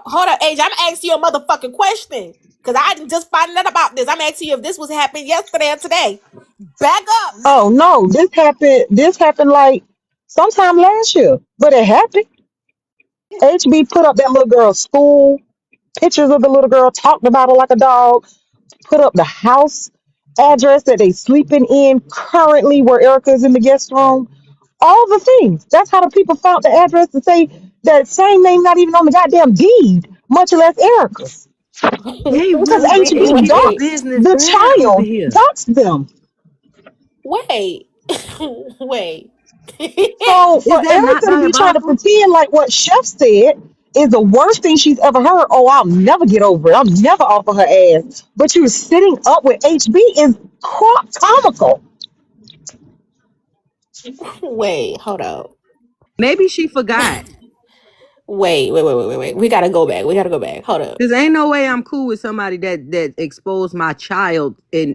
Hold on, Age. I'm asking you a motherfucking question. Because I didn't just find out about this. I'm asking you if this was happening yesterday or today. Back up. Oh no, this happened. This happened like sometime last year, but it happened. HB put up that little girl's school pictures of the little girl, talked about her like a dog, put up the house address that they sleeping in currently, where Erica is in the guest room. All the things. That's how the people found the address to say that same name not even on the goddamn deed, much less Erica's. They Because really HB taking people's Wait. doxed business the bad over child, here. doxed them. Wait. Wait. So Is for that not Erica to be trying to diabolical? pretend like what Chef said is the worst thing she's ever heard, oh, I'll never get over it. I'll never offer her ass. But you're sitting up with HB is comical. Wait. Hold up. Maybe she forgot. Wait. We gotta go back. We gotta go back. Hold up. Cause ain't no way I'm cool with somebody that exposed my child in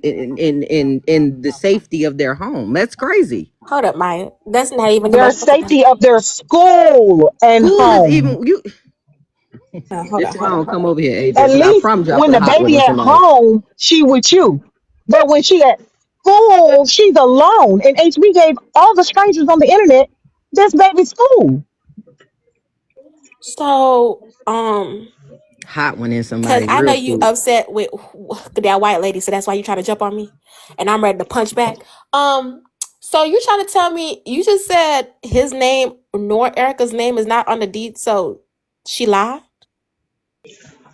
the safety of their home. That's crazy. Hold up, Maya. That's not even the Their motherfucking thing. safety of their school and School is home. even you. Hold on, This why I hold on, don't hold come on. over here, AJ. At Because I least promise you, I when put the hot baby ones at tonight. home, she with you. But when she at school, she's alone. And HB gave all the strangers on the internet this baby's school. So, Hot one in cause somebody I know real you quick. upset with that white lady, so that's why you trying to jump on me, and I'm ready to punch back. So you trying to tell me you just said his name nor Erica's name is not on the deed, so she lied?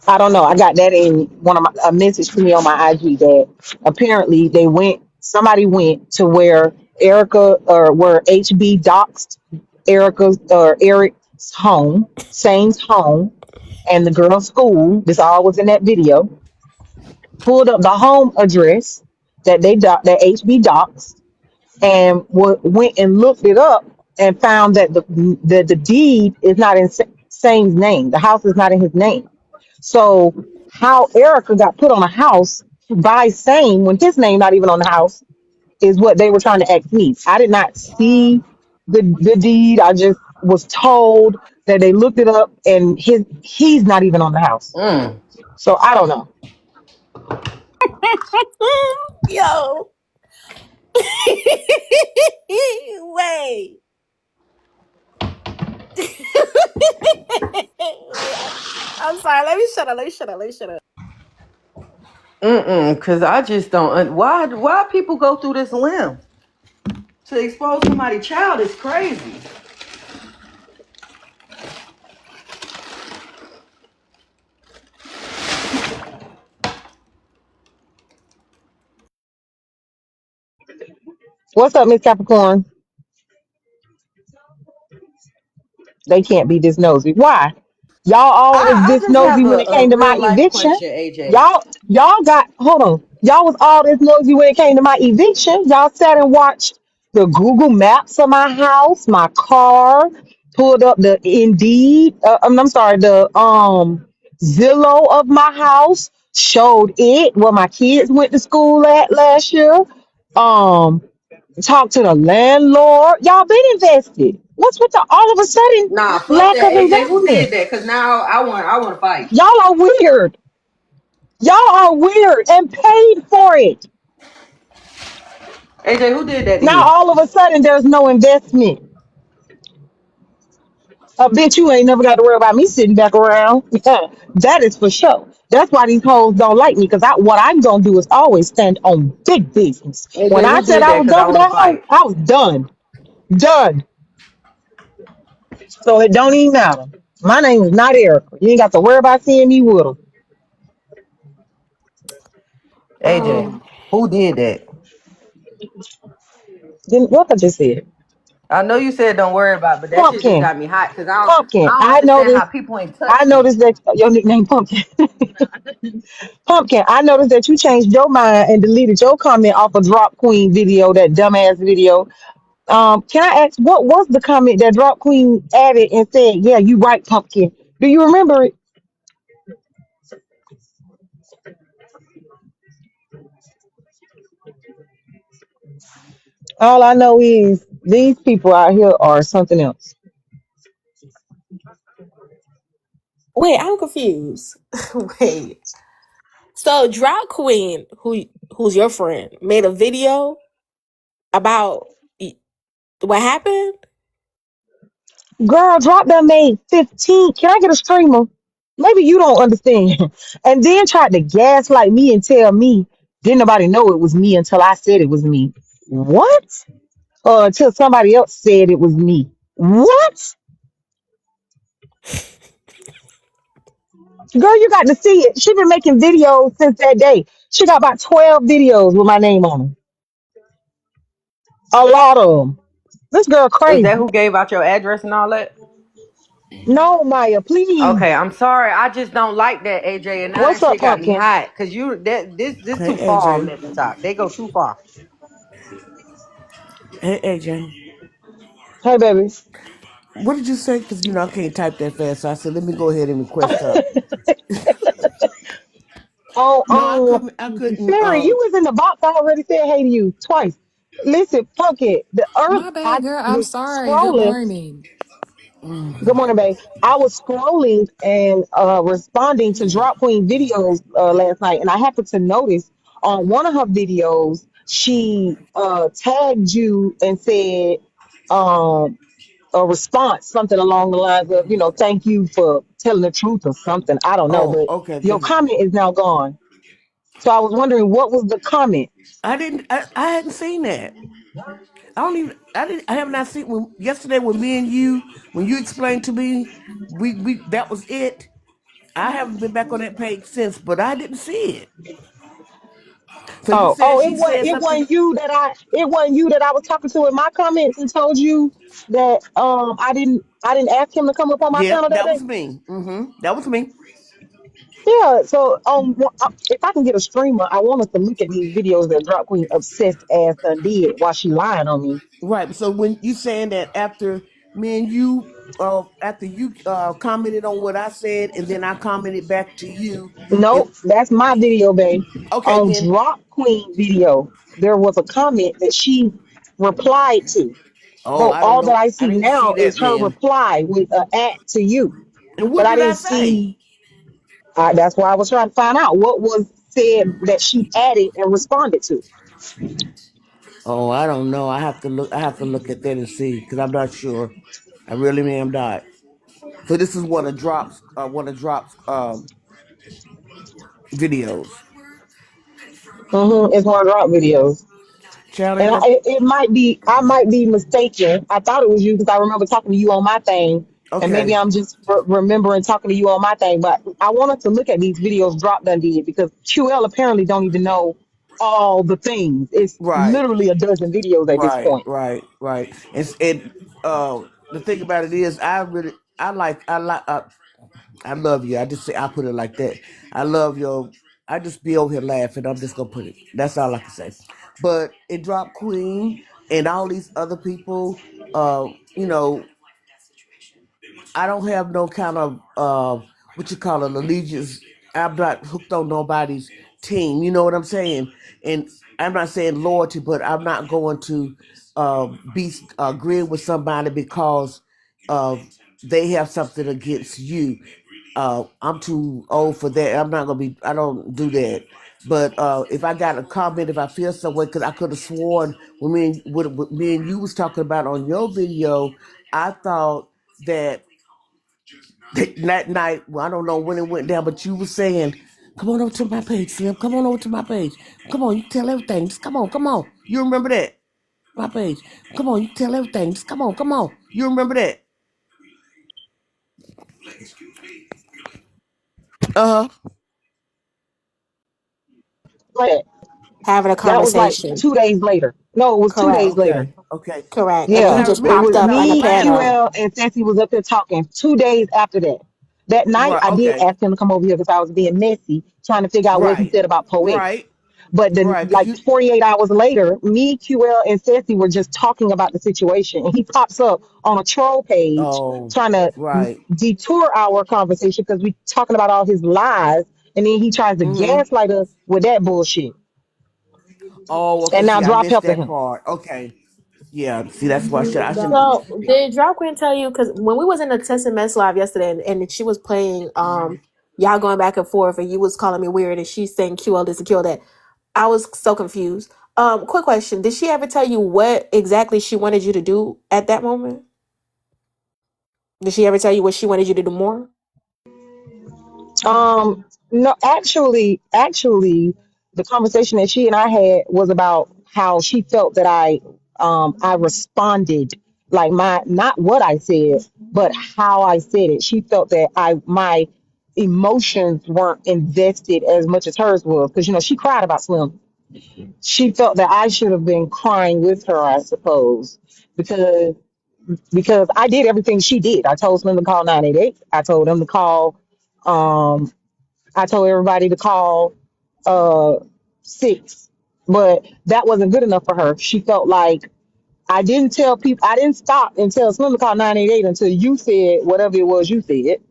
I don't know. I got that in one of my a message to me on my IG that apparently somebody went to where Erica or where HB doxed Erica's or Eric's home, Sane's home, and the girl's school. This all was in that video. Pulled up the home address that HB doxed and went and looked it up and found that the deed is not in Sane's name. The house is not in his name. So how Erica got put on a house by Sane when his name not even on the house is what they were trying to ask me. I did not see the deed. I just was told that they looked it up and he's not even on the house. Mm. So I don't know. Yo. Wait. Wait. I'm sorry. Let me shut up. Let me shut up. Let me shut up. Cause I just don't. Why people go through this limb to expose somebody's child is crazy. What's up, Miss Capricorn? They can't be this nosy. Why? Y'all always I this just nosy have when it a came to my real life eviction. question, AJ. Y'all got hold on. Y'all was all this nosy when it came to my eviction. Y'all sat and watched the Google Maps of my house, my car, pulled up the Indeed. I'm sorry, the Zillow of my house, showed it where my kids went to school at last year. Um, talked to the landlord. Y'all been invested. What's with the all of a sudden Nah, fuck lack that, of AJ. Who investment? did that? Cause now I want to fight. Y'all are weird. Y'all are weird and paid for it. AJ, who did that to Now you? all of a sudden there's no investment. A bitch, you ain't never got to worry about me sitting back around. That is for sure. That's why these hoes don't like me, because what I'm gonna do is always stand on big business. When AJ, I who said did I that? was Cause I done with want to that hoe, fight. I was done. Done. So it don't even matter. My name is not Erica. You ain't got to worry about seeing me with her. AJ, Oh. who did that? Then what I just said. I know you said don't worry about, it, but that shit just Pumpkin. got me hot. Cause Pumpkin. I don't I understand how noticed people ain't I touched you. noticed that your nickname Pumpkin. Pumpkin. I noticed that you changed your mind and deleted your comment off a Drop Queen video, that dumbass video. Can I ask what was the comment that Drop Queen added and said, "Yeah, you right, Pumpkin." Do you remember it? All I know is these people out here are something else. Wait, I'm confused. Wait. So Drag Queen, who's your friend, made a video about what happened? Girl, drop that made 15. Can I get a streamer? Maybe you don't understand. And then tried to gaslight me and tell me didn't nobody know it was me until I said it was me. What? Or until somebody else said it was me. What? Girl, you got to see it. She been making videos since that day. She got about 12 videos with my name on them. A lot of them. This girl Is that crazy. who gave out your address and all that? No, Maya, please. Okay, I'm sorry. I just don't like that, AJ, and now What's that up, shit got me Pumpkin? hot. Cause you that this Hey too far on AJ. that TikTok. They go too far. Hey AJ. Hey, baby. What did you say? Because you know I can't type that fast. So I said, let me go ahead and request her. Oh, No, I couldn't. Mary, you was in the box. I already said hey to you twice. Listen, Pumpkin, the earth, My bad, I girl. I'm was sorry. Good scrolling. morning. Good morning, babe. I was scrolling and responding to Drop Queen videos last night, and I happened to notice on one of her videos, she tagged you and said um, a response, something along the lines of, thank you for telling the truth or something. I don't know, Oh, but okay. your Because comment is now gone. So I was wondering what was the comment? I didn't. I hadn't seen that. I don't even. I didn't. I have not seen when yesterday when me and you when you explained to me we that was it. I haven't been back on that page since, but I didn't see it. So you said It she was said something. it wasn't you that I was talking to in my comments and told you that I didn't ask him to come up on my Yeah, panel that that day. was me. That was me. Yeah, so if I can get a streamer, I want us to look at these videos that Drop Queen obsessed ass done did while she lying on me. Right. So when you saying that after me and you, after you commented on what I said, and then I commented back to you, and Nope, that's my video, babe. okay, On then Drop Queen video, there was a comment that she replied to. oh, So I don't all that know. I I see didn't see now that is her then. reply with an at to you. And But what I did didn't I say? see. That's why I was trying to find out what was said that she added and responded to. Oh, I don't know. I have to look. I have to look at that and see because I'm not sure. I really am not. So this is one of drops videos. It's one of Rock videos, and Challenge. it might be I might be mistaken. I thought it was you because I remember talking to you on my thing, and maybe Okay. I'm just remembering talking to you on my thing. But I wanted to look at these videos Drop done did because QL apparently don't even know all the things. It's Right. literally a dozen videos at this Right. point. Right. Right. And the thing about it is, I love you. I just say I put it like that. I love your. I just be over here laughing. I'm just gonna put it. That's all I can say. But it dropped Queen and all these other people. You know, I don't have no kind of what you call it allegiance. I'm not hooked on nobody's team. You know what I'm saying? And I'm not saying loyalty, but I'm not going to be agreeing with somebody because they have something against you. I'm too old for that. I'm not gonna be. I don't do that. But if I got a comment, if I feel some way, because I could have sworn when what me and you was talking about on your video, I thought that that night, well, I don't know when it went down, but you were saying, "Come on over to my page, Slim. Come on over to my page. Come on, you tell everything. Just come on, come on. You remember that? My page. Come on, you tell everything. Just come on, come on. You remember that? Uh huh. Like Having a that was like conversation. 2 days later. No, it was 2 days Correct. later. Okay, okay. Correct. And then Because he Yeah, I just it remember popped was because up I on was the me, laughing. panel. QL, and Ceci was up there talking 2 days after that. That night, Right. I did Okay. ask him to come over here because I was being messy, trying to figure out what he Right. said about poetic. Right. But then, Right. Because like you. 48 hours later, me, QL, and Ceci were just talking about the situation, and he pops up on a troll page Oh. trying to Right. detour our conversation because we talking about all his lies, and then he tries to Mm-hmm. gaslight us with that bullshit. Oh. Okay. And now See, I drop missed helping that him. part. Okay. Yeah, see, that's why I should. So did Drop Queen tell you? Because when we was in the Test and Mess live yesterday, and she was playing, y'all going back and forth, and you was calling me weird, and she's saying QL this and QL that. I was so confused. Quick question: did she ever tell you what exactly she wanted you to do at that moment? Did she ever tell you what she wanted you to do more? No, actually, the conversation that she and I had was about how she felt that I responded, like my, not what I said, but how I said it. She felt that my emotions weren't invested as much as hers was, because she cried about Slim. She felt that I should have been crying with her, I suppose, because I did everything she did. I told Slim to call 988. I told him to call. Um, I told everybody to call uh six, but that wasn't good enough for her. She felt like I didn't tell people, I didn't stop and tell someone to call 988 until you said whatever it was you said,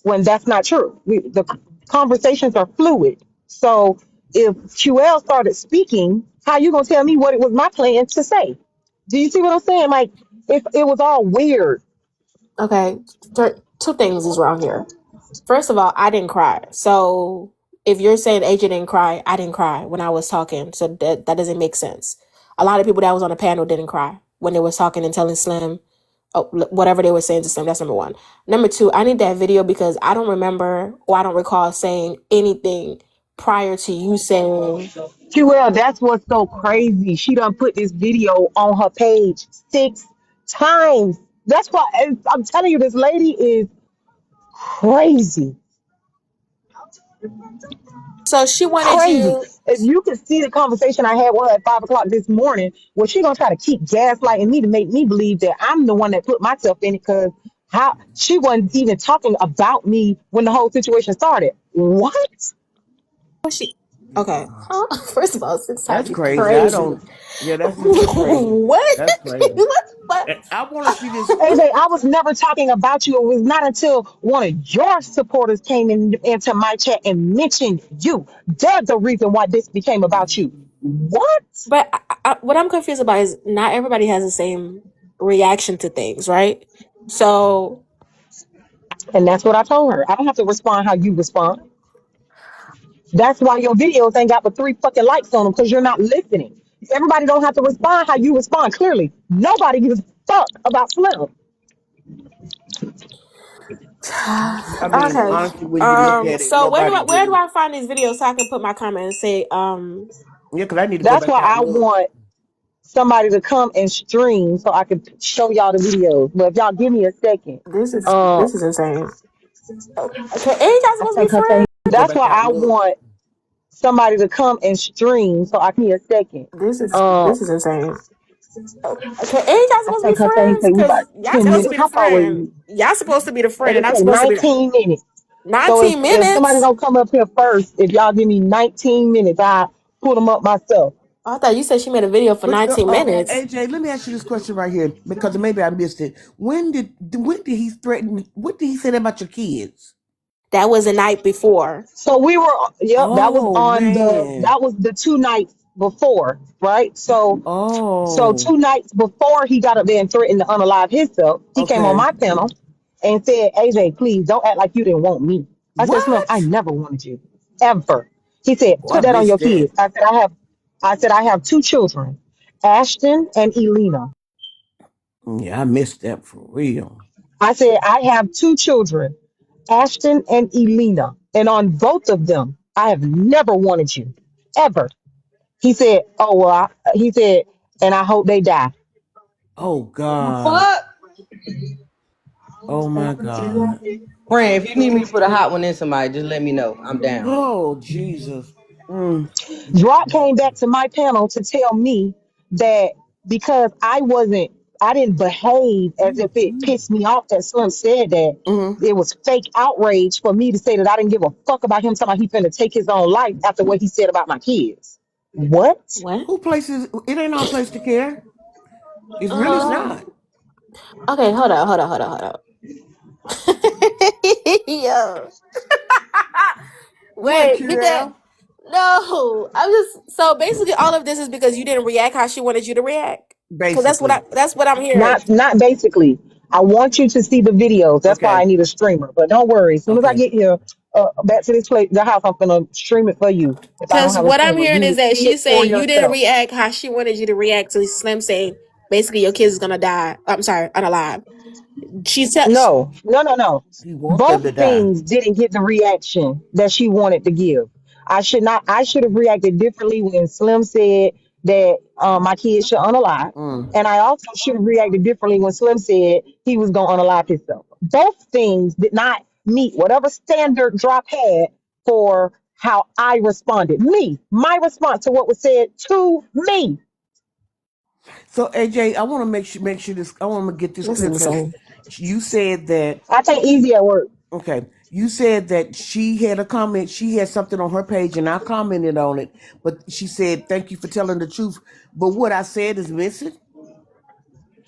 when that's not true. The conversations are fluid. So if QL started speaking, how you gonna tell me what it was my plan to say? Do you see what I'm saying? Like, it was all weird. Okay, two things is wrong here. First of all, I didn't cry. So if you're saying AJ didn't cry, I didn't cry when I was talking. So that doesn't make sense. A lot of people that was on the panel didn't cry when they was talking and telling Slim, oh, whatever they were saying to Slim. That's number one. Number two, I need that video because I don't remember or I don't recall saying anything prior to you saying. QL, that's what's so crazy. She done put this video on her page 6 times. That's why I'm telling you, this lady is crazy. So she wanted Crazy. you. If you could see the conversation I had with her at 5 o'clock this morning, well, she gonna try to keep gaslighting me to make me believe that I'm the one that put myself in it, because how she wasn't even talking about me when the whole situation started. What? What she? Okay. Huh? First of all, 6 times That's is crazy. I crazy. don't. Yeah, that's just too crazy. What? That's crazy. What? I want to see this. AJ, I was never talking about you. It was not until one of your supporters came into my chat and mentioned you. That's the reason why this became about you. What? But what I'm confused about is not everybody has the same reaction to things, right? So, And that's what I told her. I don't have to respond how you respond. That's why your videos ain't got but 3 fucking likes on them, because you're not listening. Everybody don't have to respond how you respond. Clearly, nobody gives a fuck about Slim. I mean, okay. honestly, when you look at it, So nobody where do really. I find these videos so I can put my comment and say Yeah, because I need to go That's back why out I and look. want somebody to come and stream so I can show y'all the videos. But if y'all give me a second, this is insane. Okay, ain't y'all supposed to be friends? Go that's back why out I and look. want somebody to come and stream so I can give me a second. This is insane. Okay, ain't y'all I supposed to be think her thing friends? take me about Cause y'all 10 supposed to minutes. be the How far away friend. is it? Y'all supposed to be the friend, and It'll I'm take supposed to be the 19 minutes. So 19 if somebody minutes. don't come up here first, if y'all give me 19 minutes, I pull them up myself. Oh, I thought you said she made a video for But 19 minutes. AJ, let me ask you this question right here because maybe I missed it. When did he threaten? What did he say about your kids? That was the night before. So we were, yep, Oh man. that was the 2 nights before, right? So Oh. 2 nights before he got up there and threatened to unalive himself, he came on Okay. my panel and said, AJ, please don't act like you didn't want me. I said, Slim, I What? never wanted you. Ever. He said, Oh, I put that on your missed that. kids. I said, I have 2 children, Ashton and Elena. Yeah, I missed that for real. I said, I have 2 children, Ashton and Elena. And on both of them, I have never wanted you. Ever. He said, oh, well, he said, and I hope they die. Oh God. Fuck. Oh my God. Friend, if you need me to put a hot one in somebody, just let me know. I'm down. Oh Jesus. Mm. Drop came back to my panel to tell me that because I didn't behave as if it pissed me off that Slim said that. Hmm. It was fake outrage for me to say that I didn't give a fuck about him talking about he finna take his own life after what he said about my kids. What? What? Who places? It ain't our place to care. It's really Um. not. Okay, hold on. Yo. What, Wait, did that? Curel? No, I'm just so basically all of this is because you didn't react how she wanted you to react. Because Basically. that's what I'm hearing. Not basically. I want you to see the videos. That's why I Okay. need a streamer. But don't worry. As soon as I Okay. get here, back to this place, the house, I'm gonna stream it for you. If I don't Because have a what I'm streamer, hearing you is will that see it she's for saying you didn't yourself. react how she wanted you to react to Slim saying basically your kids is gonna die. I'm sorry, unalive. She said, No. He want them to Both die. things didn't get the reaction that she wanted to give. I should not. I should have reacted differently when Slim said that my kids should unalive, Mm. and I also should have reacted differently when Slim said he was going to unalive himself. Both things did not meet whatever standard Drop had for how I responded. My response to what was said to me. So AJ, I want to make sure this. I want to get this "This is clear because insane." you said that. I take easy at work. Okay, you said that she had a comment. She had something on her page, and I commented on it. But she said, "Thank you for telling the truth." But what I said is missing.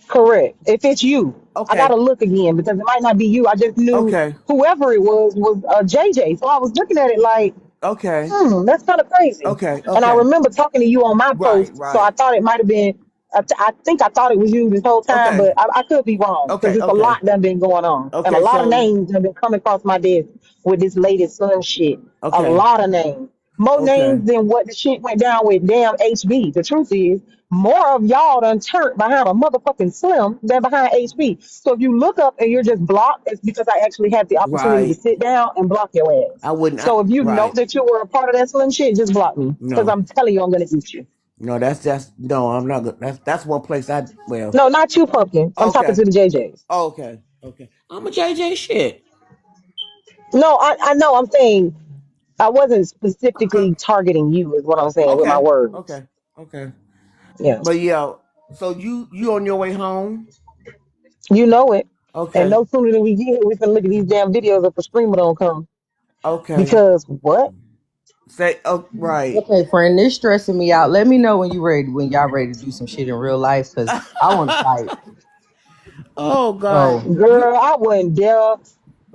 Correct. If it's you, I Okay. gotta look again because it might not be you. I just knew Okay. whoever it was JJ. So I was looking at it like, Okay. that's kind of crazy. Okay. And I Okay. remember talking to you on my Right. post, so I Right. thought it might have been. I think I thought it was you this whole time, Okay. but I could be wrong because Okay. it's a Okay. lot that been going on, and a Okay. lot of So. names have been coming across my desk with this latest Slim shit. A Okay. lot of names, more Okay. names than what the shit went down with. Damn HB. The truth is, more of y'all done turned behind a motherfucking Slim than behind HB. So if you look up and you're just blocked, it's because I actually had the opportunity to Right. sit down and block your ass. I wouldn't. So if you know Right. that you were a part of that Slim shit, just block me because No. I'm telling you I'm gonna eat you. No. That's no. I'm not good. That's one place I. Well. No, not you, pumpkin. I'm talking Okay. to the JJs. Okay. Okay. I'm a JJ shit. No, I know. I'm saying I wasn't specifically targeting you. Is what I'm saying with my Okay. words. Okay. Okay. Yeah, But yeah. So you on your way home? you know it. And Okay. no sooner than we get here, we can look at these damn videos if a streamer don't come. Okay. Because what? Say. Oh. Right. Okay, friend, this stressing me out. Let me know when you ready, when y'all ready to do some shit in real life, cause I want to fight. Oh God. So You Girl, I wasn't there.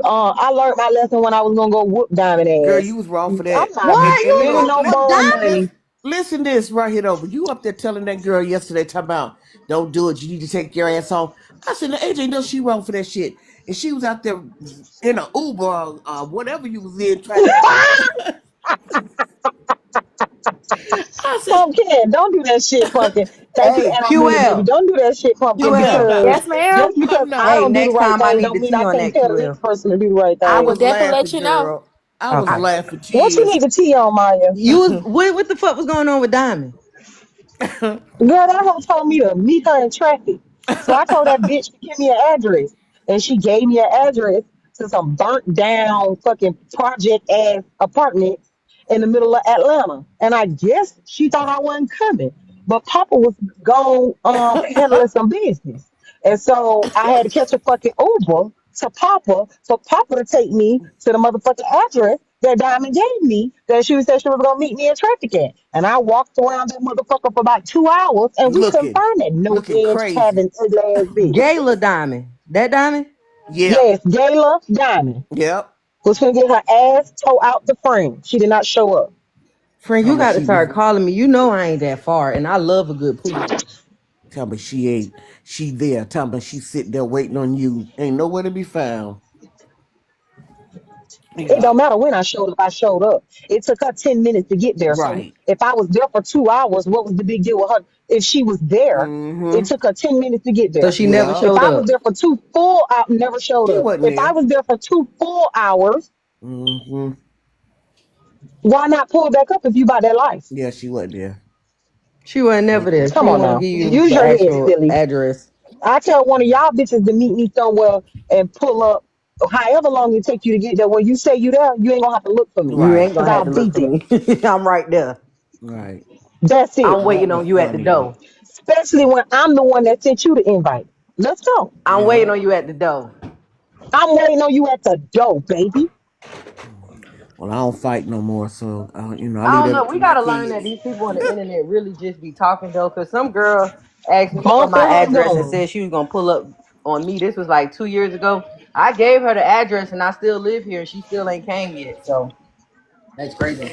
I learned my lesson when I was gonna go whoop Diamond girl. ass. You was wrong for I'm that. not what you And was spending gonna no whoop more Diamond? money. listen this right here over. You up there telling that girl yesterday talking about don't do it. You need to take your ass home. I said, now, AJ knows she wrong for that shit. And she was out there in an Uber or whatever you was in trying to. I said, Pumpkin, don't do that shit, Pumpkin. Thank you, Hey, and I'm really baby. QL, Don't do that shit, Pumpkin, QL. because Yes, ma'am. just because I'm I not. Hey, don't do the next right time I thing need don't to mean see I you on can't that tell the next QL. person to do the right I We'll thing. was definitely let laughing, you know. girl. I was Okay. laughing What you tears. need to tea on, Maya? You was what the fuck was going on with Diamond? Girl, that hoe told me to meet her in traffic. So I told that bitch to give me an address. And she gave me an address to some burnt down fucking project ass apartments in the middle of Atlanta. And I guess she thought I wasn't coming. But Papa was gone handling some business. And so I had to catch a fucking Uber to Papa for Papa to take me to the motherfucking address that Diamond gave me that she said she was gonna meet me in traffic at. And I walked around that motherfucker for about 2 hours and we couldn't looking, find that no looking edge crazy. having ugly ass bitch. Gayla Diamond. That Diamond? Yep, Yes, Gayla Diamond yep. was gonna get her ass towed out the frame. She did not show up. Friend, Tell you me got to she was. start calling me. You know I ain't that far, and I love a good poodle. Tell me she ain't. She there. Tell me she sitting there waiting on you. Ain't nowhere to be found. It Yeah. don't matter when I showed up, I showed up. It took her 10 minutes to get there. So Right. if I was there for 2 hours, what was the big deal with her? If she was there, it Mm-hmm. took her 10 minutes to get So there. she never Yeah. If showed I was up. there for two full hours, never showed She up. wasn't If I there. was there for two full hours, Mm-hmm. why not pull back up if you about that life? Yeah, she wasn't there. She wasn't never there. She Come didn't on want to now. give you Use the your head, actual silly. address. I tell one of y'all bitches to meet me somewhere and pull up however long it takes you to get there. When you say you there, you ain't gonna have to look for me You Right. ain't because gonna have I'll to be look for there. me. I'm right there. Right. That's it. I'm That waiting was on you at the funny though. door. Especially when I'm the one that sent you the invite. Let's go. I'm waiting Yeah. on you at the door. I'm waiting on you at the door, baby. Well, I don't fight no more, so I I leave don't that know. up to We my gotta learn that kids. these people on the internet really just be talking though. Cause some girl asked me for Bumping my her address and gum. said she was gonna pull up on me. This was like 2 years ago. I gave her the address and I still live here and she still ain't came yet. So that's crazy.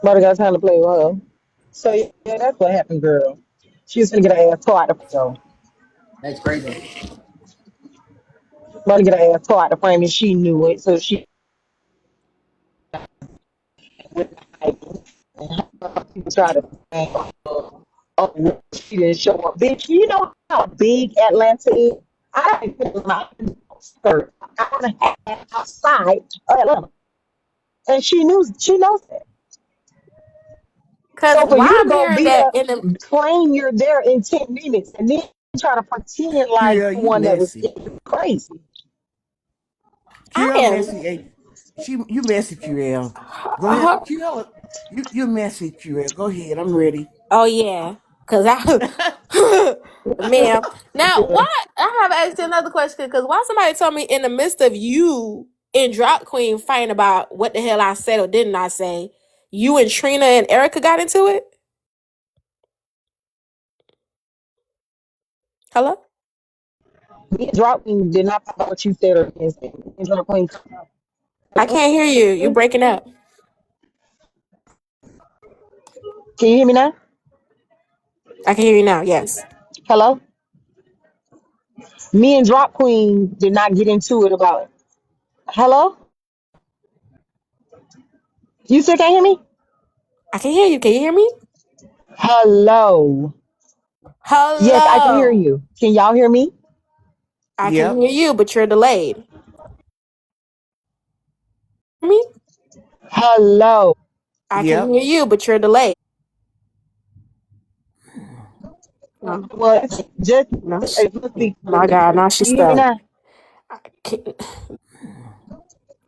But I got time to play with her. So yeah, that's what happened, girl. She was gonna get her ass tore out the So that's crazy. gonna get her ass tore out the frame, and she knew it. So she went like, people try to think, oh, she didn't show up. Bitch, you know how big Atlanta is? I didn't put my skirt out on the outside of Atlanta. And she knows that. Cause So for why you to I'm go hearing be that a in the claim you're there in 10 minutes and then try to pretend like Kira, you you one that was messy. crazy. I Kira am. messy. You messy, Kira. Go ahead, Uh, Kira. You messy, Kira. Go ahead. I'm ready. oh yeah, cause I, man. Now why? I have asked you another question. Cause why somebody told me in the midst of you and Drop Queen fighting about what the hell I said or didn't I say, you and Trina and Erica got into it. Hello, Me and Drop Queen did not talk about what you said or didn't say. Me and Drop Queen, I can't hear you. You breaking up. can you hear me now? I can hear you now. Yes, Hello? Me and Drop Queen did not get into it about it. Hello? You still can't hear me? I can hear you. Can you hear me? Hello. Yes, I can hear Hello. you. Can y'all hear me? I can Yep. hear you, but you're delayed. Me? Hello. I can Yep. hear you, but you're delayed. No, Well, just no. let's be My clear. God, now Can she's you hear me stuck. now? Can-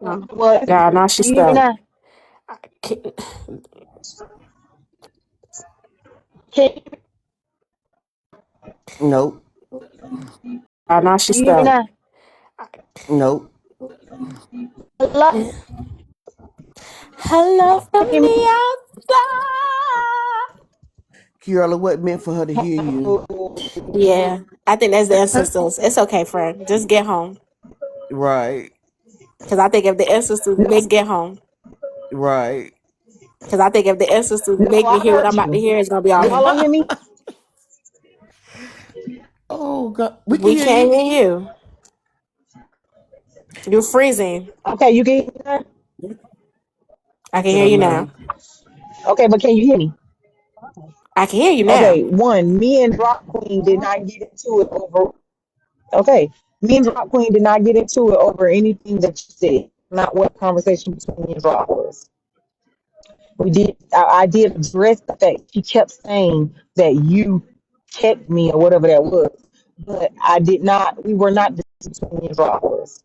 No, Well, God, now can she's you hear me stuck. now? Can- Can Nope. God, now she's you hear me stuck. now? Nope. Hello? Hello from Can you the outside. Kira, what meant for her to hear hear you? me? Yeah, I think that's the ancestors. It's okay, friend. Just get home. Right. Because I think if the ancestors make get home. Right. Because I think if the ancestors No, make me I hear what heard I'm about to you. hear, it's going to be all Y'all him. don't hear me? Oh God, we can We hear can't you. hear you. You're freezing. Okay, you can hear me now? I can I hear don't you now. know. Okay, but can you hear me? I can hear you Okay, now. one, me and Drop Queen did not get into it over. Okay, me and Drop Queen did not get into it over anything that you said. Not what conversation between me and Drop was. We did. I did address the fact she kept saying that you checked me or whatever that was, but I did not. We were not discussing between me and Drop was.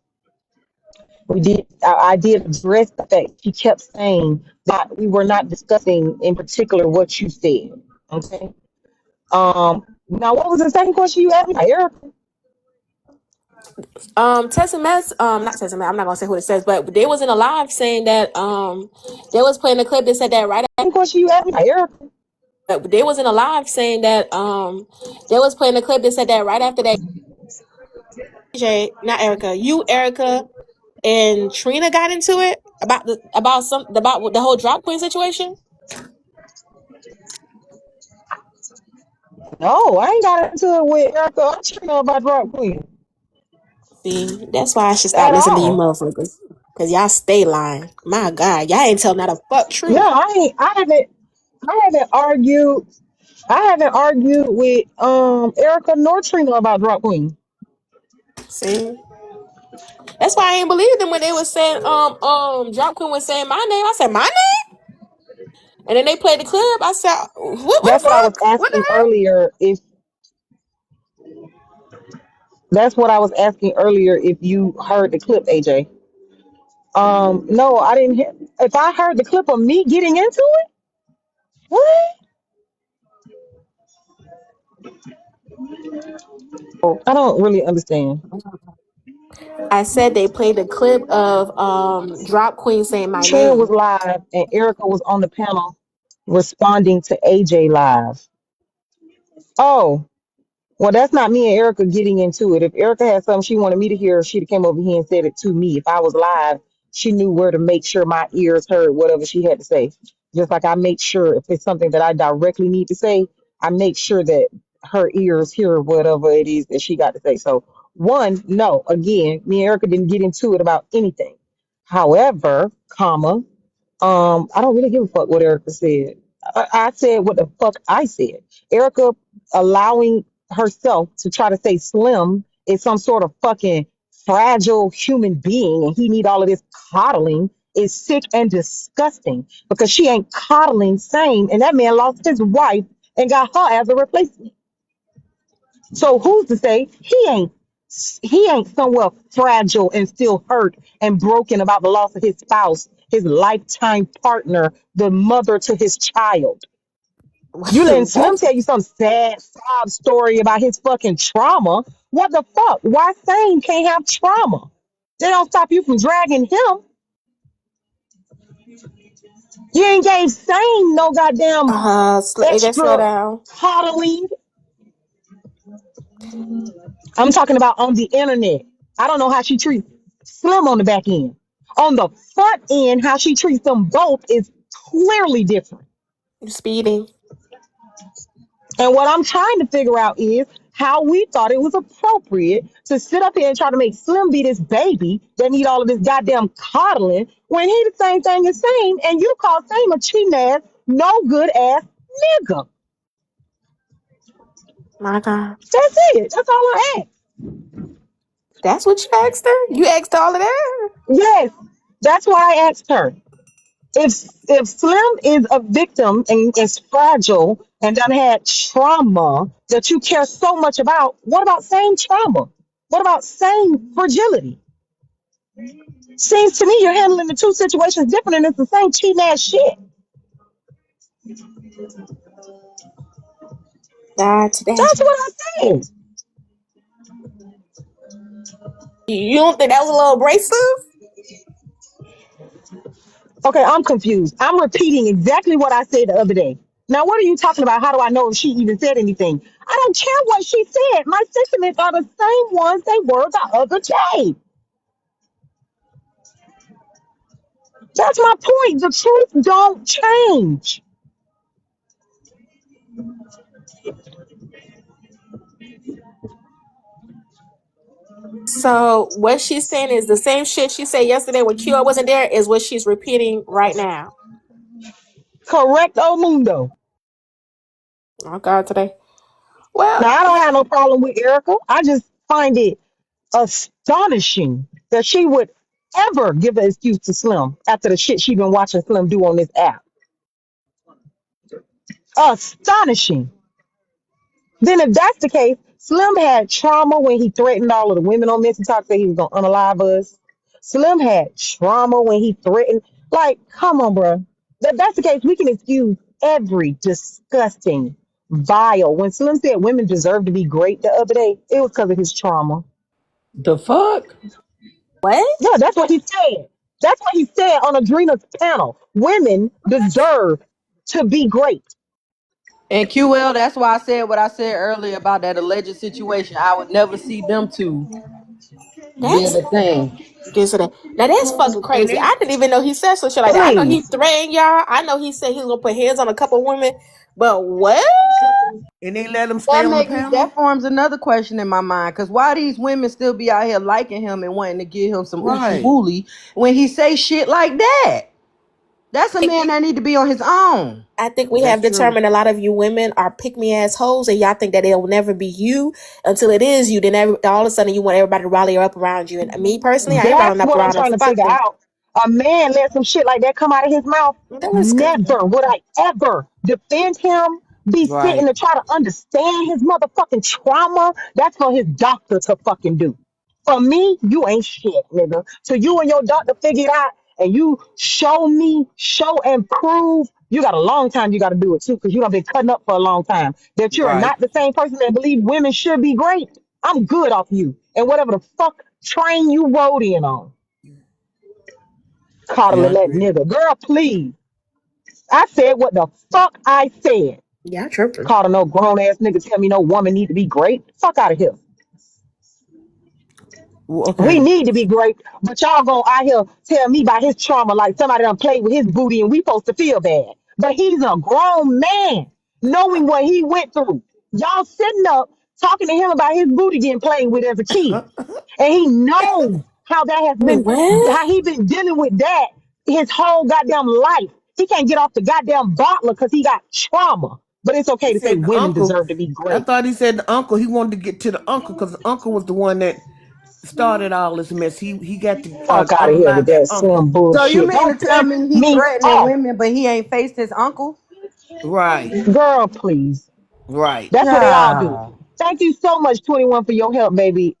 We did. I did address the fact she kept saying that we were not discussing in particular what you said. Okay. Now, what was the second question you asked me, Erica? Tessa Mess, not Tessa Mess, I'm not gonna say who it says, but they was in a live saying that they was playing a clip that said that right Second question you asked me, Erica. they was in a live saying that they was playing a clip that said that right after that AJ, not Erica, you Erica and Trina got into it about the whole drop queen situation. No, I ain't got into it with Erica. I'm sure know about Drop Queen See, that's why I should stop at listening to you all. motherfuckers. Cause y'all stay lying. My God, y'all ain't telling not a fuck Yeah, truth. I ain't. I haven't argued. I haven't argued with Erica nor Trina about Drop Queen. See? That's why I ain't believe them when they was saying Drop Queen was saying my name. I said my name, and then they played the clip. I said what That's the what I was fuck? What the asking earlier. If that's what I was asking earlier, if you heard the clip, AJ. No, I didn't hear. If I heard the clip of me getting into it, what? hell? I don't really understand. I said they played the clip of Drop Queen saying my Trina was name. live and Erica was on the panel responding to AJ live. Oh, well, that's not me and Erica getting into it. If Erica had something she wanted me to hear, she'd have came over here and said it to me. If I was live, she knew where to make sure my ears heard whatever she had to say. Just like I make sure if it's something that I directly need to say, I make sure that her ears hear whatever it is that she got to say. So one, no, again, me and Erica didn't get into it about anything. However, comma, I don't really give a fuck what Erica said. I said what the fuck I said. Erica allowing herself to try to say Slim is some sort of fucking fragile human being and he need all of this coddling is sick and disgusting because she ain't coddling same and that man lost his wife and got her as a replacement. So who's to say he ain't somewhere fragile and still hurt and broken about the loss of his spouse, his lifetime partner, the mother to his child. You letting Slim That's tell you some sad sob story about his fucking trauma. What the fuck? Why Sane can't have trauma? They don't stop you from dragging him. You ain't gave Sane no goddamn AJ, slow extra down. coddling. I'm talking about on the internet. I don't know how she treats Slim on the back end. On the front end, how she treats them both is clearly different. You speeding. And what I'm trying to figure out is how we thought it was appropriate to sit up here and try to make Slim be this baby that need all of this goddamn coddling when he the same thing as Same, and you call Same a cheating ass, no good ass nigga. My God. That's it. That's all I ask. That's what you asked her? You asked all of that? Yes, that's why I asked her. If Slim is a victim and is fragile and done had trauma that you care so much about, what about same trauma? What about same fragility? Seems to me you're handling the two situations different and it's the same cheating ass shit. God, today. That's what I said. You don't think that was a little abrasive? Okay, I'm confused. I'm repeating exactly what I said the other day. Now, what are you talking about? How do I know if she even said anything? I don't care what she said. My sentiments are the same ones they were the other day. That's my point. The truth don't change. So what she's saying is the same shit she said yesterday when Q wasn't there is what she's repeating right now. Correcto mundo. Oh God, today. Well, Now, I don't have no problem with Erica. I just find it astonishing that she would ever give an excuse to Slim after the shit she been watching Slim do on this app. Astonishing. Then if that's the case, Slim had trauma when he threatened all of the women on Missy Talk that he was gonna unalive us. Slim had trauma when he threatened. Like, come on, bro. If that's the case, we can excuse every disgusting, vile. When Slim said women deserve to be great the other day, it was because of his trauma. The fuck? what? Yeah, that's what he said. That's what he said on Adrena's panel. Women deserve to be great. And QL, that's why I said what I said earlier about that alleged situation. I would never see them two being That's the thing. this or that. Now that's fucking And crazy. they I didn't even know he said some shit like that. I know he Please. threatened y'all. I know he said he was gonna put hands on a couple women. But what? and they let them stay That on the make me. panel. That forms another question in my mind. Cause why these women still be out here liking him and wanting to give him some oochie Right. wooly when he say shit like that? That's a man that need to be on his own. I think we have That's true. determined a lot of you women are pick me ass hoes, and y'all think that it'll never be you until it is you. Then all of a sudden you want everybody to rally up around you. And me personally, I ain't That's rallying up what I'm around them trying for to figure fucking. out. A man let some shit like that come out of his mouth. That was good. Never would I ever defend him, be sitting Right. to try to understand his motherfucking trauma. That's for his doctor to fucking do. For me, you ain't shit, nigga. So you and your doctor figure it out and you show me, show and prove. You got a long time you got to do it too, because you done been cutting up for a long time. That you're Right. not the same person that believe women should be great. I'm good off you. And whatever the fuck train you rode in on. Yeah, I Coddling that agree. nigga. Girl, please. I said what the fuck I said. Yeah, tripping. Called a no grown ass nigga tell me no woman need to be great. Fuck out of here. Well, We okay. need to be great, but y'all gonna out here tell me about his trauma like somebody done played with his booty and we supposed to feel bad. But he's a grown man, knowing what he went through. Y'all sitting up talking to him about his booty getting played with as a kid. And he knows how that has Wait, been, what? how he been dealing with that his whole goddamn life. He can't get off the goddamn bottler because he got trauma. But it's He okay to say said the women uncle. deserve to be I great. thought he said the uncle. He wanted to get to the uncle because the uncle was the one that started all this mess. He got to Fuck out of here with unalive that that uncle. slim So you bullshit. mean to Don't tell piss me he me threatening off. women, but he ain't faced his uncle? Right, Girl, please. right. That's what they all do. Yeah. Thank you so much, 21, for your help, baby.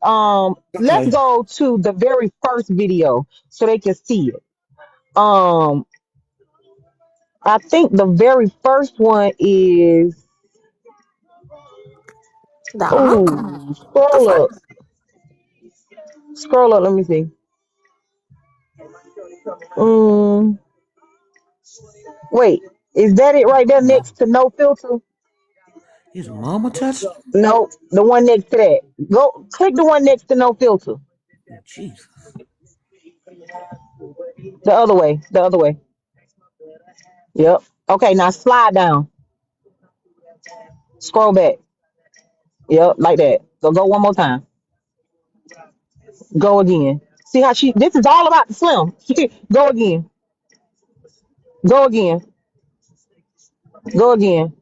Let's Okay. go to the very first video so they can see it. Um, I think the very first one is The uncle. The scroll fuck? up. Scroll up, let me see. Um wait, is that it right there Mama. next to no filter? His mama touched him? No, the one next to that. Go click the one next to no filter. Jesus. The other way. The other way. Yep. Okay, now slide down. Scroll back. Yep, like that. So go one more time. Go again. See how she this is all about the slim. Go again. Go again. Go again.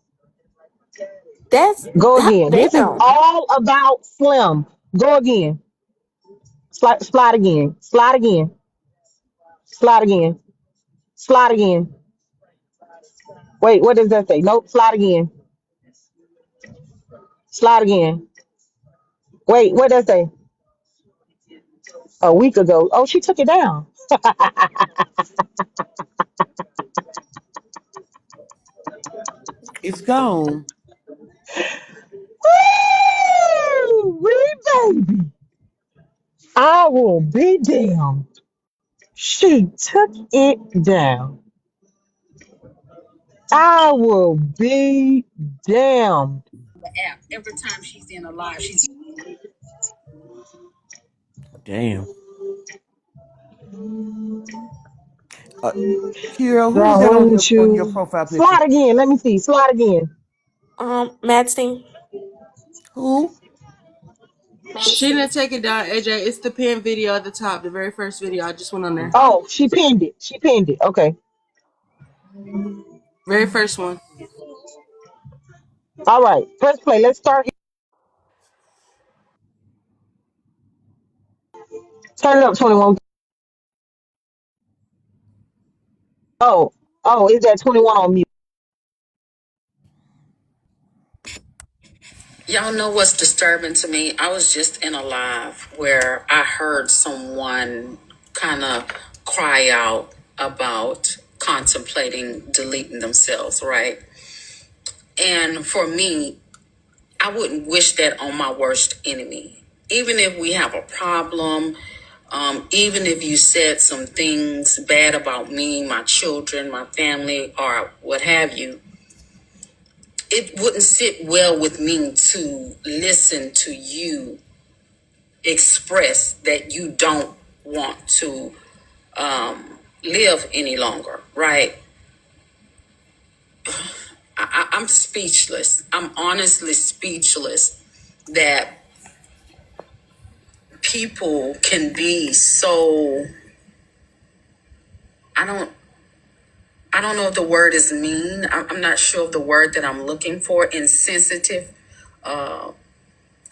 That's Go that. again. This is Damn. all about slim. Go again. Slide again. Slide again. Slide again. Slide again. Wait, what does that say? Nope. Slide again. Slide again. Wait, what does that say? A week ago. Oh, she took it down. It's gone. Woo! Baby. I will be damned. She took it down. I will be damned. Damn. Uh, Kira, who is that Wrong with on your you. profile picture? Slide again. Let me see. Slide again. Madstein. Who? She didn't take it down, AJ. It's the pin video at the top, the very first video. I just went on there. Oh, she pinned it. She pinned it. Okay. Very first one. All right. Press play. Let's start. Turn it up, 21. Oh, oh, is that 21 on mute? Y'all know what's disturbing to me? I was just in a live where I heard someone kind of cry out about contemplating deleting themselves, right? And for me, I wouldn't wish that on my worst enemy. Even if we have a problem, even if you said some things bad about me, my children, my family, or what have you, it wouldn't sit well with me to listen to you express that you don't want to live any longer, right? I'm speechless. I'm honestly speechless that people can be so, I don't I don't know if the word is mean. I'm not sure of the word that I'm looking for. Insensitive,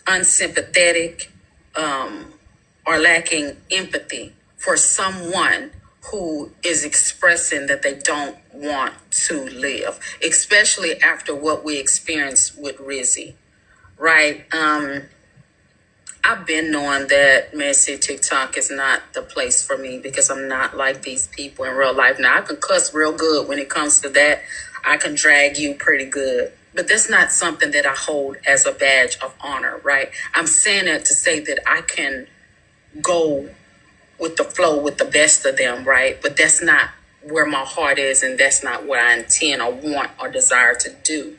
unsympathetic, or lacking empathy for someone who is expressing that they don't want to live, especially after what we experienced with Rizzy, right? I've been knowing that Messy TikTok is not the place for me because I'm not like these people in real life. Now, I can cuss real good when it comes to that. I can drag you pretty good. But that's not something that I hold as a badge of honor, right? I'm saying it to say that I can go with the flow with the best of them, right? But that's not where my heart is, and that's not what I intend or want or desire to do.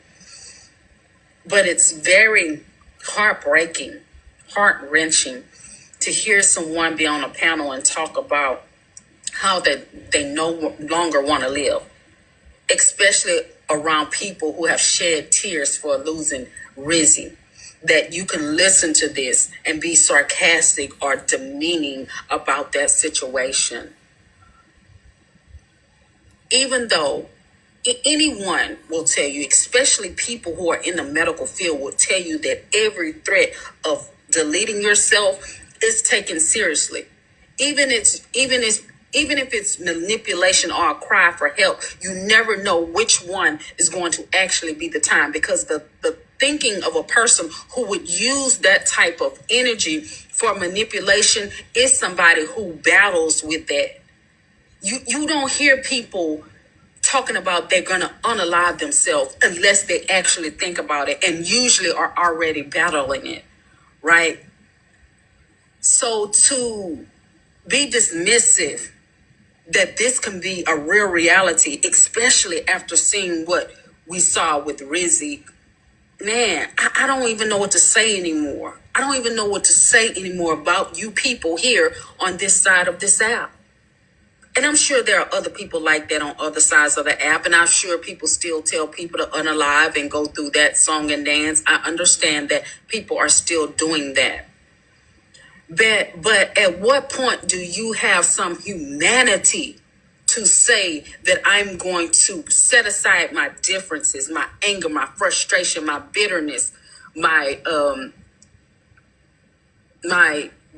But it's very heartbreaking, heart wrenching to hear someone be on a panel and talk about how they no longer want to live, especially around people who have shed tears for losing Rizzy, that you can listen to this and be sarcastic or demeaning about that situation. Even though anyone will tell you, especially people who are in the medical field, will tell you that every threat of deleting yourself is taken seriously. Even if it's manipulation or a cry for help, you never know which one is going to actually be the time, because the thinking of a person who would use that type of energy for manipulation is somebody who battles with that. You don't hear people talking about they're going to unalive themselves unless they actually think about it, and usually are already battling it, right? So to be dismissive that this can be a real reality, especially after seeing what we saw with Rizzy, man, I don't even know what to say anymore. I don't even know what to say anymore about you people here on this side of this app. And I'm sure there are other people like that on other sides of the app. And I'm sure people still tell people to unalive and go through that song and dance. I understand that people are still doing that. But at what point do you have some humanity to say that I'm going to set aside my differences, my anger, my frustration, my bitterness, my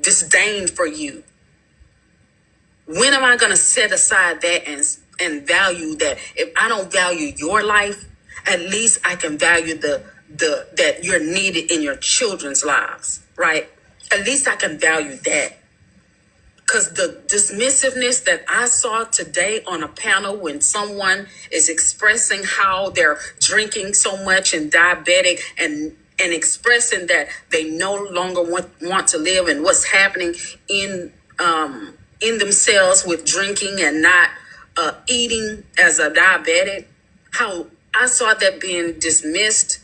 disdain for you? When am I going to set aside that and value that? If I don't value your life, at least I can value the that you're needed in your children's lives, right? At least I can value that. Because the dismissiveness that I saw today on a panel, when someone is expressing how they're drinking so much and diabetic, and expressing that they no longer want to live, and what's happening in themselves with drinking and not eating as a diabetic, how I saw that being dismissed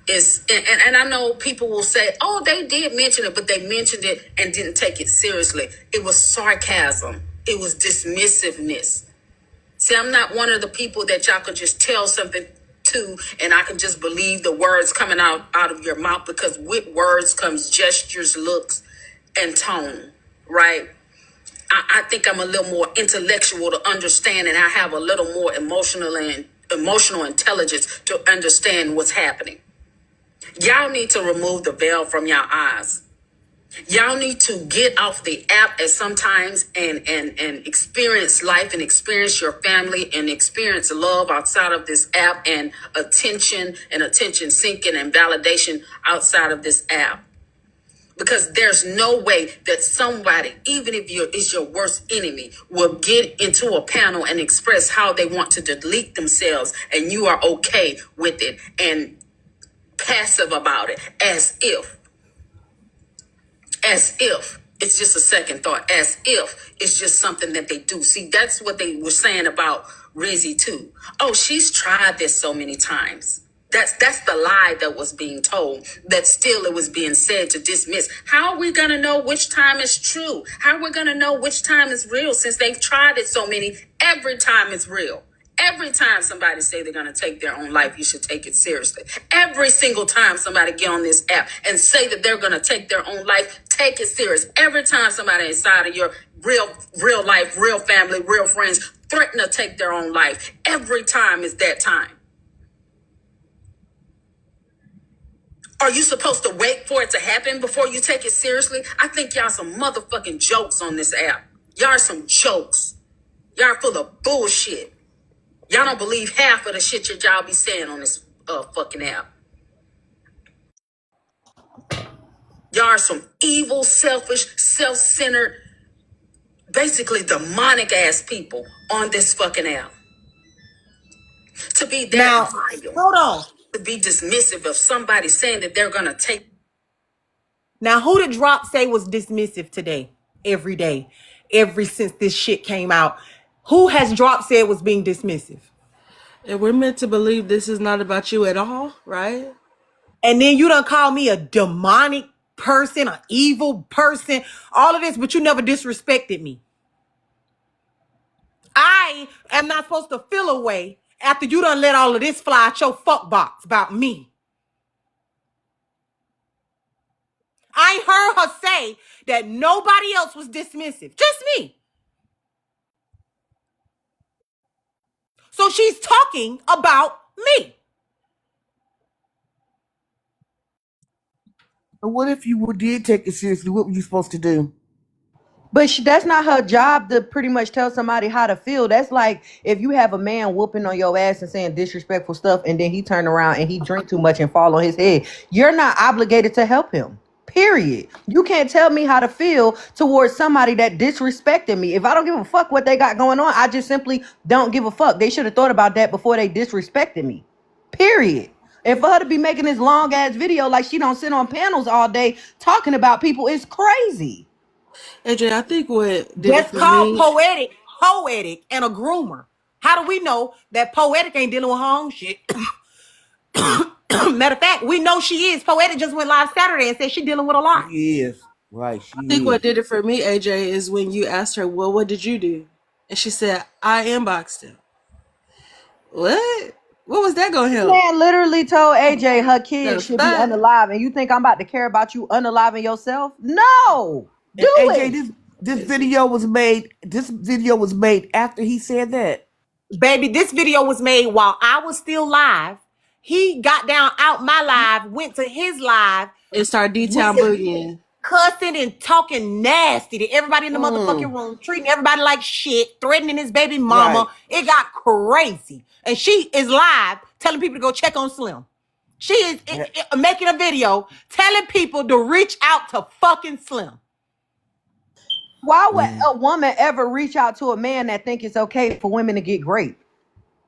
is, and I know people will say, oh, they did mention it, but they mentioned it and didn't take it seriously. It was sarcasm. It was dismissiveness. See, I'm not one of the people that y'all could just tell something to and I can just believe the words coming out of your mouth, because with words comes gestures, looks, and tone, right? I think I'm a little more intellectual to understand, and I have a little more emotional intelligence to understand what's happening. Y'all need to remove the veil from y'all eyes. Y'all need to get off the app at sometimes and experience life and experience your family and experience love outside of this app, and attention seeking and validation outside of this app. Because there's no way that somebody, even if is your worst enemy, will get into a panel and express how they want to delete themselves, and you are okay with it and passive about it, as if it's just a second thought, as if it's just something that they do. See, that's what they were saying about Rizzy too. Oh, she's tried this so many times. That's the lie that was being told, that still it was being said to dismiss. How are we going to know which time is true? How are we going to know which time is real, since they've tried it so many? Every time is real. Every time somebody say they're going to take their own life, you should take it seriously. Every single time somebody get on this app and say that they're going to take their own life, take it serious. Every time somebody inside of your real life, real family, real friends threaten to take their own life, every time is that time. Are you supposed to wait for it to happen before you take it seriously? I think y'all some motherfucking jokes on this app. Y'all are some jokes. Y'all are full of bullshit. Y'all don't believe half of the shit that y'all be saying on this fucking app. Y'all are some evil, selfish, self-centered, basically demonic ass people on this fucking app. To be that Now, vile, hold on. to be dismissive of somebody saying that they're gonna take. Now, who did Drop say was dismissive today? Every day. Ever since this shit came out. Who has Drop said was being dismissive? And we're meant to believe this is not about you at all, right? And then you done call me a demonic person, an evil person, all of this, but you never disrespected me. I am not supposed to feel a way after you done let all of this fly out your fuck box about me. I ain't heard her say that nobody else was dismissive. Just me. So she's talking about me. But what if you did take it seriously? What were you supposed to do? But that's not her job to pretty much tell somebody how to feel. That's like if you have a man whooping on your ass and saying disrespectful stuff, and then he turn around and he drink too much and fall on his head. You're not obligated to help him. Period. You can't tell me how to feel towards somebody that disrespected me. If I don't give a fuck what they got going on, I just simply don't give a fuck. They should have thought about that before they disrespected me. Period. And for her to be making this long ass video like she don't sit on panels all day talking about people is crazy. AJ, I think what did it That's for called me, poetic, and a groomer. How do we know that poetic ain't dealing with her own shit? Matter of fact, we know she is. Poetic just went live Saturday and said she dealing with a lot. She is. Right, I think she what is. did it for me, AJ, is when you asked her, well, what did you do? And she said, I inboxed him. What? What was that gonna help? Man literally told AJ her kids The should be fuck? unalive, and you think I'm about to care about you unaliving yourself? No, And do AJ, it. this video was made. This video was made after he said that. Baby, this video was made while I was still live. He got down out my live, went to his live, And start went D-Town to boogieing. cussing and talking nasty to everybody in the motherfucking room, treating everybody like shit, threatening his baby Right. mama. It got crazy. And she is live telling people to go check on Slim. She is making a video telling people to reach out to fucking Slim. Why would a woman ever reach out to a man that think it's okay for women to get raped?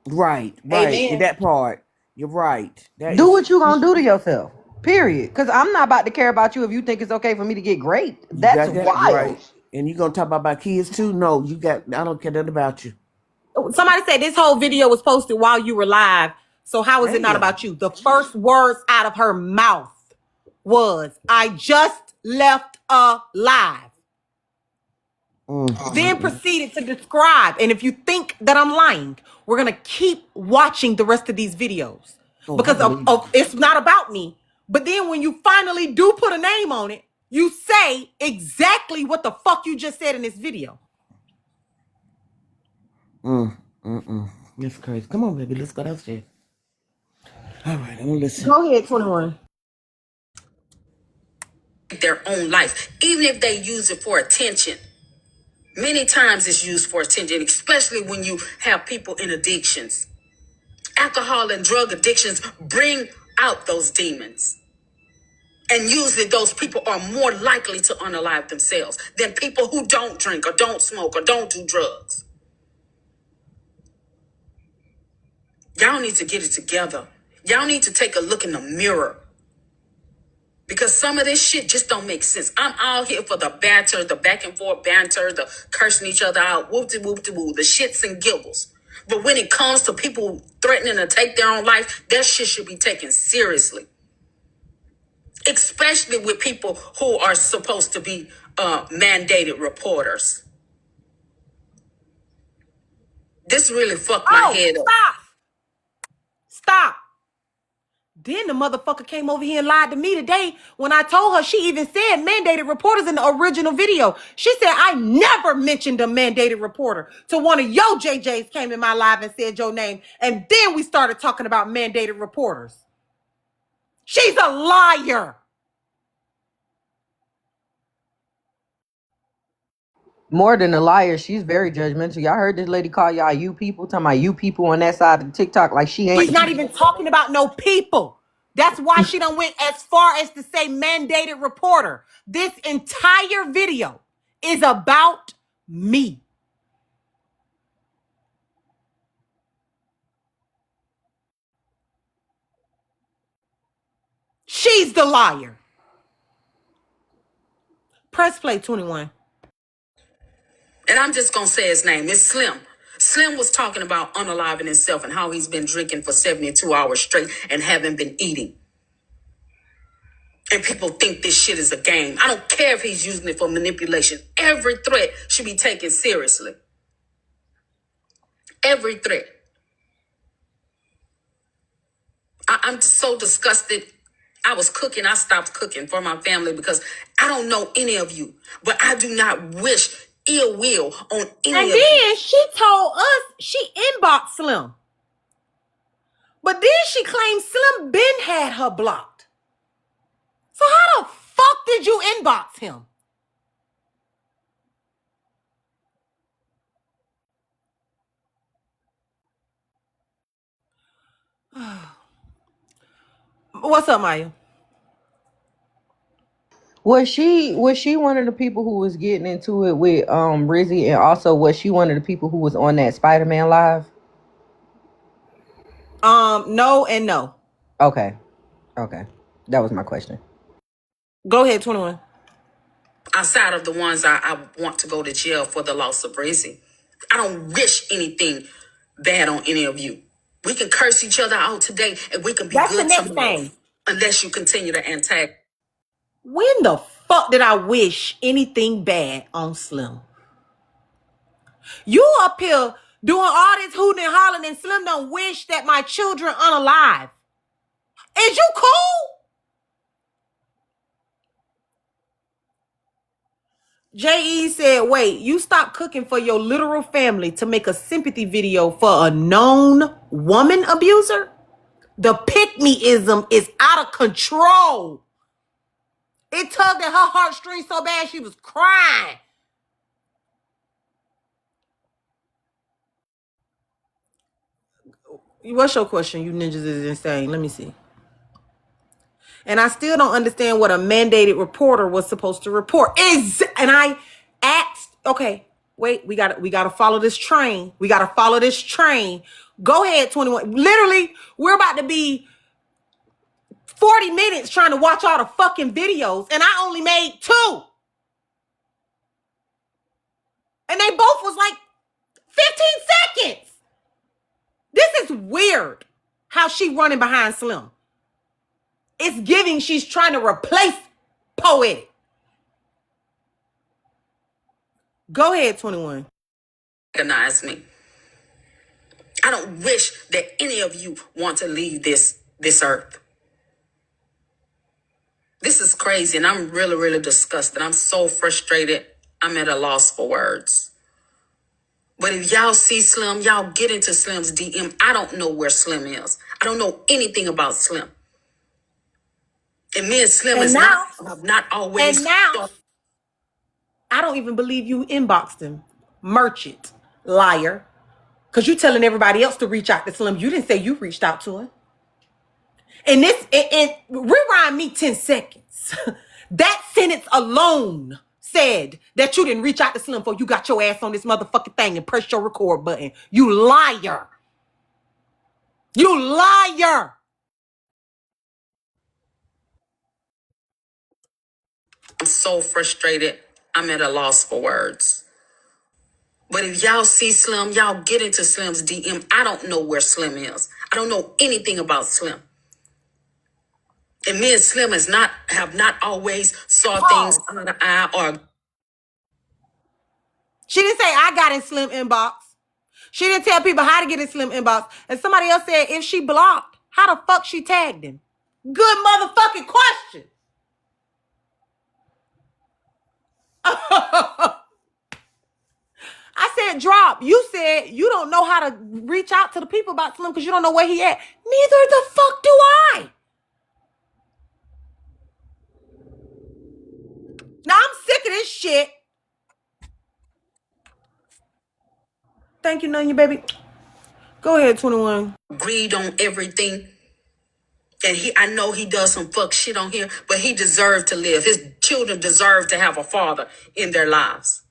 Right. Right. In Amen. that part, you're right. That Do is. what you gonna do to yourself. Period. Because I'm not about to care about you if you think it's okay for me to get raped. You That's got that wild. right. And you gonna talk about my kids too? No, you got. I don't care nothing about you. Somebody said this whole video was posted while you were live. So how is it not Damn. about you? The first words out of her mouth was, I just left a live. Then proceeded to describe. And if you think that I'm lying, we're going to keep watching the rest of these videos. Oh, I Because believe you. it's not about me. But then when you finally do put a name on it, you say exactly what the fuck you just said in this video. That's crazy. Come on, baby. Let's go downstairs. All right, I'm gonna listen. Go ahead, 21. Their own life, even if they use it for attention. Many times it's used for attention, especially when you have people in addictions. Alcohol and drug addictions bring out those demons. And usually those people are more likely to unalive themselves than people who don't drink or don't smoke or don't do drugs. Y'all need to get it together. Y'all need to take a look in the mirror. Because some of this shit just don't make sense. I'm all here for the banter, the back and forth banter, the cursing each other out, whoop-de-whoop-de-woo, the shits and giggles. But when it comes to people threatening to take their own life, that shit should be taken seriously. Especially with people who are supposed to be mandated reporters. This really fucked my Oh, head up. stop. Stop. Then the motherfucker came over here and lied to me today when I told her she even said mandated reporters in the original video. She said I never mentioned a mandated reporter. So one of your JJs came in my live and said your name. And then we started talking about mandated reporters. She's a liar. More than a liar, she's very judgmental. Y'all heard this lady call y'all you people, talking about you people on that side of TikTok like she She's ain't. not even talking about no people. That's why she done went as far as to say mandated reporter. This entire video is about me. She's the liar. Press play 21. And I'm just going to say his name. It's Slim. Slim was talking about unaliving himself and how he's been drinking for 72 hours straight and haven't been eating. And people think this shit is a game. I don't care if he's using it for manipulation. Every threat should be taken seriously. Every threat. I'm so disgusted. I was cooking. I stopped cooking for my family because I don't know any of you, but I do not wish ill will on any And of you. then she told us she inboxed Slim. But then she claimed Slim Ben had her blocked. So how the fuck did you inbox him? What's up, Maya? Was she one of the people who was getting into it with Rizzy, and also was she one of the people who was on that Spider-Man live? No and no. Okay. Okay. That was my question. Go ahead, 21. Outside of the ones I want to go to jail for the loss of Breezy, I don't wish anything bad on any of you. We can curse each other out today and we can be That's the good next tomorrow thing. unless you continue to antagonize. When the fuck did I wish anything bad on Slim? You up here doing all this hooting and hollering, and Slim don't wish that my children unalive. Is you cool? J.E. said, wait, you stop cooking for your literal family to make a sympathy video for a known woman abuser? The pick-me-ism is out of control. It tugged at her heartstrings so bad she was crying. What's your question? You ninjas is insane. Let me see. And I still don't understand what a mandated reporter was supposed to report. And I asked, okay, wait, we gotta follow this train. We gotta follow this train. Go ahead, 21. Literally, we're about to be 40 minutes trying to watch all the fucking videos, and I only made 2. And they both was like 15 seconds. This is weird how she running behind Slim. It's giving she's trying to replace Poetic. Go ahead, 21. Me. I don't wish that any of you want to leave this earth. This is crazy, and I'm really, really disgusted. I'm so frustrated. I'm at a loss for words. But if y'all see Slim, y'all get into Slim's DM. I don't know where Slim is. I don't know anything about Slim. And me and Slim And is now, not always. I don't even believe you inboxed him. Merchant. Liar. Because you telling everybody else to reach out to Slim. You didn't say you reached out to him. And rewind me 10 seconds. That sentence alone said that you didn't reach out to Slim before you got your ass on this motherfucking thing and pressed your record button. You liar. You liar. I'm so frustrated. I'm at a loss for words. But if y'all see Slim, y'all get into Slim's DM. I don't know where Slim is. I don't know anything about Slim. And me and Slim have not always saw things Pause. eye to eye or. She didn't say I got in Slim inbox. She didn't tell people how to get in Slim inbox. And somebody else said if she blocked, how the fuck she tagged him? Good motherfucking question. I said drop. You said you don't know how to reach out to the people about Slim because you don't know where he at. Neither the fuck do I. Now I'm sick of this shit. Thank you, Nunya, baby. Go ahead, 21. Agreed on everything. And I know he does some fuck shit on here, but he deserved to live. His children deserve to have a father in their lives.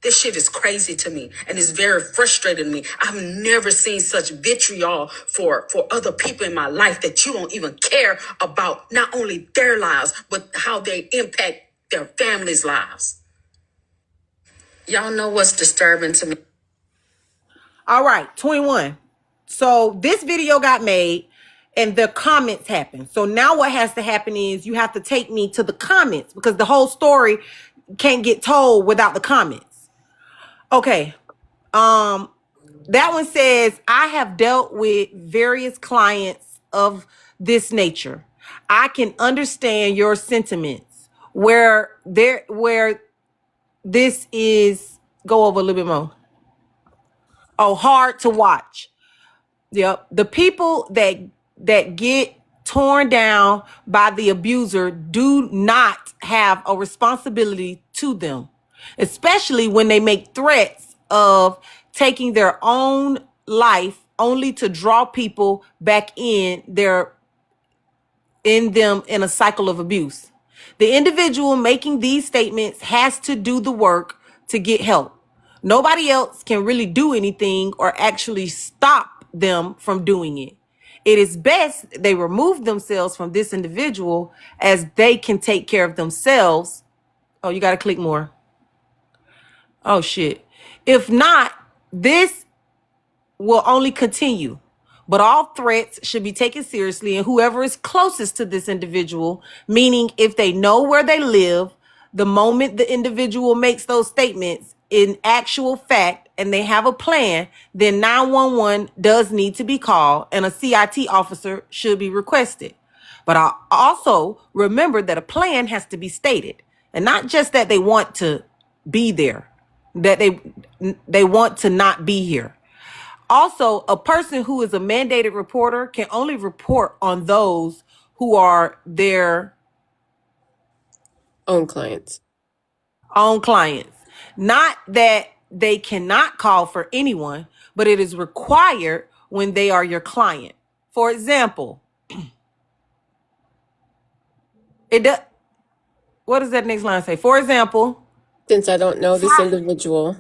This shit is crazy to me and it's very frustrating to me. I've never seen such vitriol for other people in my life that you don't even care about not only their lives, but how they impact their families' lives. Y'all know what's disturbing to me. All right, 21. So this video got made and the comments happened. So now what has to happen is you have to take me to the comments because the whole story can't get told without the comments. Okay. That one says, I have dealt with various clients of this nature. I can understand your sentiments where this is, go over a little bit more. Oh, hard to watch. Yep. The people that get torn down by the abuser do not have a responsibility to them, especially when they make threats of taking their own life only to draw people back in a cycle of abuse. The individual making these statements has to do the work to get help. Nobody else can really do anything or actually stop them from doing it. It is best they remove themselves from this individual as they can take care of themselves. Oh, you got to click more. Oh, shit. If not, this will only continue. But all threats should be taken seriously, and whoever is closest to this individual, meaning if they know where they live, the moment the individual makes those statements in actual fact and they have a plan, then 911 does need to be called and a CIT officer should be requested. But I also remember that a plan has to be stated, and not just that they want to be there, that they want to not be here. Also, a person who is a mandated reporter can only report on those who are their Own clients. own clients. Not that they cannot call for anyone, but it is required when they are your client. For example, what does that next line say? For example, Since I don't know this individual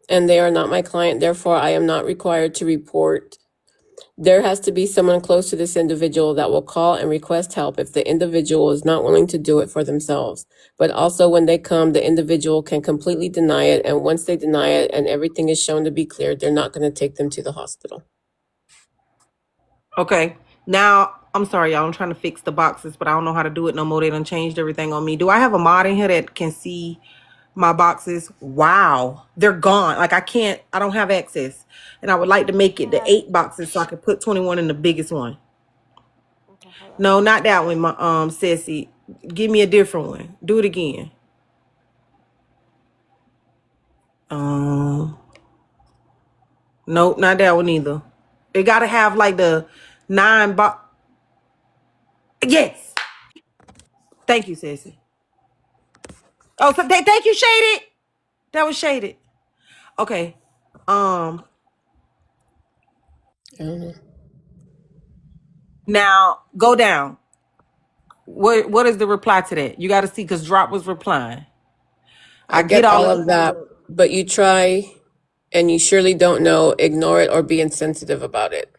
and they are not my client, therefore I am not required to report. There has to be someone close to this individual that will call and request help if the individual is not willing to do it for themselves. But also when they come, the individual can completely deny it. And once they deny it and everything is shown to be cleared, they're not going to take them to the hospital. okay. Now, I'm sorry, y'all. I'm trying to fix the boxes, but I don't know how to do it no more. They done changed everything on me. Do I have a mod in here that can see my boxes? Wow. They're gone. Like I don't have access. And I would like to make it the 8 boxes so I can put 21 in the biggest one. Okay, hold on. No, not that one, my Sissy. Give me a different one. Do it again. Nope, not that one either. It gotta have like the 9 box. Yes. Thank you, Sissy. Oh, so thank you, Shaded. That was Shaded. Okay. I don't know. Now go down. What is the reply to that? You got to see because Drop was replying. I I get get all all of of that, but you try and you surely don't know, ignore it or be insensitive about it.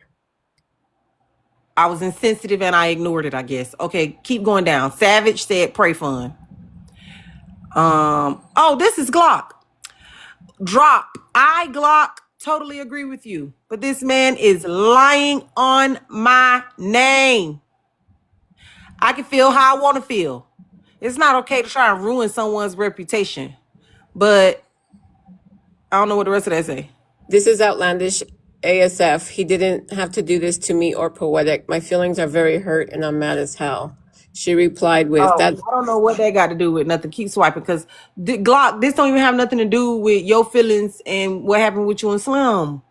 I was insensitive and I ignored it, I guess. Okay, keep going down. Savage said pray fun. Oh, this is Glock. Drop. I Glock totally agree with you. But this man is lying on my name. I can feel how I want to feel. It's not okay to try and ruin someone's reputation. But I don't know what the rest of that say. This is outlandish ASF. He didn't have to do this to me or poetic. My feelings are very hurt and I'm mad as hell. She replied with Oh, that. I don't know what that got to do with nothing. Keep swiping because Glock, this don't even have nothing to do with your feelings and what happened with you and Slim.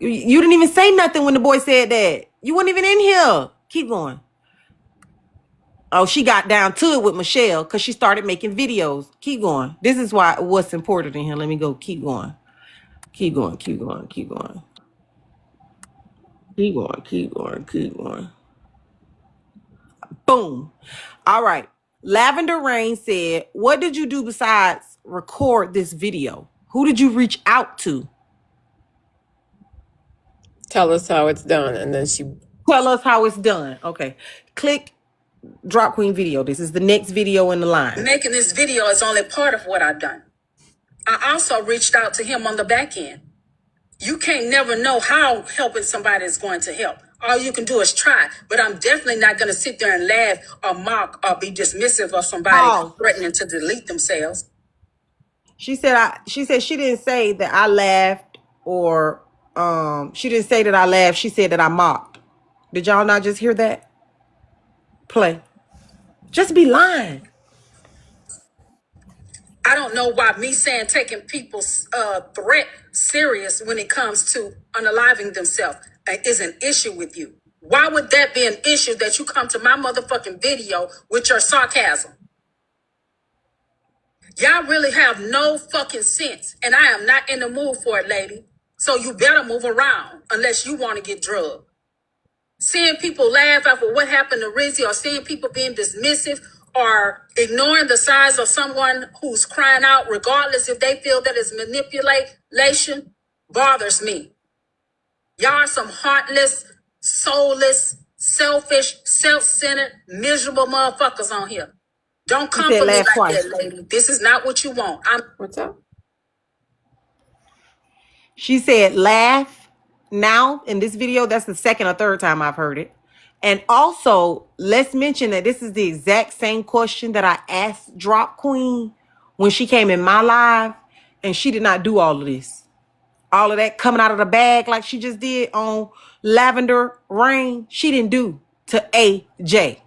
You didn't even say nothing when the boy said that. You weren't even in here. Keep going. Oh, she got down to it with Michelle because she started making videos. Keep going. This is what's important in here. Let me go. Keep going. Keep going. Keep going. Keep going. Keep going. Keep going. Keep going. Boom. All right. Lavender Rain said, what did you do besides record this video? Who did you reach out to? Tell us how it's done. And then she. Tell us how it's done. Okay. Click Drop Queen video. This is the next video in the line. Making this video is only part of what I've done. I also reached out to him on the back end. You can't never know how helping somebody is going to help. All you can do is try. But I'm definitely not going to sit there and laugh or mock or be dismissive of somebody Oh, threatening to delete themselves. she said she didn't say that I laughed or she didn't say that I laughed. She said that I mocked. Did y'all not just hear that? Play. Just be lying. I don't know why me saying taking people's threat serious when it comes to unaliving themselves is an issue with you. Why would that be an issue that you come to my motherfucking video with your sarcasm? Y'all really have no fucking sense, and I am not in the mood for it, lady. So you better move around unless you want to get drugged. Seeing people laugh after what happened to Rizzy, or seeing people being dismissive, or ignoring the size of someone who's crying out, regardless if they feel that it's manipulation, bothers me. Y'all are some heartless, soulless, selfish, self-centered, miserable motherfuckers on here. Don't She come said for me laugh like twice. that, lady. This is not what you want. What's up? She said laugh now in this video. That's the second or third time I've heard it. And also, let's mention that this is the exact same question that I asked Drop Queen when she came in my live, and she did not do all of this. All of that coming out of the bag like she just did on Lavender Rain, she didn't do to AJ.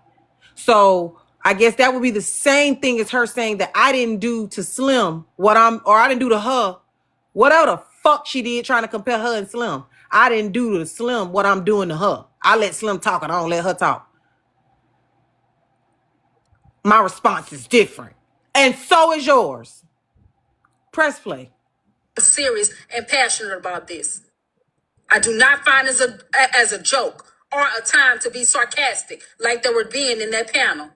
So I guess that would be the same thing as her saying that I didn't do to Slim or I didn't do to her, whatever the fuck she did trying to compare her and Slim. I didn't do to Slim what I'm doing to her. I let Slim talk and I don't let her talk. My response is different. And so is yours. Press play. Serious and passionate about this. I do not find as a joke or a time to be sarcastic like they were being in that panel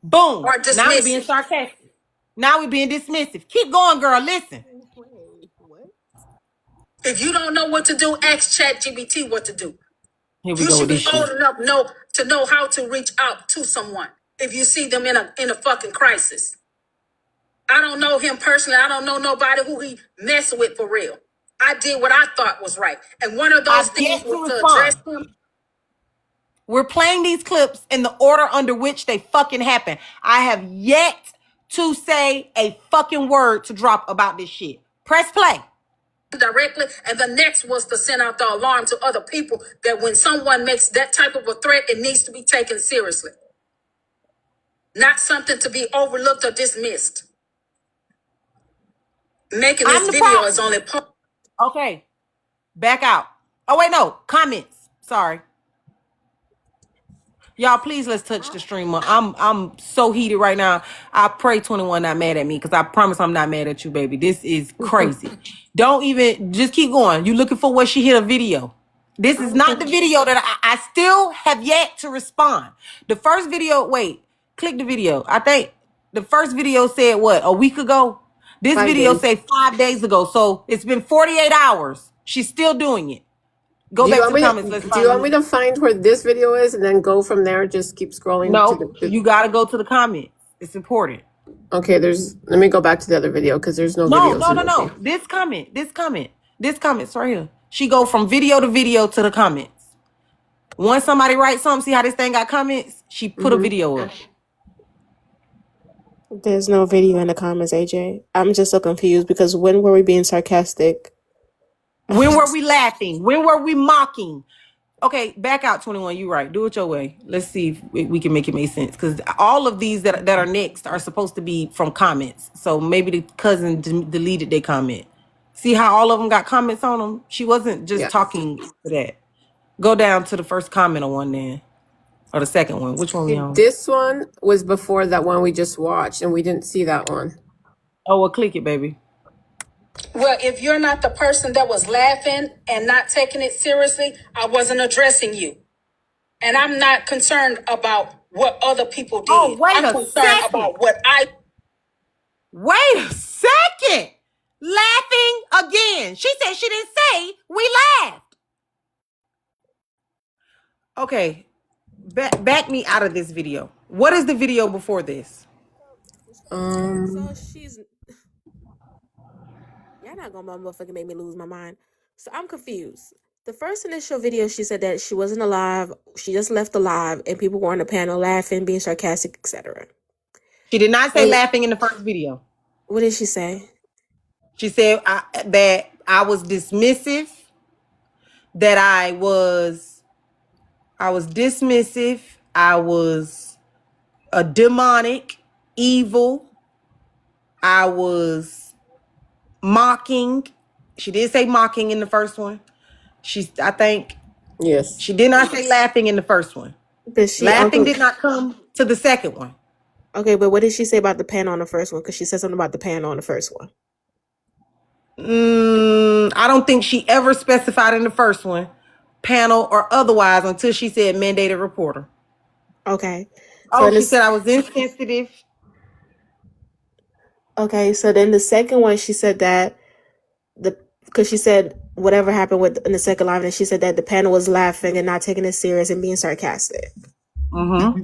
Boom. or Now we being dismissive. sarcastic. Now we being dismissive. Keep going, girl. Listen. Wait, what? If you don't know what to do, ask ChatGPT what to do. Here we You go with should this be shit. old enough to know how to reach out to someone if you see them in a fucking crisis. I don't know him personally. I don't know nobody who he messed with for real. I did what I thought was right. And one of those I've things yet was to to address respond. him. We're playing these clips in the order under which they fucking happen. I have yet to say a fucking word to Drop about this shit. Press play. Directly, and the next was to send out the alarm to other people that when someone makes that type of a threat, it needs to be taken seriously, not something to be overlooked or dismissed. Making I'm this the video is problem. only part. Okay, back out. Oh, wait, no. Comments. Sorry. Y'all, please let's touch the streamer. I'm so heated right now. I pray 21 not mad at me because I promise I'm not mad at you, baby. This is crazy. Don't even just keep going. You looking for where she hit a video. This is not the video that I still have yet to respond. The first video, wait, click the video. I think the first video said what, a week ago? This 5 days. video said 5 days ago. So it's been 48 hours. She's still doing it. Go Do you back want to the me comments. Let's to do you find want me the. to find where this video is and then go from there? Just keep scrolling to No, you gotta go to the comments. It's important. okay, let me go back to the other video because there's no No, videos no, in no, this no. video. This comment's right here. She go from video to video to the comments. Once somebody writes something, see how this thing got comments? She put a video up. There's no video in the comments, AJ. I'm just so confused because when were we being sarcastic? When were we laughing? When were we mocking? Okay, back out 21. You right. Do it your way. Let's see if we can make it make sense. Because all of these that are next are supposed to be from comments. So maybe the cousin deleted their comment. See how all of them got comments on them? She wasn't just Yeah. talking to that. Go down to the first comment on one then. Or the second one. Which one we on? This one was before that one we just watched, and we didn't see that one. Oh, well, click it, baby. Well, if you're not the person that was laughing and not taking it seriously, I wasn't addressing you. And I'm not concerned about what other people Oh, did. wait I'm a concerned second. about what I. Wait a second. Laughing again. She said she didn't say we laughed. Okay. Back me out of this video. What is the video before this? Um, So she's y'all not gonna motherfucking make me lose my mind. So I'm confused. The first initial video, she said that she wasn't alive. She just left alive, and people were on the panel laughing, being sarcastic, etc. She did not say And laughing in the first video. what did she say? She said that I was dismissive, that I was dismissive. I was a demonic, evil. I was mocking. She did say mocking in the first one. I think Yes. she did not say laughing in the first one. But she Laughing also did not come to the second one. okay. But what did she say about the pan on the first one? Because she said something about the pan on the first one. I don't think she ever specified in the first one, panel or otherwise, until she said mandated reporter. Okay. So Oh, in she this, said I was insensitive. okay. So then the second one, she said that the because she said whatever happened with in the second live, and she said that the panel was laughing and not taking it serious and being sarcastic. Mm-hmm.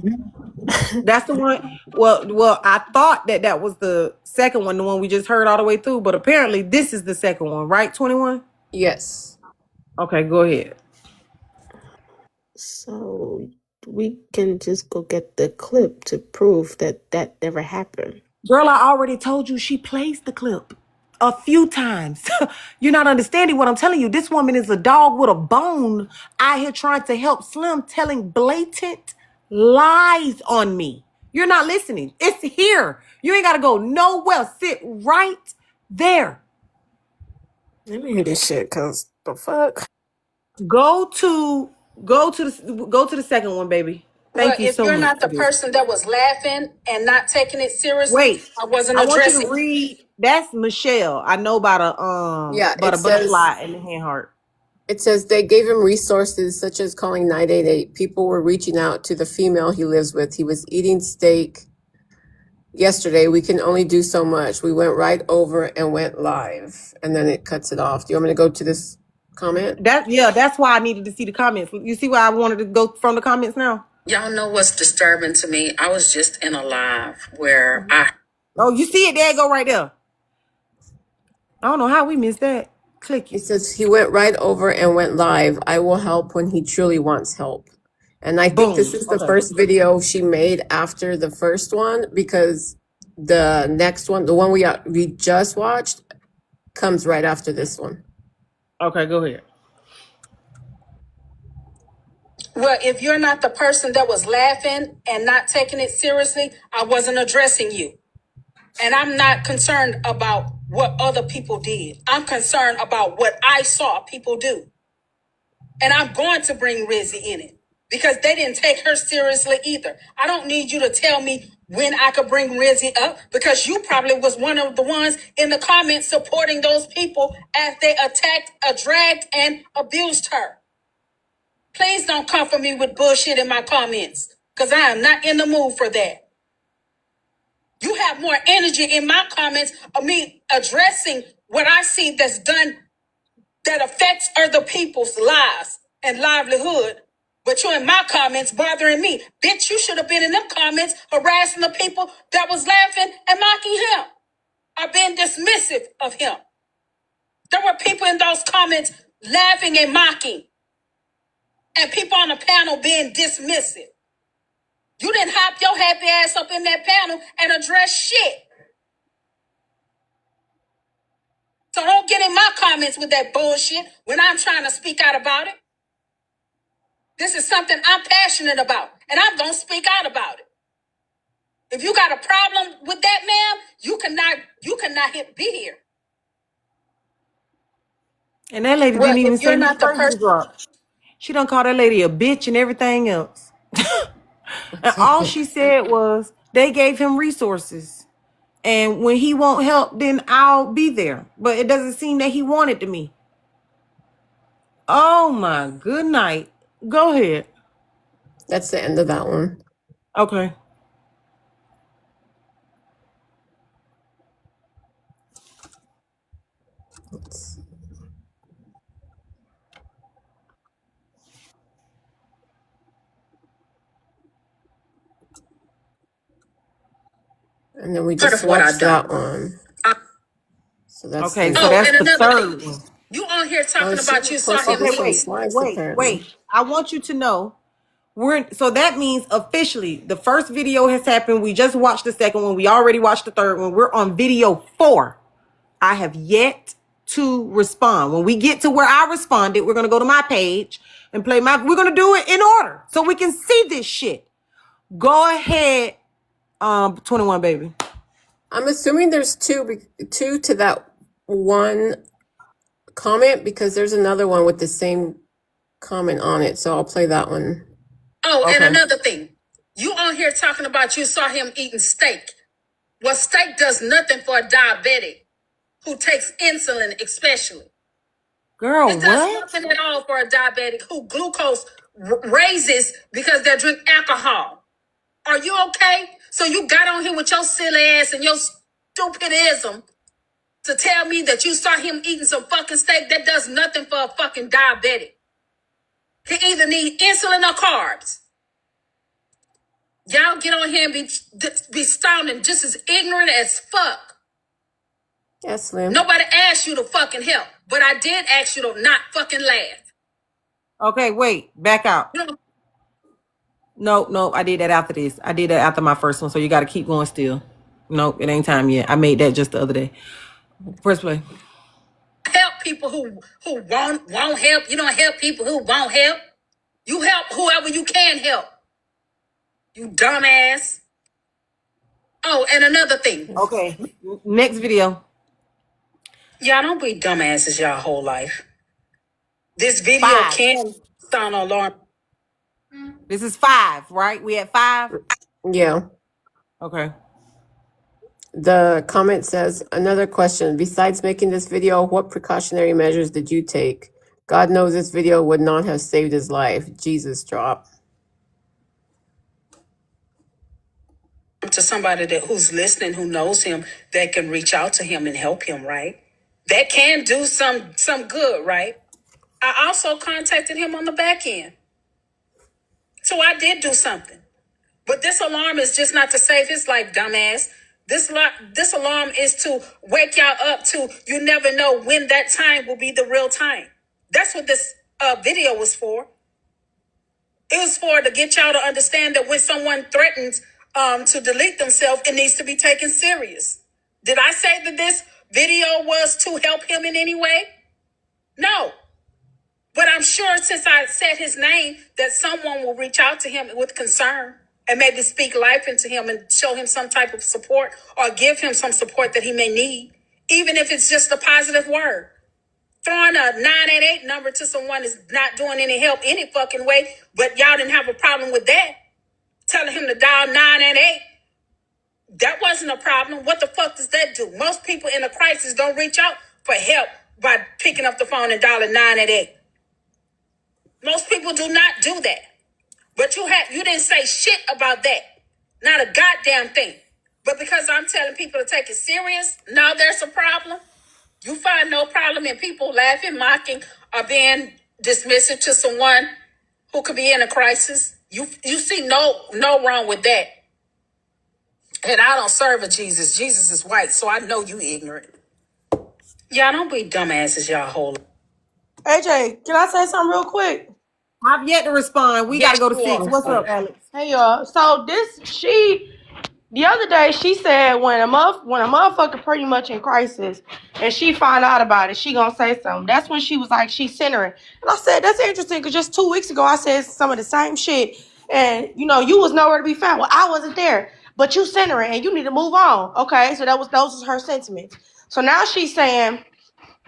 That's the one. Well, I thought that was the second one, the one we just heard all the way through, but apparently this is the second one, right? 21. Yes. Okay, go ahead. So we can just go get the clip to prove that that never happened. Girl, I already told you she plays the clip a few times. You're not understanding what I'm telling you. This woman is a dog with a bone out here trying to help Slim, telling blatant lies on me. You're not listening. It's here. You ain't got to go nowhere. Sit right there. Let me hear this shit, cause the fuck. Go to go to the second one, baby. Well, Thank you if so you're much not for the this. person that was laughing and not taking it seriously, Wait, I wasn't I want you to addressing. read. That's Michelle. I know about Yeah, a butterfly and the hand heart. it says they gave him resources such as calling 988. People were reaching out to the female he lives with. He was eating steak yesterday. We can only do so much. We went right over and went live. And then it cuts it off. Do you want me to go to this comment? That's why I needed to see the comments. You see why I wanted to go from the comments now? Y'all know what's disturbing to me? I was just in a live where I Oh, you see it? There it go right there. I don't know how we missed that. Click He it. says he went right over and went live. I will help when he truly wants help. And I think this Boom. is the Okay. first video she made after the first one because the next one, the one we just watched, comes right after this one. Okay, go ahead. Well, if you're not the person that was laughing and not taking it seriously, I wasn't addressing you. And I'm not concerned about what other people did. I'm concerned about what I saw people do. And I'm going to bring Rizzy in it because they didn't take her seriously either. I don't need you to tell me when I could bring Rizzy up because you probably was one of the ones in the comments supporting those people as they attacked, dragged, and abused her. Please don't come for me with bullshit in my comments because I am not in the mood for that. You have more energy in my comments of me addressing what I see that's done that affects other people's lives and livelihood. But you're in my comments bothering me. Bitch, you should have been in them comments harassing the people that was laughing and mocking him or being dismissive of him. There were people in those comments laughing and mocking and people on the panel being dismissive. You didn't hop your happy ass up in that panel and address shit. So don't get in my comments with that bullshit when I'm trying to speak out about it. This is something I'm passionate about, and I'm going to speak out about it. If you got a problem with that, ma'am, you cannot be here. And that lady Well, didn't even if say you're his not the person person, drop. She done called that lady a bitch and everything else. And all she said was they gave him resources. And when he won't help, then I'll be there. But it doesn't seem that he wanted to me. Oh my good night. Go ahead. that's the end of that one. Okay. And then we just watched that one. So that's Okay, the. so Oh, that's and the another thing, third one. you on here talking about you saw him Okay, leave slides apparently. wait. I want you to know so that means officially the first video has happened. We just watched the second one. We already watched the third one. We're on video 4. I have yet to respond. When we get to where I responded, we're gonna go to my page and play we're gonna do it in order so we can see this shit. Go ahead, 21 baby. I'm assuming there's two to that one comment because there's another one with the same comment on it. So I'll play that one. Oh, and Okay. another thing. You on here talking about you saw him eating steak. Well, steak does nothing for a diabetic who takes insulin, especially. Girl, It does what? nothing at all for a diabetic who glucose raises because they drink alcohol. Are you okay? So you got on here with your silly ass and your stupidism to tell me that you saw him eating some fucking steak that does nothing for a fucking diabetic. He either need insulin or carbs. Y'all get on here and be sounding just as ignorant as fuck. Yes, Slim. Nobody asked you to fucking help, but I did ask you to not fucking laugh. Okay, wait, back out. No, I did that after this. I did that after my first one, so you got to keep going still. Nope, it ain't time yet. I made that just the other day. First play. Help people who won't help. You don't help people who won't help. You help whoever you can help. You dumbass. Oh, and another thing. Okay, next video. Y'all don't be dumbasses y'all whole life. This video 5. can sound alarm. This is 5, right? We at 5? Yeah. Okay. The comment says, another question. Besides making this video, what precautionary measures did you take? God knows this video would not have saved his life. Jesus drop. To somebody who's listening, who knows him, that can reach out to him and help him, right? That can do some good, right? I also contacted him on the back end. So I did do something. But this alarm is just not to save his life, dumbass. This alarm is to wake y'all up to you never know when that time will be the real time. That's what this video was for. It was for to get y'all to understand that when someone threatens to delete themselves, it needs to be taken serious. Did I say that this video was to help him in any way? No. But I'm sure since I said his name, that someone will reach out to him with concern and maybe speak life into him and show him some type of support or give him some support that he may need, even if it's just a positive word. Throwing a 988 number to someone is not doing any help any fucking way, but y'all didn't have a problem with that. Telling him to dial 988, that wasn't a problem. What the fuck does that do? Most people in a crisis don't reach out for help by picking up the phone and dialing 988. Most people do not do that. But you didn't say shit about that. Not a goddamn thing. But because I'm telling people to take it serious, now there's a problem. You find no problem in people laughing, mocking, or being dismissive to someone who could be in a crisis. You see no wrong with that. And I don't serve a Jesus. Jesus is white, so I know you ignorant. Y'all don't be dumbasses y'all whole. AJ, can I say something real quick? I've yet to respond. We got to go to 6. What's up, Alex? Hey y'all. So the other day she said when a motherfucker pretty much in crisis and she find out about it, she gonna say something. That's when she was like she's centering. And I said that's interesting because just 2 weeks ago I said some of the same shit and you was nowhere to be found. Well, I wasn't there, but you centering and you need to move on. Okay, so those was her sentiments. So now she's saying.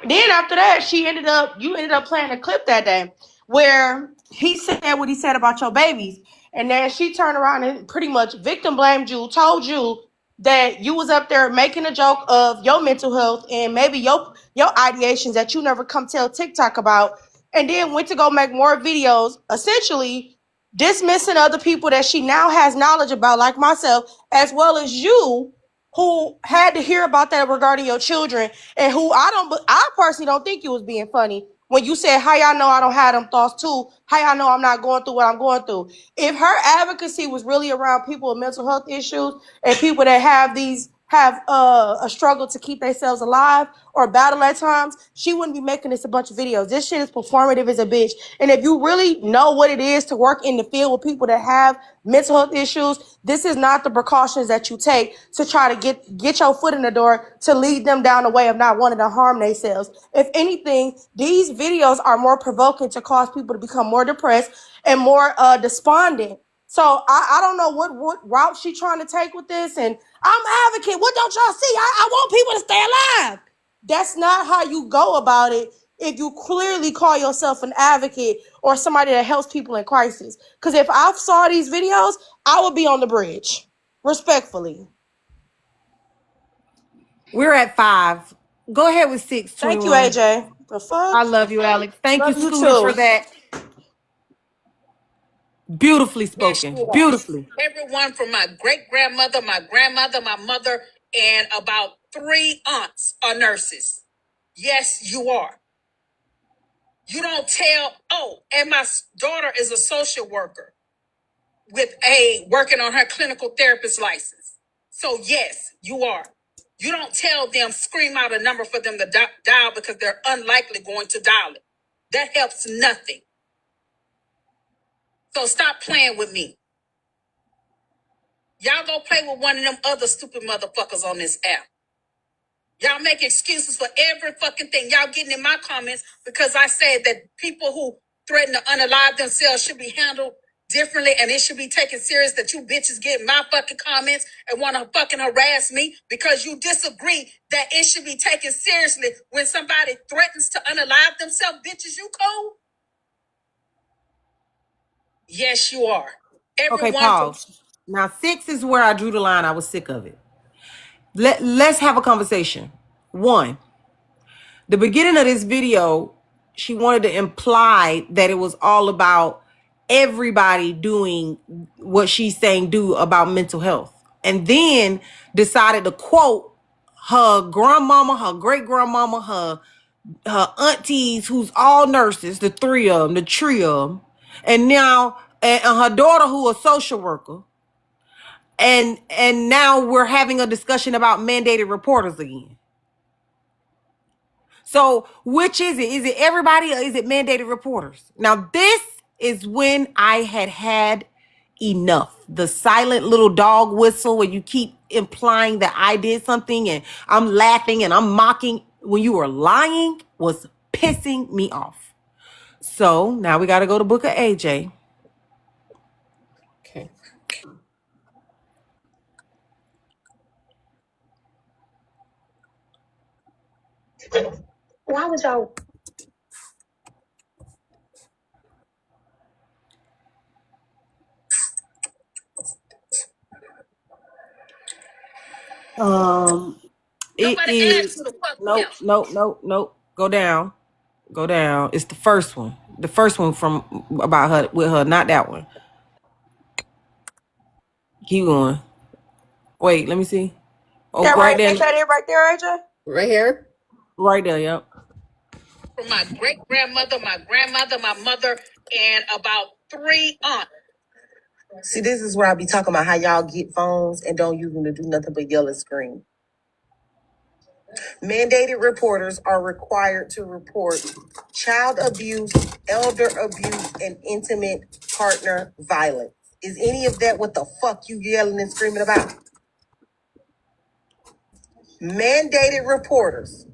Then after that, you ended up playing a clip that day where he said what he said about your babies. And then she turned around and pretty much victim blamed you, told you that you was up there making a joke of your mental health and maybe your ideations that you never come tell TikTok about, and then went to go make more videos, essentially dismissing other people that she now has knowledge about, like myself, as well as you, who had to hear about that regarding your children, and who I personally don't think you was being funny when you said, how y'all know I don't have them thoughts too? How y'all know I'm not going through what I'm going through? If her advocacy was really around people with mental health issues and people that have a struggle to keep themselves alive or battle at times, she wouldn't be making this a bunch of videos. This shit is performative as a bitch. And if you really know what it is to work in the field with people that have mental health issues, this is not the precautions that you take to try to get your foot in the door to lead them down the way of not wanting to harm themselves. If anything, these videos are more provoking to cause people to become more depressed and more despondent. So I don't know what route she trying to take with this. And I'm advocate. What don't y'all see? I want people to stay alive. That's not how you go about it if you clearly call yourself an advocate or somebody that helps people in crisis. Because if I saw these videos, I would be on the bridge. Respectfully. We're at 5. Go ahead with Thank you, 621. AJ. The fuck? I love you, Alex. Thank you, Love you Scooter, for too. that. Beautifully Yes, spoken. you are. Beautifully. Everyone from my great grandmother, my grandmother, my mother, and about 3 aunts are nurses. Yes, you are. You don't tell, oh, and my daughter is a social worker with a working on her clinical therapist license. So yes, you are. You don't tell them, scream out a number for them to dial because they're unlikely going to dial it. That helps nothing. So stop playing with me. Y'all go play with one of them other stupid motherfuckers on this app. Y'all make excuses for every fucking thing. Y'all getting in my comments because I said that people who threaten to unalive themselves should be handled differently and it should be taken serious that you bitches get in my fucking comments and want to fucking harass me because you disagree that it should be taken seriously when somebody threatens to unalive themselves. Bitches, you cold? Yes, you are. Okay, Everyone from pause. Now, 6 is where I drew the line. I was sick of it. Let's have a conversation. 1, the beginning of this video, she wanted to imply that it was all about everybody doing what she's saying do about mental health. And then decided to quote her grandmama, her great grandmama, her aunties, who's all nurses, the 3 of them, the three of them, and now and her daughter, who a social worker, and now we're having a discussion about mandated reporters again. So which is it? Is it everybody or is it mandated reporters? Now this is when I had enough. The silent little dog whistle where you keep implying that I did something and I'm laughing and I'm mocking when you were lying was pissing me off. So now we got to go to Book of AJ. Okay. Why would y'all? It nobody asked is you to fuck them. nope. Go down. Go down. It's the first one. The first one from about her with her, not that one. Keep going. Wait, let me see. Oh, That right right? there. Ain't that it right there, AJ? Right here. Right there, yep. From my great grandmother, my mother, and about 3 aunts. See, this is where I be talking about how y'all get phones and don't use them to do nothing but yell and scream. Mandated reporters are required to report child abuse, elder abuse, and intimate partner violence. Is any of that what the fuck you yelling and screaming about? Mandated reporters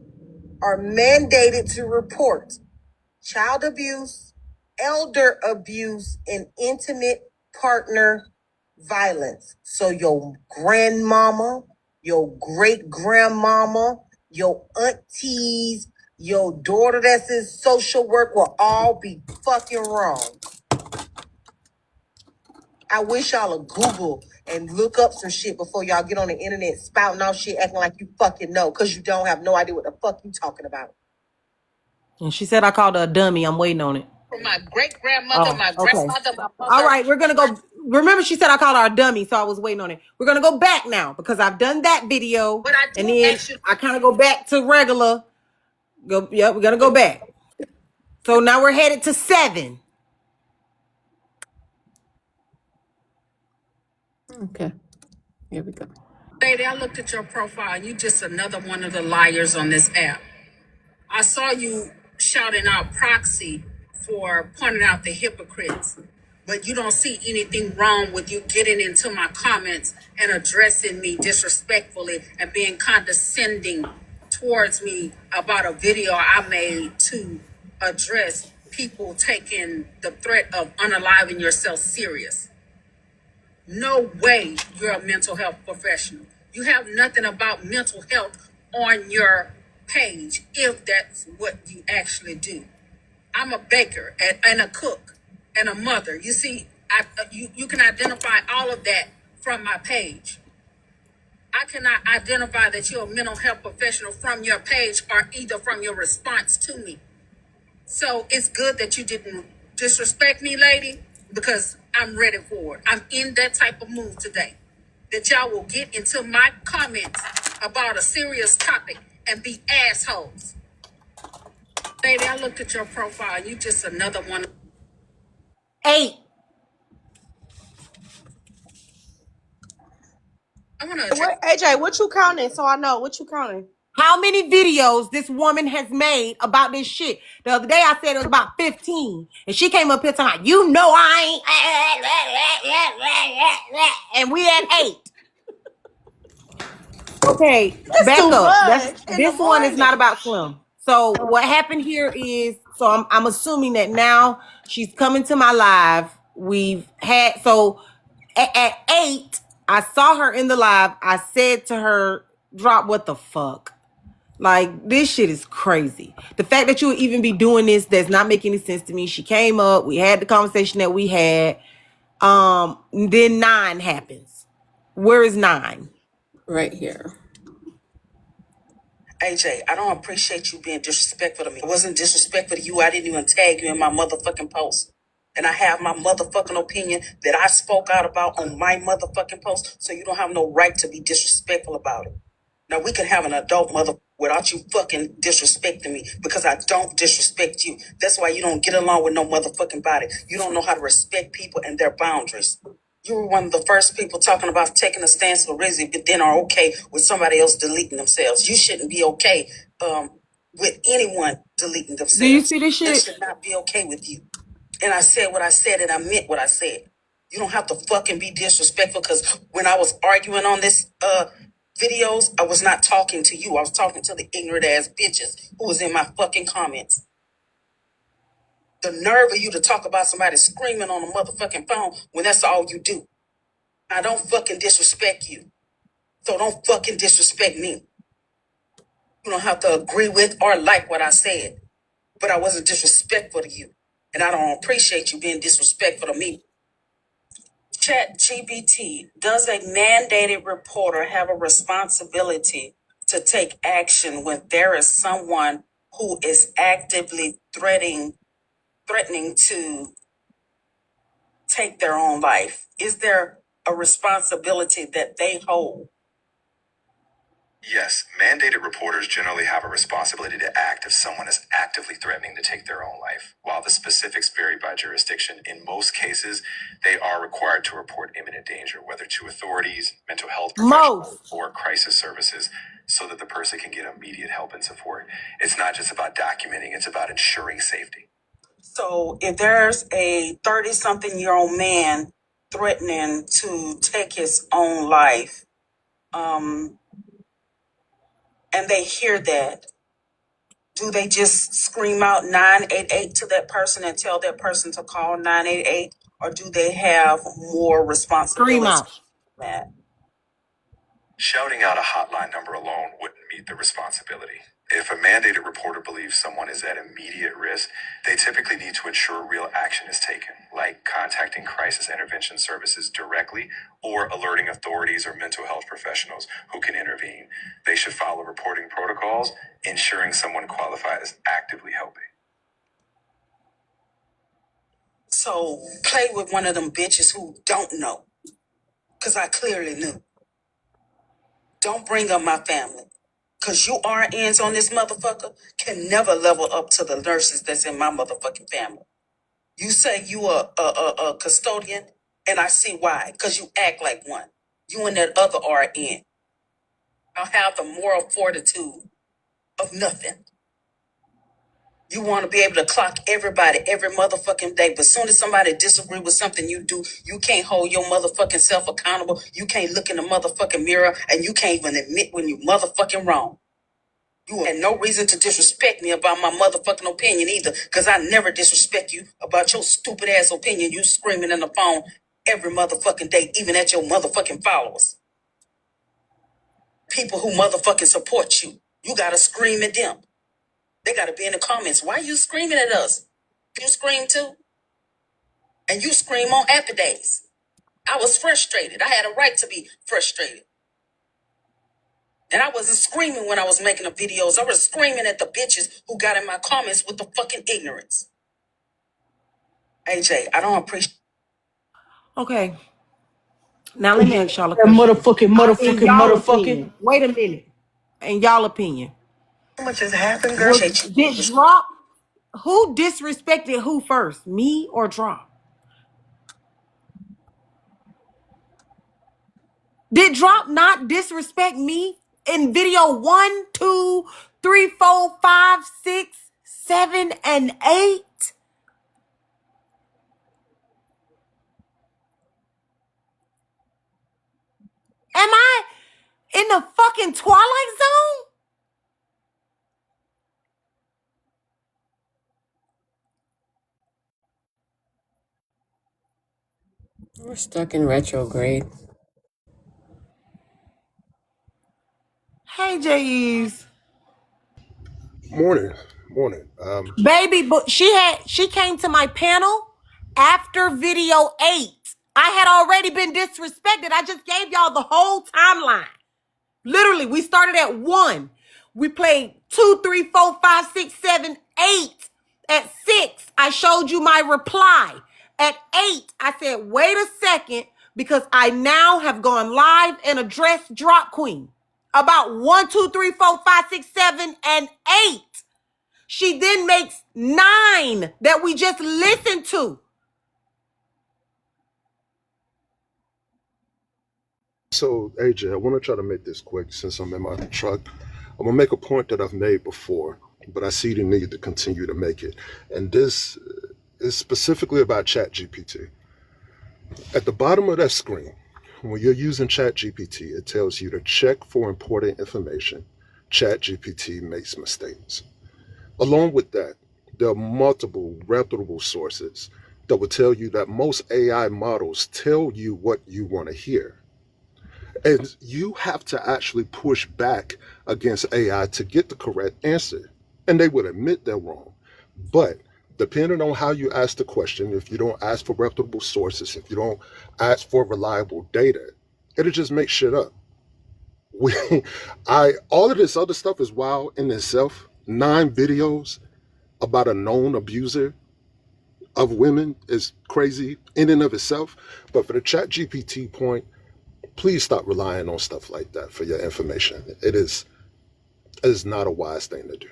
are mandated to report child abuse, elder abuse, and intimate partner violence. So your grandmama, your great grandmama, your aunties, your daughter that's in social work will all be fucking wrong. I wish y'all would Google and look up some shit before y'all get on the internet spouting off shit acting like you fucking know, because you don't have no idea what the fuck you talking about. And she said I called her a dummy. I'm waiting on it. From my great grandmother, Oh, my okay. grandmother, my All mother. right, we're gonna go. Remember, she said I called her a dummy, so I was waiting on it. We're gonna go back now because I've done that video, But I and did then ask you. I kind of go back to regular. Go, yeah, we're gonna go back. So now we're headed to 7. Okay. Here we go. Lady, I looked at your profile. You just another one of the liars on this app. I saw you shouting out proxy for pointing out the hypocrites, but you don't see anything wrong with you getting into my comments and addressing me disrespectfully and being condescending towards me about a video I made to address people taking the threat of unaliving yourself serious. No way you're a mental health professional. You have nothing about mental health on your page if that's what you actually do. I'm a baker and a cook and a mother. You see, you can identify all of that from my page. I cannot identify that you're a mental health professional from your page or either from your response to me. So it's good that you didn't disrespect me, lady, because I'm ready for it. I'm in that type of mood today. That y'all will get into my comments about a serious topic and be assholes. Lady, I looked at your profile. You just another one. 8. I want to address. What AJ? What you counting? So I know what you counting. How many videos this woman has made about this shit? The other day I said it was about 15. And she came up here talking, you know I ain't. And we at 8. Okay, That's back too up. much in the This one is not morning. about Slim. So what happened here is, so I'm assuming that now she's coming to my live. We've had, so at 8, I saw her in the live. I said to her, drop what the fuck. Like, this shit is crazy. The fact that you would even be doing this does not make any sense to me. She came up, we had the conversation that we had. Then 9 happens. Where is 9? Right here. AJ, I don't appreciate you being disrespectful to me. I wasn't disrespectful to you. I didn't even tag you in my motherfucking post. And I have my motherfucking opinion that I spoke out about on my motherfucking post, so you don't have no right to be disrespectful about it. Now we can have an adult mother without you fucking disrespecting me because I don't disrespect you. That's why you don't get along with no motherfucking body. You don't know how to respect people and their boundaries. You were one of the first people talking about taking a stance for Rizzy, but then are okay with somebody else deleting themselves. You shouldn't be okay with anyone deleting Do you themselves. see this That shit? should not be okay with you. And I said what I said, and I meant what I said. You don't have to fucking be disrespectful because when I was arguing on this videos, I was not talking to you. I was talking to the ignorant ass bitches who was in my fucking comments. The nerve of you to talk about somebody screaming on a motherfucking phone when that's all you do. I don't fucking disrespect you. So don't fucking disrespect me. You don't have to agree with or like what I said. But I wasn't disrespectful to you. And I don't appreciate you being disrespectful to me. Chat GBT, does a mandated reporter have a responsibility to take action when there is someone who is actively threatening to take their own life? Is there a responsibility that they hold? Yes, mandated reporters generally have a responsibility to act if someone is actively threatening to take their own life. While the specifics vary by jurisdiction, in most cases, they are required to report imminent danger, whether to authorities, mental health professionals, Most. or crisis services, so that the person can get immediate help and support. It's not just about documenting, it's about ensuring safety. So if there's a 30-something-year-old man threatening to take his own life, and they hear that, do they just scream out 988 to that person and tell that person to call 988? Or do they have more Scream responsibility out. than that? Shouting out a hotline number alone wouldn't meet the responsibility. If a mandated reporter believes someone is at immediate risk, they typically need to ensure real action is taken, like contacting crisis intervention services directly or alerting authorities or mental health professionals who can intervene. They should follow reporting protocols, ensuring someone qualified as actively helping. So play with one of them bitches who don't know, because I clearly knew. Don't bring up my family. Because you RNs on this motherfucker can never level up to the nurses that's in my motherfucking family. You say you a custodian, and I see why. Because you act like one. You and that other RN. I'll have the moral fortitude of nothing. You want to be able to clock everybody every motherfucking day. But soon as somebody disagree with something you do, you can't hold your motherfucking self accountable. You can't look in the motherfucking mirror, and you can't even admit when you motherfucking wrong. You had no reason to disrespect me about my motherfucking opinion either, because I never disrespect you about your stupid ass opinion. You screaming in the phone every motherfucking day, even at your motherfucking followers. People who motherfucking support you. You gotta scream at them. They gotta be in the comments. Why are you screaming at us? You scream too? And you scream on happy days. I was frustrated. I had a right to be frustrated. And I wasn't screaming when I was making the videos. I was screaming at the bitches who got in my comments with the fucking ignorance. AJ, I don't appreciate. Okay. Now let me ask y'all a That question. In y'all motherfucking. opinion, wait a minute. In y'all opinion, How much has happened, girl? was who disrespected who first? Me or Drop? Did Drop not disrespect me in video 1, 2, 3, 4, 5, 6, 7, and 8? Am I in the fucking Twilight Zone? We're stuck in retrograde. Hey, J.E.'s. Morning, morning. Baby, but she came to my panel after video 8. I had already been disrespected. I just gave y'all the whole timeline. Literally, we started at 1. We played 2, 3, 4, 5, 6, 7, 8. At 6, I showed you my reply. At 8, I said, wait a second, because I now have gone live and addressed Drop Queen. About 1, 2, 3, 4, 5, 6, 7, and 8. She then makes 9 that we just listened to. So, AJ, I want to try to make this quick since I'm in my truck. I'm gonna make a point that I've made before, but I see the need to continue to make it. And this is specifically about ChatGPT. At the bottom of that screen, when you're using ChatGPT, it tells you to check for important information. ChatGPT makes mistakes. Along with that, there are multiple reputable sources that will tell you that most AI models tell you what you want to hear. And you have to actually push back against AI to get the correct answer. And they would admit they're wrong. But depending on how you ask the question, if you don't ask for reputable sources, if you don't ask for reliable data, it'll just make shit up. We, all of this other stuff is wild in itself. 9 videos about a known abuser of women is crazy in and of itself. But for the chat GPT point, please stop relying on stuff like that for your information. It is not a wise thing to do.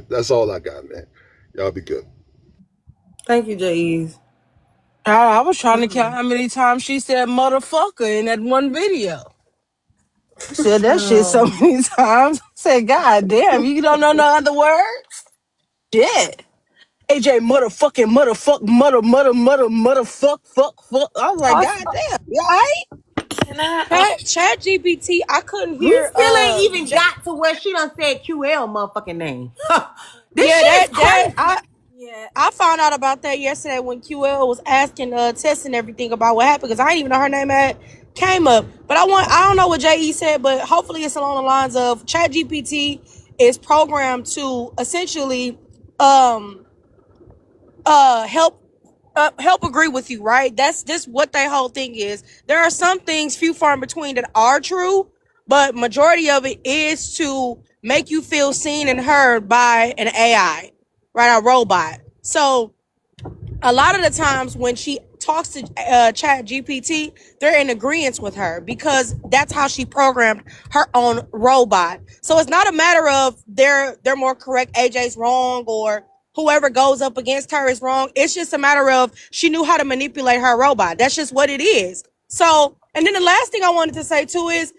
That's all I got, man. Y'all be good. Thank you, J.E.'s. I was trying to count how many times she said motherfucker in that one video. Said that shit so many times. I said, God damn, you don't know no other words? Shit. AJ motherfuck. I was like, Also, God damn, you all right? Can I? Chat GPT, I couldn't We hear still ain't even got to where she done said QL motherfucking name. This yeah, shit is that crazy. Yeah. I found out about that yesterday when QL was asking Tess and everything about what happened because I didn't even know her name had came up. But I don't know what JE said, but hopefully it's along the lines of ChatGPT is programmed to essentially um help agree with you, right? That's just what their whole thing is. There are some things few far in between that are true, but majority of it is to make you feel seen and heard by an AI, right? A robot. So a lot of the times when she talks to chat gpt, they're in agreement with her because that's how she programmed her own robot. So it's not a matter of they're more correct, AJ's wrong, or whoever goes up against her is wrong. It's just a matter of she knew how to manipulate her robot. That's just what it is. So, and then the last thing I wanted to say too is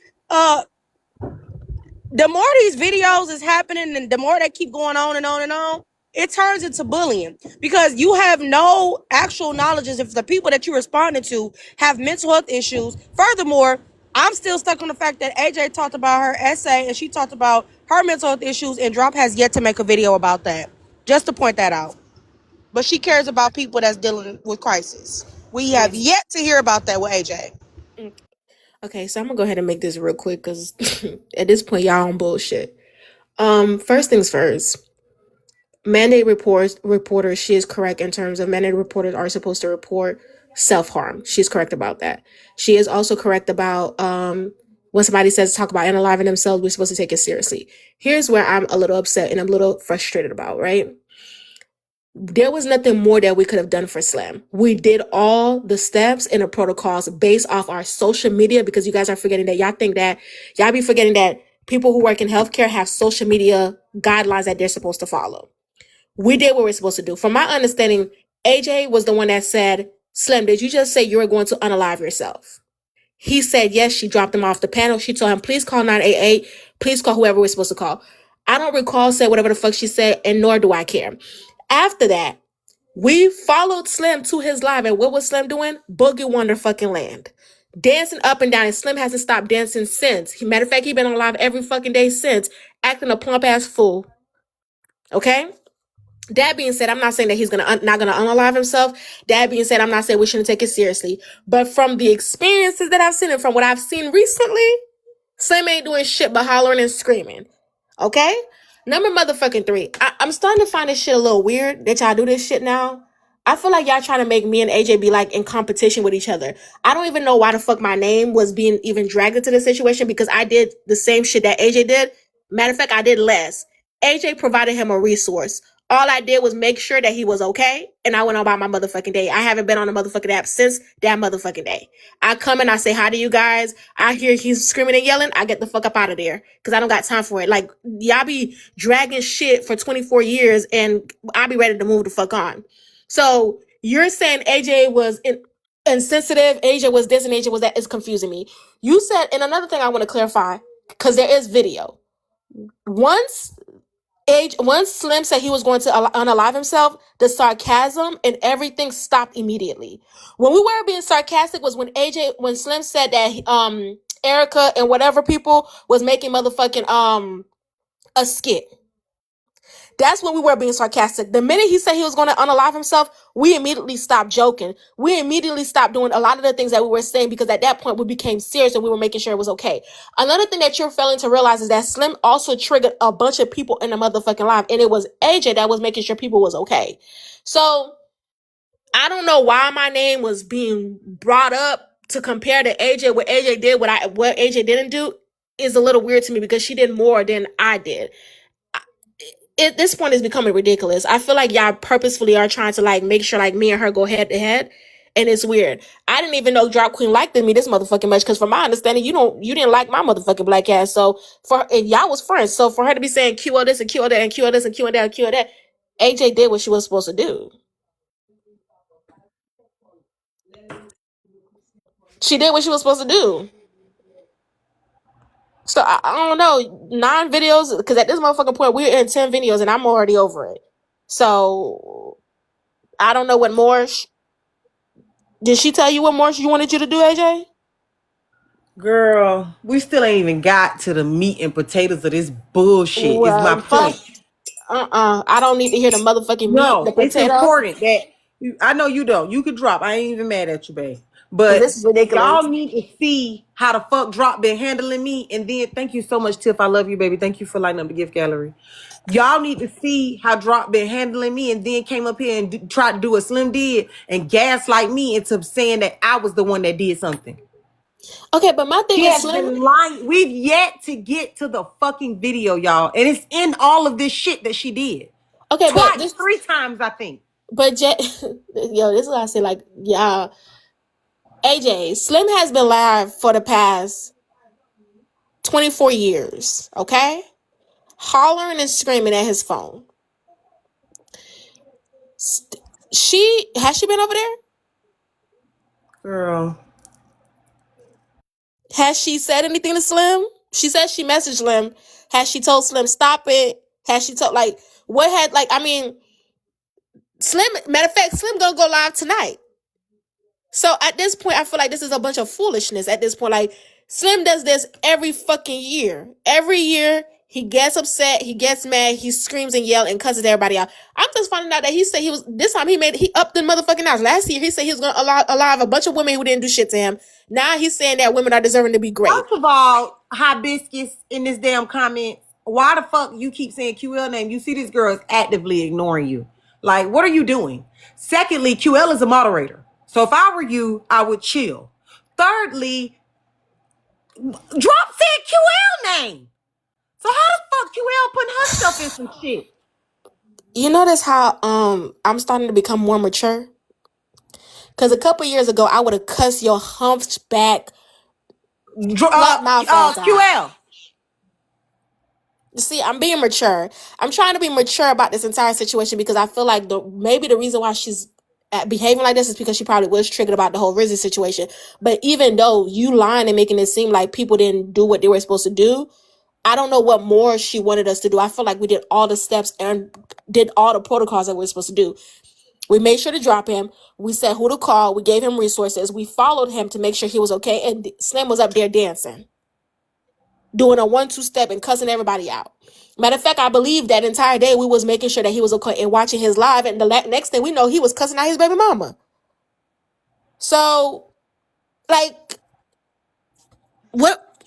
the more these videos is happening and the more they keep going on and on and on, it turns into bullying because you have no actual knowledge as if the people that you're responding to have mental health issues. Furthermore, I'm still stuck on the fact that AJ talked about her essay and she talked about her mental health issues, and Drop has yet to make a video about that. Just to point that out. But she cares about people that's dealing with crisis. We have yet to hear about that with AJ. Okay, so I'm gonna go ahead and make this real quick because at this point y'all on bullshit. First things first. Reporters, she is correct in terms of mandate reporters are supposed to report self-harm. She's correct about that. She is also correct about when somebody says talk about unaliving themselves, we're supposed to take it seriously. Here's where I'm a little upset and I'm a little frustrated about, right? There was nothing more that we could have done for Slim. We did all the steps and the protocols based off our social media, because you guys are forgetting that y'all be forgetting that people who work in healthcare have social media guidelines that they're supposed to follow. We did what we're supposed to do. From my understanding, AJ was the one that said, Slim, did you just say you were going to unalive yourself? He said yes. She dropped him off the panel. She told him, please call 988. Please call whoever we're supposed to call. I don't recall saying whatever the fuck she said, and nor do I care. After that, we followed Slim to his live, and what was Slim doing? Boogie Wonder fucking land. Dancing up and down, and Slim hasn't stopped dancing since. Matter of fact, he been on live every fucking day since, acting a plump ass fool. Okay? That being said, I'm not saying that he's not gonna unalive himself. That being said, I'm not saying we shouldn't take it seriously. But from the experiences that I've seen and from what I've seen recently, Slim ain't doing shit but hollering and screaming. Okay? Number motherfucking 3. I'm starting to find this shit a little weird that y'all do this shit now. I feel like y'all trying to make me and AJ be like in competition with each other. I don't even know why the fuck my name was being even dragged into this situation, because I did the same shit that AJ did. Matter of fact, I did less. AJ provided him a resource. All I did was make sure that he was okay, and I went on about my motherfucking day. I haven't been on the motherfucking app since that motherfucking day. I come and I say hi to you guys. I hear he's screaming and yelling. I get the fuck up out of there because I don't got time for it. Like, y'all be dragging shit for 24 years, and I be ready to move the fuck on. So you're saying AJ was insensitive, AJ was this, and AJ was that. Is confusing me. You said, and another thing I want to clarify, because there is video. Once Slim said he was going to unalive himself, the sarcasm and everything stopped immediately. When we were being sarcastic was when Slim said that Erica and whatever people was making motherfucking a skit. That's when we were being sarcastic. The minute he said he was going to unalive himself, we immediately stopped joking. We immediately stopped doing a lot of the things that we were saying, because at that point we became serious and we were making sure it was okay. Another thing that you're failing to realize is that Slim also triggered a bunch of people in the motherfucking live, and it was AJ that was making sure people was okay. So I don't know why my name was being brought up to compare to AJ. What AJ did, what AJ didn't do, is a little weird to me, because she did more than I did. At this point, is becoming ridiculous. I feel like y'all purposefully are trying to like make sure like me and her go head to head, and it's weird. I didn't even know Drop Queen liked me this motherfucking much, because from my understanding, you didn't like my motherfucking black ass. So and y'all was friends. So for her to be saying Q this and Q that and Q this and Q that and Q that, AJ did what she was supposed to do. She did what she was supposed to do. So I don't know, 9 videos, because at this motherfucking point we're in 10 videos and I'm already over it. So I don't know what more. Did she tell you what more she wanted you to do, AJ? Girl, we still ain't even got to the meat and potatoes of this bullshit, is my Well, fuck. point. I don't need to hear the motherfucking meat, the No, it's potato, important that I know you don't. You could drop. I ain't even mad at you, babe. because But this is ridiculous. y'all need to see how the fuck Drop been handling me. And then thank you so much, Tiff. I love you, baby. Thank you for lighting up the gift gallery. Y'all need to see how Drop been handling me, and then came up here and tried to do what Slim did and gaslight me into saying that I was the one that did something. Okay, but my thing She is has Slim. been lying. We've yet to get to the fucking video, y'all. And it's in all of this shit that she did. Okay, but Twice, 3 times, I think. Yo, this is what I say. Like, yeah, AJ Slim has been live for the past 24 years. Okay, hollering and screaming at his phone. She been over there? Girl. Has she said anything to Slim? She said she messaged Slim. Has she told Slim stop it? Has she told like what had like I mean Slim? Matter of fact, Slim gonna go live tonight. So at this point, I feel like this is a bunch of foolishness. At this point, like Slim does this every fucking year. Every year He gets upset, he gets mad, he screams and yells and cusses everybody out. I'm just finding out that he said this time he upped the motherfucking odds. Last year he said he was gonna alive a bunch of women who didn't do shit to him. Now he's saying that women are deserving to be great. First of all, hibiscus in this damn comment. Why the fuck you keep saying QL name? You see this girl is actively ignoring you. Like, what are you doing? Secondly, QL is a moderator. So if I were you, I would chill. Thirdly, drop said QL name. So how the fuck QL putting herself in some shit? You notice how I'm starting to become more mature? Cause a couple years ago I would have cussed your hunchback slut mouth ass out. QL. See, I'm being mature. I'm trying to be mature about this entire situation because I feel like maybe the reason why she's behaving like this is because she probably was triggered about the whole Rizzy situation. But even though you lying and making it seem like people didn't do what they were supposed to do, I don't know what more she wanted us to do. I feel like we did all the steps and did all the protocols that we were supposed to do. We made sure to drop him. We said who to call. We gave him resources. We followed him to make sure he was okay. And Slim was up there dancing, doing a 1-2 step and cussing everybody out. Matter of fact, I believe that entire day we was making sure that he was okay and watching his live. And the next thing we know, he was cussing out his baby mama. So, like, what?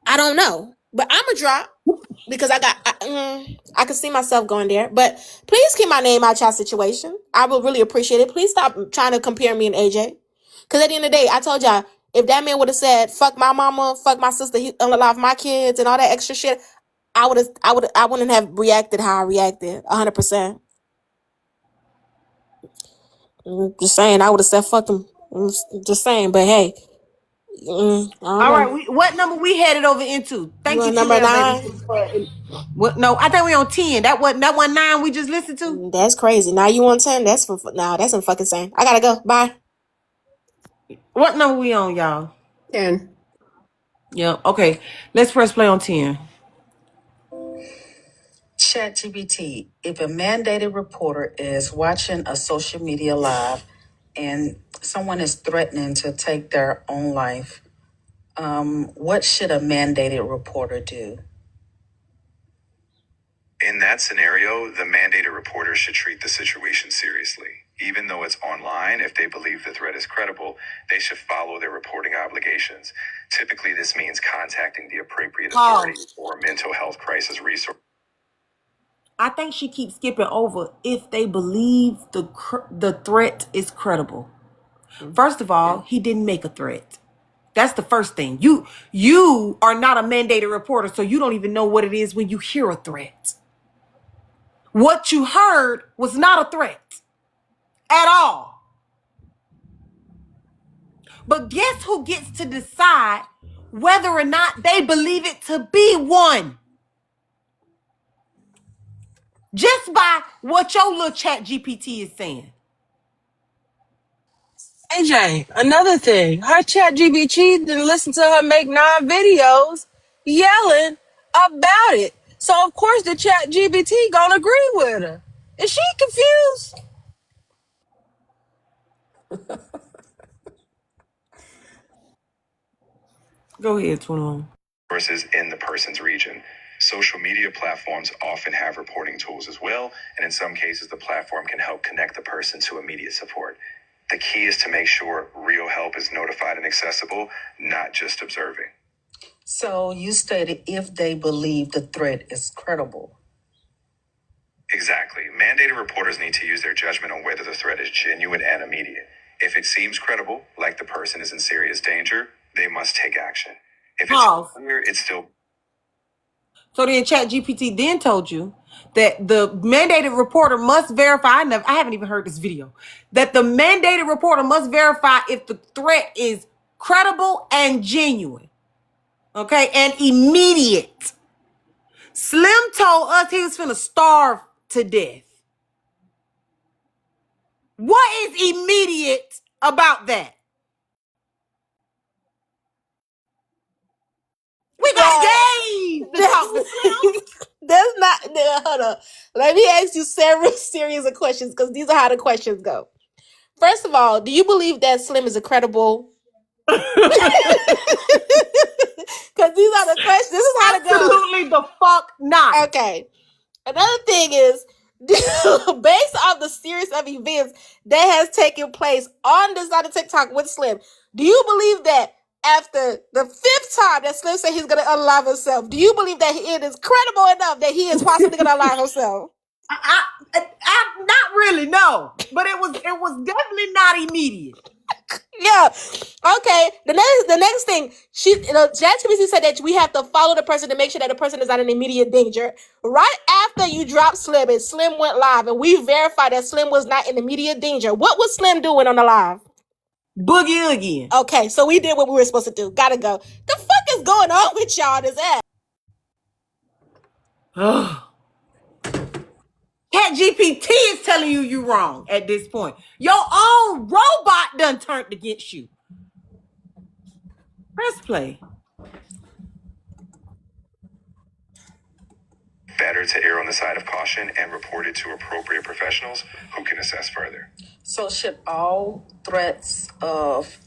I don't know. But I'm going to drop because I can see myself going there. But please keep my name out y'all situation. I would really appreciate it. Please stop trying to compare me and AJ. Because at the end of the day, I told y'all, if that man would have said, fuck my mama, fuck my sister, he unalive my kids and all that extra shit, I wouldn't have reacted how I reacted 100%. Just saying, I would have said fuck him. Just saying, but hey, I don't All know. right, what number we headed over into? You Thank you, on number QL, baby. 9? What? No, I think we on 10. That one 9 we just listened to. That's crazy. Now you on 10? That's some fucking insane. I gotta go. Bye. What number we on, y'all? 10. Yeah. Okay. Let's press play on 10. ChatGPT, if a mandated reporter is watching a social media live and someone is threatening to take their own life, what should a mandated reporter do? In that scenario, the mandated reporter should treat the situation seriously. Even though it's online, if they believe the threat is credible, they should follow their reporting obligations. Typically, this means contacting the appropriate authorities or mental health crisis resource. I think she keeps skipping over if they believe the threat is credible. First of all, he didn't make a threat. That's the first thing. You are not a mandated reporter, so you don't even know what it is when you hear a threat. What you heard was not a threat at all. But guess who gets to decide whether or not they believe it to be one? Just by what your little chat GPT is saying. AJ, another thing, her chat GBT didn't listen to her make 9 videos yelling about it. So of course the chat GBT gonna agree with her. Is she confused? Go ahead, 21. Versus in the person's region. Social media platforms often have reporting tools as well, and in some cases, the platform can help connect the person to immediate support. The key is to make sure real help is notified and accessible, not just observing. So you stated if they believe the threat is credible. Exactly. Mandated reporters need to use their judgment on whether the threat is genuine and immediate. If it seems credible, like the person is in serious danger, they must take action. If it's clear, it's still. So then ChatGPT then told you that the mandated reporter must verify. I haven't even heard this video. That the mandated reporter must verify if the threat is credible and genuine. Okay, and immediate. Slim told us he was finna starve to death. What is immediate about that? We got days to talk to Slim. That's not. Hold on. Let me ask you several series of questions because these are how the questions go. First of all, do you believe that Slim is a credible? Because these are the questions. This is how to go. Absolutely the fuck not. Okay. Another thing is, based off the series of events that has taken place on this on the TikTok with Slim, do you believe that after the 5th time that Slim said he's going to unalive himself, do you believe that it is credible enough that he is possibly going to unalive himself? I not really, no. But it was definitely not immediate. Yeah. Okay. The next thing, ChatGPT said that we have to follow the person to make sure that the person is not in immediate danger. Right after you dropped Slim and Slim went live, and we verified that Slim was not in immediate danger, what was Slim doing on the live? Boogie again. Okay, so we did what we were supposed to do. Gotta go. The fuck is going on with y'all? This ass. ChatGPT is telling you wrong at this point. Your own robot done turned against you. Press play. Better to err on the side of caution and report it to appropriate professionals who can assess further. So, should all threats of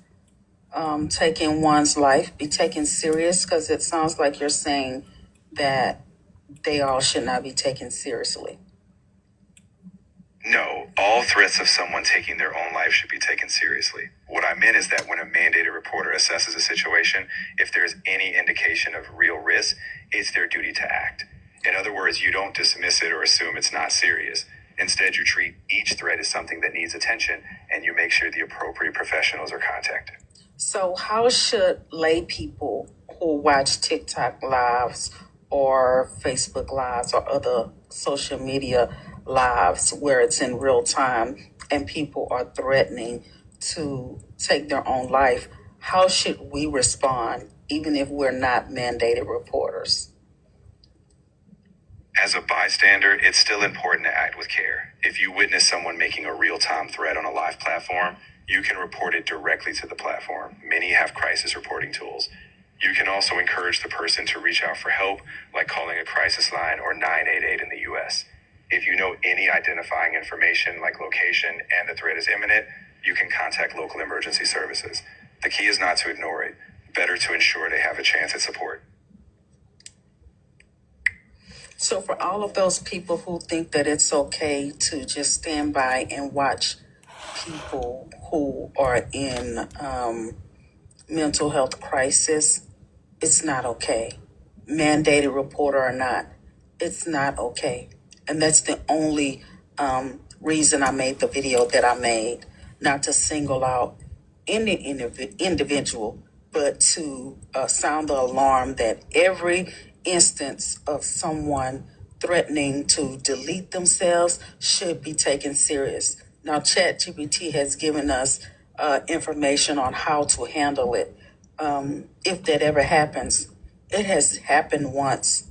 taking one's life be taken serious? Because it sounds like you're saying that they all should not be taken seriously. No, all threats of someone taking their own life should be taken seriously. What I meant is that when a mandated reporter assesses a situation, if there's any indication of real risk, it's their duty to act. In other words, you don't dismiss it or assume it's not serious. Instead, you treat each threat as something that needs attention, and you make sure the appropriate professionals are contacted. So, how should lay people who watch TikTok lives or Facebook lives or other social media lives where it's in real time and people are threatening to take their own life, how should we respond, even if we're not mandated reporters? As a bystander, it's still important to act with care. If you witness someone making a real-time threat on a live platform, you can report it directly to the platform. Many have crisis reporting tools. You can also encourage the person to reach out for help, like calling a crisis line or 988 in the US. If you know any identifying information like location and the threat is imminent, you can contact local emergency services. The key is not to ignore it. Better to ensure they have a chance at support. So, for all of those people who think that it's okay to just stand by and watch people who are in mental health crisis, it's not okay. Mandated reporter or not, it's not okay. And that's the only reason I made the video that I made, not to single out any individual, but to sound the alarm that every instance of someone threatening to delete themselves should be taken serious. Now, ChatGPT has given us information on how to handle it. If that ever happens, it has happened once.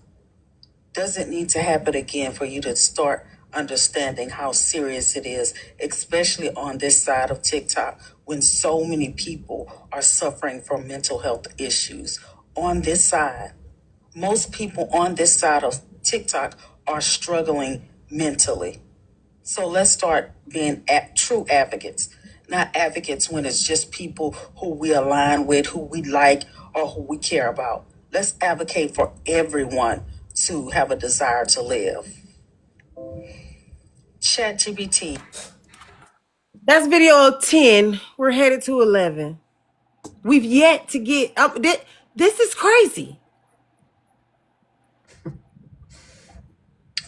Does it need to happen again for you to start understanding how serious it is, especially on this side of TikTok, when so many people are suffering from mental health issues? On this side, most people on this side of TikTok are struggling mentally. So let's start being true advocates, not advocates when it's just people who we align with, who we like, or who we care about. Let's advocate for everyone to have a desire to live. ChatGPT. That's video 10. We're headed to 11. We've yet to get up. This is crazy.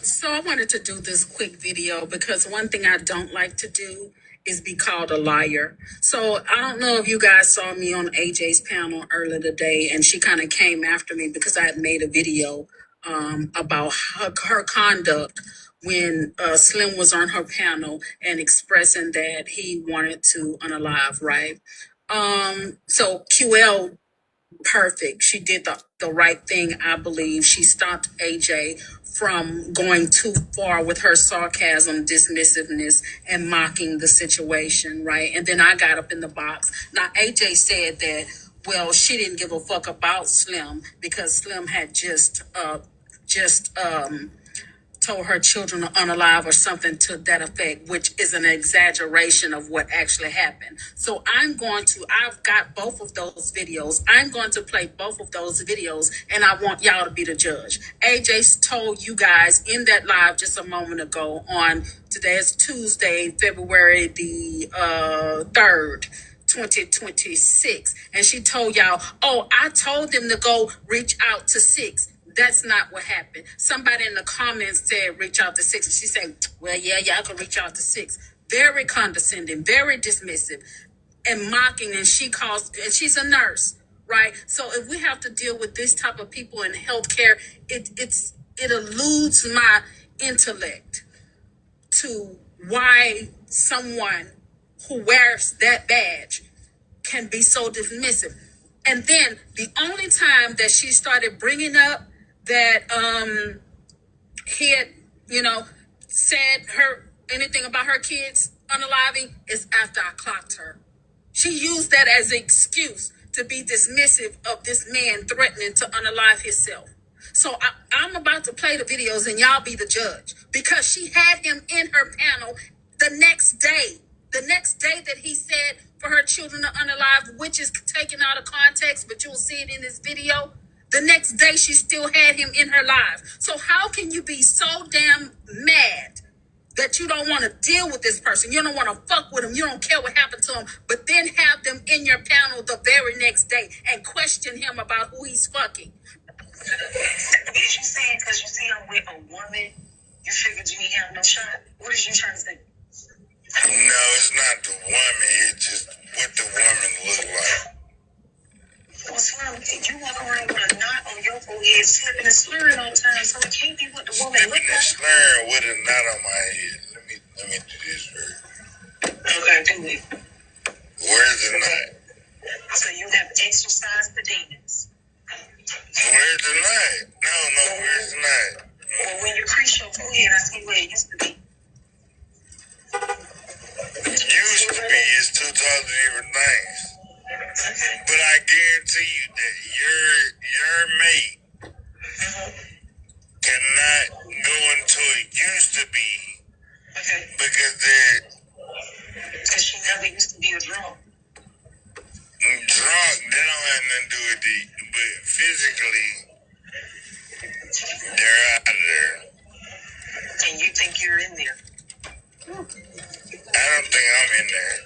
So I wanted to do this quick video because one thing I don't like to do is be called a liar. So I don't know if you guys saw me on AJ's panel earlier today, and she kind of came after me because I had made a video about her conduct when Slim was on her panel and expressing that he wanted to unalive, right? So QL perfect. She did the right thing, I believe. She stopped AJ from going too far with her sarcasm, dismissiveness, and mocking the situation, right? And then I got up in the box. Now, AJ said that, well, she didn't give a fuck about Slim because Slim had just told her children are unalive or something to that effect, which is an exaggeration of what actually happened. So I've got both of those videos. I'm going to play both of those videos, and I want y'all to be the judge. AJ told you guys in that live just a moment ago on today is Tuesday, February the 3rd. 2026, and she told y'all, oh, I told them to go reach out to Six. That's not what happened. Somebody in the comments said reach out to Six, and she said, well, yeah, y'all can reach out to Six. Very condescending, very dismissive and mocking, and and she's a nurse, right? So if we have to deal with this type of people in healthcare, it eludes my intellect to why someone who wears that badge can be so dismissive. And then the only time that she started bringing up that he had, said anything about her kids unaliving is after I clocked her. She used that as an excuse to be dismissive of this man threatening to unalive himself. So I'm about to play the videos and y'all be the judge, because she had him in her panel the next day. The next day that he said for her children to unalive, which is taken out of context, but you'll see it in this video. The next day she still had him in her live. So how can you be so damn mad that you don't want to deal with this person? You don't want to fuck with him. You don't care what happened to him, but then have them in your panel the very next day and question him about who he's fucking. Is you saying because you see I'm with a woman, you figured you ain't have no shot? What is you trying to say? No, it's not the woman. It's just what the woman look like. Well, Slim, you walk around with a knot on your forehead, slipping and slurring all the time, so it can't be what the woman look Slipping and like. slurring with a knot on my head. Let me do this first. Okay, do it. Where's the knot? So you have exercised the demons. Where's the knot? No, where's the knot? Well, when you crease your forehead, I see where it used to be. Used to be is two totally different things. But I guarantee you that your mate cannot go into it used to be, because she never used to be a drunk. Drunk, that don't have nothing to do with it, but physically, they're out of there. And you think you're in there? I don't think I'm in there.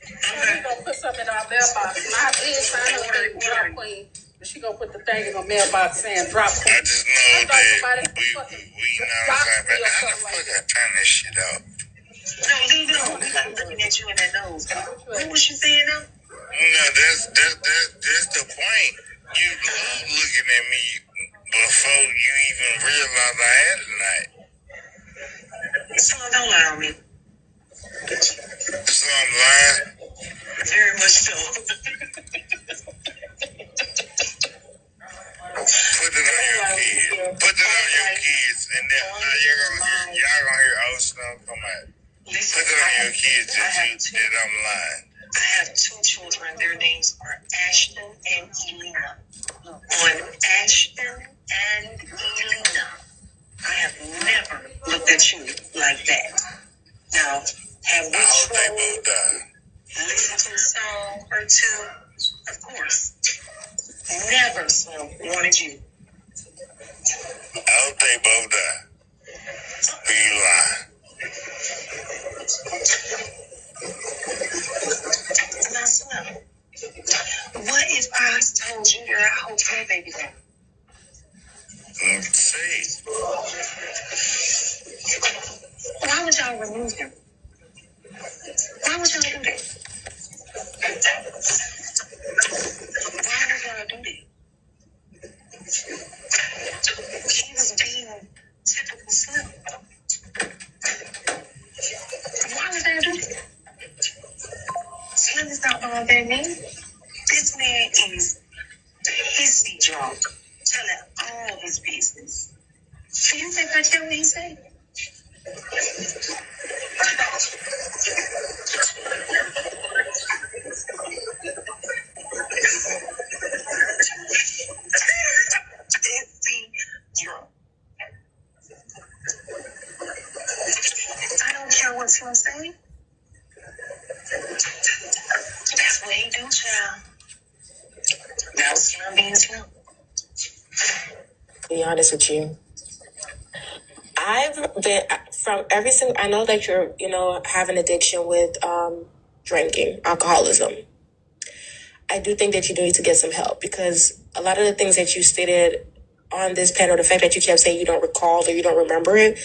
We're gonna put something in our mailbox. My bed sign her drop queen. But she gonna put the thing in her mailbox saying drop queen. I just know that we know what I'm saying, but how the fuck I turn this shit off? No, leave it on. We got looking at you in that nose. What was you saying now? No, that's the point. You love looking at me before you even realize I had a night. So don't lie on me. So I'm lying? Very much so. Put it on your kids. Put it on your kids, and then y'all gonna hear old stuff come out. Put it on your kids that I'm lying. I have two children. Their names are Ashton and Elena. On Ashton and Elena, I have never looked at you like that. Now, have we I hope they tried both die. listen to a song or two? Of course. Never wanted you. I hope they both die. But you lying. Now, Slim, what if I told you that I hope your baby died? See, Why would y'all remove him? Why would y'all do that? Why would y'all do that? He was being typical Slim. Why would y'all do that? Slim is not all that mean. This man is hissy drunk, telling all his business. Do you think I care what he said? Hissy drunk. Now, Slim being Slim. Be honest with you. I've been from every single. I know that you're, have an addiction with drinking, alcoholism. I do think that you do need to get some help because a lot of the things that you stated on this panel, the fact that you kept saying you don't recall or you don't remember it,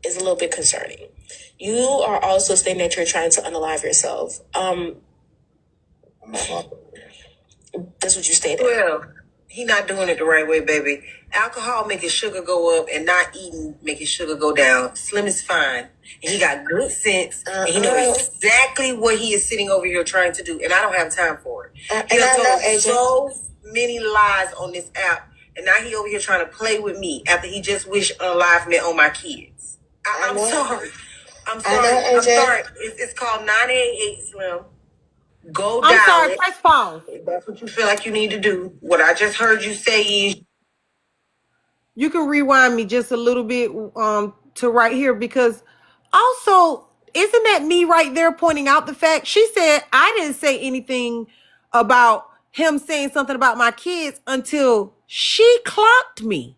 is a little bit concerning. You are also stating that you're trying to unalive yourself. That's what you stated. Well, he not doing it the right way, baby. Alcohol making sugar go up and not eating making sugar go down. Slim is fine. And he got good sense. And he knows exactly what he is sitting over here trying to do. And I don't have time for it. He done told so many lies on this app. And now he over here trying to play with me after he just wished unalivement on my kids. I'm sorry. I'm sorry. I'm sorry. It's called 988 Slim. Go I'm dial sorry, it. press pause. If that's what you feel like you need to do. What I just heard you say is You can rewind me just a little bit to right here, because also, isn't that me right there pointing out the fact she said I didn't say anything about him saying something about my kids until she clocked me.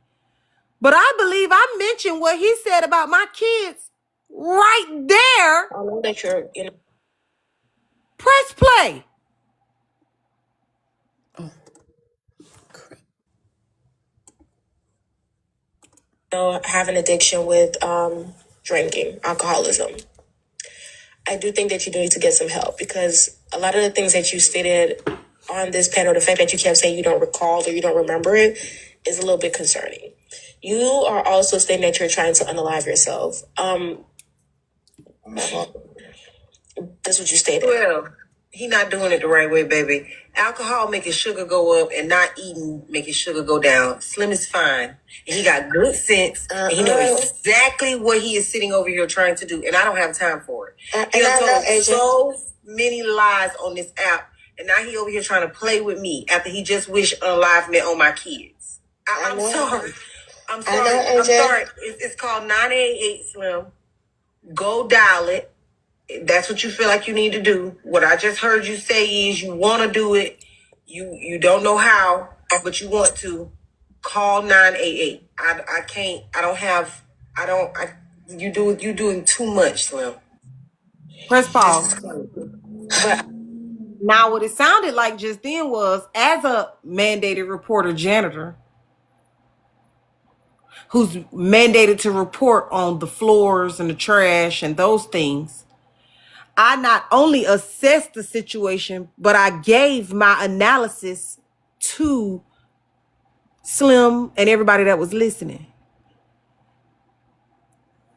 But I believe I mentioned what he said about my kids right there. I know that you're, Press play. have an addiction with drinking, alcoholism. I do think that you do need to get some help because a lot of the things that you stated on this panel, the fact that you kept saying you don't recall or you don't remember it, is a little bit concerning. You are also stating that you're trying to unalive yourself. That's what you stated. Well, he not doing it the right way, baby. Alcohol making sugar go up and not eating making sugar go down. Slim is fine. And he got good sense. And he knows exactly what he is sitting over here trying to do. And I don't have time for it. He done told so many lies on this app. And now he over here trying to play with me after he just wished unalivement on my kids. I'm sorry. I'm sorry. I'm sorry. It's called 988 Slim. Go dial it. If that's what you feel like you need to do. What I just heard you say is you want to do it. You don't know how, but you want to. Call 988. I can't. I don't have. I don't. You doing too much, Slim. Press pause. But now what it sounded like just then was, as a mandated reporter janitor who's mandated to report on the floors and the trash and those things, I not only assessed the situation, but I gave my analysis to Slim and everybody that was listening.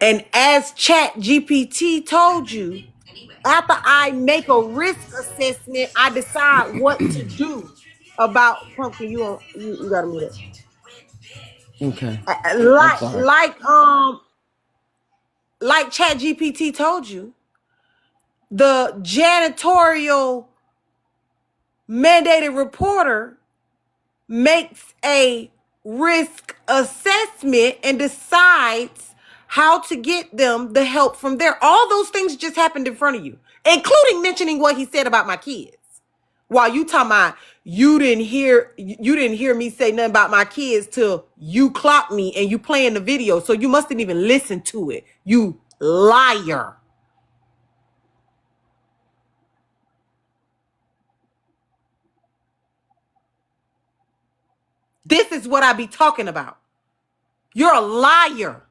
And as Chat GPT told you, after I make a risk assessment, I decide what to do about Pumpkin. You gotta mute it. Okay. Like Chat GPT told you, the janitorial mandated reporter makes a risk assessment and decides how to get them the help from there. All those things just happened in front of you, including mentioning what he said about my kids. While you talking about you didn't hear me say nothing about my kids till you clocked me and you playing the video, so you mustn't even listen to it. You liar. This is what I be talking about. You're a liar.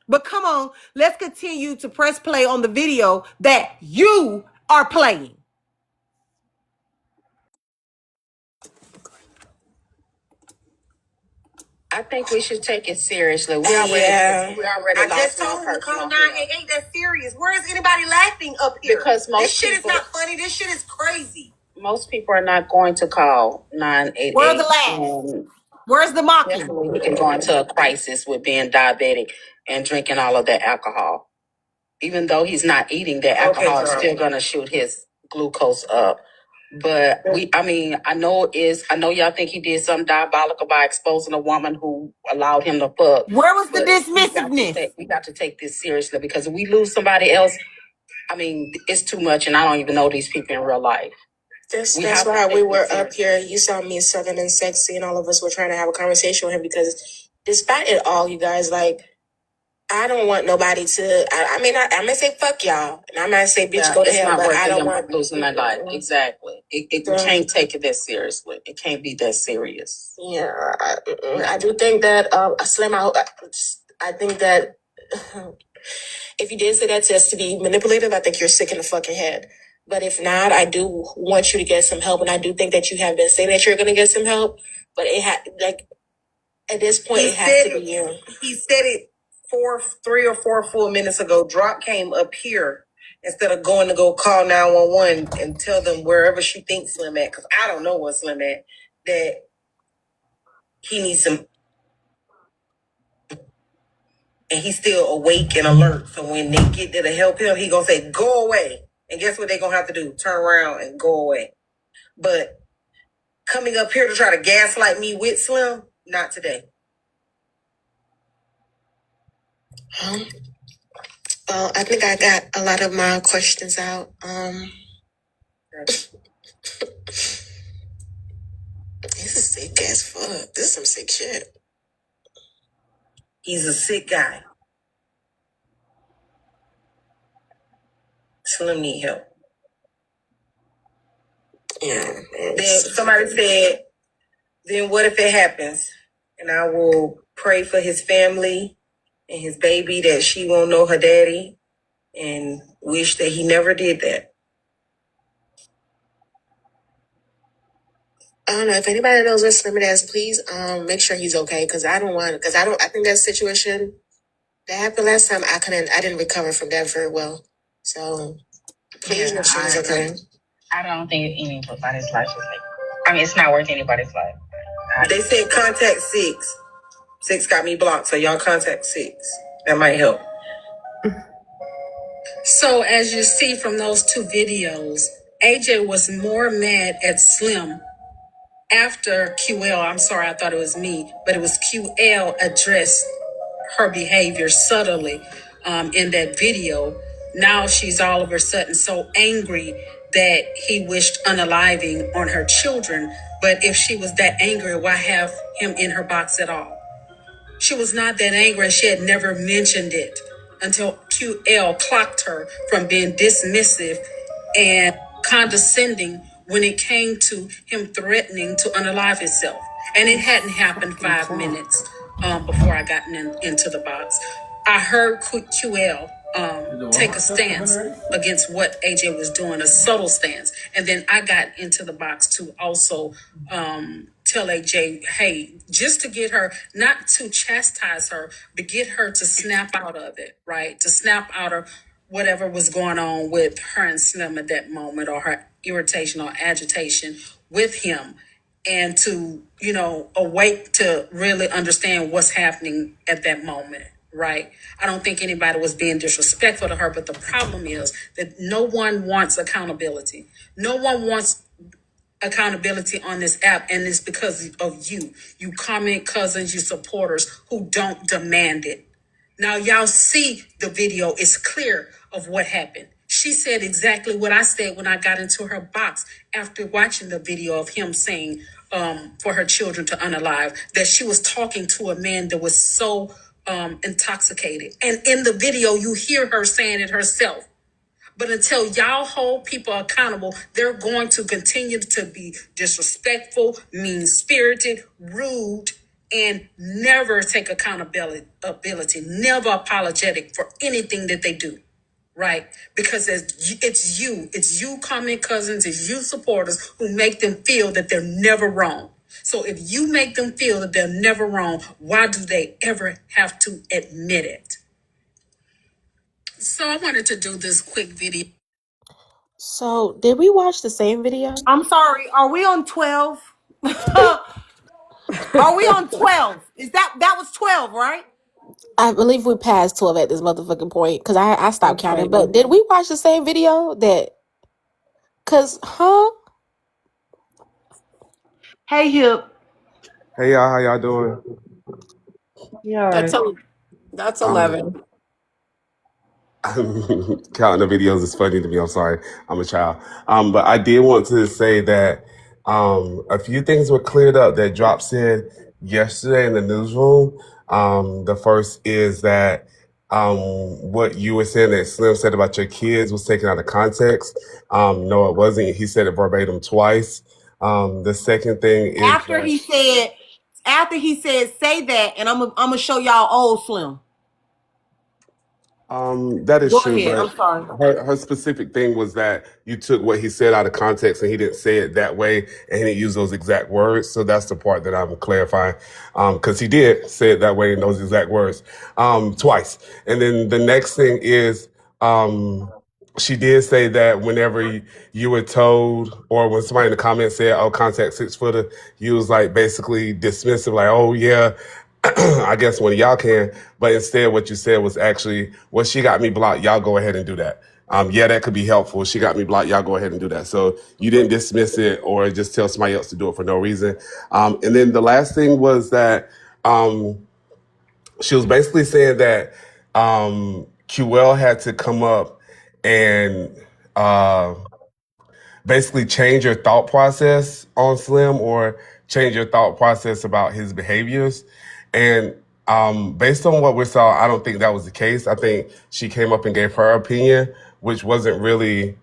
But come on, let's continue to press play on the video that you are playing. I think we should take it seriously. We already I just told him to call 988. That's serious. Where is anybody laughing up here? Because this shit is not funny. This shit is crazy. Most people are not going to call 988. Where's the laugh? Where's the mocking? Definitely, he can go into a crisis with being diabetic and drinking all of that alcohol. Even though he's not eating that alcohol, it's still gonna shoot his glucose up. But I know y'all think he did something diabolical by exposing a woman who allowed him to fuck. Where was the dismissiveness? We got to take this seriously because if we lose somebody else, I mean, it's too much, and I don't even know these people in real life. That's why we were up here. You saw me Southern and sexy, and all of us were trying to have a conversation with him because, despite it all, you guys, like, I don't want nobody to. I'm gonna say fuck y'all, and I'm not say bitch go to hell, but I don't want losing their life. Exactly. We can't take it that seriously. It can't be that serious. Yeah, I do think that Slim. I think that if you did say that just to be manipulative, I think you're sick in the fucking head. But if not, I do want you to get some help, and I do think that you have been saying that you're going to get some help. But it had like at this point, it has to be you. He said it 3 or 4 full minutes ago. Drop came up here instead of going to go call 911 and tell them wherever she thinks Slim at, because I don't know where Slim at, that he needs some, and he's still awake and alert. So when they get there to help him, he gonna say, go away. And guess what they gonna have to do? Turn around and go away. But coming up here to try to gaslight me with Slim, not today. Well, I think I got a lot of my questions out. This is sick as fuck. This is some sick shit. He's a sick guy. Slim need help. Yeah. Then somebody said, then what if it happens? And I will pray for his family and his baby that she won't know her daddy and wish that he never did that. I don't know if anybody knows where Slim is. Please, make sure he's okay. I think that situation that happened last time, I didn't recover from that very well. So please make sure he's okay. I don't think anybody's life is like. I mean, it's not worth anybody's life. They said contact 6. 6 got me blocked, so y'all contact 6. That might help. So as you see from those 2 videos, AJ was more mad at Slim after QL. I'm sorry, I thought it was me, but it was QL addressed her behavior subtly in that video. Now she's all of a sudden so angry that he wished unaliving on her children. But if she was that angry, why have him in her box at all? She was not that angry and she had never mentioned it until QL clocked her from being dismissive and condescending when it came to him threatening to unalive himself. And it hadn't happened 5 minutes before I got into the box. I heard QL take a stance against what AJ was doing, a subtle stance. And then I got into the box to also tell AJ, hey, just to get her, not to chastise her, but get her to snap out of it, right? To snap out of whatever was going on with her and Slim at that moment, or her irritation or agitation with him, and to, awake to really understand what's happening at that moment, right? I don't think anybody was being disrespectful to her, but the problem is that no one wants accountability. No one wants accountability on this app, and it's because of you comment cousins, you supporters who don't demand it. Now y'all see the video. It's clear of what happened. She said exactly what I said when I got into her box after watching the video of him saying for her children to unalive, that she was talking to a man that was so intoxicated. And in the video, you hear her saying it herself. But until y'all hold people accountable, they're going to continue to be disrespectful, mean-spirited, rude, and never take accountability, never apologetic for anything that they do, right? Because it's you, comment cousins, it's you supporters who make them feel that they're never wrong. So if you make them feel that they're never wrong, why do they ever have to admit it? So I wanted to do this quick video. So did we watch the same video? I'm sorry. Are we on 12? Are we on 12? Is that was 12, right? I believe we passed 12 at this motherfucking point because I stopped Okay. counting. But did we watch the same video Hey, Hip. Hey y'all, how y'all doing? Yeah, all That's right. that's I'm 11. Counting the videos is funny to me. I'm sorry, I'm a child. But I did want to say that a few things were cleared up that Drop said yesterday in the newsroom. The first is that what you were saying that Slim said about your kids was taken out of context. No, it wasn't. He said it verbatim twice. The second thing is After that he said, say that, and I'm gonna show y'all old Slim. that is Go true, ahead. but I'm sorry. her specific thing was that you took what he said out of context and he didn't say it that way and he didn't use those exact words. So that's the part that I'm clarifying. Cause he did say it that way in those exact words, twice. And then the next thing is, she did say that whenever you were told, or when somebody in the comments said, "Oh, contact 6 footer," you was like basically dismissive, like, "Oh yeah, I guess one of y'all can." But instead, what you said was actually, "Well, she got me blocked. Y'all go ahead and do that." Yeah, that could be helpful. She got me blocked. Y'all go ahead and do that. So you didn't dismiss it or just tell somebody else to do it for no reason. And then the last thing was that she was basically saying that QL had to come up and basically change your thought process on Slim or change your thought process about his behaviors. And based on what we saw, I don't think that was the case. I think she came up and gave her opinion, which wasn't really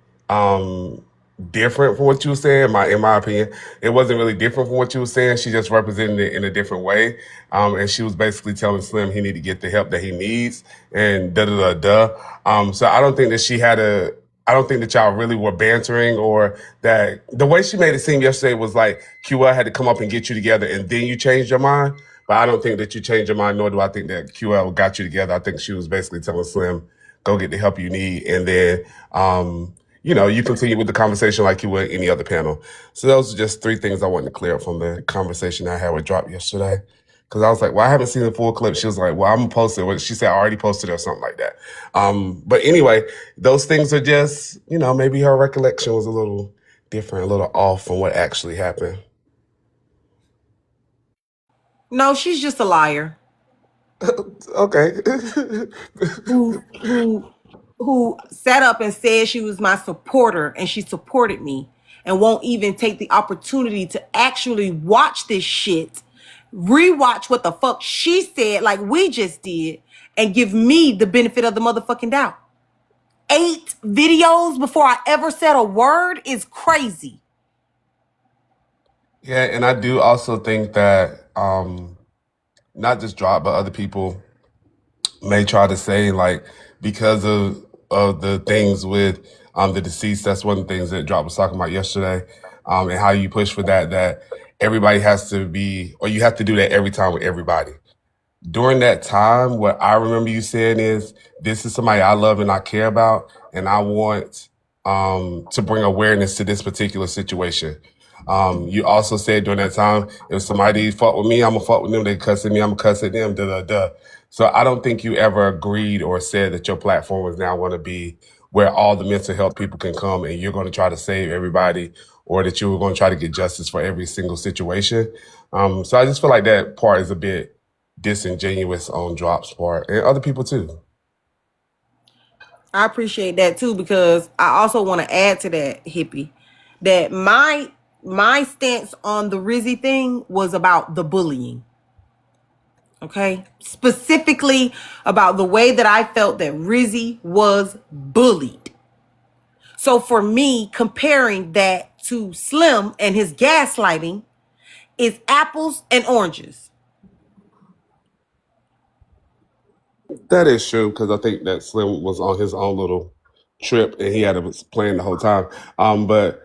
different from what you were saying. In my opinion, it wasn't really different from what you were saying. She just represented it in a different way, and she was basically telling Slim he need to get the help that he needs, and da da da da. So I don't think that she had a. I don't think that y'all really were bantering, or that the way she made it seem yesterday was like QL had to come up and get you together, and then you changed your mind. But I don't think that you changed your mind, nor do I think that QL got you together. I think she was basically telling Slim, go get the help you need, and then you continue with the conversation like you would any other panel. So those are just three things I wanted to clear up from the conversation I had with Drop yesterday. Because I was like, well, I haven't seen the full clip. She was like, well, I'm going to post it. She said, I already posted it or something like that. But anyway, those things are just, maybe her recollection was a little different, a little off from what actually happened. No, she's just a liar. Okay. Who sat up and said she was my supporter and she supported me and won't even take the opportunity to actually watch this shit, rewatch what the fuck she said like we just did, and give me the benefit of the motherfucking doubt. 8 videos before I ever said a word is crazy. Yeah, and I do also think that not just Drop, but other people may try to say, like, because of the things with the deceased. That's one of the things that Drop was talking about yesterday, and how you push for that everybody has to be, or you have to do that every time with everybody. During that time, what I remember you saying is, this is somebody I love and I care about, and I want to bring awareness to this particular situation. You also said during that time, if somebody fought with me, I'm gonna fuck with them. They cuss at me, I'm gonna cuss at them. Da da da. So I don't think you ever agreed or said that your platform was now going to be where all the mental health people can come and you're going to try to save everybody, or that you were going to try to get justice for every single situation. So I just feel like that part is a bit disingenuous on Drop's part, and other people too. I appreciate that too, because I also want to add to that, hippie, that my stance on the Rizzy thing was about the bullying. Okay? Specifically about the way that I felt that Rizzy was bullied. So for me, comparing that to Slim and his gaslighting is apples and oranges. That is true, because I think that Slim was on his own little trip and he had a plan the whole time. But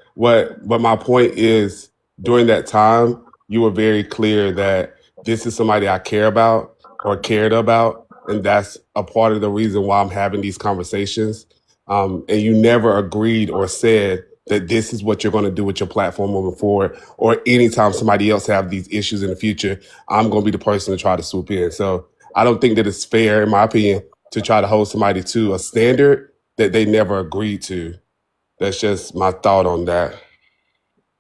my point is, during that time, you were very clear that this is somebody I care about or cared about, and that's a part of the reason why I'm having these conversations. And you never agreed or said that this is what you're going to do with your platform moving forward, or anytime somebody else have these issues in the future, I'm going to be the person to try to swoop in. So I don't think that it's fair, in my opinion, to try to hold somebody to a standard that they never agreed to. That's just my thought on that.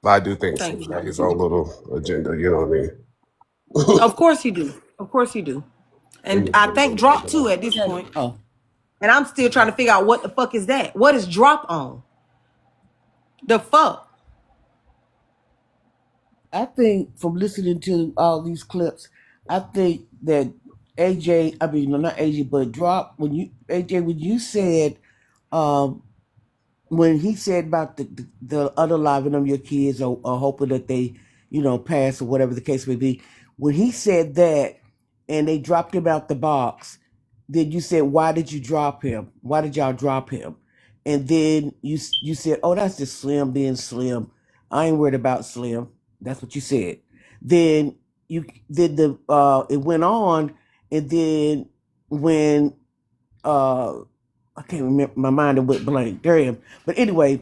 But I do think Thank Slim's got you. his own little agenda, you know what I mean? Of course he do. Of course he do. Let And me I close thank on that Drop too door. at this point. Oh. And I'm still trying to figure out what the fuck is that? What is drop on? The fuck? I think from listening to all these clips, I think that AJ, I mean, no, not AJ, but Drop, when you, AJ, when you said, um, when he said about the unaliving of your kids or hoping that they, pass or whatever the case may be, when he said that and they dropped him out the box, then you said, why did you drop him? Why did y'all drop him? And then you said, oh, that's just Slim being Slim. I ain't worried about Slim. That's what you said. Then you then the it went on, and then when uh I can't remember, my mind went blank. There I am. But anyway,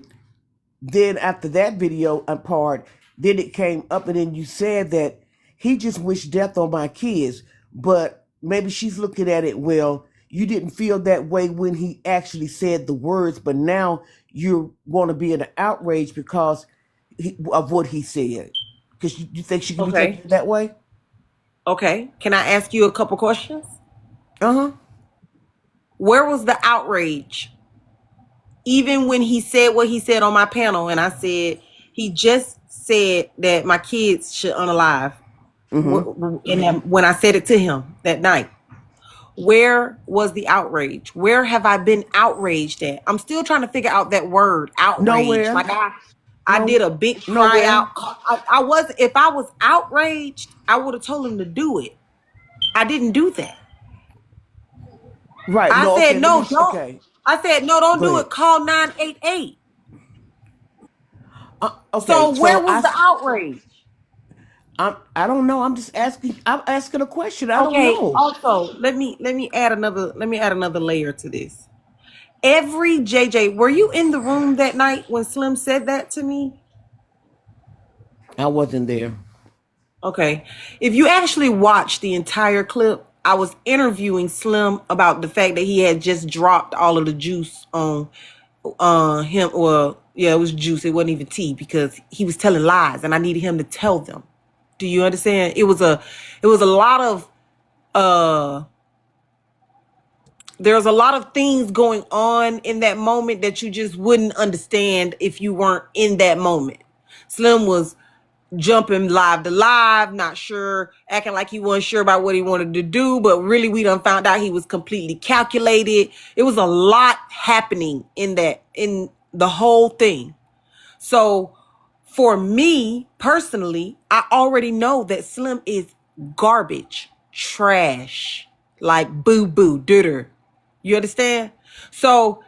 then after that video part, then it came up, and then you said that he just wished death on my kids. But maybe she's looking at it, well, you didn't feel that way when he actually said the words, but now you want to be in an outrage because of what he said. Because you think she could be taken Okay. that way? Okay. Can I ask you a couple questions? Uh huh. Where was the outrage? Even when he said what he said on my panel, and I said he just said that my kids should unalive. Mm-hmm. When I said it to him that night, where was the outrage? Where have I been outraged at? I'm still trying to figure out that word, outrage. Nowhere. Like I did No. a big cry out. Nowhere. I was, if I was outraged, I would have told him to do it. I didn't do that. Right. I No. said Okay. Let me. no, don't. Okay. I said no, don't Go do ahead. it. Call 988. Okay. So where So was the outrage? I don't know. I'm just asking. I'm asking a question. I don't Okay. know. Also, let me add another layer to this. Every JJ, were you in the room that night when Slim said that to me? I wasn't there. Okay. If you actually watch the entire clip, I was interviewing Slim about the fact that he had just dropped all of the juice on him. Well, yeah, it was juice. It wasn't even tea because he was telling lies and I needed him to tell them. Do you understand? It was a lot of there's a lot of things going on in that moment that you just wouldn't understand if you weren't in that moment. Slim was jumping live to live, not sure, acting like he wasn't sure about what he wanted to do, but really we done found out he was completely calculated. It was a lot happening in the whole thing. So for me personally, I already know that Slim is garbage, trash, like boo boo, ditter. You understand? So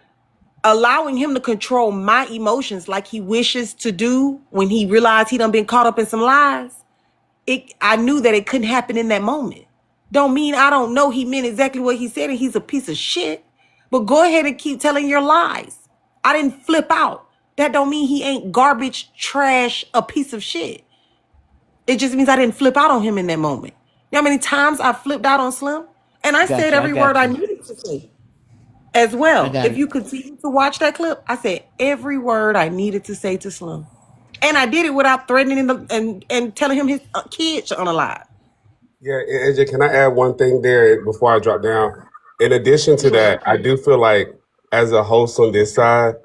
allowing him to control my emotions like he wishes to do when he realized he done been caught up in some lies, I knew that it couldn't happen in that moment. Don't mean I don't know he meant exactly what he said and he's a piece of shit. But go ahead and keep telling your lies. I didn't flip out. That don't mean he ain't garbage, trash, a piece of shit. It just means I didn't flip out on him in that moment. You know how many times I flipped out on Slim? And I said Gotcha. I every word got I you. needed to say as I well. got If it. you continue to watch that clip, I said every word I needed to say to Slim. And I did it without threatening him and telling him his kids should unalive. Yeah, and AJ, can I add one thing there before I drop down? In addition to that, I do feel like as a host on this side,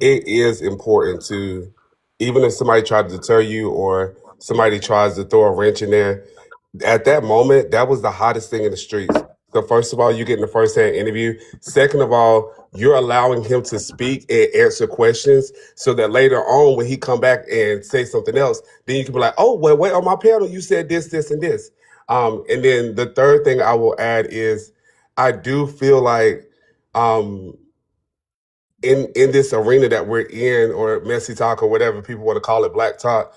it is important to, even if somebody tried to deter you or somebody tries to throw a wrench in there, at that moment, that was the hottest thing in the streets. So first of all, you're getting the first-hand interview. Second of all, you're allowing him to speak and answer questions so that later on, when he come back and say something else, then you can be like, oh, well, wait, on my panel, you said this, this, and this. And then the third thing I will add is I do feel like um, in this arena that we're in, or messy talk or whatever people want to call it, black talk,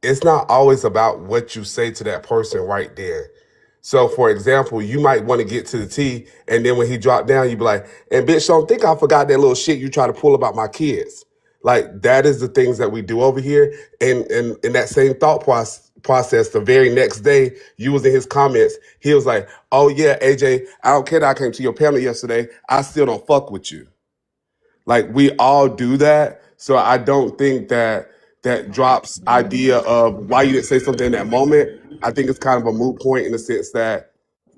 it's not always about what you say to that person right there. So, for example, you might want to get to the T, and then when he dropped down, you be like, and bitch, don't think I forgot that little shit you try to pull about my kids. Like, that is the things that we do over here. And in that same process, the very next day, you was in his comments, he was like, oh yeah, AJ, I don't care that I came to your panel yesterday. I still don't fuck with you. Like, we all do that. So I don't think that that drops idea of why you didn't say something in that moment. I think it's kind of a moot point in the sense that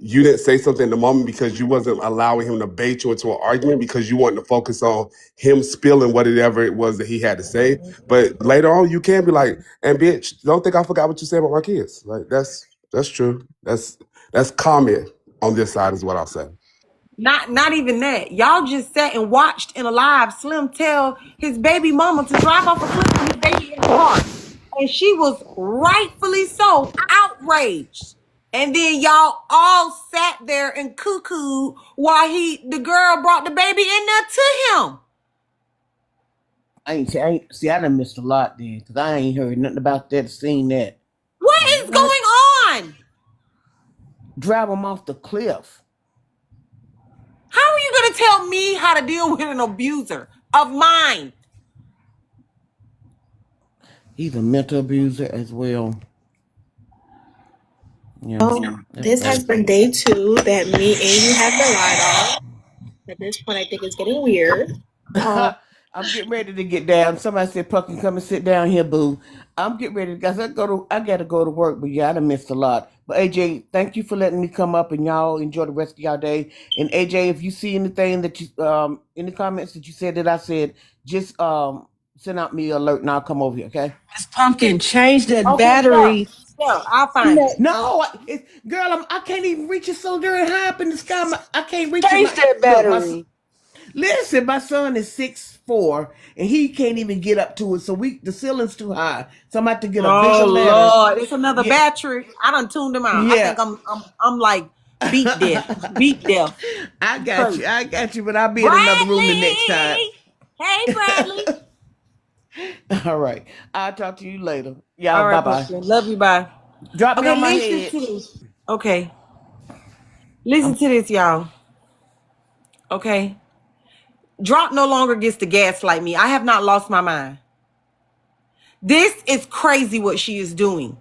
you didn't say something in the moment because you wasn't allowing him to bait you into an argument because you wanted to focus on him spilling whatever it was that he had to say. But later on, you can be like, "And bitch, don't think I forgot what you said about my kids." Like that's true. That's comment on this side is what I'll say. Not even that. Y'all just sat and watched in a live Slim tell his baby mama to drive off a cliff with his baby in the car. And she was rightfully so outraged. And then y'all all sat there and cuckooed while the girl brought the baby in there to him. I done missed a lot then, because I ain't heard nothing about that, seen that. What is What? going on? Drive him off the cliff. How are you going to tell me how to deal with an abuser of mine? He's a mental abuser as well. Yeah, Oh, that's this has bad. been day 2 that me and you have been lied on. At this point, I think it's getting weird. I'm getting ready to get down. Somebody said, "Pumpkin, come and sit down here, boo." I'm getting ready, guys. I gotta go to work, but yeah, I done missed a lot. But AJ, thank you for letting me come up, and y'all enjoy the rest of y'all day. And AJ, if you see anything that you in the comments that you said that I said, just send out me an alert, and I'll come over here. Okay? Miss Pumpkin, change that Okay, yeah. battery. Yeah, I'll find it. No, girl, I can't even reach it so very high up in the sky. I can't reach it. Change that Look, battery. listen, my son is 6'4", and he can't even get up to it. So the ceiling's too high. So I'm about to get a Oh bigger ladder. Lord, it's another Yeah, battery. I done tuned them out. I think yeah. I'm like beat deaf. Beat deaf. I got Crazy. you. I got you. But I'll be in another room the next time. Bradley. Hey Bradley. All right. I'll talk to you later. Y'all, All bye right, bye. pumpkin. Love you. Bye. Drop me Okay, on my listen head. to this. Okay, listen I'm to this, y'all. Okay, Drop no longer gets to gaslight me. I have not lost my mind. This is crazy what she is doing,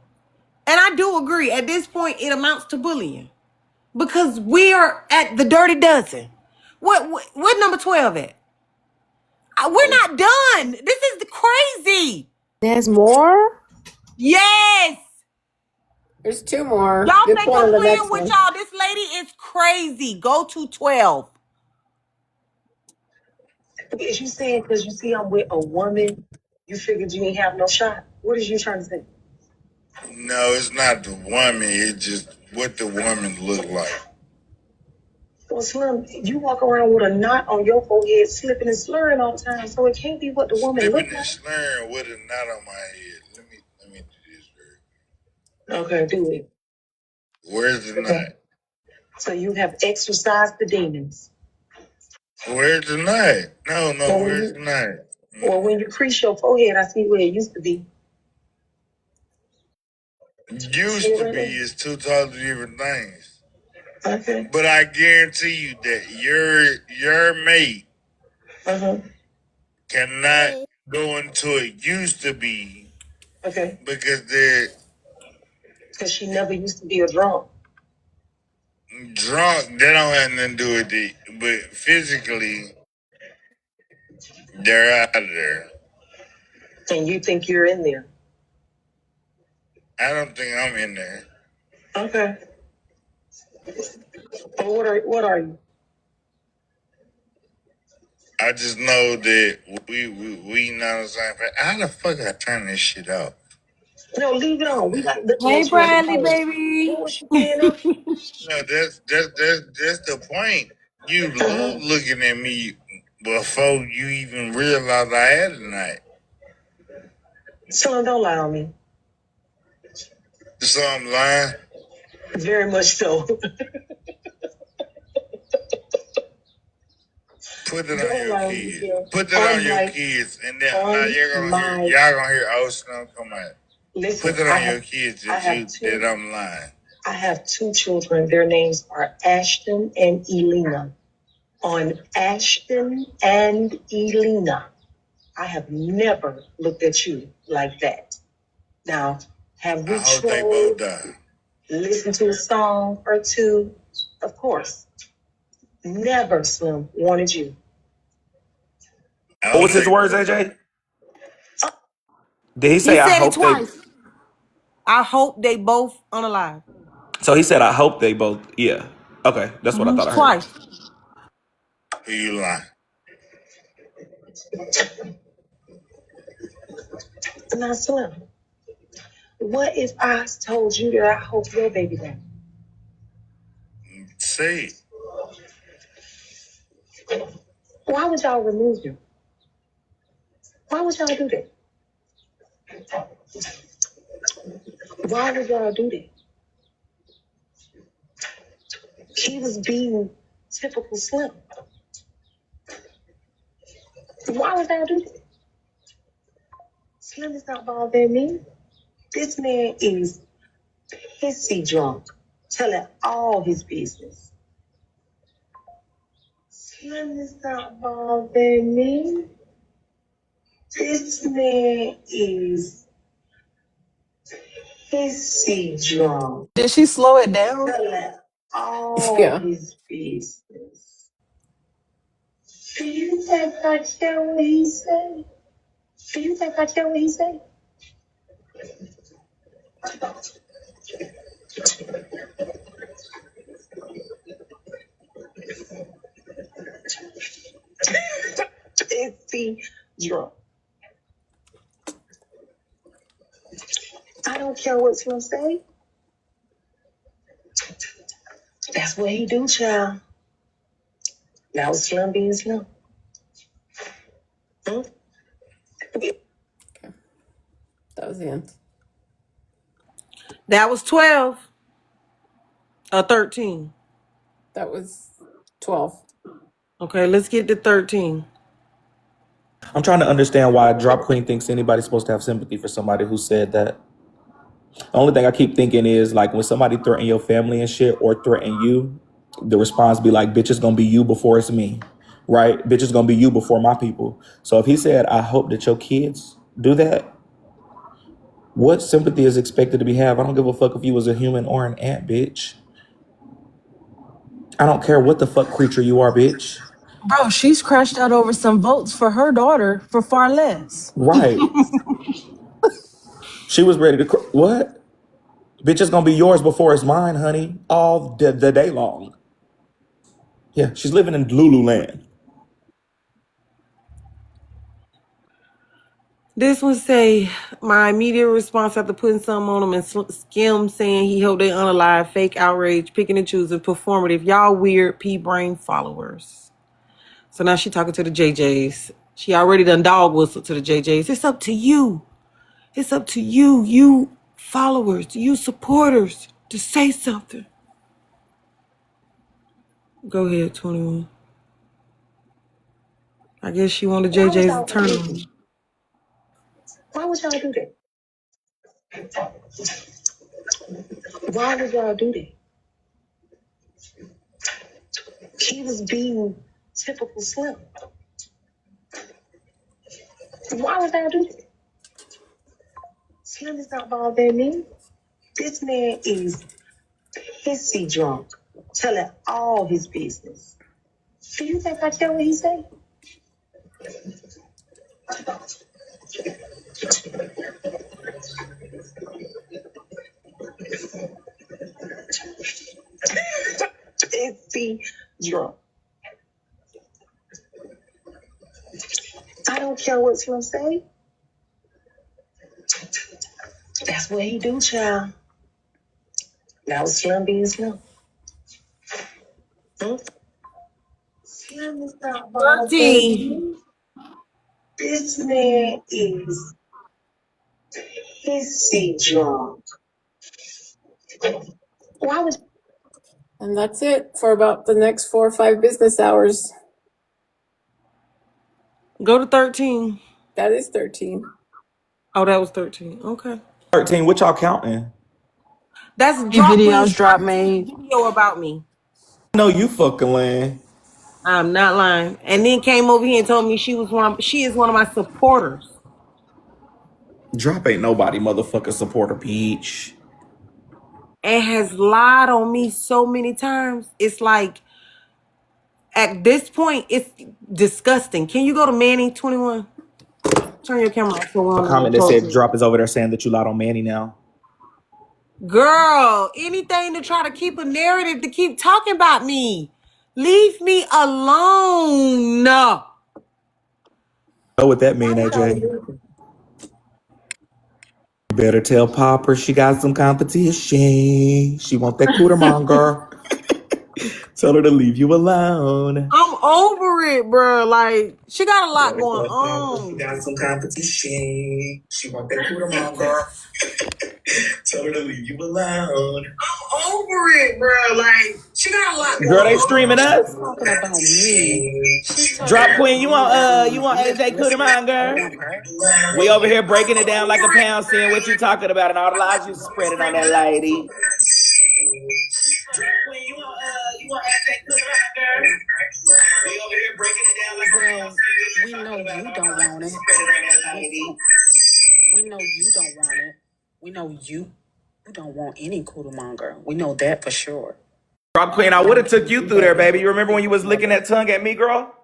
and I do agree. At this point, it amounts to bullying because we are at the dirty dozen. What number 12 at? We're not done. This is crazy. There's more? Yes. There's 2 more. Y'all You're think pulling I'm the playing next with one. y'all? This lady is crazy. Go to 12. Is you saying because you see I'm with a woman, you figured you ain't have no shot? What is you trying to say? No, it's not the woman. It's just what the woman look like. Well, Slim, you walk around with a knot on your forehead, slipping and slurring all the time, so it can't be what the woman look like. Slipping and slurring with a knot on my head. Let me do this very. Okay, do it. Where's the knot? So you have exorcised the demons. Where's the knot? No, well, where's the knot? Well, when you crease your forehead, I see where it used to be. Used to be is two totally different things. Okay. But I guarantee you that your mate cannot go into it used to be. Okay. Because she never used to be a drunk. Drunk, that don't have nothing to do with it. But physically, they're out of there. And you think you're in there? I don't think I'm in there. Okay. Well, what are you? I just know that we not the same. How the fuck I turn this shit off? No, leave it on. We got to Hey, make sure it's Bradley, recorded. baby. What was you saying? No, that's the point. You love looking at me before you even realize I had a night. Son, don't lie on me. So I'm lying. Very much so. Put it on your kids. Put that on your kids, and then now y'all gonna hear old Slim come out. Listen, put it on your kids that I'm lying. I have 2 children. Their names are Ashton and Elena. On Ashton and Elena, I have never looked at you like that. Now, have we tried? They both die. Listen to a song or two? Of course. Never, Slim, wanted you. What was his words, AJ? Did he He say I said it hope they twice. I hope they both unalive. so he said I hope they both yeah. Okay, that's what I thought I heard. Twice. Who you lie? Now, Slim, what if I told you that I hope your baby died? Say it. Why would y'all remove him? Why would y'all do that? Why would y'all do that? He was being typical Slim. Why would y'all do that? Slim is not bothering me. This man is pissy drunk, telling all his business. Slim is not bothering me. This man is pissy drunk, Did she slow it down? telling all Yeah. his business. Do you think I care what he said? Do you think I care what he said? Pissy drunk. I don't care what Slim say. That's what he do, child. Now Slim being Slim. Hmm? That was the end. That was 12 or 13. That was 12. Okay, let's get to 13. I'm trying to understand why Drop Queen thinks anybody's supposed to have sympathy for somebody who said that. The only thing I keep thinking is like when somebody threaten your family and shit or threaten you, the response be like, bitch, it's gonna be you before it's me. Right? Bitch, it's gonna be you before my people. So if he said, I hope that your kids do that, what sympathy is expected to be have? I don't give a fuck if you was a human or an ant, bitch. I don't care what the fuck creature you are, bitch. Bro, she's crashed out over some votes for her daughter for far less. Right. She was ready to what? Bitch, it's gonna be yours before it's mine, honey. All the day long. Yeah, she's living in Lululand. This one say, my immediate response after putting something on him and skim saying he hope they unalive, fake outrage, picking and choosing, performative. Y'all weird P-brain followers. So now she talking to the JJs. She already done dog whistle to the JJs. It's up to you. It's up to you, you followers, you supporters, to say something. Go ahead, 21. I guess she wanted Why would JJ's y'all to turn remove on. him? Why would y'all do that? Why would y'all do that? He was being typical Slim. Why would y'all do that? Slim is not bothering me. This man is pissy drunk, telling all his business. Do you think I care what he say? Pissy drunk. I don't care what Slim say. That's what he do, child. Now Slim being Slim. Hmm? Slim is not bothering 13. me. This man is pissy drunk. Why would And that's it for about the next 4 or 5 business hours. Go to 13. That is 13. Oh, that was 13. Okay. 13, what y'all counting? That's Any Drop Queen's videos Drop first made? video about me. No, you fucking lying. I'm not lying. And then came over here and told me she is one of my supporters. Drop ain't nobody motherfucking supporter, bitch. And has lied on me so many times. It's like at this point, it's disgusting. Can you go to Manny 21? Turn your camera off so we're A on the comment that said close. Drop is over there saying that you lied on Manny now. Girl, anything to try to keep a narrative to keep talking about me. Leave me alone. No. Know what that mean, AJ? You better tell Popper she got some competition. She want that cooter monger. Tell her to leave you alone. I'm over it, bro. Like, she got a lot Better going tell Popper she on. got some competition. She want that cooter monger. Tell her to leave you alone. I'm over it, bro. Like, she got a lot going Girl, they on. streaming us. She's talking about me. She's talking Drop about Queen, you want AJ listen, I Cootermonger? want her. We over here breaking it down like a pound, seeing what you talking about and all the lies you spreading on that lady. Drop Queen, you want AJ Cootermonger? We over here breaking it down like a pound, Well, seeing what you we know talking about you and all the don't lies want you it. spreading on that We, lady. we know you don't want it. We know you don't want any monger. We know that for sure. Drop Queen, I would have took you through there, baby. You remember when you was licking that tongue at me, girl?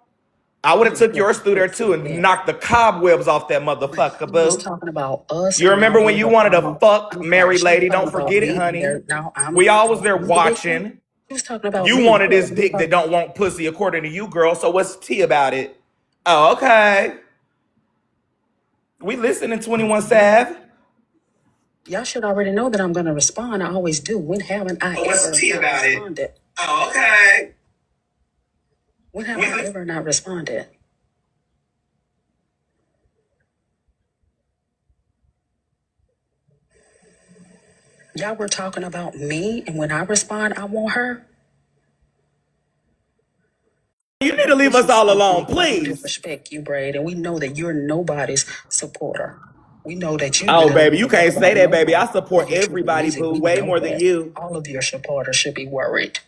I would have took yours through there too and knocked the cobwebs off that motherfucker, She was boo. talking about us, You and now remember when there's you a wanted to problem. fuck No, married she was lady? talking Don't about forget it, me, and honey. now We I'm all was there talking to the bitch now. watching. She was talking about You me. wanted this dick that don't want pussy, according to you, girl. So what's the tea about it? Oh, okay. We listen in 21 Sav. Y'all should already know that I'm gonna respond. I always do. When haven't I So what's ever the tea not about it? responded? Oh, okay. When have I ever not responded? Y'all were talking about me, and when I respond, I want her. You need to leave us all alone, please. Disrespect you, Braid, and we know that you're nobody's supporter. We know that you do Oh, not baby, you support can't say that, baby. nobody. I support Listen to everybody, music. boo, We way know more than that. you. All of your supporters should be worried.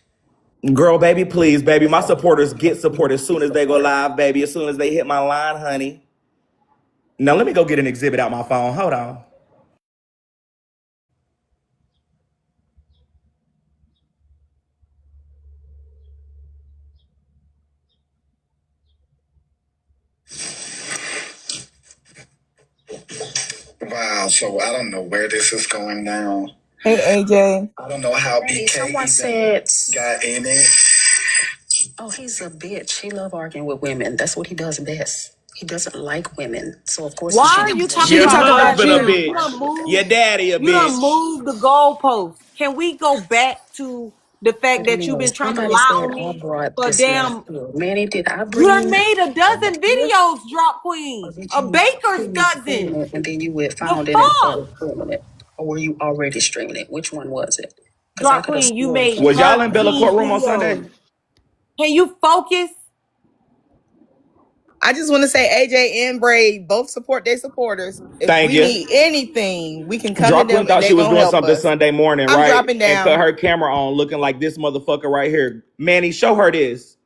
Girl, baby, please, baby. My supporters get support as soon as they go live, baby. As soon as they hit my line, honey. Now, let me go get an exhibit out my phone. Hold on. Wow, so I don't know where this is going now. Hey AJ. I don't know how BK Someone said, got in it. "Oh, he's a bitch. He love arguing with women. That's what he does best. He doesn't like women, so of course Why he's are gonna you do talking She Your about talk me about like husband a that? you. You bitch. done moved. Your daddy a You done bitch. moved the goalpost. Can we go back to the fact that you've been trying to Somebody lie said on I me brought for this man damn? up. Manny, did I You bring done you made a up dozen here? videos, Drop Or Queen. did A you baker's hear me dozen. streaming it and then you went The found it and fuck? started streaming it? Or were you already streaming it? Which one was it? Because I Drop could have Queen, you sworn made Was y'all in Bella 13 courtroom on Sunday? videos. Can you focus? I just want to say AJ and Braid both support their supporters. If Thank we you. need anything, we can come to Drop Queen them and thought they she was gonna doing help something us. Sunday morning, I'm right? dropping And cut down. her camera on looking like this motherfucker right here. Manny, show her this.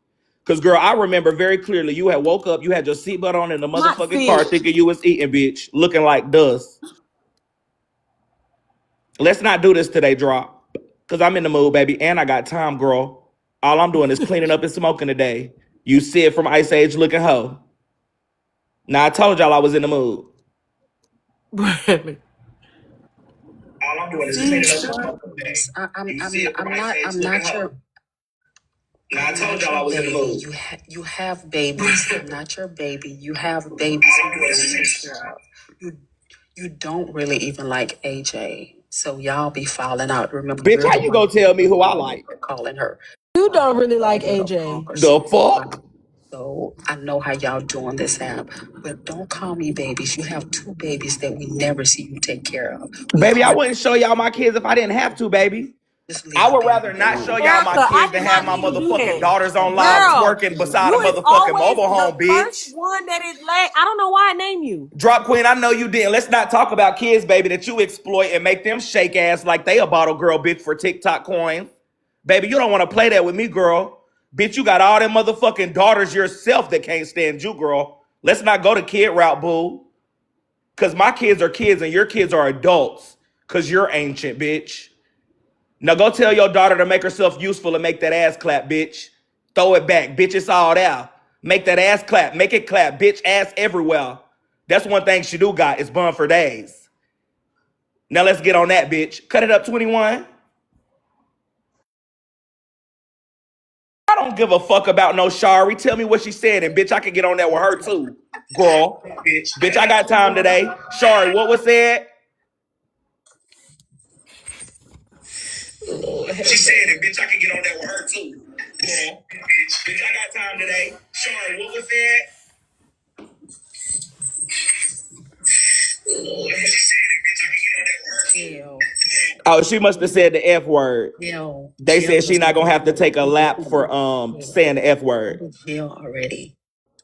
Cause girl, I remember very clearly you had woke up, you had your seatbelt on in the Hot motherfucking car fish. thinking you was eating, bitch, looking like dust. Let's not do this today, Drop. Cause I'm in the mood, baby, and I got time, girl. All I'm doing is cleaning up and smoking today. You see it from Ice Age looking hoe. Now I told y'all I was in the mood. Bradley. All I'm doing is see, cleaning up and shut smoking today. I'm You see it from Ice Age I'm looking not hoe. your Now I I'm told not y'all I your was in the baby. mood. You have babies. I'm not your baby. You have babies who you gotta take care of. You you don't really even like AJ. So y'all be falling out. Remember, Bitch, you're how the you one gonna tell me who I like? calling her You don't really like little AJ. punk or The something. fuck? So I know how y'all doing this app, but don't call me babies. You have two babies that we never see you take care of. We Baby, I call wouldn't show y'all my kids if I didn't have to, baby. just I leave would baby rather not show alone. y'all my Erica, I kids did than have not my hear you do motherfucking that. daughters on live Girl, twerking beside a you is motherfucking always mobile the home, first bitch. one that is late. I don't know why I name you. Drop Queen, I know you didn't. Let's not talk about kids, baby, that you exploit and make them shake ass like they a bottle girl, bitch, for TikTok coins. Baby, you don't want to play that with me, girl. Bitch, you got all them motherfucking daughters yourself that can't stand you, girl. Let's not go to kid route, boo. Cause my kids are kids and your kids are adults. Cause you're ancient, bitch. Now go tell your daughter to make herself useful and make that ass clap, bitch. Throw it back, bitch. It's all there. Make that ass clap. Make it clap, bitch. Ass everywhere. That's one thing she do got is bun for days. Now let's get on that, bitch. Cut it up, 21. I don't give a fuck about no Shari. Tell me what she said, and bitch, I can get on that with her too. Girl. Bitch, I got time today. Shari, what was said? She said it, bitch, I can get on that with her too. Girl. Bitch, I got time today. Shari, what was said? Oh, she must have said the F word. They said she not gonna have to take a lap for saying the F word. Jail already.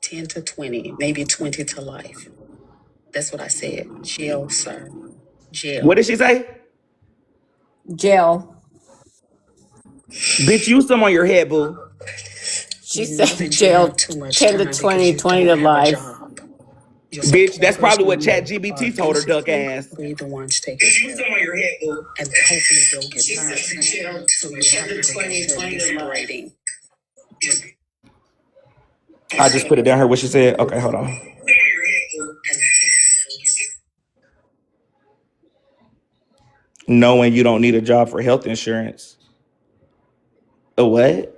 10 to 20, maybe 20 to life. That's what I said. Jail, sir. Jail. What did she say? Jail. Bitch, use some on your head, boo. She said jail 10 to 20, 20 to life. Bitch, that's probably what Chat GBT told her duck ass. Be the ones taking use some on your head, boo. And hopefully they'll get tired. So you have to 20, 20 to life. I just put it down here what she said. Okay, hold on. Knowing you don't need a job for health insurance. A what?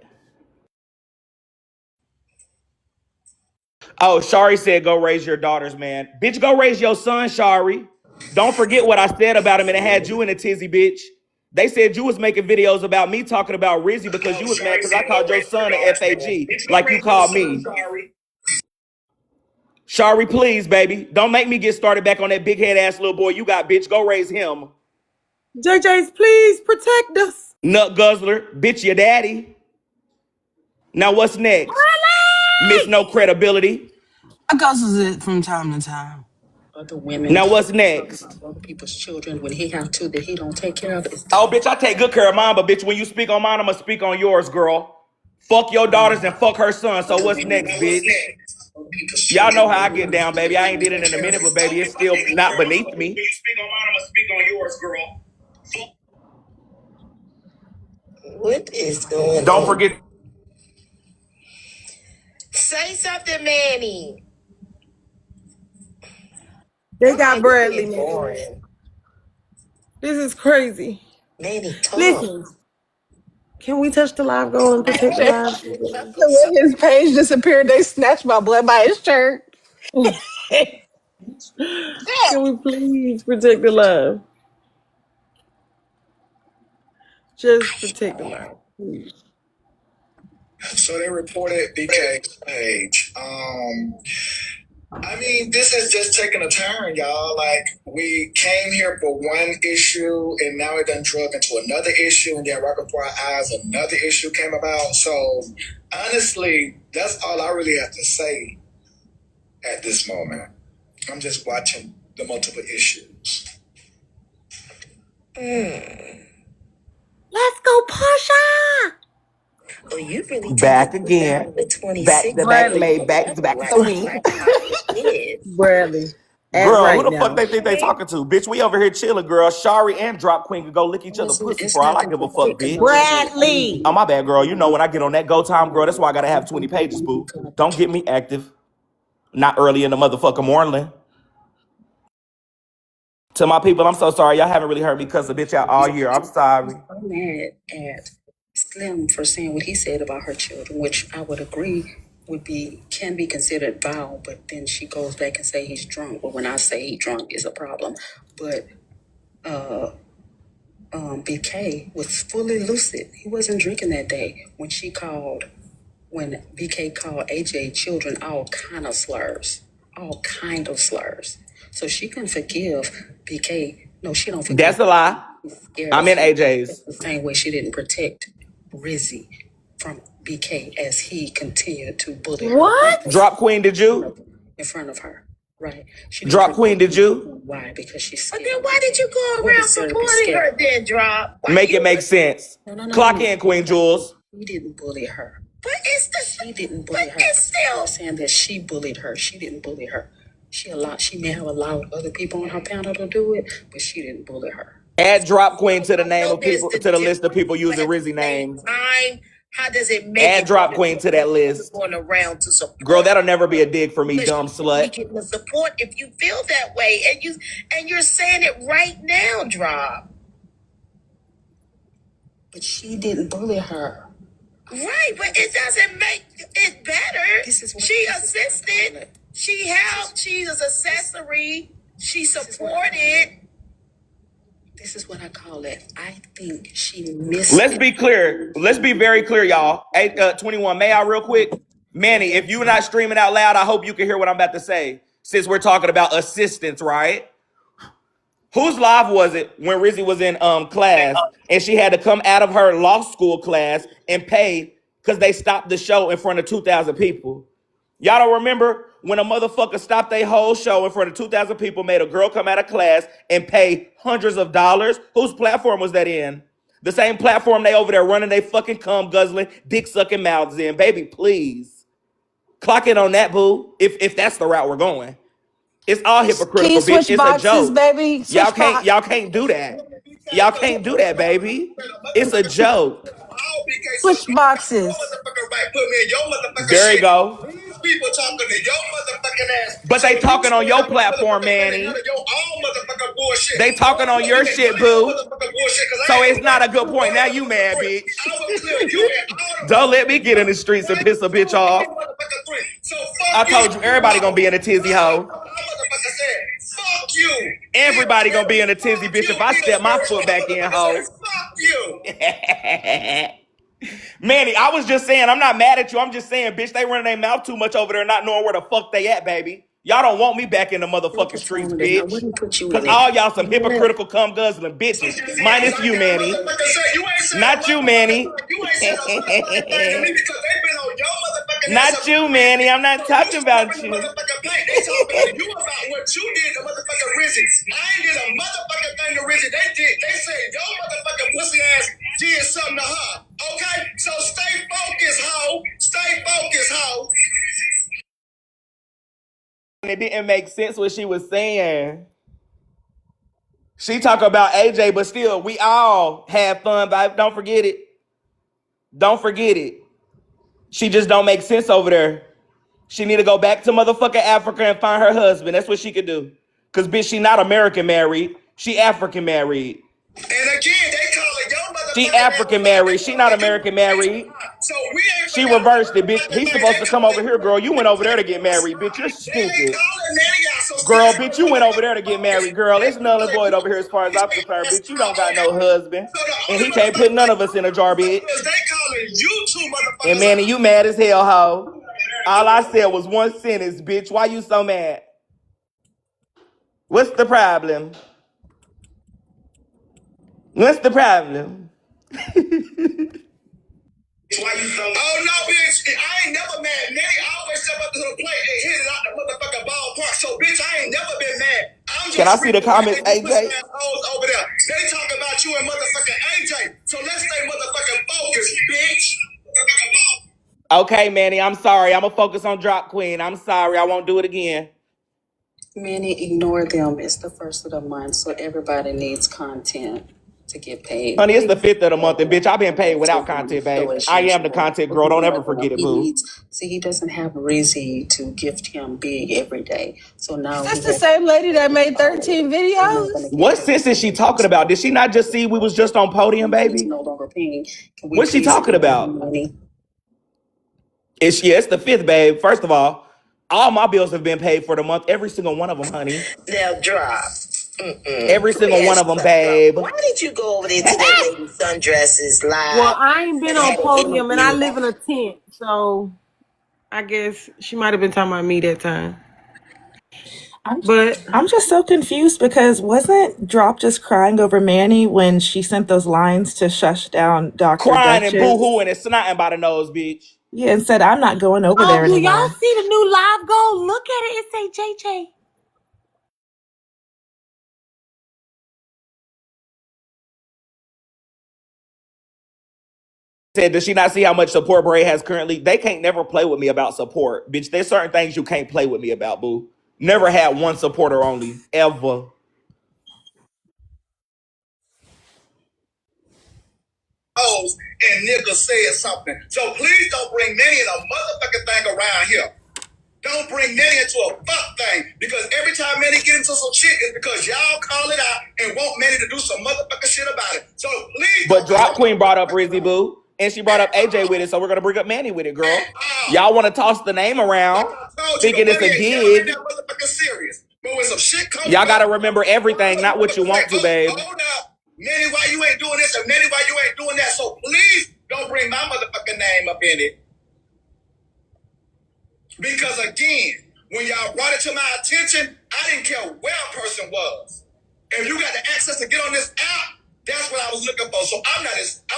Oh, Shari said go raise your daughters, man. Bitch, go raise your son, Shari. Don't forget what I said about him and it had you in a tizzy, bitch. They said you was making videos about me talking about Rizzy because you was mad because I called your son a FAG like you called me. Shari, please, baby. Don't make me get started back on that big head ass little boy you got, bitch. Go raise him. JJ's, please protect us. Nut guzzler, bitch, your daddy. Now what's next? Miss No Credibility. I guzzles it from time to time. Other women. Now what's next? Other people's children when he have two that he don't take care of. Oh, bitch, I take good care of mine, but bitch, when you speak on mine, I'm gonna speak on yours, girl. Fuck your daughters and fuck her son. So what's next, bitch? Y'all know how I get down, baby. I ain't did it in a minute, but baby, it's still not beneath me. When you speak on mine, I'm gonna speak on yours, girl. What is going on? Don't forget. Say something, Manny. They got Okay, Bradley this is now. boring. This is crazy. Manny, talk. Listen, can we touch the live goal and protect the lives? When his page disappeared, they snatched my blood by his shirt. Can we please protect the live? Just protect the live, please. So they reported BK's page. I mean, this has just taken a turn, y'all. Like, we came here for one issue, and now it done drug into another issue, and then right before our eyes, another issue came about. So, honestly, that's all I really have to say at this moment. I'm just watching the multiple issues. Let's go, Pasha. Oh, you really back again. Back the back Bradley. laid back to back to me. Bradley. Act Girl, who right the fuck now. they think they talking to? Bitch, we over here chilling, girl. Shari and Drop Queen could go lick each other pussy for all I give a fuck, bitch. Bradley. Oh, my bad, girl. You know when I get on that go time, girl, that's why I gotta have 20 pages, boo. Don't get me active. Not early in the motherfucking morning. To my people, I'm so sorry. Y'all haven't really heard me cuss a bitch out all year. I'm sorry. I'm mad at Slim for saying what he said about her children, which I would agree can be considered foul, but then she goes back and say he's drunk. Well, when I say he drunk is a problem. But BK was fully lucid. He wasn't drinking that day when BK called AJ children all kind of slurs. So she can forgive BK. No, she don't forgive. That's a lie. I'm in AJ's. The same way she didn't protect Rizzy from BK as he continued to bully her. What? Drop Queen, did you? In front of her. Right. She Drop Queen, did you? Why? Because she's scared. But then why did you go around supporting her then, Drop? Make it make sense. No. Clock in, Queen Jules. He didn't bully her. But it's the She didn't bully her. It's still I'm saying that she bullied her. She didn't bully her. She may have allowed other people on her panel to do it, but she didn't bully her. Add Drop Queen to the name of people to the list of people using Rizzy names. Time How does it make Add it Drop Queen to that list. going around to support? Girl, that'll never be a dig for me, dumb We slut. getting the support if you feel that way, and you're saying it right now, Drop. But she didn't bully her. Right, but it doesn't make it better. She assisted. She helped. She's an accessory. She supported. This is what I call it. I think she missed Let's it. be clear. Let's be very clear, y'all. 21, may I real quick? Manny, if you're not streaming out loud, I hope you can hear what I'm about to say. Since we're talking about assistance, right? Whose live was it when Rizzy was in class and she had to come out of her law school class and pay because they stopped the show in front of 2,000 people? Y'all don't remember when a motherfucker stopped a whole show in front of 2,000 people, made a girl come out of class and pay hundreds of dollars? Whose platform was that in? The same platform they over there running they fucking cum guzzling, dick sucking mouths in. Baby, please. Clock in on that, boo, if that's the route we're going. It's all Can you hypocritical, bitch. switch It's a boxes, joke. baby? Switch box. Y'all can't do that. Y'all can't do that, baby. It's a joke. Switch boxes. There you go. People talking to your motherfucking ass. But they talking on your platform, Manny. They talking on your shit, boo. So it's not a good point. Now you mad, bitch. Don't let me get in the streets and piss a bitch off. I told you, everybody gonna be in a tizzy hoe. Fuck you. Everybody gonna be in a tizzy, bitch, if I step my foot back in, hoe. Fuck you. Manny, I was just saying, I'm not mad at you. I'm just saying, bitch, they running their mouth too much over there, not knowing where the fuck they at, baby. Y'all don't want me back in the motherfucking streets, I bitch. wouldn't put you Cause in it. all y'all some hypocritical cum guzzling bitches. Minus you, Manny. Not you, Manny. Not you, Manny. I'm not talking about you. They talking to you about what you did to motherfucking Rizzy. I ain't did a motherfucking thing to Rizzy. They said your motherfucking pussy ass did something to her. Okay? So stay focused, hoe. Stay focused, hoe. It didn't make sense what she was saying. She talk about AJ, but still, we all have fun, babe. Don't forget it. Don't forget it. She just don't make sense over there. She need to go back to motherfucking Africa and find her husband. That's what she could do. Cause bitch, she not American married. She African married. And again, they call it your motherfucking She African married. She not American married. So we ain't She reversed it, bitch. He's supposed to come over here, girl. You went over there to get married, bitch. You're they ain't stupid. calling none of y'all. So Girl, bitch, you went over there to get married, girl. It's null and void over here as far as I'm concerned, bitch. You don't got no husband. And he can't put none of us in a jar, bitch. they calling you two motherfuckers. And Manny, you mad as hell, hoe. All I said was one sentence, bitch. Why you so mad? What's the problem? What's the problem? Why you so? Oh no, bitch! I ain't never mad. Nanny always step up to the plate and hit it out the motherfucking ballpark. So, bitch, I ain't never been mad. I'm just Can I see the comments, AJ? over there. They talk about you and motherfucking AJ. So let's stay motherfucking focused, bitch. Okay, Manny, I'm sorry. I'm going to focus on Drop Queen. I'm sorry. I won't do it again. Manny, ignore them. It's the first of the month, so everybody needs content to get paid. Honey, it's the 5th of the month, and bitch, I've been paid without content, babe. I am the content girl. Don't ever forget it, boo. He doesn't have Rizzy to gift him big every day. So now That's the same lady that made 13 videos. What sense is she talking about? Did she not just see we was just on podium, baby? No longer paying. What's she talking about? It's the 5th, babe. First of all my bills have been paid for the month. Every single one of them, honey. Now drop. Every single one of them, babe. Why did you go over there to that lady's sundresses live? Well, I ain't been on podium and I live in a tent, so I guess she might have been talking about me that time. But I'm just so confused because wasn't Drop just crying over Manny when she sent those lines to shush down Dr. Crying Duchess? and boo-hooing and snotting by the nose, bitch. Yeah, and said, I'm not going over there anymore. Do y'all see the new live goal? Look at it. It say JJ. Said, does she not see how much support Bray has currently? They can't never play with me about support, bitch. There's certain things you can't play with me about, boo. Never had one supporter only, ever. hoes and niggas said something. So please don't bring Manny in a motherfucking thing around here. Don't bring Manny into a fuck thing, because every time Manny get into some shit, it's because y'all call it out and want Manny to do some motherfucking shit about it. So please. But Drop Queen brought up Rizzy Boo, and she brought up AJ with it, so we're gonna bring up Manny with it, girl. Y'all want to toss the name around, thinking it's a dig. That motherfucking serious. But when some shit comes, Y'all gotta remember everything, not what you want to, babe. Hold up. Manny, why you ain't doing this? And Manny, why you ain't doing that? So please don't bring my motherfucking name up in it. Because again, when y'all brought it to my attention, I didn't care where a person was. If you got the access to get on this app, that's what I was looking for. So I'm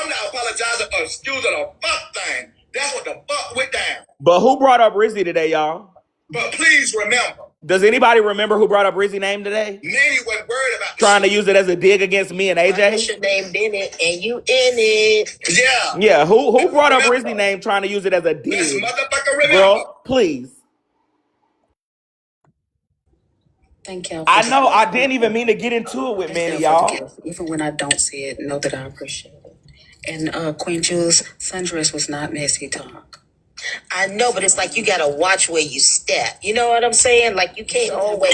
not apologizing or excusing a fuck thing. That's what the fuck went down. But who brought up Rizzy today, y'all? But please remember. Does anybody remember who brought up Rizzy name today? Manny wasn't worried about trying to use it as a dig against me and AJ. What's your name in it and you in it? Yeah. Yeah, who brought up Rizzy name trying to use it as a dig? This motherfucker remember. Girl, please. Thank y'all. I know I didn't even mean to get into it with Manny, y'all. Even when I don't see it, know that I appreciate it. And Queen Jules, sundress was not messy talk. I know, but it's like you gotta watch where you step. You know what I'm saying? Like you can't always.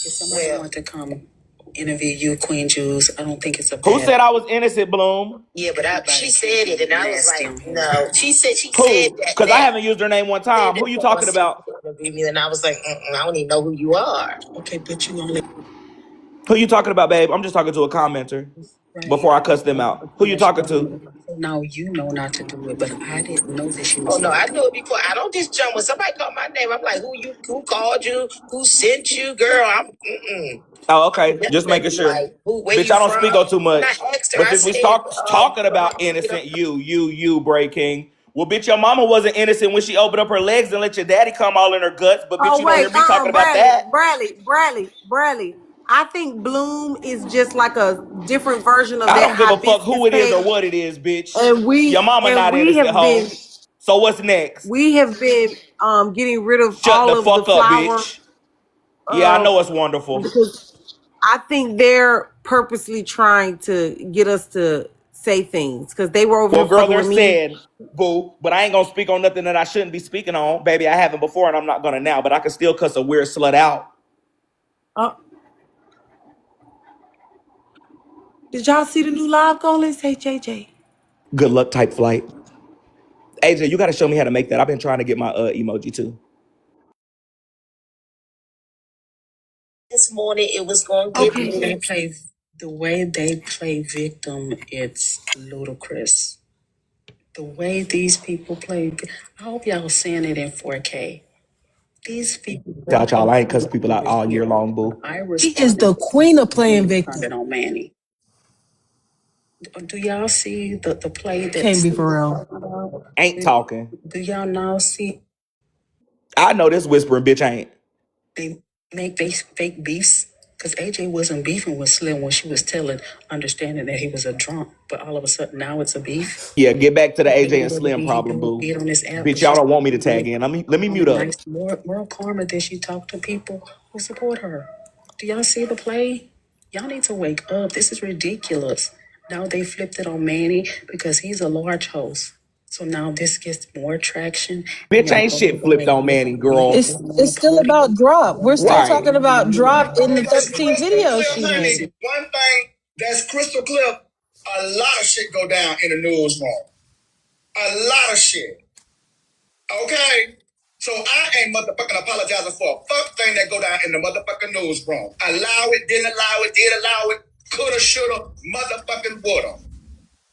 If somebody want to come interview you, Queen Jules, I don't think it's a bad. Who said I was innocent, Bloom? Yeah, but she said it, and I was like, no. She said Who? that. Because I haven't used her name one time. Who you talking about? And I was like, I don't even know who you are. Okay, but you only. Who you talking about, babe? I'm just talking to a commenter before I cuss them out. Who you talking to? Now you know not to do it, but I didn't know that she was. Oh no, I knew it before. I don't just jump when somebody called my name. I'm like, who called you? Who sent you, girl? Oh, okay. Just making sure. Like, Bitch, I don't speak on too much. But since we start talking about innocent, you, Bray King. Well, bitch, your mama wasn't innocent when she opened up her legs and let your daddy come all in her guts. But bitch, Oh you don't wait, hear me talking about that. Bradley. I think Bloom is just like a different version of I that don't give a fuck who hibiscus it is or page. what it is, bitch. And Your mama not we innocent, have hoe. been So what's next? getting rid of Shut all the of the fuck up, flower. bitch. Yeah, I know it's wonderful. Because I think they're purposely trying to get us to say things because they were over Well, here girl, fucking they're with me. saying, boo, but I ain't gonna speak on nothing that I shouldn't be speaking on. Baby, I haven't before and I'm not gonna now, but I can still cuss a weird slut out. Did y'all see the new live goal? Let's say JJ. Good luck type flight. AJ, you gotta show me how to make that. I've been trying to get my emoji too. this morning it was gonna get Okay. The way they play victim, it's ludicrous. The way these people play, I hope y'all seeing it in 4K. These people. Doubt y'all, I ain't cussing people out all year long, boo. She is the queen of playing victim. On Manny. Do y'all see the play that Can't be for real. Ain't talking. Do y'all now see I know this whispering bitch ain't. they make fake beefs? Because AJ wasn't beefing with Slim when she was understanding that he was a drunk, but all of a sudden now it's a beef. Yeah, get back to the AJ and Slim problem, boo. On this app, Bitch, y'all don't want me to tag in. Let me mute up. More karma that she talked to people who support her. Do y'all see the play? Y'all need to wake up. This is ridiculous. Now they flipped it on Manny because he's a large host. So now this gets more traction. Bitch ain't shit flipped on Manny, girl. It's still about drop. We're still Right. talking about drop in the 13 videos she Honey, made. one thing that's crystal clear, a lot of shit go down in the newsroom. A lot of shit. Okay? So I ain't motherfucking apologizing for a fuck thing that go down in the motherfucking newsroom. Allow it, didn't allow it, did allow it, coulda, shoulda, motherfucking woulda.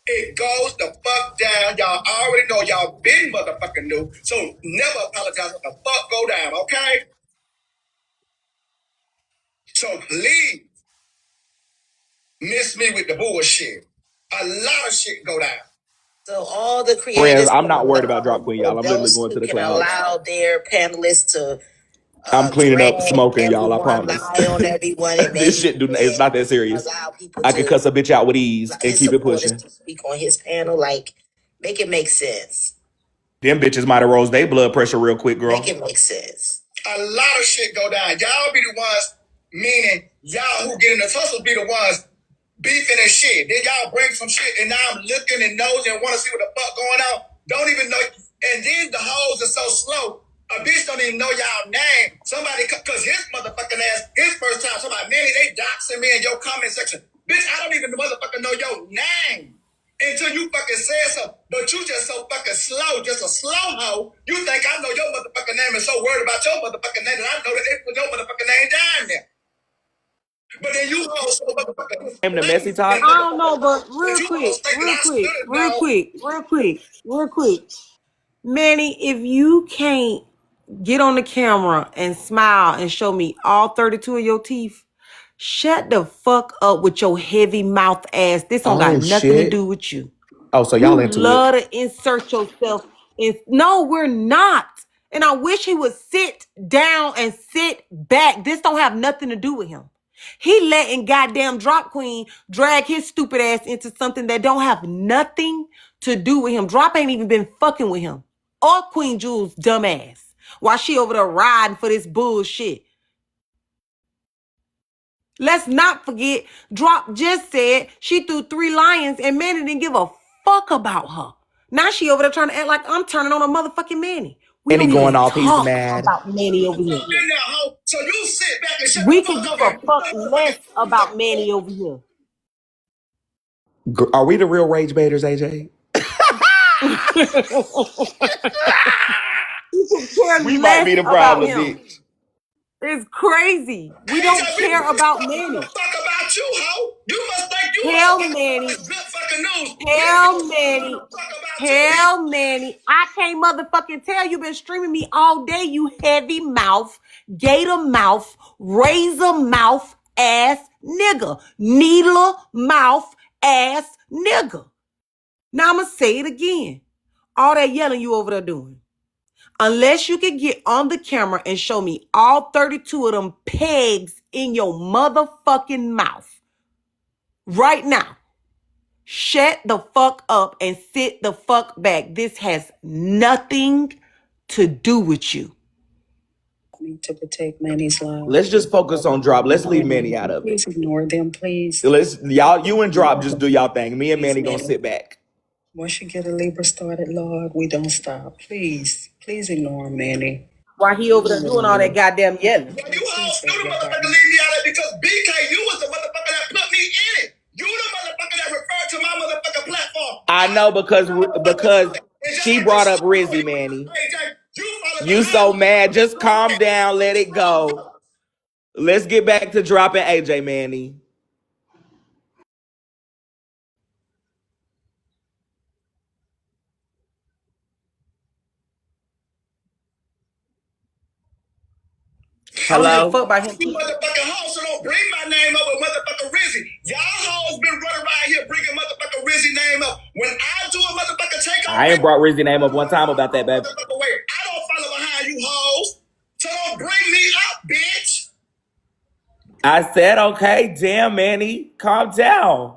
It goes the fuck down. Y'all already know, y'all been motherfucking new. So never apologize what the fuck go down, okay? So please miss me with the bullshit. A lot of shit go down. So all the Friends, creators I'm not worried about Drop Queen, y'all. I'm literally those going who to the can clouds. allow their panelists to I'm cleaning drag up smoking, y'all. I everyone, promise. lie on everyone, and This maybe shit it's not that serious. allow people I can to cuss a bitch out with ease and his keep it supporters pushing. to speak on his panel. Like, make it make sense. Them bitches might have rose their blood pressure real quick, girl. Make it make sense. A lot of shit go down. Y'all be the ones, meaning y'all who get in the tussle be the ones beefing and shit. Then y'all bring some shit, and now I'm looking and nosing and want to see what the fuck going on. Don't even know. And then the hoes are so slow. A bitch don't even know y'all name. Somebody, cause his motherfucking ass, his first time, somebody, man, they doxing me in your comment section. Bitch, I don't even motherfucking know your name until you fucking said something. But you just so fucking slow, just a slow hoe. You think I know your motherfucking name and so worried about your motherfucking name that I know that they put your motherfucking name down there. But then you hoes so motherfucking Name the messy I top. don't know, but but real you hoes quick, think that real I quick, stood it, real dog. quick, real quick, real quick. Manny, if you can't get on the camera and smile and show me all 32 of your teeth, shut the fuck up with your heavy mouth ass. This don't got Oh nothing to shit. do with you. Oh, so y'all You into it. love to insert yourself in. No, we're not. And I wish he would sit down and sit back. This don't have nothing to do with him. He letting goddamn Drop Queen drag his stupid ass into something that don't have nothing to do with him. Drop ain't even been fucking with him. Or Queen Jules dumb ass. While she over there riding for this bullshit. Let's not forget, Drop just said she threw 3 lions and Manny didn't give a fuck about her. Now she over there trying to act like I'm turning on a motherfucking Manny. We And he don't going even off. He's talk mad. about Manny over here. So you sit back and shut the We could fuck give up a and fuck less about Manny over here. Are we the real rage baiters, AJ? We could care We might less be the about problem, him. bitch. It's crazy. We AJ, don't we care about Manny. fuck about you, ho. You must think you Tell all Manny. good fucking news. We Tell don't Manny. fuck about you, bitch. Tell Manny. I can't motherfucking tell. You been streaming me all day, you heavy mouth, gator mouth, razor mouth ass nigga. Needler mouth ass nigga. Now I'ma say it again. All that yelling you over there doing. Unless you can get on the camera and show me all 32 of them pegs in your motherfucking mouth right now. Shut the fuck up and sit the fuck back. This has nothing to do with you. To protect Manny's life. Let's just focus on Drop. Let's leave Manny out of it. Please ignore them, please. Let's y'all, you and Drop just do y'all thing. Me and Manny gonna sit back. Once you get a Libra started, Lord, we don't stop. Please, please ignore Manny. Why he over there doing all that goddamn yelling? Well, you all still the motherfucker leave me out of it because BK, you was the motherfucker that put me in it. You the motherfucker that referred to my motherfucking platform. I know because she brought up Rizzy, Manny. You so mad. Just calm down. Let it go. Let's get back to dropping AJ, Manny. I don't give a Hello? fuck about him. You motherfucking hoes, so don't bring my name up with motherfucking Rizzy. Y'all hoes been running around here bringing motherfucking Rizzy name up. When I do a motherfucking takeover, I ain't brought Rizzy name up one time about that, baby. motherfucking way, I don't follow behind you hoes. So don't bring me up, bitch. I said, okay, damn, Manny, calm down.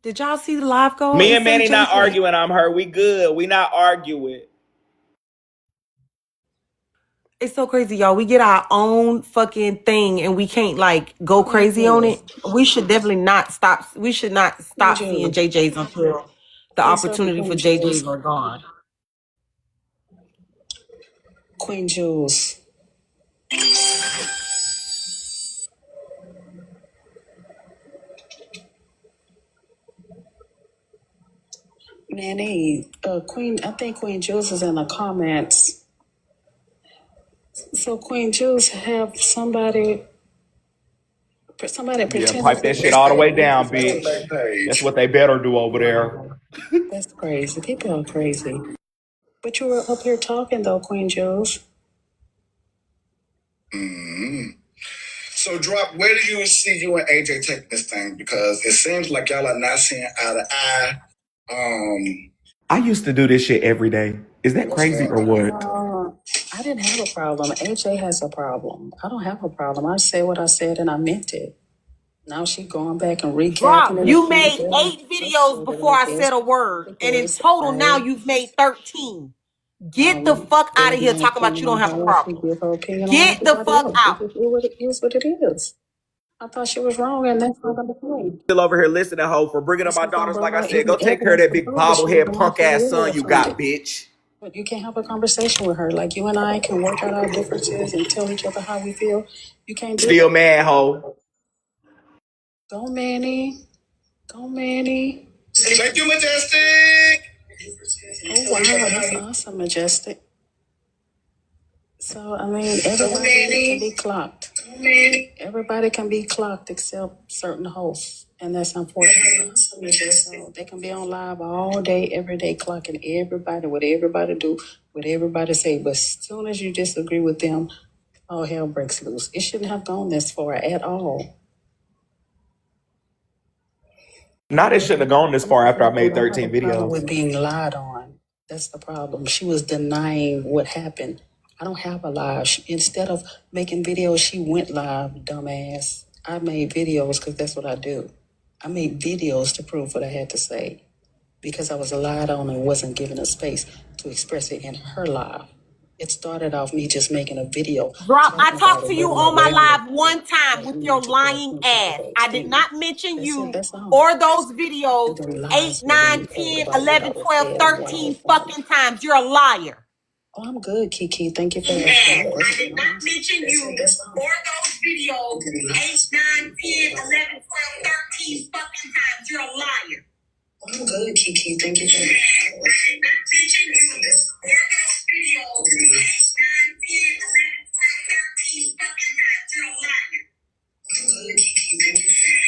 Did y'all see the live goal Me and and say Manny Jay not said? arguing. I'm hurt. We good. We not arguing. It's so crazy, y'all. We get our own fucking thing and we can't like go Queen crazy on Jules, it. We should definitely not stop. We should not Queen stop seeing Jules, JJ's until the please help me, opportunity for Queen JJ's Jules. are gone. Queen Jules, Manny, Queen, I think Queen Jules is in the comments. So Queen Jules have somebody Yeah, pretend to pipe be that shit all the way down, Back bitch. That's page. what they better do over there. That's crazy. People are crazy. But you were up here talking though, Queen Jules. So, Drop, where do you see you and AJ taking this thing? Because it seems like y'all are not seeing eye to eye. I used to do this shit every day. Is that What's crazy or happening? what? I didn't have a problem. AJ has a problem. I don't have a problem. I said what I said and I meant it. Now she going back and recapping Drop. and You accusing made them. 8 Let's videos leave it before like I this said a word. And in because total now I you've made 13. Get the fuck out of Gave here my talking about you opinion don't on have a how I problem. should give her opinion on Get the everybody fuck else. out. It is what it is. I thought she was wrong, and that's not the point. Still over here listening, hoe, for bringing up That's my not gonna daughters. bring Like I out said, any go take care of evidence that to big prove that she was bobblehead wrong punk for ass real son or you got, something. bitch. But you can have a conversation with her, like you and I can work out our differences and tell each other how we feel. You can't do Still that. mad, hoe. Go, Manny. Go, Manny. Thank you, Majestic. Oh wow, that's awesome, Majestic. So I mean, everybody can be clocked. Everybody can be clocked except certain hosts, and that's unfortunate. So they can be on live all day, every day, clocking everybody, what everybody do, what everybody say. But as soon as you disagree with them, all hell breaks loose. It shouldn't have gone this far at all. Not it shouldn't have gone this far after I made I have a 13 problem videos. with being lied on. That's the problem. She was denying what happened. I don't have a lie. Instead of making videos, she went live, dumbass. I made videos because that's what I do. I made videos to prove what I had to say because I was lied on and wasn't given a space to express it in her live. It started off me just making a video Drop. I talking about talked it, to you letting on my everybody live one time that with we your need to pay lying attention to ass. the I did extended. not mention That's it. you That's all. or those videos And then 8, lies were 9, being told 10, about what I 11, was 12, said and what I was 13 doing. fucking times. You're a liar. Oh, I'm good, Kiki. Thank you for And asking. I'm I great. did No, not mention you or those videos 8, 9, 10, 11, 12, 13 fucking times. You're a liar. I'm good, Kiki. Thank you for I did not mention you or those videos 8, 9, 10, 11, 12, 13 fucking times. You're a liar. I'm good, Kiki. Thank you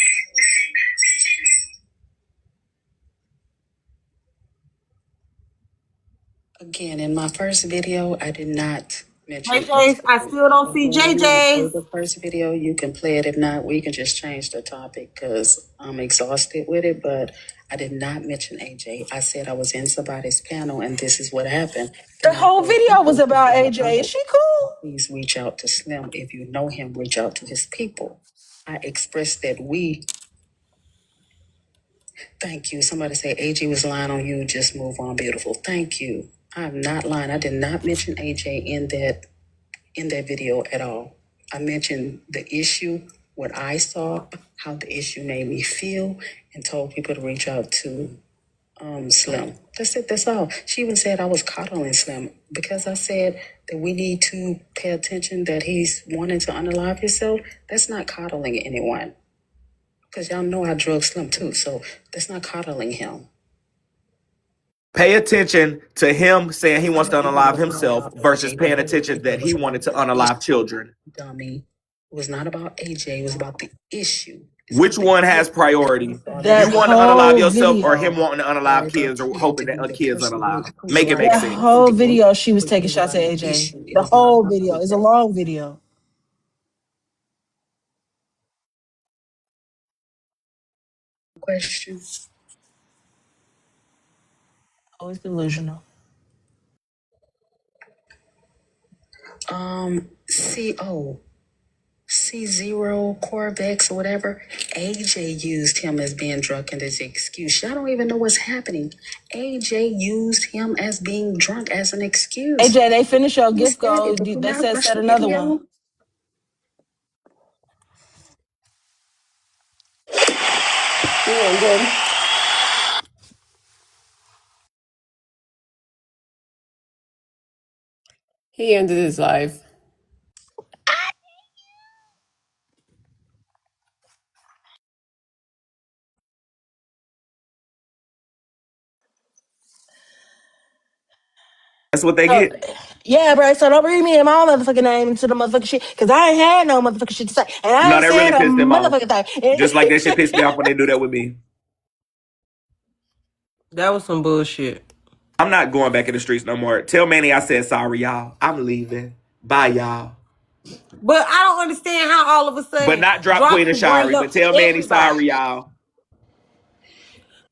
for Again, in my first video, I did not mention JJ's, I still don't see When I play JJ's. the first video, you can play it. If not, we can just change the topic because I'm exhausted with it. But I did not mention AJ. I said I was in somebody's panel and this is what happened. The And I whole told video was people to about get up AJ. under Is it. she cool? Please reach out to Slim. If you know him, reach out to his people. I expressed that we thank you. Somebody say AJ was lying on you. Just move on, beautiful. Thank you. I'm not lying. I did not mention AJ in that video at all. I mentioned the issue, what I saw, how the issue made me feel, and told people to reach out to Slim. That's it. That's all. She even said I was coddling Slim because I said that we need to pay attention that he's wanting to unalive himself. That's not coddling anyone because y'all know I drug Slim too. So that's not coddling him. Pay attention to him saying he wants to It unalive was not himself about versus AJ. The paying whole attention video that he was wanted about to the issue, unalive children. dummy. It was not about AJ. It was about the issue. It's Which about the one has issue. priority? That You wanting to unalive whole yourself or video. him wanting to unalive Started kids off or trying to hoping that be the kids person unalive? who's Make it right make That sense. whole and then video, she was put taking shots at everybody AJ. issue. It The was not whole about video. It's a AJ. long video. Question. Always delusional. CO. C0 Corvex or whatever, AJ used him as being drunk as an excuse. Y'all don't even know what's happening. AJ used him as being drunk as an excuse. AJ, they finished your Who gift said goal. it? Did you They not said watch set the another one. video? Yeah, good. He ended his life. That's what they So, get. yeah, bro. So don't bring me in my motherfucking name into the motherfucking shit. Because I ain't had no motherfucking shit to say. And I No, ain't that said really a pissed them off. motherfucking thing. Just like that shit pissed me off when they do that with me. That was some bullshit. I'm not going back in the streets no more. Tell Manny I said sorry, y'all. I'm leaving. Bye, y'all. But I don't understand how all of a But sudden not drop Drop Queen and can bring Shari. up But tell Manny everybody. sorry, y'all.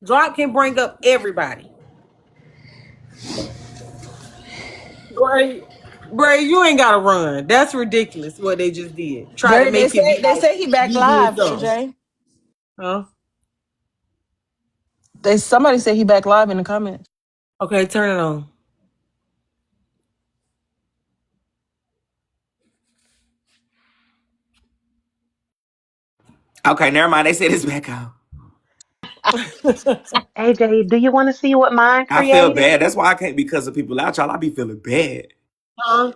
Drop can bring up everybody. Bray, Bray, you ain't gotta run. That's ridiculous what they just did. Try to They, they make it say be they like say he back you did live, something. AJ. Huh? Somebody said he back live in the comments. Okay, turn it on. Okay, never mind. They said it's back on. AJ, do you want to see what mine I feel created? bad. That's why I can't be cussing people out, y'all. I be feeling bad. Huh?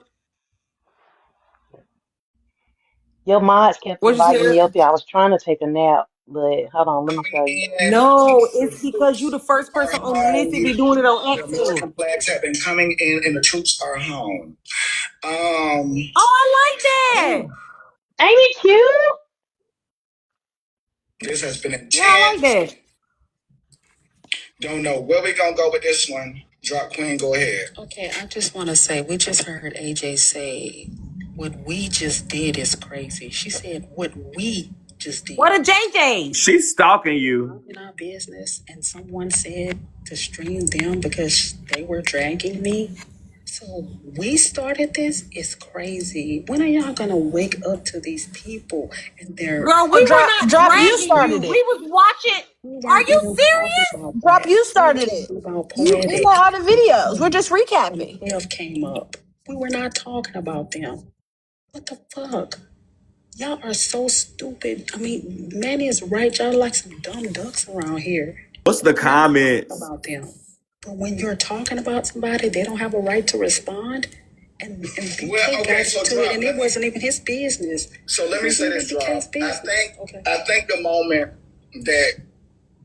Your mods kept What you inviting said? me up here. I was trying to take a nap, but hold on, let me show you. No, it's because you the first person on the list to be doing it on The accident. American flags have been coming in, and the troops are home. Oh, I like that. Ain't it cute? This has been Yeah, I like intense. that. Don't know where we gonna go with this one. Drop Queen, go ahead. Okay, I just want to say, we just heard AJ say, what we just did is crazy. She said, what we just did. What a JJ. She's stalking you. In our business, and someone said to stream them because they were dragging me. So we started this. It's crazy. When are y'all gonna wake up to these people and their Girl, Oh, we were not drop. You dragging you. started We it. was watching. we Are weren't you even talking serious? about Drop. that. You We were started it. talking about You know poetic. all the videos. We're just recapping. Love came up. We were not talking about them. What the fuck? Y'all are so stupid. I mean, Manny is right. Y'all like some dumb ducks around here. What's the comments? About them. But when you're talking about somebody, they don't have a right to respond. And BK got so to it, and it wasn't even his business. So let me say this, Drop. I think the moment that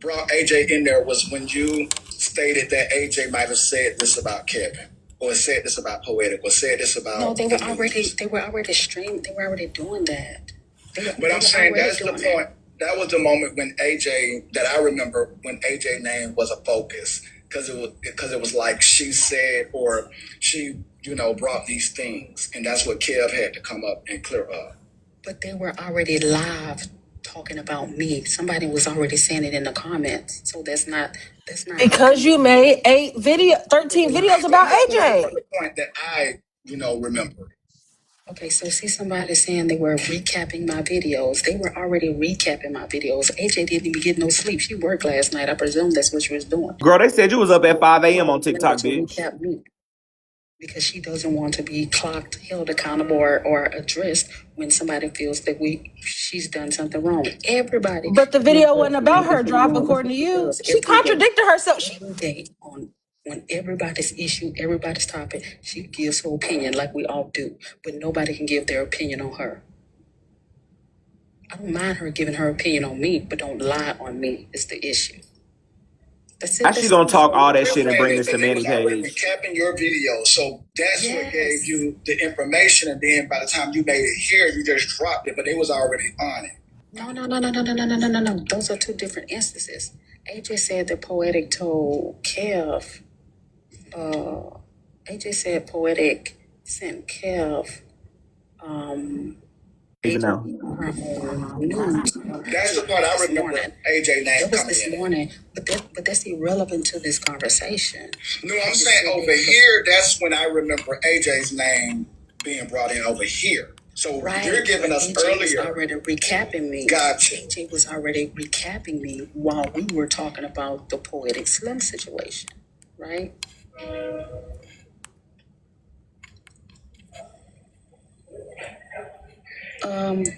brought AJ in there was when you stated that AJ might have said this about Kevin, or said this about Poetic, or said this about. No, they were already streaming. They were already doing that. But I'm saying that's the point. That was the moment when AJ, that I remember when AJ name was a focus, because it was like she said, or she brought these things, and that's what Kev had to come up and clear up. But they were already live talking about me. Somebody was already saying it in the comments, so that's not Because helping. you made 13 videos about AJ. The point that I remember. Okay, so see somebody saying they were recapping my videos. They were already recapping my videos. AJ didn't even get no sleep. She worked last night. I presume that's what she was doing. Girl, they said you was up at 5 a.m. on Remember TikTok, to bitch. recap me because she doesn't want to be clocked, held accountable, or addressed when somebody feels that she's done something wrong. Everybody, But the video wasn't about her drop, according to you. does She every day. contradicted herself. Every day on when everybody's issue, everybody's topic, she gives her opinion like we all do, but nobody can give their opinion on her. I don't mind her giving her opinion on me, but don't lie on me is the issue. That's it. How she That's gonna it. talk So all what that we're shit and saying bring is this that to they Manny was already page? recapping your video, so that's what gave you the information, and then by the time you made it here, you just dropped it, but they was already on it. No, no, no, no, no, no, no, no, no, no, no. Those are two different instances. AJ said that Poetic told Kev. AJ said Poetic sent Kev. Even AJ now. her own news. That's the part I remember. AJ name that was this morning, but that's irrelevant to this conversation. No, I'm saying over here. That's when I remember AJ's name being brought in over here. So right, you're giving us AJ earlier. Was already recapping me. Gotcha. AJ was already recapping me while we were talking about the Poetic Slim situation, right?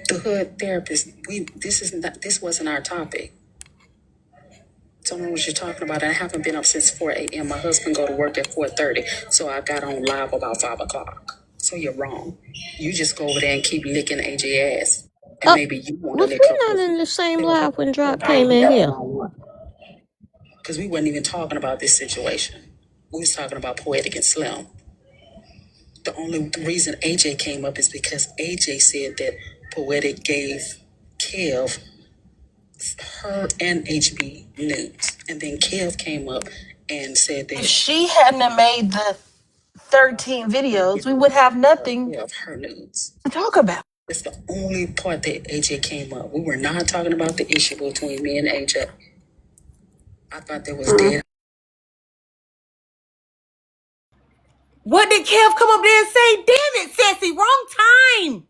The hood therapist. This wasn't our topic. Don't know what you're talking about. I haven't been up since 4 a.m. My husband go to work at 4:30, so I got on live about 5 o'clock. So you're wrong. You just go over there and keep licking AJ ass, and maybe you want to Was lick we her not pussy. in the same live when Drop came in here? Because we wasn't even talking about this situation. We was talking about Poetic and Slim. The only reason AJ came up is because AJ said that Poetic gave Kev her and HB nudes. And then Kev came up and said If that she hadn't have made the 13 videos, we would have nothing of her nudes. to talk about. It's the only part that AJ came up. We were not talking about the issue between me and AJ. I thought there was dead. What did Kev come up there and say? Damn it, Sassy, wrong time.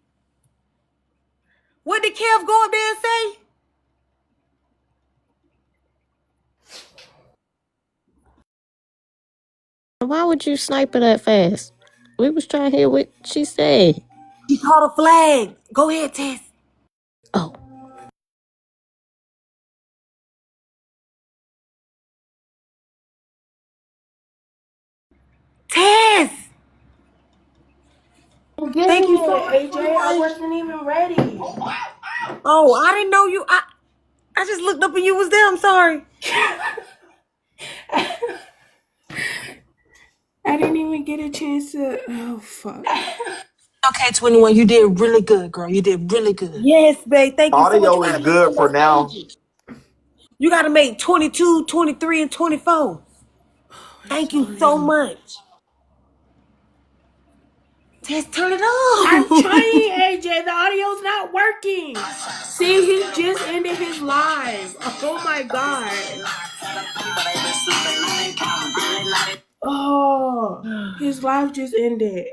What did Kev go up there and say? Why would you snipe her that fast? We was trying to hear what she said. He called a flag. Go ahead, Tess. Oh, Tess, I'm getting thank you so much it, for the AJ. I lunch. wasn't even ready. Oh, I didn't know you. I just looked up and you was there. I'm sorry. I didn't even get a chance to. Oh, fuck. Okay, 21, you did really good, girl. You did really good. Yes, babe. Thank you so much. You Audio gotta is make good some for more now. pages. You gotta make 22, 23, and 24. Where's Thank the you so audio? much. Tess, turn it I'm off. trying, AJ. The audio's not working. See, he just ended his live. Oh my god. Oh, his live just ended.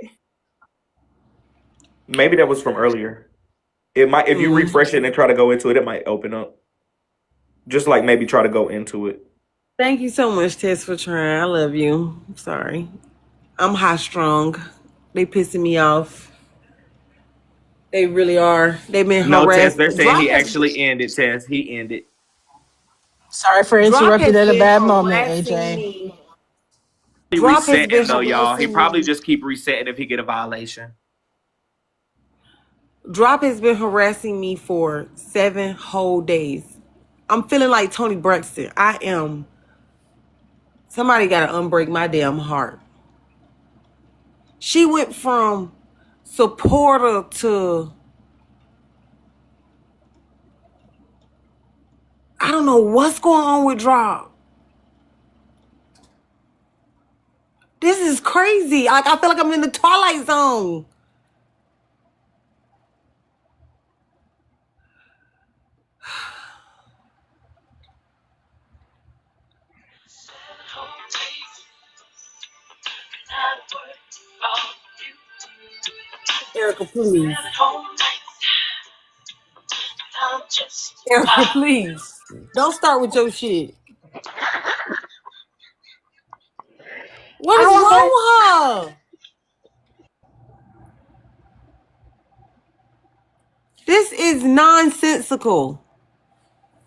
Maybe that was from earlier. It might, if you refresh it and try to go into it, it might open up. Just like maybe try to go into it. Thank you so much, Tess, for trying. I love you. I'm sorry. I'm high strung. They pissing me off. They really are. They've been No, Tess, they're harassed. saying he actually ended, Tess. He ended. Sorry for Drop interrupted has at a been bad moment, harassing AJ. me. He Drop has been resetting though, y'all. He harassing probably me. just keep resetting if he get a violation. Drop has been harassing me for 7 whole days. I'm feeling like Tony Braxton. I am. Somebody got to unbreak my damn heart. She went from supporter to, I don't know what's going on with Drop. This is crazy. Like, I feel like I'm in the Twilight Zone. Erica, please. Erica, please. Don't start with your shit. What is wrong with her? This is nonsensical.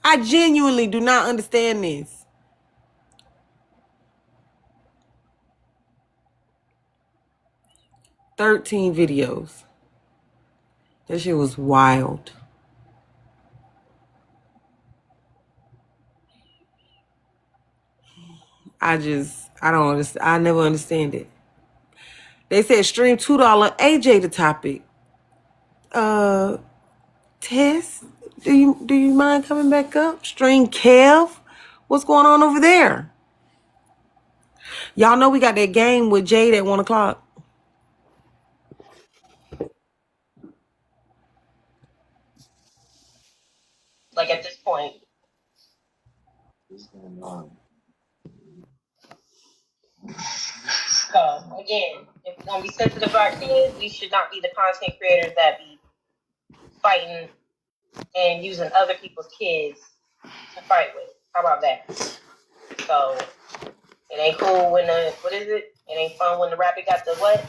I genuinely do not understand this. 13 videos. That shit was wild. I don't understand. I never understand it. They said stream $2. AJ the topic. Tess, do you mind coming back up? Stream Kev. What's going on over there? Y'all know we got that game with Jade at 1 o'clock. Like at this point. So again, if we're gonna be sensitive to our kids, we should not be the content creators that be fighting and using other people's kids to fight with. How about that? So it ain't cool when the what is it? It ain't fun when the rabbit got the what?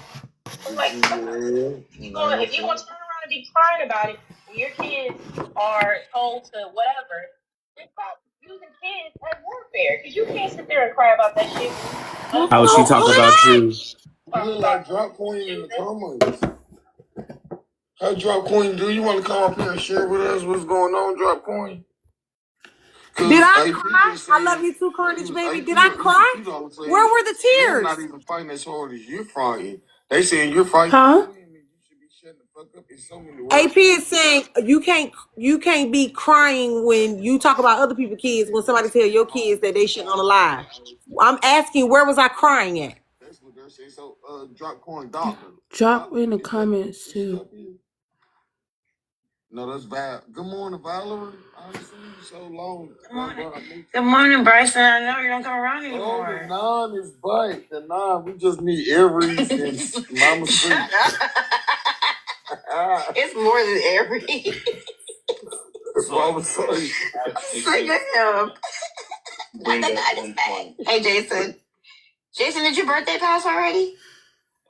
So like if you want to turn around and be crying about it when your kids are told to whatever, then stop using kids as warfare. Because you can't sit there and cry about that shit when other Oh, people she Oh, talk who about that? you. talking about drop queen in the comments. Hey, Drop Queen, do you want to come up here and share with us what's going on, Drop Queen? Did Because I AP cry? just I love said, you too, it Carnage was baby. AP Did I or cry? ECQ that was Where saying, were the Slim not tears? even fighting as hard as you're fighting. They saying you're fighting Huh? Slim and you should be shutting the fuck up in so many AP words. is saying you can't be crying when you talk about other people's kids when somebody tell your kids that they shouldn't on the lie. I'm asking where was I crying at? That's what they're saying. So, Drop Coin Doctor. Drop Doctor, in the is comments she too. up here? No, that's Val. Good morning, Valerie. I ain't seen you so long. Good morning. Good morning, Bryson. I know you don't come around anymore. Oh, the nine is bite. The nine. We just need Aries and Mama Sweet. It's more than Aries. That's what I was saying. Say good him. The nine is back. Hey, Jason. Jason, did your birthday pass already?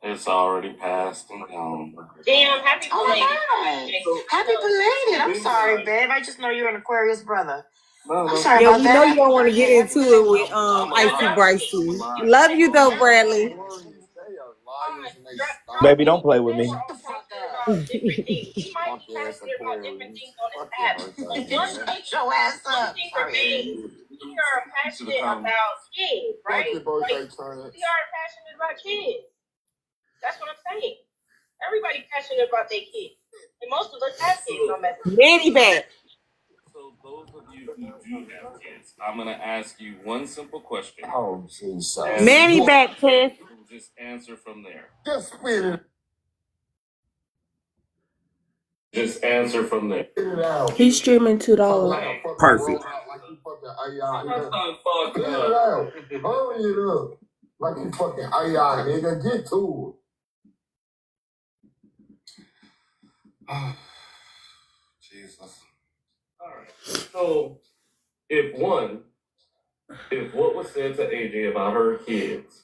It's already passed. Damn, happy belated. Oh my God. Happy belated. I'm sorry, babe. I just know you're an Aquarius brother. No, I'm sorry Yeah, about we know that. you Happy don't want to get birthday. Happy into it belated. with Icy Bryson. Love you though, Bradley. Baby, don't play with me. Also passionate about different things. He might be passionate about different things on this app, but one thing remains: we are passionate about kids, right? Like we are passionate about kids. That's what I'm saying. Everybody passionate about their kids, and most of us have kids on message. Manny back. So those of you who do have kids, I'm gonna ask you one simple question. Oh, Jesus. Manny back, Tess. Just answer from there. Just spit it. Just answer from there. Spit it out. He's streaming $2. Perfect. Like you fucking AI. Shut the fuck Spit it up. out. Hurry it up. Like you fucking AI, nigga. Get to Jesus. Alright. So if what was said to AJ about her kids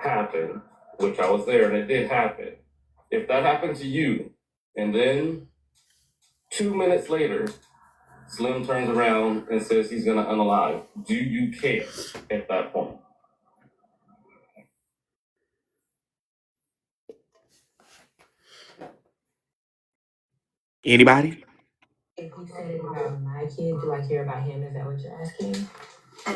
happened, which I was there and it did happen, if that happened to you, and then 2 minutes later, Slim turns around and says he's gonna unalive, do you care at that point? Anybody? If he said it about my kid, do I care about him? Is that what you're asking?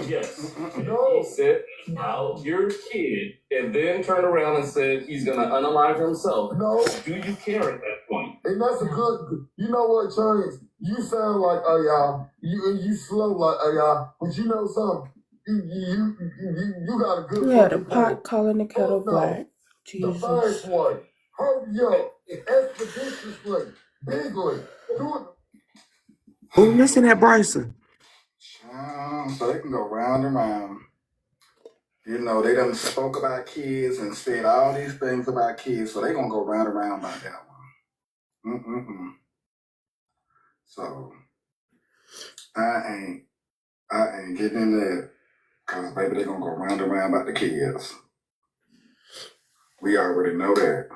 Yes. He said about your kid and then turned around and said he's gonna unalive himself. No. Do you care at that point? And that's a good, you know what, Chance? You sound like AI. You slow like AI. But you know something? You got a good Yeah, the fucking pot point. calling the kettle black. The Jesus. first one. Hurry up. Expeditiously. Bigly. Do it. Oh, listen at Bryson. So they can go round and round. You know, they done spoke about kids and said all these things about kids, so they gonna go round and round about that one. So I ain't getting in there, cause baby, they gonna go round and round about the kids. We already know that.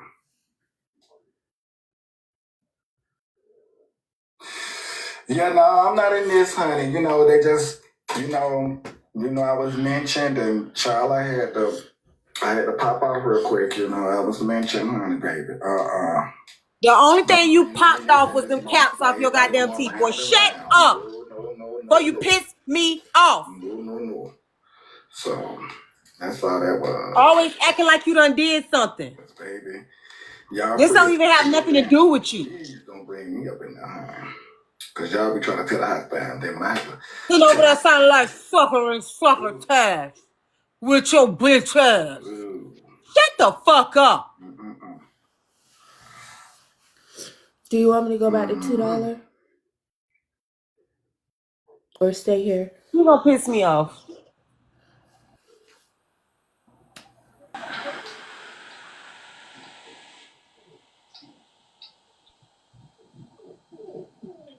Yeah, no, I'm not in this, honey. You know, they just, I was mentioned, and child, I had to pop out real quick. You know, I was mentioned, honey, baby. The only thing you popped off was them caps off your goddamn teeth. Boy, shut up. Boy, you pissed me off. No. So that's all that was. Always acting like you done did something. Baby, y'all. This don't even have nothing to do with you. Please don't bring me up in there, honey. Cause y'all be trying to tell the husband then when I have to. Sitting over there sounding like suffering succotash with your bitch ass. Shut the fuck up. Do you want me to go back to $2? Or stay here? You gonna piss me off.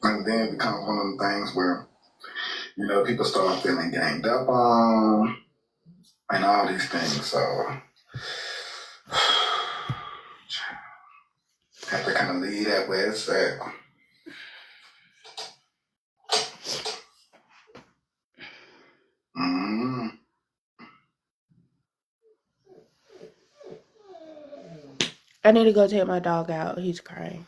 And then it becomes one of them things where, people start feeling ganged up on and all these things. So have to kind of leave that where it's at. I need to go take my dog out. He's crying.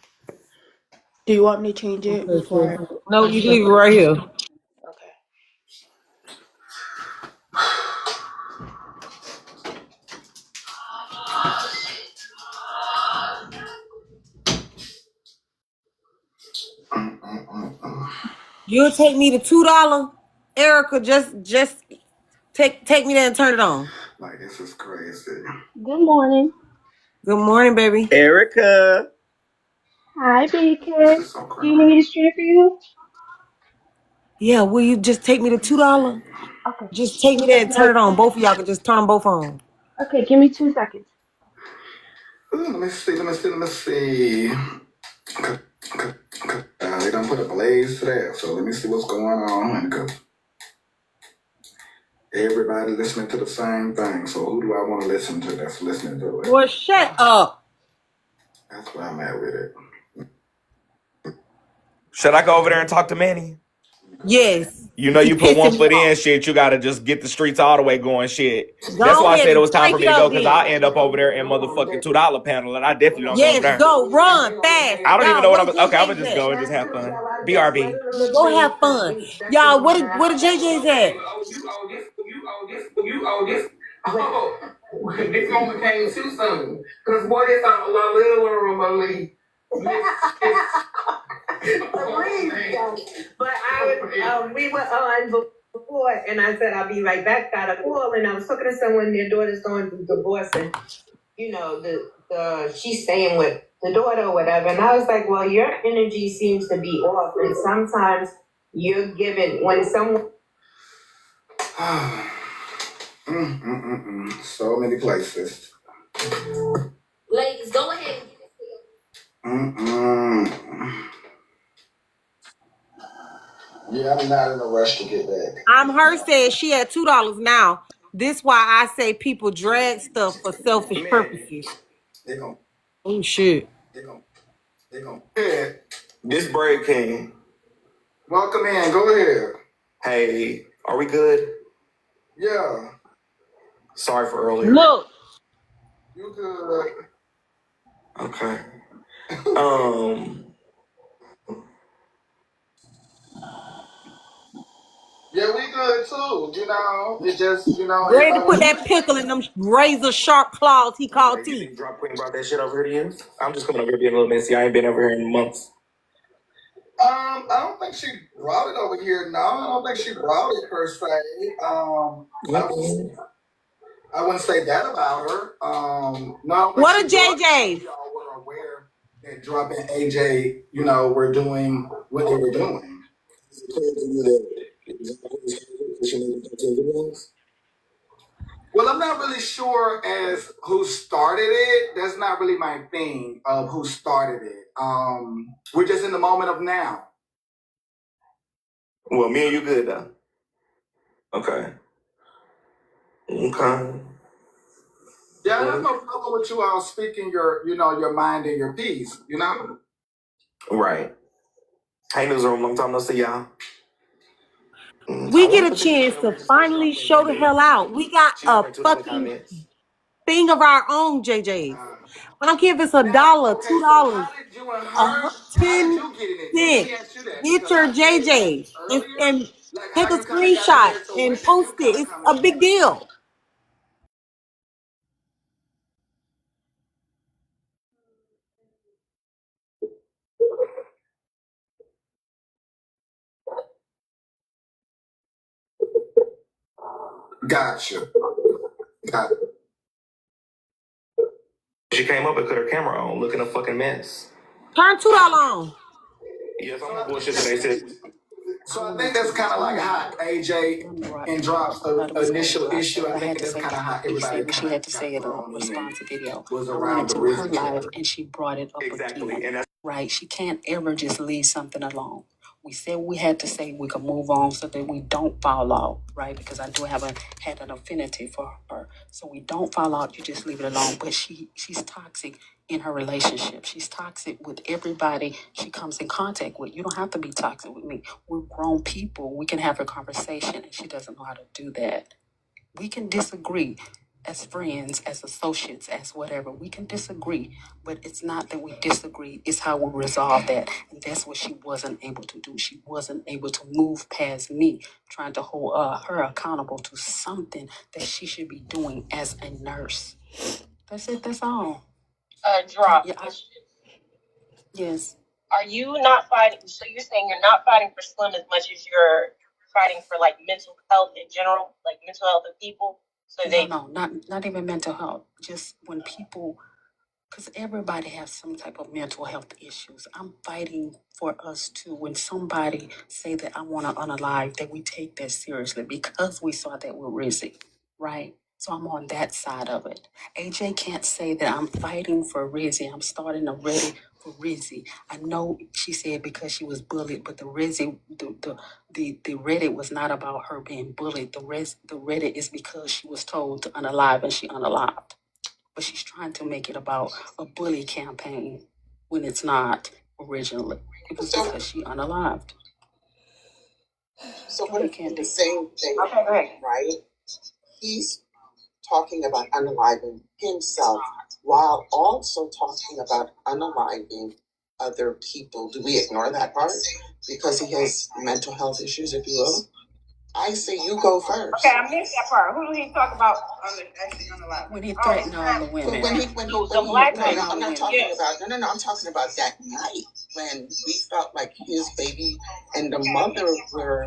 Do you want me to change it before? No, you leave it right here. Okay. You'll take me to $2? Erica, just take me there and turn it on. Like, this is crazy. Good morning. Good morning, baby. Erica. Hi, BK. So Do you need me to stream for you? Yeah, will you just take me to $2? Okay. Just take me there and turn it on. Both of y'all can just turn them both on. Okay, give me 2 seconds. Let me see. They done put a blaze to that, so let me see what's going on. Because everybody listening to the same thing, so who do I want to listen to that's listening to it? Boy, shut up. That's where I'm at with it. Should I go over there and talk to Manny? Yes. You know, She you put one pissing me foot in, off. shit. You gotta just get the streets all the way going, shit. That's Go why I ahead said it and was time for crank me it to go up because then. I end up over there in motherfucking $2 panel, and I definitely don't go over Yes, there. go, run, fast. I don't even know Y'all, what where I'm. Okay, I'm gonna JJ's just at? go and just have fun. BRB. Yeah, go have fun. Y'all, where the JJ's at? Oh, this moment came too soon. Because boy, this on a little Malik. But we were on before, and I said I'll be right back. Got a call, and I was talking to someone. Their daughter's going through divorce, and you know the she's staying with the daughter or whatever. And I was like, well, your energy seems to be off, and sometimes you're given when someone. So many places. Ladies, go ahead. Yeah, I'm not in a rush to get back. I'm her said she at $2 now. This why I say people drag stuff for selfish purposes. They gon' Oh shit. they gon' they gon' Yeah. This Brave King. Welcome in. Go ahead. Hey, are we good? Yeah. Sorry for earlier. Look, You good? Okay. Um. Yeah, we good too. You know, it just ready to put that pickle in them razor sharp claws he called You teeth. think Drop Queen brought that shit over here to you? I'm just coming over here being a little messy. I ain't been over here in months. I don't think she brought it over here. No, I don't think she brought it per se. I wouldn't say that about her. No, I don't think What she a brought it. JJ? Y'all were aware that Drop and AJ, were doing what they were doing. Is it clear to you that she made the videos? Well, I'm not really sure as who started it. That's not really my thing of who started it. We're just in the moment of now. Well, me and you good though. Okay. Okay. Yeah, I have no problem with you all speaking your mind and your piece, Right. Hey, newsroom, long time no see y'all. I We want get to a put this chance shit over to here so that finally Drop Queen show can the do it. hell out. We got She a over $2 fucking comments. thing of our own JJ's. I don't care if it's Now, $1, okay, so $2, how did you and her, how did 10 you get in it then? Let cents. me ask you that Get because your I did ask JJ earlier, and like take how a you kind of got in screenshot there. So when and did post you it. kind of It's come a in big there? deal. Gotcha. Got it. She came up and put her camera on, looking a fucking mess. Turn $2 on. Yes, I'm on bullshit today, sis. So I think that's kind of like how AJ and Drops the initial issue. I think that's kind of how everybody kind of got thrown in was around the RZA trailer. And she brought it up Exactly, again, and that's right? She can't ever just leave something alone. We said we had to say we could move on so that we don't fall out, right? Because I do have had an affinity for her. So we don't fall out, you just leave it alone. But she's toxic in her relationship. She's toxic with everybody she comes in contact with. You don't have to be toxic with me. We're grown people. We can have a conversation, and she doesn't know how to do that. We can disagree as friends, as associates, as whatever. We can disagree, but it's not that we disagree, it's how we resolve that. And that's what she wasn't able to do. She wasn't able to move past me, trying to hold her accountable to something that she should be doing as a nurse. That's it, that's all. Drop. Yeah, yes. Are you not fighting? So you're saying you're not fighting for Slim as much as you're fighting for like mental health in general, like mental health of people. So they No, not even mental health. Just when people, because everybody has some type of mental health issues. I'm fighting for us to, when somebody say that I want to unalive, that we take that seriously because we saw that with Rizzy, right? So I'm on that side of it. AJ can't say that I'm fighting for Rizzy. I'm starting a ready for Rizzy. I know she said because she was bullied, but the Rizzy, the Reddit was not about her being bullied. The Reddit is because she was told to unalive and she unalived, but she's trying to make it about a bully campaign when it's not originally. It was because she unalived. So what if in the same day, right? He's talking about unaliving himself while also talking about unaliving other people. Do we ignore that part? Because he has mental health issues, if you will. I say you go first. Okay, I missed that part. Who do he talk about actually unaliving? When he threatened all the So women. The black no, man. I'm not talking about no, I'm talking about that night when we felt like his baby and the mother were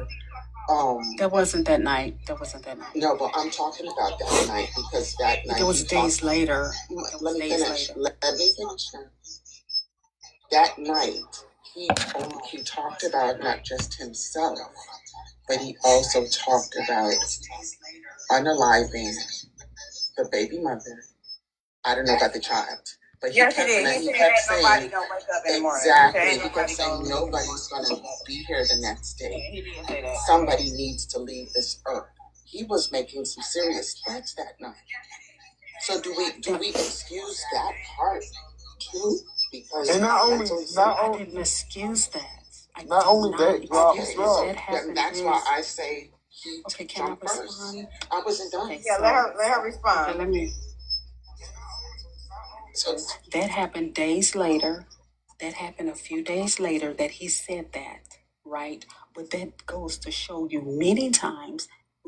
That wasn't that night. That wasn't that night. no, but I'm talking about that night because that night It was he days talked. later. Let me finish. Let me finish now. That night he talked about not just himself, but he also talked about unaliving the baby mother. I don't know about the child, but Yes, he did. He said that nobody gonna wake up in the morning. exactly. He kept saying nobody's gonna be here the next day. Yeah, he did say that. Somebody needs to leave this earth. He was making some serious threats that night. So do we excuse that part too? Because and I didn't excuse that. Not only that, that happened. That's why I say he okay, can I jumped respond? first. I wasn't done. Okay, Yeah, so, let her respond. okay, let me. So That happened days later. That happened a few days later that he said that, right? But that goes to show you many times.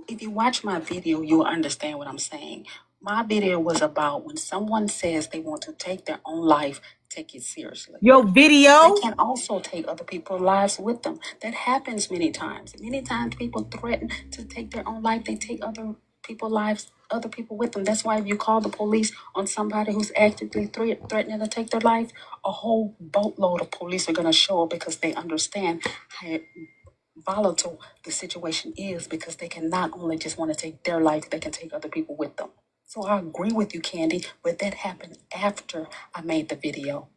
If you watch my video, you'll understand what I'm saying. My video was about when someone says they want to take their own life, take it seriously. Your They video. can also take other people's lives with them. That happens many times. Many times people threaten to take their own life. They take other people's lives, other people with them. That's why if you call the police on somebody who's actively threatening to take their life, a whole boatload of police are going to show up because they understand how volatile the situation is because they can not only just want to take their life, they can take other people with them. So I agree with you, Candy, but that happened after I made the video.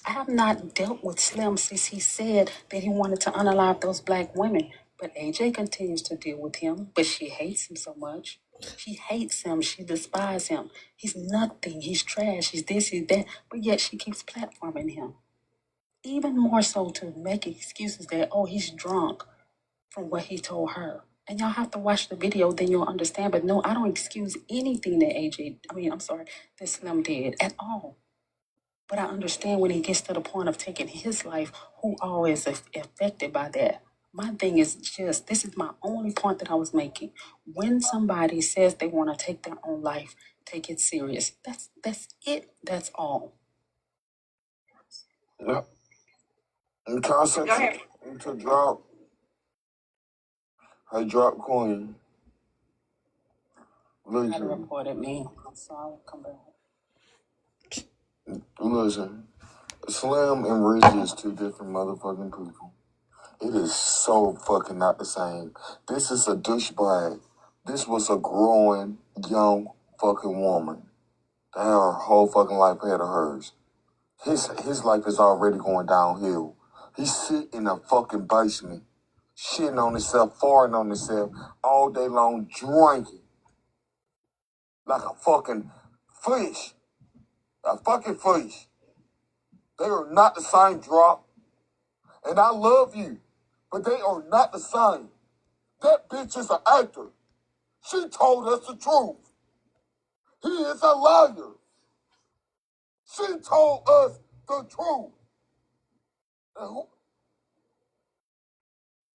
I have not dealt with Slim since he said that he wanted to unalive those black women. But AJ continues to deal with him, but she hates him so much. She hates him. She despises him. He's nothing. He's trash. He's this, he's that. But yet she keeps platforming him. Even more so to make excuses that, oh, he's drunk from what he told her. And y'all have to watch the video, then you'll understand. But no, I don't excuse anything that that Slim did at all. But I understand when he gets to the point of taking his life, who all is affected by that. My thing is just, this is my only point that I was making. When somebody says they want to take their own life, take it serious. That's it. That's all. Yeah. And concept to drop. I drop Queen. You gotta Listen, report at me. So I'll come back. listen. Slim and Rizzy is two different motherfucking people. It is so fucking not the same. This is a douchebag. This was a growing, young fucking woman that had her whole fucking life ahead of hers. His life is already going downhill. He's sitting in a fucking basement, shitting on himself, farting on himself all day long, drinking like a fucking fish. A fucking fish. They are not the same, drop. And I love you, but they are not the same. That bitch is an actor. She told us the truth. He is a liar. She told us the truth. And who?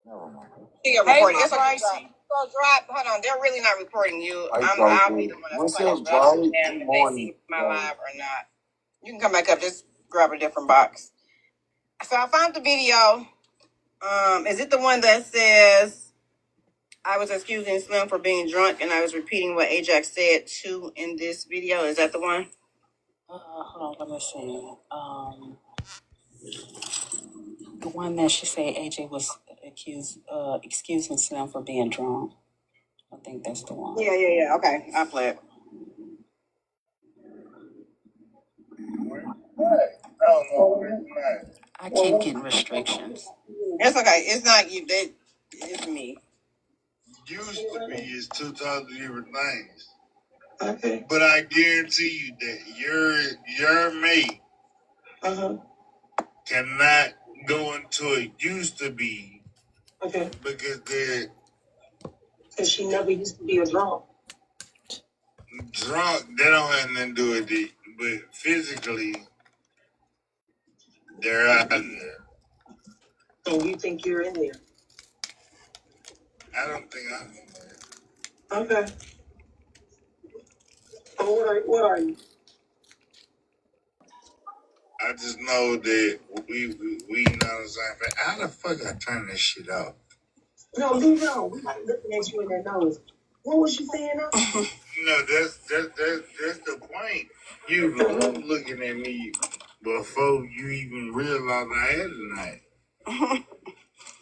Never mind. She got reported. It's okay. So drop. Hold on. They're really not reporting you. I'll be the one that's punished. But I don't understand if they see my live or not. You can come back up. Just grab a different box. So I found the video. Is it the one that says I was excusing Slim for being drunk and I was repeating what Ajax said too in this video? Is that the one? Hold on, let me see. The one that she said AJ was excusing Slim for being drunk. I think that's the one. Yeah. Okay, I'll play it. I keep getting restrictions. It's okay. It's not you. It's me. Used to be is two totally different things. Okay. But I guarantee you that your mate cannot go into it used to be Okay. Because she never used to be a drunk. Drunk, they don't have nothing to do with it, but physically, they're out there. And you think you're in there? I don't think I'm in there. Okay. So what are you? I just know that we know what I'm saying. How the fuck I turn this shit off? No, leave it on. We like looking at you in that nose. What was you saying now? No, that's the point. You were looking at me before you even realized I had it tonight.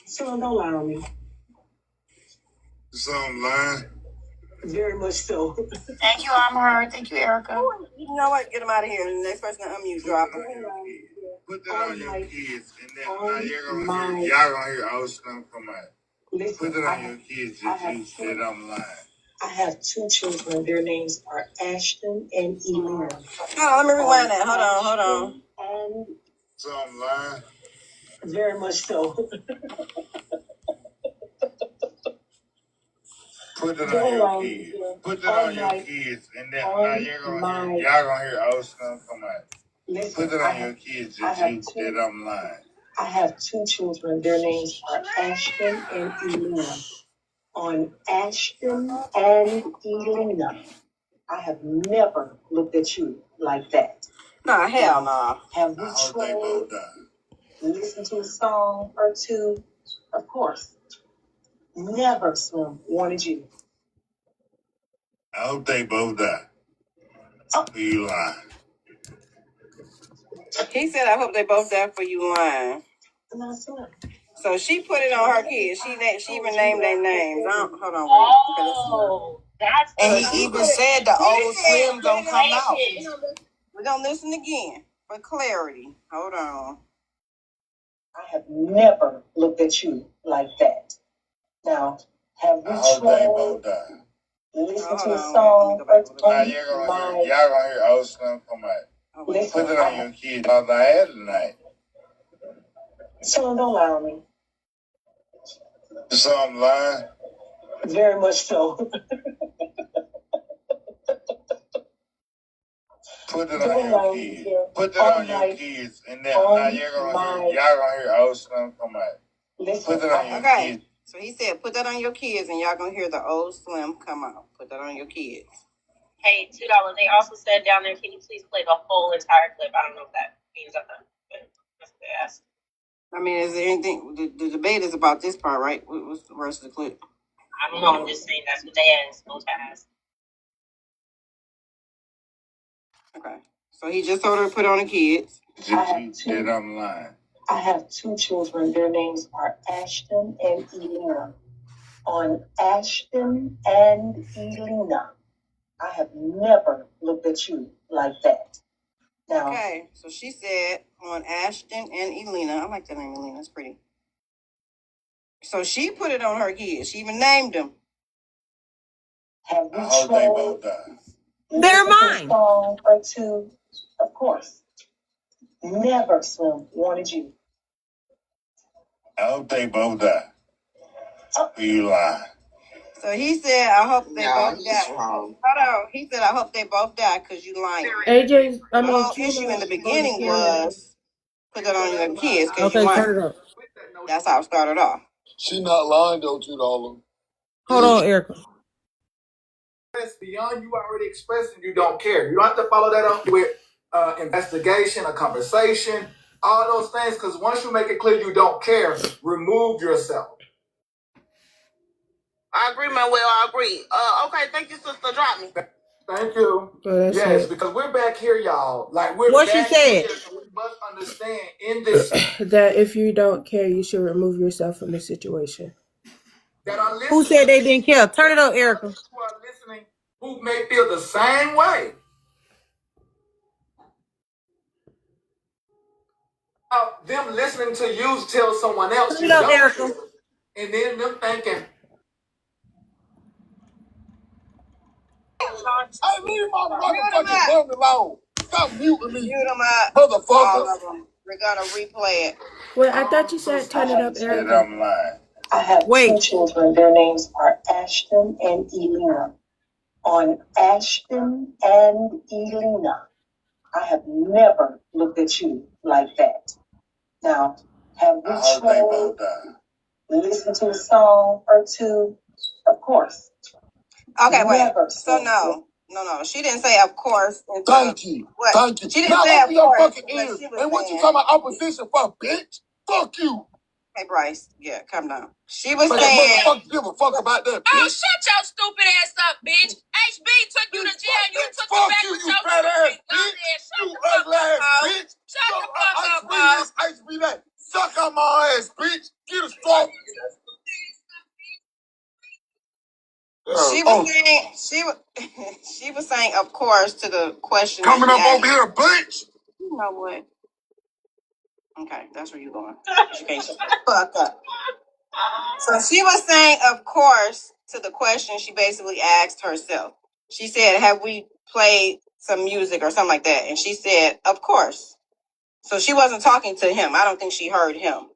So don't lie on me. So I'm lying? Very much so. Thank you, Amber. Thank you, Erica. You know what? Get them out of here. The next person to unmute, drop them. Put that on your kids, and then now y'all gonna hear old Slim come out. Listen, put it on your kids if you said I'm lying. I have two children. Their names are Ashton and Elena. Hold on, let me rewind that. Hold on. And so I'm lying? Very much so. Put it on your kids. Put it on your kids, and then now y'all gonna hear old Slim come out. Listen, put it on your kids if you said I'm lying. I have two children. Their names are Ashton and Elena. On Ashton and Elena, I have never looked at you like that. Nah, hell no. Have we trolled, listened to a song or two? Of course. Never, Slim, wanted you. I hope they both die. Oh. You lying. He said, I hope they both die for you lying. So she put it on her kids. She even named their names. Hold on. Oh, that's and he even said the old Slim gonna come out. We're gonna listen again for clarity. Hold on. I have never looked at you like that. Now, have we trolled? Listen to a song or two? Y'all gonna hear old Slim come out. Listen, put it on your kids. I had tonight. So don't lie on me. So I'm lying? Very much so. Put it on your kids. Put it on your kids, and then now y'all gonna hear old Slim come out. Put it on your kids. So he said, put that on your kids, and y'all gonna hear the old Slim come out. Put that on your kids. Hey, $2. They also said down there, can you please play the whole entire clip? I don't know if that means nothing, but that's what they asked. I mean, is there anything? The debate is about this part, right? What's the rest of the clip? I don't know. I'm just saying that's what they asked. Supposed to ask. Okay. So he just told her to put on the kids. Did I'm lying? I have two children. Their names are Ashton and Elena. On Ashton and Elena, I have never looked at you like that. Now, okay, so she said on Ashton and Elena. I like that name, Elena. It's pretty. So she put it on her kids. She even named them. Have we trolled? They're mine. Song or two? Of course. Never, Slim, wanted you. I hope they both die. Oh. You lie. So he said, I hope they both die. Hold on. He said, I hope they both die because you lying. AJ, I The mean, whole issue in the beginning was put that on your kids because you Okay, lying. turn it up. That's how it started off. She not lying though, $2. Hold on, Erica. Beyond you already expressing you don't care. You don't have to follow that up with investigation, a conversation, all those things. Because once you make it clear you don't care, remove yourself. I agree, Manuel. I agree. Okay, thank you, sister. Drop me. Thank you. oh, Yes, it. because we're back here, y'all. Like we're What she back said. here, so we must understand in this That if you don't care, you should remove yourself from the situation. that are listening. Who said they didn't care? Turn it up, Erica. Who are listening, who may feel the same way. Them listening to you tell someone else Turn you it up, don't Erica. care, and then them thinking, I leave my motherfucking phone alone. Stop muting me, Mute them up. All motherfucker. of them. We're gonna replay it. Wait, I thought you said turn it up, Said Erica. I'm lying. I have two Wait. children. Their names are Ashton and Elena. On Ashton and Elena, I have never looked at you like that. Now, have we tried listen to a song or two? Of course. Okay, wait. Never so no. She didn't say of course. Thank you. What? Thank you. She didn't now say open your fucking ears. And what you talking about opposition for, bitch? Fuck you. Hey Bryce, yeah, come down. She was saying, motherfucker give a fuck about that, bitch. Oh, shut your stupid ass up, bitch. HB took you to jail. You took me back to your fat ass, bitch. You ugly ass, bitch. Shut the fuck up, HB that. Suck on my ass, bitch. Get a straw. She was saying she was saying, of course, to the question. Coming up over here, bitch. You know what? Okay, that's where you going. You can't shut the fuck up. So she was saying, of course, to the question she basically asked herself. She said, have we played some music or something like that? And she said, of course. So she wasn't talking to him. I don't think she heard him.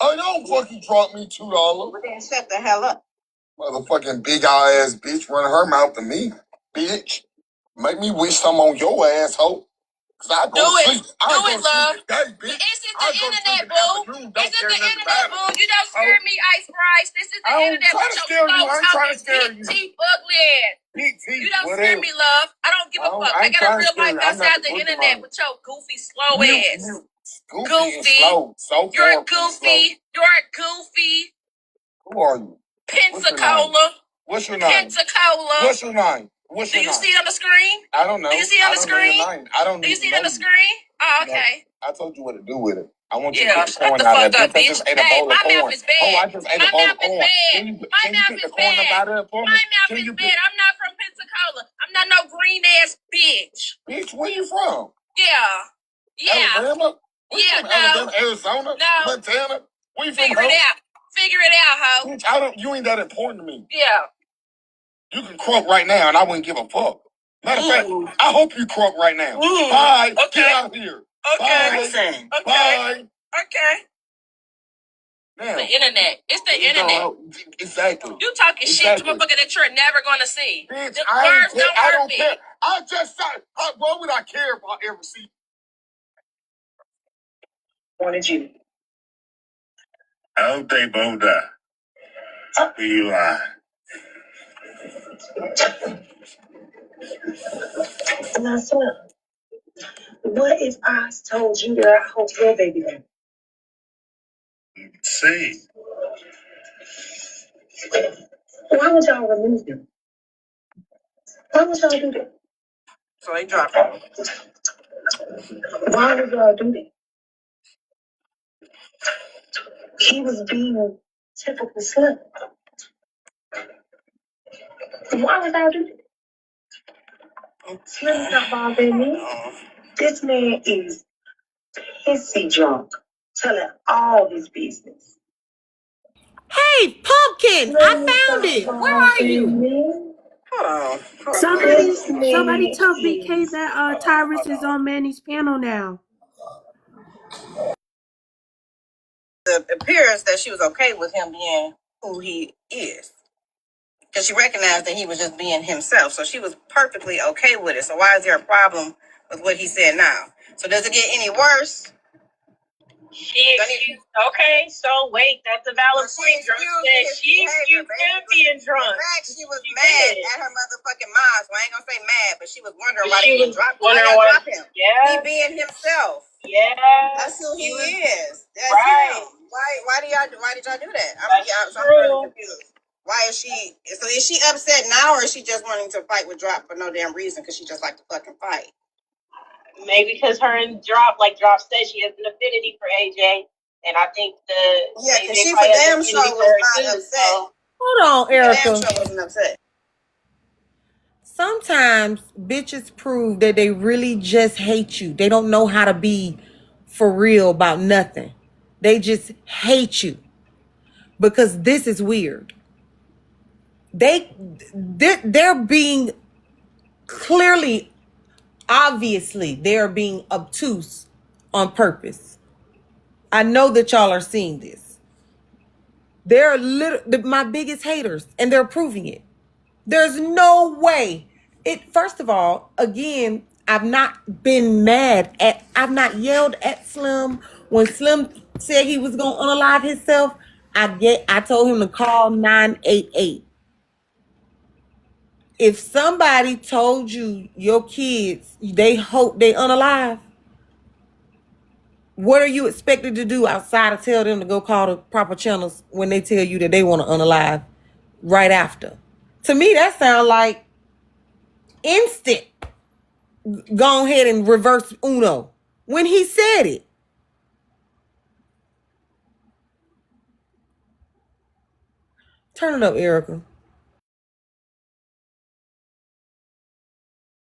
Oh, don't fucking drop me $2. Well, then shut the hell up. Motherfucking big ass bitch running her mouth to me, bitch. Make me wish some on your asshole. Cause I go sleep. I go sleep today, bitch. Is it the internet, boo? Is it the internet, boo? You don't scare me, Ice Price. This is the internet with your slow talking, big teeth, ugly ass. Big teeth. You don't scare me, love. I don't give a fuck. I got a real life outside the internet with your goofy, slow ass. Goofy. You're goofy. You're goofy. Who are you? Pensacola. What's your name? Pensacola. What's your name? What's your name? Do you see it on the screen? I don't know. Do you see it on the screen? I don't know. Do you see it on the screen? Oh, okay. No, I told you what to do with it. I want you to get the corn out of it. Bitch. Hey, my mouth is bad. Oh, I just ate a bowl of corn. My mouth is bad. My mouth is bad. I'm not from Pensacola. I'm not no green ass bitch. Bitch, where you from? Yeah. Alabama? Yeah, no. Alabama, Arizona? No. Montana? Where you from? Figure it out. Figure it out, ho. Bitch, you ain't that important to me. Yeah. You can croak right now and I wouldn't give a fuck. Matter of fact, I hope you croak right now. Bye. Okay. Get out of here. Okay. Listen. Okay. Bye. Okay. Now, the internet. It's the internet. Exactly. You talking shit to a motherfucker that you're never gonna see. Bitch, I don't care. I just saw. What would I care if I ever see? Wanted you. I hope they both die. You lie. Now, son, what if I told you that I hope your baby died? See. Why would y'all remove him? Why would y'all do that? So they dropped him. Why would y'all do that? He was being typical slim. Why would y'all do that? Slim's not bothering me. This man is pissy drunk, telling all his business. Hey, Pumpkin, I Slim is found not it. Where are bothering you? me. Hold on. Somebody, This somebody man told BK is. that Hold Tyrus on. is on Manny's panel now. The appearance that she was okay with him being who he is. Because she recognized that he was just being himself. So she was perfectly okay with it. So why is there a problem with what he said now? So does it get any worse? Okay, so wait, that's a valid point. She excused him being drunk. In fact, she was mad at her motherfucking mom. So I ain't gonna say mad, but she was wondering why they didn't drop him. Why y'all drop him? Yeah. He being himself. Yeah. That's who he is. That's right. Him. Why did y'all do that? I'm really confused. Why is she? So is she upset now, or is she just wanting to fight with Drop for no damn reason? Because she just like to fucking fight. Maybe because her and Drop, like Drop said, she has an affinity for AJ, and I think because she for damn sure was not upset. So. Hold on, Damn Erica. sure wasn't upset. Sometimes bitches prove that they really just hate you. They don't know how to be for real about nothing. They just hate you because this is weird. They're being clearly, obviously, they're being obtuse on purpose. I know that y'all are seeing this. They're my biggest haters, and they're proving it. There's no way. First of all, again, I've not been I've not yelled at Slim. When Slim said he was gonna unalive himself, I told him to call 988. If somebody told you your kids, they hope they unalive, what are you expected to do outside of tell them to go call the proper channels when they tell you that they want to unalive right after? To me, that sounds like instant. Go ahead and reverse Uno when he said it. Turn it up, Erica.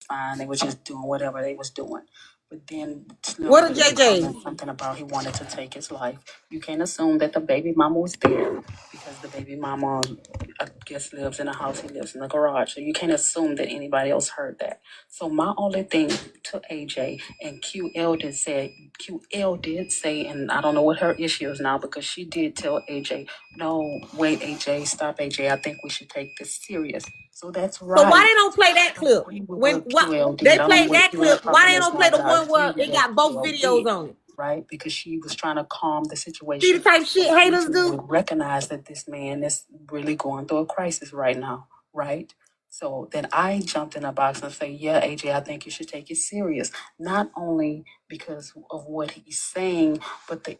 Fine, they were just doing whatever they was doing. But then Slim What a made a JJ? comment something about he wanted to take his life. You can't assume that the baby mama was there because the baby mama, I guess, lives in a house. He lives in the garage, so you can't assume that anybody else heard that. So my only thing to AJ and QL did say, and I don't know what her issue is now because she did tell AJ, no, wait, AJ, stop, AJ. I think we should take this serious. So that's So why right. they don't play that I clip? agree with When what what QL they did. I don't know played what that QL clip, why problem they is don't now, play the but I one agree where with it what got both QL videos did, on it? right? Because she was trying to calm the See the situation. type shit So haters AJ do? would recognize that this man is really going through a crisis right now, right? So then I jumped in a box and say, yeah, AJ, I think you should take it serious. Not only because of what he's saying, but the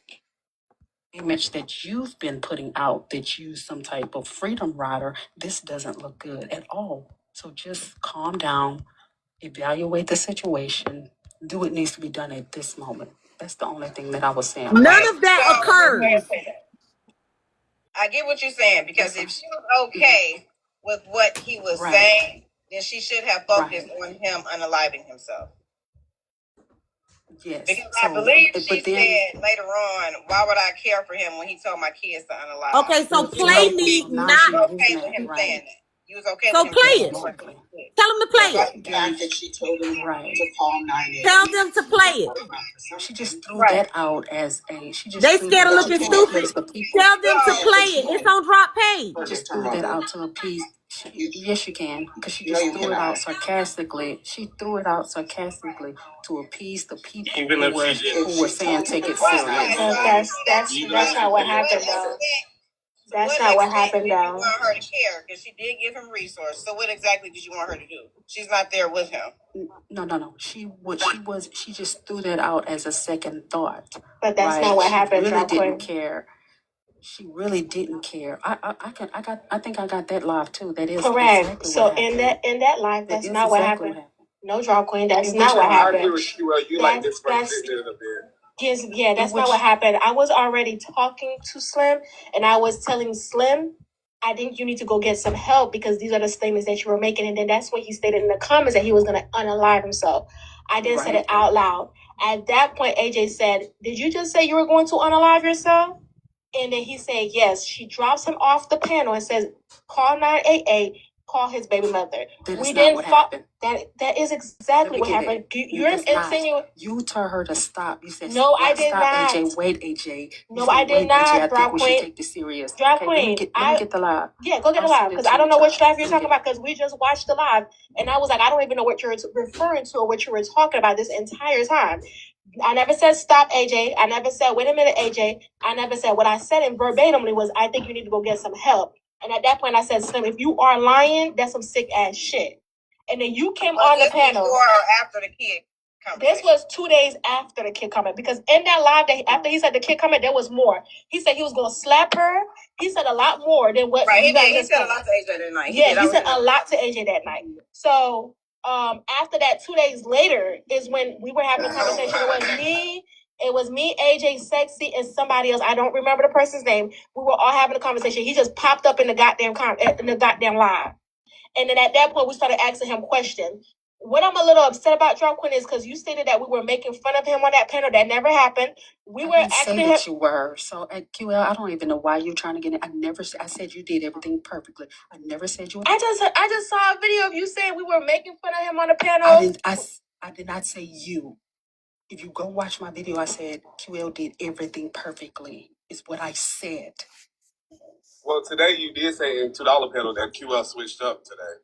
image that you've been putting out that you some type of freedom rider. This doesn't look good at all. So just calm down, evaluate the situation, do what needs to be done at this moment. That's the only thing that I was saying about None it. of that So wait occurs. a minute. I get what you're saying because if she was okay with what he was Right. saying, then she should have focused Right. on him unaliving himself. Yes. Because I So, believe but she then said later on, why would I care for him when he told my kids to unalive? Okay, so You play was me so now not. she you was using okay with that, him right? saying that. You was okay So with him play saying it. that. Exactly. Tell them to So play it. the fact that she told him Right. to call 988. Tell them to play it. She just threw Right. that out as a. She just They threw scared that of out looking to stupid. appease the people. Tell them to So play it. It's on drop page. She just threw that out to appease. Yes, you can, because she just threw it out sarcastically. She threw it out sarcastically to appease the people who were saying take it serious. that's not what happened though. That's not what happened though. You want her to care because she did give him resources. So what exactly did you want her to do? She's not there with him. No. She just threw that out as a second thought. But that's not what happened. She really didn't care. She really didn't care. I think I got that live too. That is Correct. exactly So what happened. in that life, That that's is not what exactly happened. No, draw queen. That's not what happened. I agree with you. You like this represented a bit. Yes, yeah, that's not what happened. I was already talking to Slim, and I was telling Slim, I think you need to go get some help because these are the statements that you were making. And then that's when he stated in the comments that he was going to unalive himself. I didn't say it out loud. At that point, AJ said, "Did you just say you were going to unalive yourself?" And then he said, yes. She drops him off the panel and says, call 988, call his baby mother. That We is not didn't what happened. That is exactly what happened. You're insinuating. You told her to stop. You said, No, I did stop, not. AJ. Wait, AJ. No, I did not. AJ, I Drop think we should queen. take this serious. Drop Okay, queen. let me get the live. Yeah, go get the I'll live send it because to I don't you, know which child. live you're talking about because we just watched the live and I was like, I don't even know what you're referring to or what you were talking about this entire time. I never said stop, AJ. I never said wait a minute, AJ. I never said what I said in verbatimly was I think you need to go get some help. And at that point, I said, Slim, if you are lying, that's some sick ass shit. And then you came on the panel. Before or after the kid conversation? This was 2 days after the kid comment because in that live day, after he said the kid comment, there was more. He said he was going to slap her. He said a lot more than what you guys just said. He said a lot to AJ that night. He said a lot to AJ that night. So after that, 2 days later is when we were having a conversation. It was me, AJ, Sexy, and somebody else. I don't remember the person's name. We were all having a conversation. He just popped up in the goddamn live. And then at that point, we started asking him questions. What I'm a little upset about, Drop Queen, is because you stated that we were making fun of him on that panel. That never happened. We were asking him. That you were. So at QL, I don't even know why you're trying to get it. I said you did everything perfectly. I never said you were. I just saw a video of you saying we were making fun of him on the panel. I did not say you. If you go watch my video, I said QL did everything perfectly, is what I said. Well, today you did say in $2 panel that QL switched up today.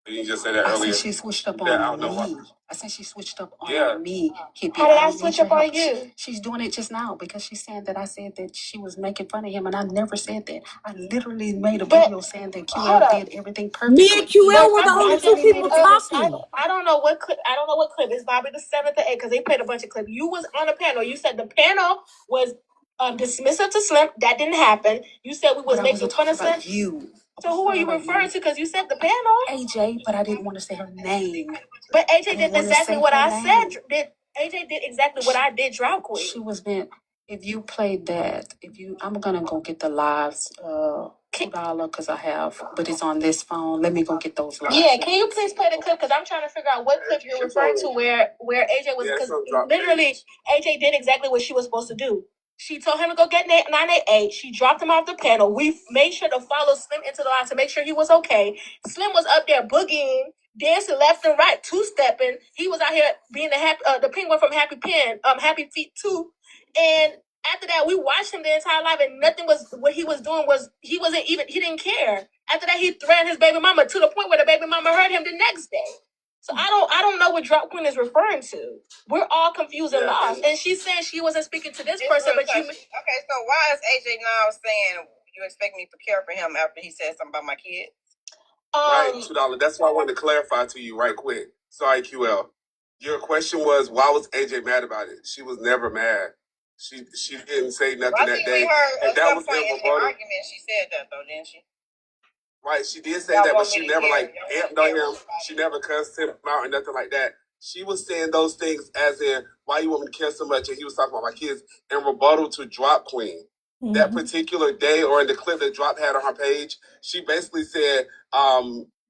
Didn't you just say that I earlier? said she switched up Yeah, I on don't know why. me. I said she switched up on Yeah. me. Hippie. How did I need switch your up on help. you? She's doing it just now because she said that I said that she was making fun of him, and I never said that. I literally made a But video saying that hold QL up. did everything Me and perfectly. QL But were the I only two literally made people a video. talking. I don't know what clip. I don't know what clip. It's probably the 7th or 8th because they played a bunch of clips. You was on the panel. You said the panel was dismissive to Slim. That didn't happen. You said we was But I making wasn't fun of talking Slim. about you. So who are you referring to? Because you said the panel. AJ, but I didn't want to say her name. But I AJ didn't did want to exactly say what her I name. said. Did AJ did exactly what I did? Drop queen. She was meant. If you played that, I'm gonna go get the lives. $2 because I have, but it's on this phone. Let me go get those lives. Yeah, can you please play the clip? Because I'm trying to figure out what clip you're referring to where AJ was, because literally AJ did exactly what she was supposed to do. She told him to go get 988. She dropped him off the panel. We made sure to follow Slim into the line to make sure he was okay. Slim was up there boogieing, dancing left and right, two-stepping. He was out here being the penguin from Happy Happy Feet 2. And after that, we watched him the entire live, and nothing was what he was doing was he didn't care. After that, he threatened his baby mama to the point where the baby mama heard him the next day. So I don't know what Drop Queen is referring to. We're all confused and lost. And she's saying she wasn't speaking to this person, but you. Okay, so why is AJ now saying you expect me to care for him after he said something about my kid? Right, $2. That's why I wanted to clarify to you right quick. Sorry, QL. Your question was why was AJ mad about it? She was never mad. She didn't say nothing I that think day. we heard And at that some was point in the inverted. argument she said that though, didn't she? Right, she did say Y'all that, but want me she to never care. like Y'all want amped to on care him. about She it. never cussed him out or nothing like that. She was saying those things as in, why you want me to care so much? And he was talking about my kids in rebuttal to Drop Queen. That particular day or in the clip that Drop had on her page, she basically said,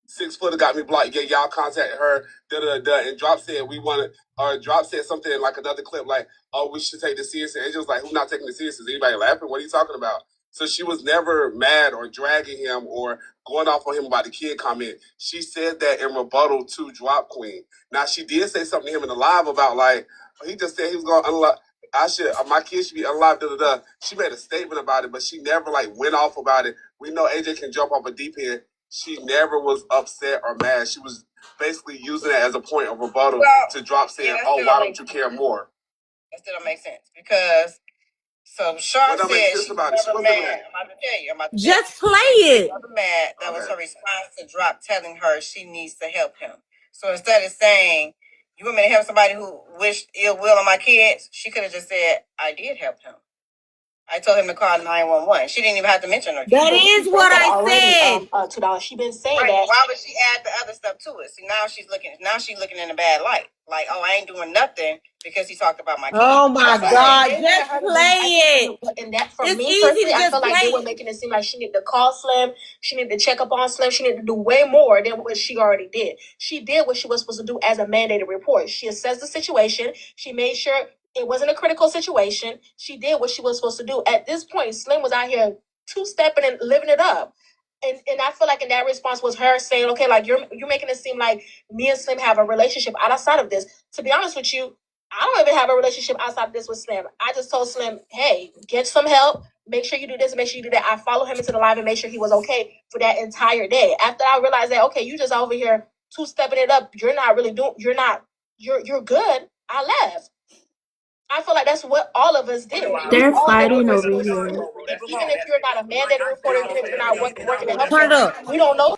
6 Footer got me blocked. Yeah, y'all contacted her. And Drop said we want to, or Drop said something in like another clip like, oh, we should take this seriously. And AJ was like, who's not taking this seriously? Is anybody laughing? What are you talking about? So she was never mad or dragging him or going off on him about the kid comment. She said that in rebuttal to Drop Queen. Now she did say something to him in the live about like, he just said he was going to unlock. My kids should be unlocked. She made a statement about it, but she never like went off about it. We know AJ can jump off a deep end. She never was upset or mad. She was basically using it as a point of rebuttal to Drop saying, "Oh, why don't you care more?" That still don't make sense because so Sean said she's never mad. I'm about to tell you. Just play it. Never mad. That was her response to Drop telling her she needs to help him. So instead of saying, you want me to help somebody who wished ill will on my kids, she could have just said, I did help him. I told him to call 911. She didn't even have to mention her kids. That is what I said. $2. She been saying Right. that. Why would she add the other stuff to it? See, now she's looking in a bad light. Like, oh, I ain't doing nothing because he talked about my kids. Oh my God. They Just wanted her to play it. and that for It's me easy personally, to I just feel like they play were it. making it seem like she needed to call Slim, she needed to check up on Slim, she needed to do way more than what she already did. She did what she was supposed to do as a mandated report. She assessed the situation. She made sure it wasn't a critical situation. She did what she was supposed to do. At this point, Slim was out here two-stepping and living it up. And I feel like in that response was her saying, okay, like you're making it seem like me and Slim have a relationship outside of this. To be honest with you, I don't even have a relationship outside of this with Slim. I just told Slim, hey, get some help. Make sure you do this, make sure you do that. I followed him into the live and made sure he was okay for that entire day. After I realized that, okay, you just over here two-stepping it up. You're not really doing, you're good. I left. I feel like that's what all of us did. They're All of fighting us over here. even if you're not a mandated reporter, even if you're not working to help Turn them, it up. we don't know.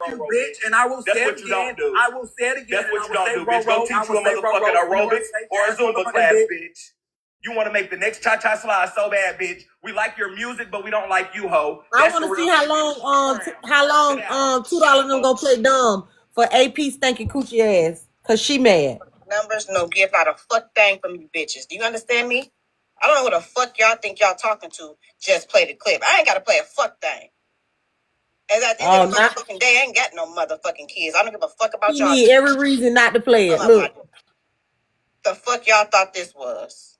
You bitch, and I will say it again. I will say it again. That's what you don't do, bitch. Go teach you a motherfucking aerobics or a Zumba class, bitch. You want to make the next cha-cha slide so bad, bitch. We like your music, but we don't like you, ho. I want to see how long $2 them gonna play dumb for AP stinking coochie ass. Cause she mad. Numbers, no give out a fuck thing from you bitches. Do you understand me? I don't know who the fuck y'all think y'all talking to. Just play the clip. I ain't got to play a fuck thing. As at the end of the motherfucking day, I ain't got no motherfucking kids. I don't give a fuck about He y'all. need every reason not to play it. Look. The fuck y'all thought this was?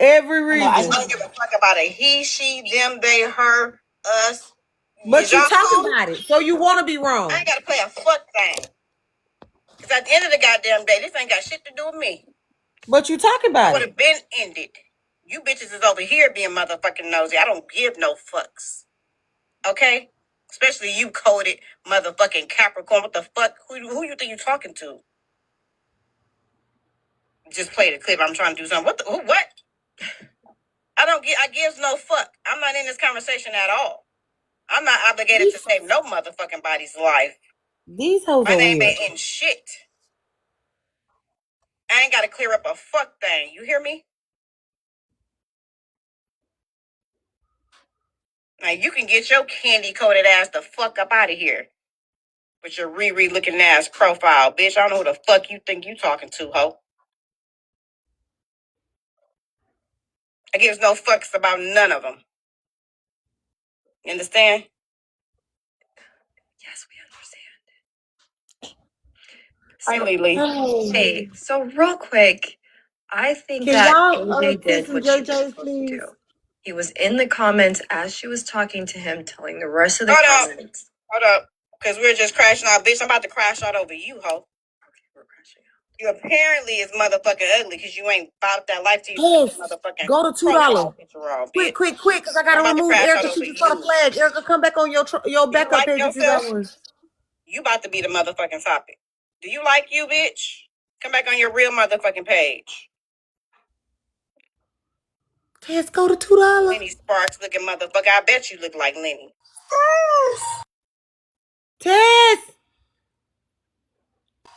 Every reason. I don't give a fuck about a he, she, them, they, her, us. But you talking about it, so you want to be wrong. I ain't got to play a fuck thing. Because at the end of the goddamn day, this ain't got shit to do with me. But you talking I about would it. have been ended. You bitches is over here being motherfucking nosy. I don't give no fucks. Okay? Especially you coded motherfucking Capricorn. What the fuck? Who you think you talking to? Just play the clip. I'm trying to do something. What? I gives no fuck. I'm not in this conversation at all. I'm not obligated to save no motherfucking body's life. These hoes My are name weird. ain't in shit. I ain't gotta clear up a fuck thing. You hear me? Now you can get your candy coated ass the fuck up out of here. With your Riri looking ass profile, bitch. I don't know who the fuck you think you talking to, ho. I gives no fucks about none of them. You understand? Yes, we understand. See, Lily. Hey, so real quick, I think Can that y'all AJ send did some what she was JJ's, supposed to please? do. He was in the comments as she was talking to him, telling the rest of the Hold comments. up. Because we're just crashing out, bitch. I'm about to crash out over you, ho. We're crashing out. You apparently is motherfucking ugly because you ain't about that life till you put Yes. your motherfucking Go to profile $2. picture on, Quick, bitch. quick, quick, because I I'm gotta about to remove crash out Erica. She over just got a you. flag. Erica, come back on your Do you backup like page if you got yourself? one. You about to be the motherfucking topic. Do you like you, bitch? Come back on your real motherfucking page. Tess, go to $2. Lenny Sparks looking motherfucker. I bet you look like Lenny. Tess!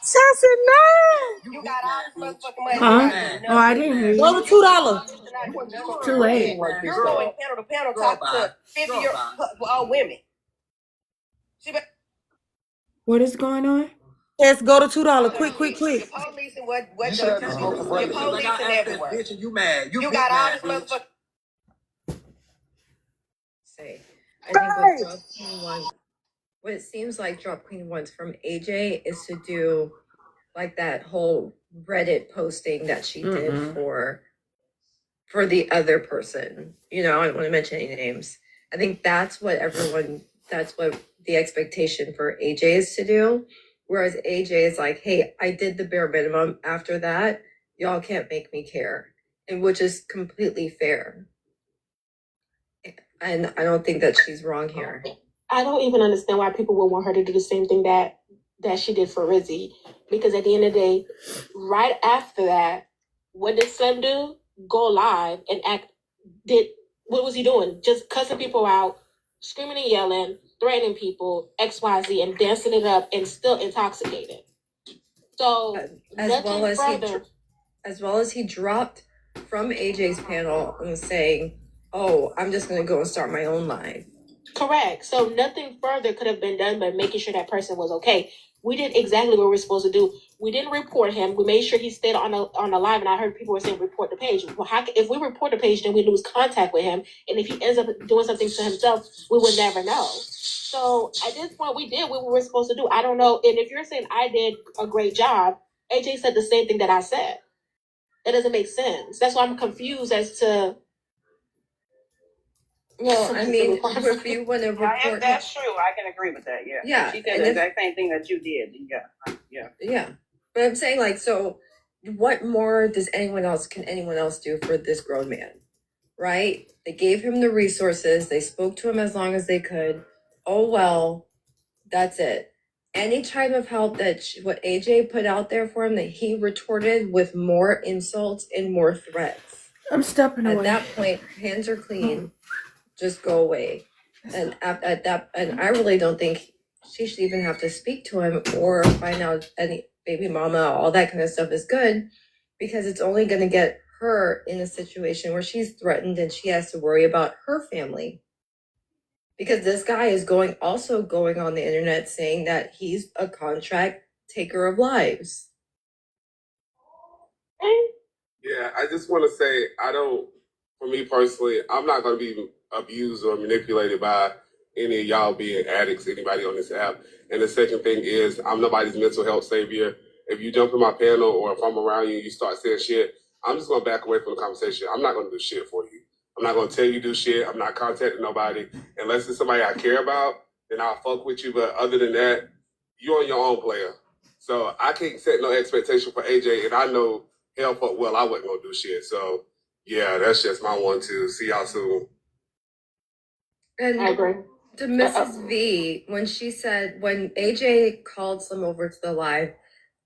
Tess, no! You got all this motherfucking money. Huh? Oh, I didn't hear Go you. to $2. Too late. You're going panel to panel talk to 50-year old women. See, but What is going on? Tess, go to $2. Quick, quick, you're quick. policing what you're policing everywhere. Bitch, and you mad. You got all this motherfucking. Say, I think what Drop Queen wants, what it seems like Drop Queen wants from AJ is to do like that whole Reddit posting that she did for the other person. You know, I don't want to mention any names. I think that's what the expectation for AJ is to do. Whereas AJ is like, hey, I did the bare minimum. After that, y'all can't make me care. And which is completely fair. And I don't think that she's wrong here. I don't even understand why people would want her to do the same thing that she did for Rizzy. Because at the end of the day, right after that, what did Slim do? Go live and what was he doing? Just cussing people out, screaming and yelling, threatening people, XYZ, and dancing it up and still intoxicated. So as well as he dropped from AJ's panel and was saying, oh, I'm just going to go and start my own line. Correct. So nothing further could have been done but making sure that person was okay. We did exactly what we were supposed to do. We didn't report him. We made sure he stayed on the live, and I heard people were saying report the page. Well, if we report the page, then we lose contact with him, and if he ends up doing something to himself, we would never know. So at this point, we did what we were supposed to do. I don't know, and if you're saying I did a great job, AJ said the same thing that I said. That doesn't make sense. That's why I'm confused as to. Well, I mean, if you want to report, that's true. I can agree with that. Yeah. Yeah, She said the exact same thing that you did. Yeah. But I'm saying, like, so what more can anyone else do for this grown man? Right? They gave him the resources. They spoke to him as long as they could. Oh, well, that's it. Any type of help that what AJ put out there for him, that he retorted with more insults and more threats. I'm stepping away. At that point, hands are clean. Just go away. And at that, and I really don't think she should even have to speak to him or find out any baby mama, all that kind of stuff is good, because it's only going to get her in a situation where she's threatened and she has to worry about her family. Because this guy is going on the internet saying that he's a contract taker of lives. Yeah, I just want to say, for me personally, I'm not going to be abused or manipulated by any of y'all being addicts, anybody on this app. And the second thing is, I'm nobody's mental health savior. If you jump in my panel or if I'm around you and you start saying shit, I'm just going to back away from the conversation. I'm not going to do shit for you. I'm not going to tell you to do shit. I'm not contacting nobody. Unless it's somebody I care about, then I'll fuck with you. But other than that, you're on your own, player. So I can't set no expectation for AJ, and I know hell fuck well I wasn't gonna do shit. So yeah, that's just my one too. See y'all soon. And I agree. to Mrs. V, when she said, when AJ called Slim over to the live,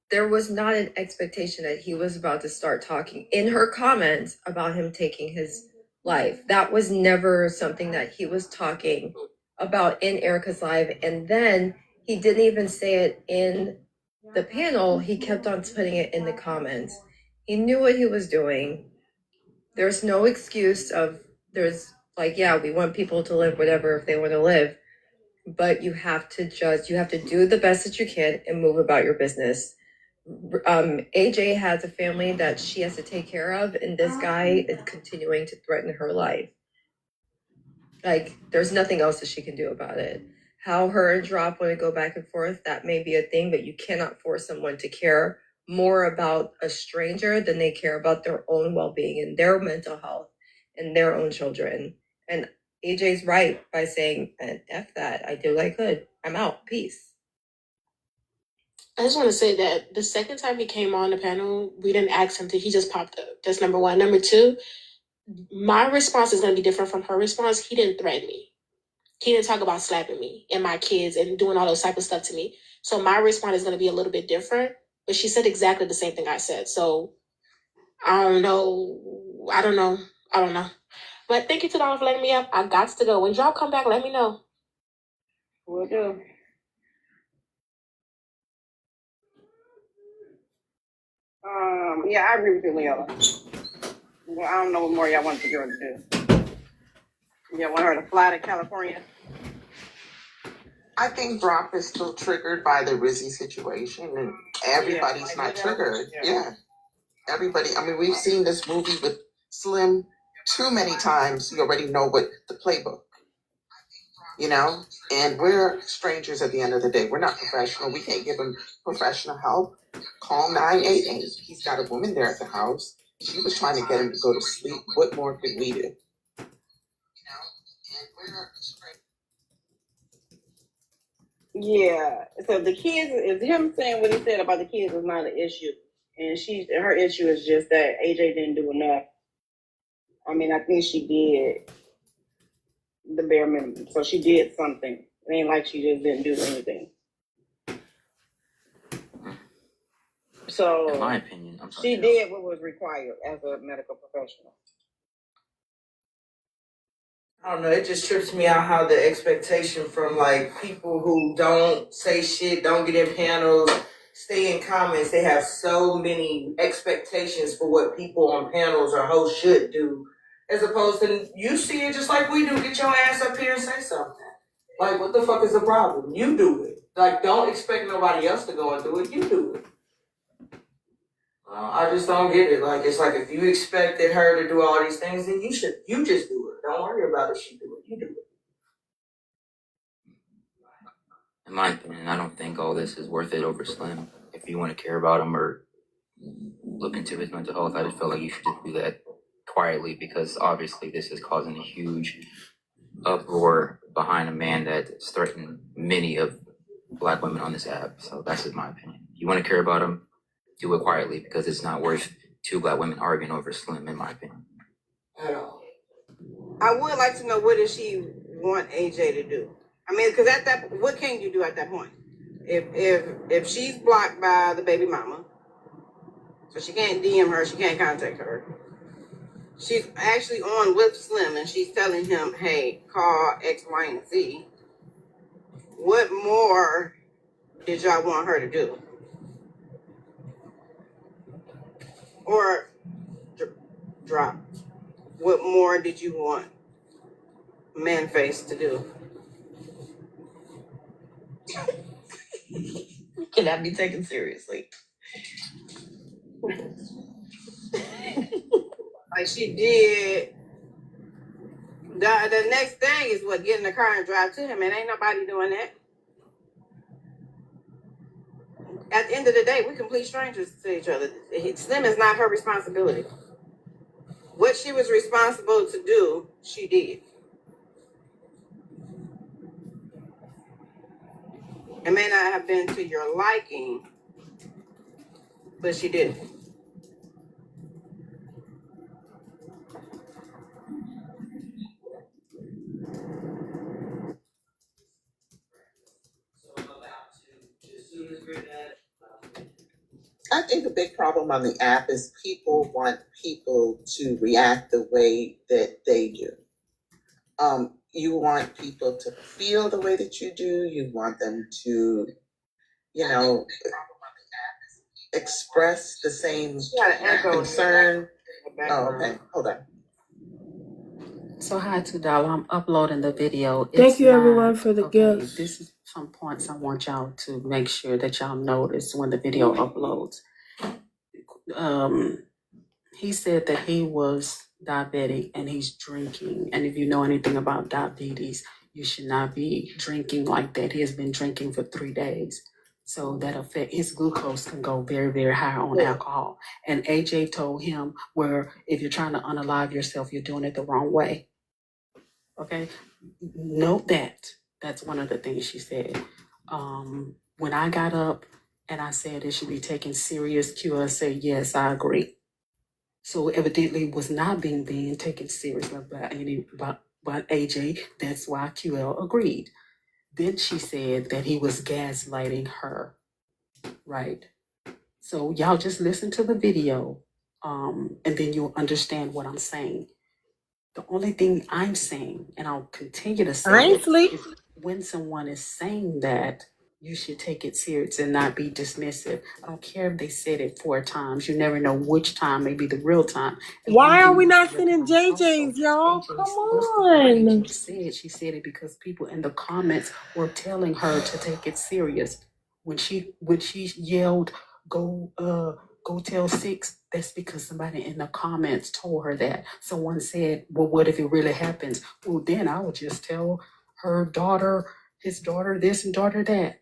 there was not an expectation that he was about to start talking in her comments about him taking his life. That was never something that he was talking about in Erica's live. And then he didn't even say it in the panel. He kept on putting it in the comments. He knew what he was doing. There's no excuse of, there's like, yeah, we want people to live whatever if they want to live, but you have to do the best that you can and move about your business. AJ has a family that she has to take care of, and this guy is continuing to threaten her life. Like, there's nothing else that she can do about it. How her and Drop want to go back and forth, that may be a thing, but you cannot force someone to care more about a stranger than they care about their own well-being and their mental health and their own children. And AJ's right by saying, F that, I did what I could. I'm out. Peace. I just want to say that the second time he came on the panel, we didn't ask him to. He just popped up. That's number one. Number two, my response is going to be different from her response. He didn't threaten me. He didn't talk about slapping me and my kids and doing all those type of stuff to me. So my response is going to be a little bit different. But she said exactly the same thing I said. So I don't know. I don't know. But thank you to Donna for letting me up. I got to go. When y'all come back, let me know. Will do. Yeah, I agree with you, Leola. Well, I don't know what more y'all want the girl to do. Y'all want her to fly to California? I think Drop is still triggered by the Rizzy situation, and everybody's not triggered. Yeah. Everybody. I mean, we've seen this movie with Slim too many times. You already know what the playbook, and we're strangers at the end of the day. We're not professional. We can't give him professional help. Call 988. He's got a woman there at the house. She was trying to get him to go to sleep. What more could we do? Yeah. So the kids, is him saying what he said about the kids is not an issue, and her issue is just that AJ didn't do enough. I mean, I think she did the bare minimum. So she did something. It ain't like she just didn't do anything. So, in my opinion, she did what was required as a medical professional. I don't know. It just trips me out how the expectation from like people who don't say shit, don't get in panels, stay in comments. They have so many expectations for what people on panels or hosts should do, as opposed to you see it just like we do. Get your ass up here and say something. Like, what the fuck is the problem? You do it. Like, don't expect nobody else to go and do it. You do it. I just don't get it. Like, it's like if you expected her to do all these things, then you just do it. Don't worry about it. She do it. You do it. in my opinion, I don't think all this is worth it over Slim. If you want to care about him or look into his mental health, I just feel like you should just do that quietly, because obviously this is causing a huge uproar behind a man that's threatened many of Black women on this app. So that's just my opinion. If you want to care about him, do it quietly, because it's not worth two Black women arguing over Slim, in my opinion. At all. I would like to know, what does she want AJ to do? I mean, because at that, what can you do at that point? If she's blocked by the baby mama, so she can't DM her, she can't contact her. She's actually on with Slim, and she's telling him, "Hey, call X, Y, and Z." What more did y'all want her to do? Or Drop? What more did you want Manface to do? Cannot be taken seriously. Like she did. The next thing is what, get in the car and drive to him, and ain't nobody doing that. At the end of the day, we're complete strangers to each other. Slim is not her responsibility. What she was responsible to do, she did. It may not have been to your liking, but she didn't. I think the big problem on the app is people want people to react the way that they do. You want people to feel the way that you do. You want them to, you know, express the same concern. Oh, okay. Hold on. So hi $2. I'm uploading the video. Thank you, everyone, for the okay. gifts. This is some points I want y'all to make sure that y'all notice when the video uploads. He said that he was diabetic and he's drinking. And if you know anything about diabetes, you should not be drinking like that. He has been drinking for 3 days. So that affect his glucose can go very, very high on alcohol. And AJ told him where if you're trying to unalive yourself, you're doing it the wrong way. Okay, note that. That's one of the things she said. When I got up and I said it should be taken serious, QL said, yes, I agree. So evidently was not being taken seriously by AJ. That's why QL agreed. Then she said that he was gaslighting her, right? So y'all just listen to the video, and then you'll understand what I'm saying. The only thing I'm saying, and I'll continue to say I ain't it, sleep. is when someone is saying that, you should take it serious and not be dismissive. I don't care if they said it 4 times. You never know which time may be the real time. And one Why are thing we you not should sending recognize also, JJ's, y'all? AJ, Come first of all, on. AJ she said it because people in the comments were telling her to take it serious. When she yelled, go tell 6, that's because somebody in the comments told her that. Someone said, well, what if it really happens? Well, then I would just tell her daughter, his daughter this and daughter that.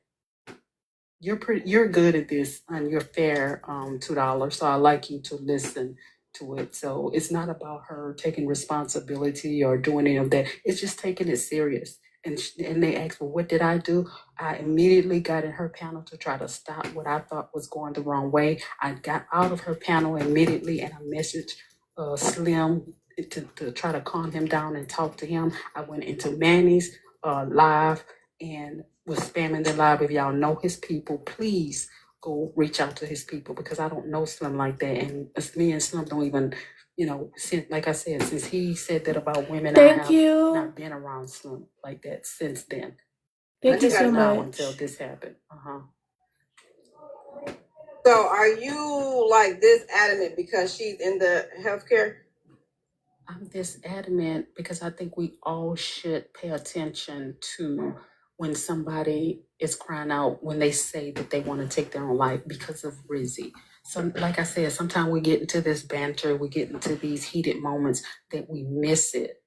You're good at this and you're fair, $2. So I like you to listen to it. So it's not about her taking responsibility or doing any of that. It's just taking it serious. And they asked, well, what did I do? I immediately got in her panel to try to stop what I thought was going the wrong way. I got out of her panel immediately and I messaged Slim to try to calm him down and talk to him. I went into Manny's live and was spamming the live. If y'all know his people, please go reach out to his people because I don't know Slim like that. And me and Slim don't even, since, like I said, since he said that about women, I have not been around Slim like that since then. Thank you so Now much. until this happened. So are you like this adamant because she's in the healthcare? I'm this adamant because I think we all should pay attention to when somebody is crying out when they say that they want to take their own life because of Rizzy. So, like I said, sometimes we get into this banter, we get into these heated moments that we miss it.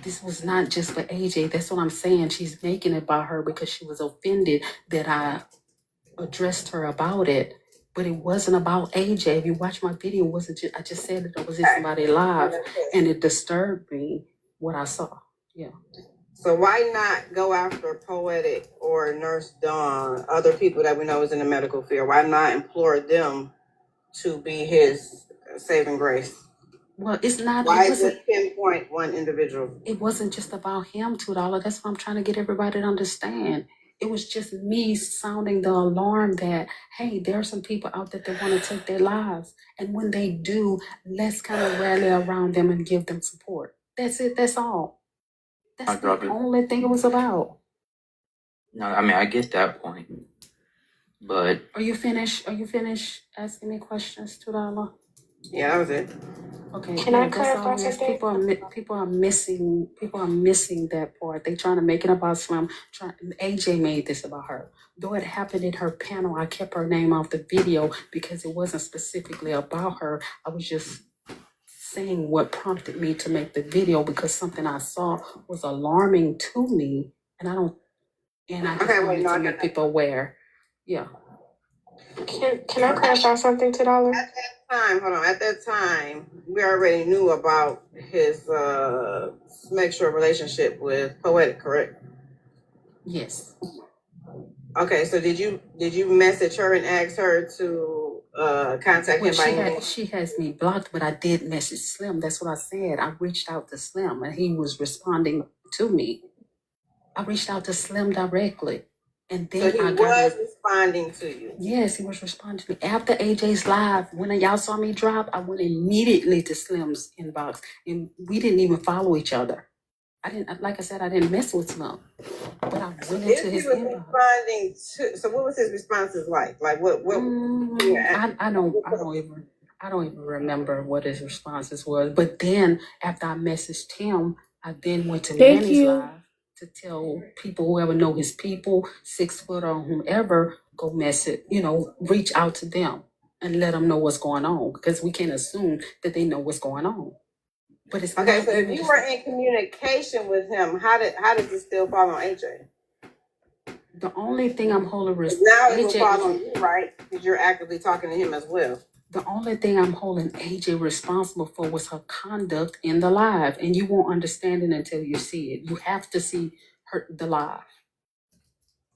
This was not just for AJ. That's what I'm saying. She's making it about her because she was offended that I addressed her about it. But it wasn't about AJ. If you watch my video, it wasn't just, I just said that I was in somebody live and it disturbed me what I saw. Yeah. So why not go after Poetic or Nurse Dawn, other people that we know is in the medical field? Why not implore them to be his saving grace? Well, it's not. Why is it pinpoint one individual? It wasn't just about him, $2. That's what I'm trying to get everybody to understand. It was just me sounding the alarm that, hey, there are some people out there that want to take their lives. And when they do, let's kind of rally around them and give them support. That's it. That's all. That's the only thing it was about. No, I mean I get that point, but Are you finished? Are you finished asking me questions, $2? Yeah, that was it. Okay. Can I clarify something? People are missing that part. They trying to make it about Slim. AJ made this about her. Though it happened in her panel, I kept her name off the video because it wasn't specifically about her. I was just saying what prompted me to make the video because something I saw was alarming to me, and I just wanted to make people aware. Yeah. Can I clarify something, $2? At that time, hold on. At that time, we already knew about his sexual relationship with Poetic, correct? Yes. Okay, so did you message her and ask her to contact Well, him by any means? she has me blocked, but I did message Slim. That's what I said. I reached out to Slim, and he was responding to me. I reached out to Slim directly, and So then he I got was responding to you. yes, he was responding to me after AJ's live. When y'all saw me drop, I went immediately to Slim's inbox, and we didn't even follow each other. I didn't, like I said, I didn't mess with Slim, but I went into If he his was inbox. responding to, so what was his responses like? Like what? I don't even remember what his responses was. But then after I messaged him, I then went to Thank Manny's you. live to tell people, whoever know his people, 6 foot or whomever, go message, reach out to them and let them know what's going on, because we can't assume that they know what's going on. But it's Okay, not so if even you just were in communication with him, how did this still fall on AJ? the only thing I'm holding Now it will AJ. fall on you, right? Because you're actively talking to him as well. The only thing I'm holding AJ responsible for was her conduct in the live, and you won't understand it until you see it. You have to see the live.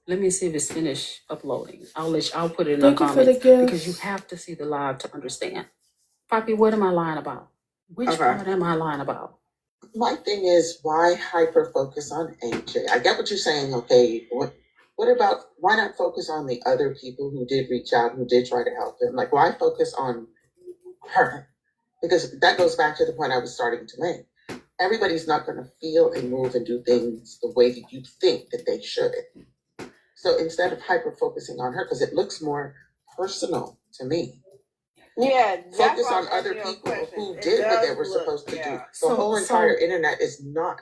Let me see if it's finished uploading. I'll put it in the Thank you for the comments because you gift. have to see the live to understand. Poppy, what am I lying about? Which part am I lying about? My thing is, why hyper focus on AJ? I get what you're saying. Okay, what about, why not focus on the other people who did reach out, who did try to help him? Like, why focus on her? Because that goes back to the point I was starting to make. Everybody's not going to feel and move and do things the way that you think that they should. So instead of hyper focusing on her, because it looks more personal to me. Yeah, focus on other people who did what they were supposed to do. The whole entire internet is not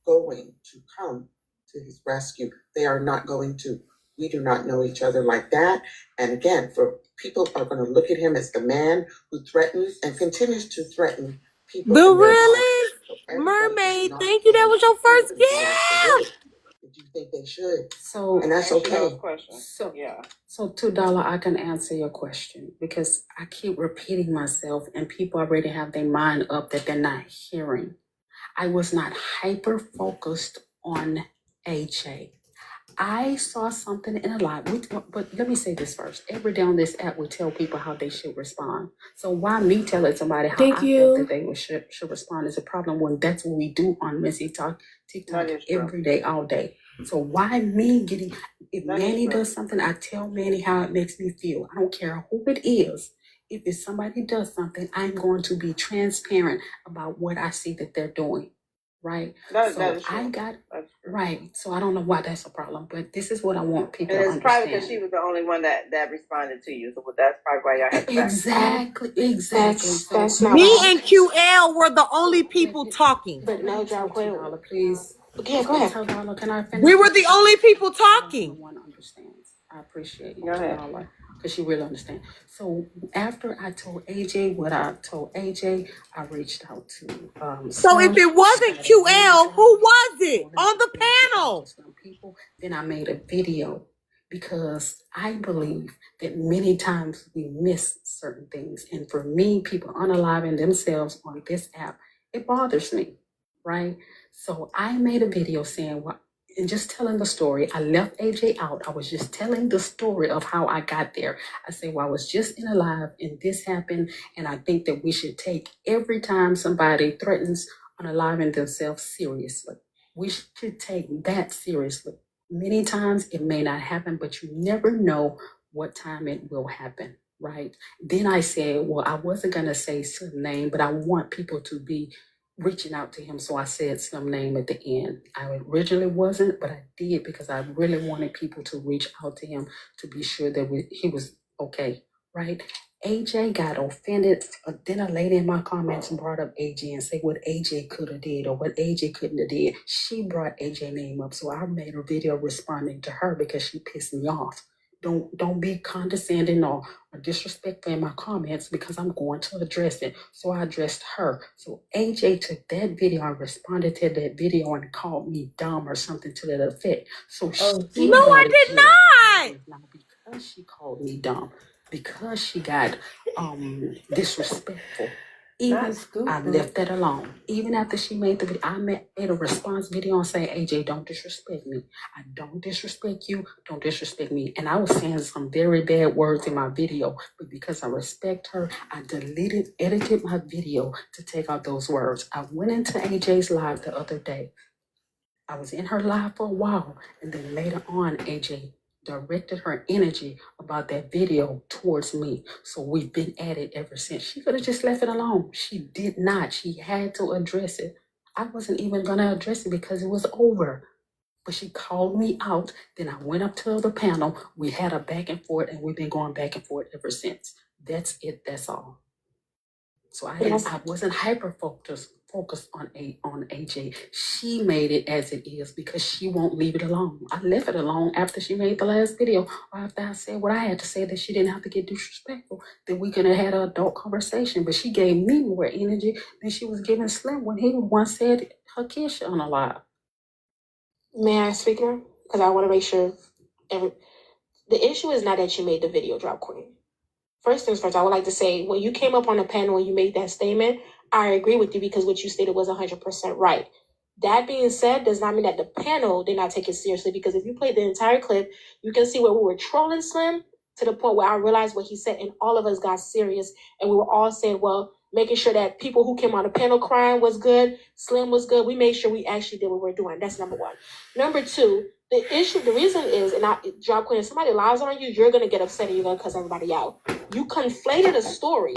going to come to his rescue. They are not going to. We do not know each other like that. And again, for people are going to look at him as the man who threatens and continues to threaten people. The in their lives. realest So everybody is mermaid. not Thank you. That going was to your feel first and react the way gift. that you think they should. So And that's okay. So $2, I can answer your question because I keep repeating myself and people already have their mind up that they're not hearing. I was not hyper focused on AJ. I saw something in a live, but let me say this first. Every day on this app, we tell people how they should respond. So why me telling somebody how Thank I felt you. that they should respond is a problem when that's what we do on Missy TikTok every day, all day. So why me getting, if Manny does something, I tell Manny how it makes me feel. I don't care who it is. If it's somebody does something, I'm going to be transparent about what I see that they're doing. Right. So I got right. So I don't know why that's a problem, but this is what I want people to And it's understand. probably because she was the only one that responded to you. So that's probably why y'all had to back. Exactly. That's So not Me what and happened. QL were the only people talking. But no, John Quayle. $2, please. Yeah, go ahead. $2, can I finish? We were the only people talking. No one understands. I appreciate you, Go ahead. $2, because you really understand. So after I told AJ what I told AJ, I reached out to So if Slim. it wasn't QL, who was it on the panel? Some people. Then I made a video because I believe that many times we miss certain things. And for me, people unaliving themselves on this app, it bothers me, right? So I made a video saying what, and just telling the story. I left AJ out. I was just telling the story of how I got there. I said, well, I was just in a live and this happened. And I think that we should take every time somebody threatens unaliving themselves seriously. We should take that seriously. Many times it may not happen, but you never know what time it will happen, right? Then I said, well, I wasn't going to say Slim name, but I want people to be reaching out to him. So I said Slim name at the end. I originally wasn't, but I did because I really wanted people to reach out to him to be sure that he was okay, right? AJ got offended. Then a lady in my comments brought up AJ and said what AJ could have did or what AJ couldn't have did. She brought AJ name up, so I made a video responding to her because she pissed me off. Don't be condescending or disrespectful in my comments because I'm going to address it. So I addressed her. So AJ took that video and responded to that video and called me dumb or something to that effect. So she No, I got it. did not. Now because she called me dumb, because she got disrespectful, Even I left that alone. Even after she made the video, I made a response video and say, AJ, don't disrespect me. I don't disrespect you. Don't disrespect me. And I was saying some very bad words in my video, but because I respect her, I edited my video to take out those words. I went into AJ's live the other day. I was in her live for a while, and then later on, AJ directed her energy about that video towards me. So we've been at it ever since. She could have just left it alone. She did not. She had to address it. I wasn't even going to address it because it was over. But she called me out. Then I went up to the panel. We had a back and forth, and we've been going back and forth ever since. That's it. That's all. So I wasn't hyper focused on AJ. She made it as it is because she won't leave it alone. I left it alone after she made the last video, or after I said what I had to say, that she didn't have to get disrespectful, that we could have had an adult conversation. But she gave me more energy than she was giving Slim when he once said her kid should unalive. May I speak now? Because I want to make sure the issue is not that you made the video drop, Queen. First things first, I would like to say, when you came up on the panel and you made that statement, I agree with you because what you stated was 100% right. That being said, does not mean that the panel did not take it seriously, because if you played the entire clip, you can see where we were trolling Slim to the point where I realized what he said, and all of us got serious, and we were all saying, well, making sure that people who came on the panel crying was good, Slim was good. We made sure we actually did what we're doing. That's number one. Number two, the reason is, and Job Queen, if somebody lies on you, you're going to get upset and you're going to cuss everybody out. You conflated a story,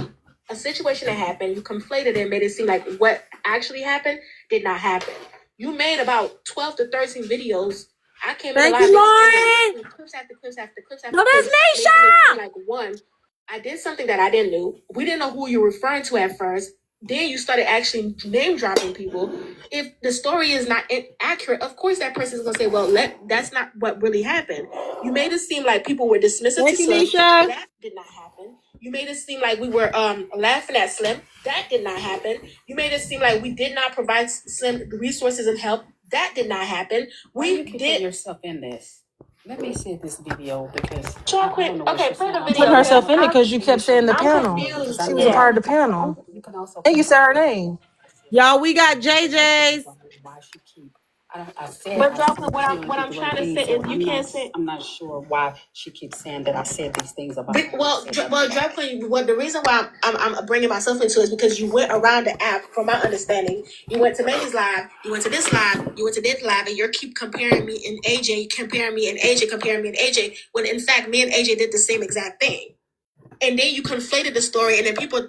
a situation that happened. You conflated it and made it seem like what actually happened did not happen. You made about 12 to 13 videos. I came in the live Lauren. clips after clips after clips after No, clips, that's making it seem Nisha. like one, I did something that I didn't do. We didn't know who you were referring to at first. Then you started actually name dropping people. If the story is not accurate, of course that person is gonna say, "Well, that's not what really happened." You made it seem like people were dismissive Thank to you, Slim. Nisha. That did not happen. You made it seem like we were laughing at Slim. That did not happen. You made it seem like we did not provide Slim resources and help. That did not happen. Why you keeping yourself in this? Let me see this video because I don't know what Okay, you're play the saying. Putting video herself because in it because you kept saying the I'm panel. confused. She was a Yeah. part of the panel. You can also And play you the said her video. name. Y'all, we got JJ's. Why she keep? I said But I Jocelyn, said what she don't I'm get the right trying to thing, say so is you can't say. I'm not sure why she keeps saying that I said these things about her. Jocelyn, what the reason why I'm bringing myself into it is because you went around the app. From my understanding, you went to Megan's live, you went to this live, you went to this live, and you keep comparing me and AJ, comparing me and AJ, when in fact me and AJ did the same exact thing. And then you conflated the story, and then people.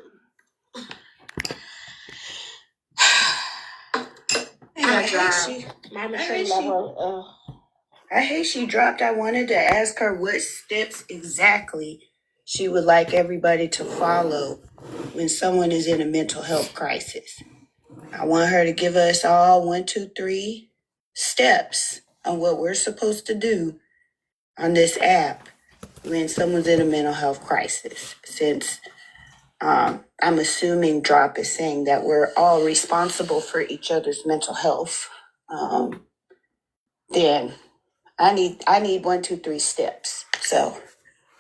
I hate she dropped. I wanted to ask her what steps exactly she would like everybody to follow when someone is in a mental health crisis. I want her to give us all 1, 2, 3 steps on what we're supposed to do on this app when someone's in a mental health crisis. Since I'm assuming Drop is saying that we're all responsible for each other's mental health, then I need 1, 2, 3 steps. So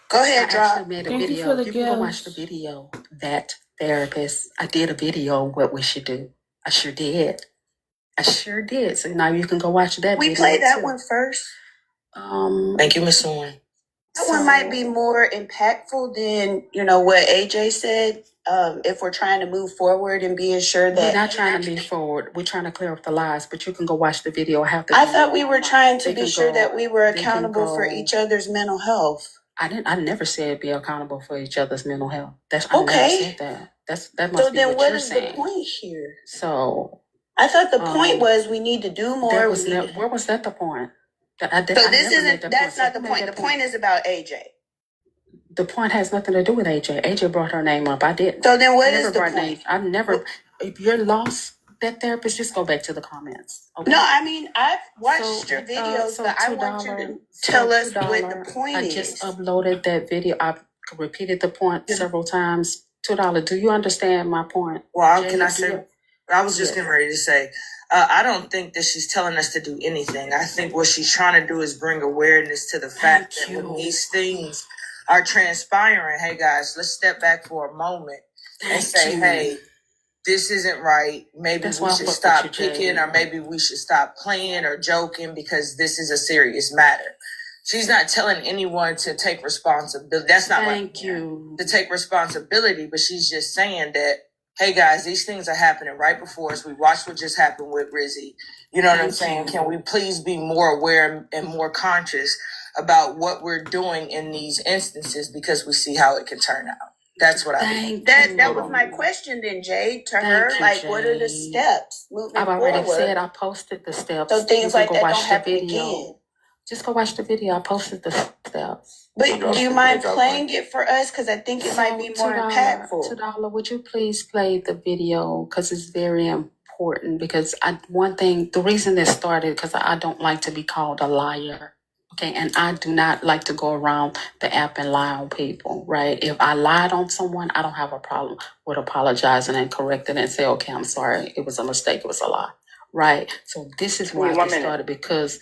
go ahead, I Drop. actually made a video. You can go watch the video. That therapist. I did a video on what we should do. I sure did. So now you can go watch that. We video play that too. one first. Thank you, Miss Lauren. That one might be more impactful than what AJ said. If we're trying to move forward and being sure that We're not trying to move forward. We're trying to clear up the lies, but you can go watch the video. I thought we were trying to be sure that we were accountable for each other's mental health. I never said be accountable for each other's mental health. I Okay. never said that. That must So be then what what you're is saying. the point here? So I thought the point was we need to do more. where was that the point? That's not the point. The point is about AJ. The point has nothing to do with AJ. AJ brought her name up. I didn't. So then what is the point? I never. If you're lost, that therapist, just go back to the comments. Okay? No, I mean, I've watched your videos, but I want you to tell us what the point is. I just uploaded that video. I've repeated the point several times. $2. Do you understand my point? Well, can I say? I was just getting ready to say, I don't think that she's telling us to do anything. I think what she's trying to do is bring awareness to the fact that when these things are transpiring, hey guys, let's step back for a moment and say, hey, this isn't right. Maybe That's we why I should fuck with stop you, picking, Jay. or maybe we should stop playing or joking because this is a serious matter. She's not telling anyone to take responsibility. That's not Thank you. to take responsibility, but she's just saying that, hey guys, these things are happening right before us. We watched what just happened with Rizzy. You know what I'm saying? Can we please be more aware and more conscious about what we're doing in these instances, because we see how it can turn out. That's what I think. That was my question then, Jade, to her. Like, what are the steps moving I've already forward? said I posted the steps. So things like that don't happen video. again. Just go watch the video. I posted the steps. But do you mind playing it for us? Because I think it might be more impactful. $2, would you please play the video? Because it's very important. Because the reason this started, because I don't like to be called a liar. Okay, and I do not like to go around the app and lie on people, right? If I lied on someone, I don't have a problem with apologizing and correcting and say, okay, I'm sorry, it was a mistake, it was a lie, right? So this is why I started, because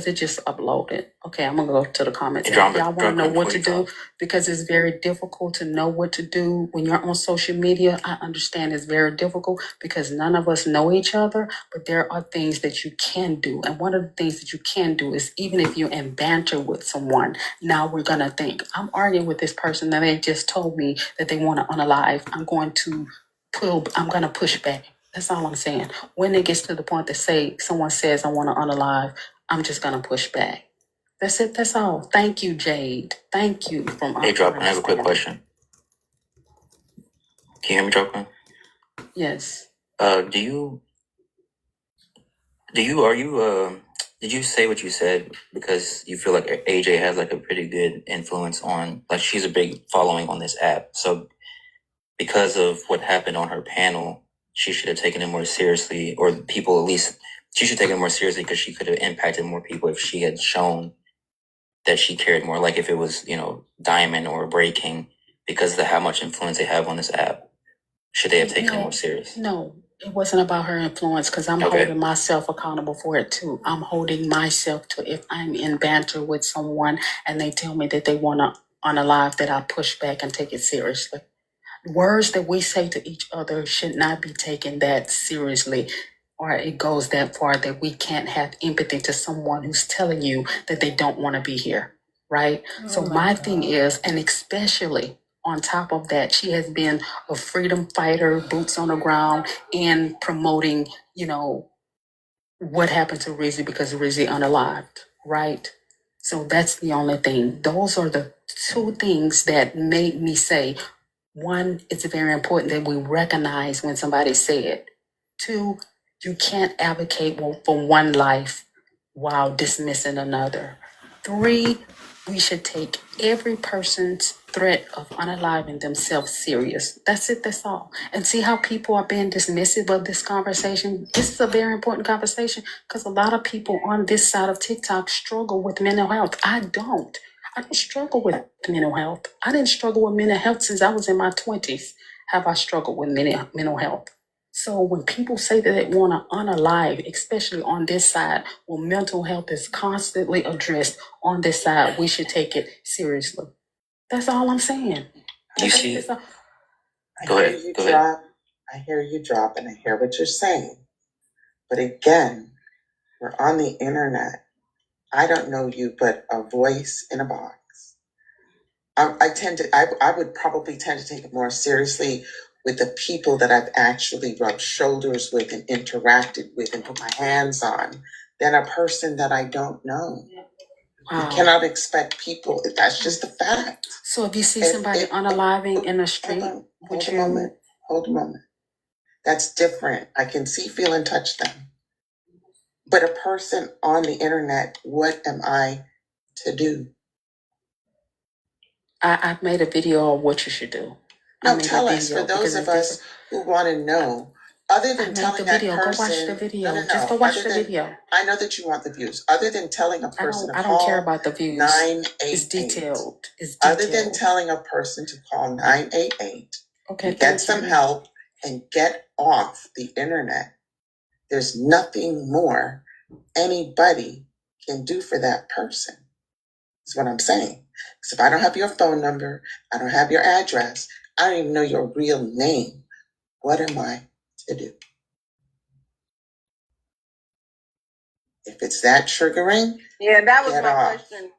it just uploaded. Okay, I'm gonna go to the comments. If y'all want to know what to do, because it's very difficult to know what to do when you're on social media. I understand it's very difficult because none of us know each other, but there are things that you can do. And one of the things that you can do is, even if you're in banter with someone, now we're gonna think, I'm arguing with this person that they just told me that they want to unalive. I'm gonna push back. That's all I'm saying. When it gets to the point that someone says I want to unalive, I'm just gonna push back. That's it. That's all. Thank you, Jade. Thank you. Hey, Drop, I have a quick question. Can you hear me, Drop? Yes. Did you say what you said because you feel like AJ has like a pretty good influence on, like, she's a big following on this app. So because of what happened on her panel, she should have taken it more seriously, or people at least, she should take it more seriously because she could have impacted more people if she had shown that she cared more, like if it was, Diamond or Breaking, because of how much influence they have on this app. Should they have taken it more serious? No, it wasn't about her influence, because I'm holding myself accountable for it too. I'm holding myself to, if I'm in banter with someone and they tell me that they want to unalive, that I push back and take it seriously. Words that we say to each other should not be taken that seriously, or it goes that far that we can't have empathy to someone who's telling you that they don't want to be here, right? So my thing is, and especially on top of that, she has been a freedom fighter, boots on the ground, and promoting, what happened to Rizzy, because Rizzy unalived, right? So that's the only thing. Those are the two things that made me say, one, it's very important that we recognize when somebody said. Two, you can't advocate for one life while dismissing another. Three, we should take every person's threat of unaliving themselves serious. That's it, that's all. And see how people are being dismissive of this conversation? This is a very important conversation because a lot of people on this side of TikTok struggle with mental health. I don't struggle with mental health. I didn't struggle with mental health since I was in my 20s. Have I struggled with mental health? So when people say that they want to unalive, especially on this side, when mental health is constantly addressed on this side, we should take it seriously. That's all I'm saying. Do you see it? Go ahead. I hear you drop, and I hear what you're saying. But again, we're on the internet. I don't know you, but a voice in a box. I would probably tend to take it more seriously with the people that I've actually rubbed shoulders with and interacted with and put my hands on than a person that I don't know. Wow. You cannot expect people. That's just a fact. So if you see somebody unaliving in the street, hold a moment. That's different. I can see, feel, and touch them. But a person on the internet, what am I to do? I've made a video of what you should do. No, tell us, for those of us who want to know, other than telling that person. Go watch the video. No. Just go watch the video. I know that you want the views. Other than telling a person to call, I don't care about the views. 988. It's detailed. Other than telling a person to call 988, get some help and get off the internet. There's nothing more anybody can do for that person. That's what I'm saying. Because if I don't have your phone number, I don't have your address, I don't even know your real name. What am I to do? If it's that triggering, Yeah, that was get my off. question.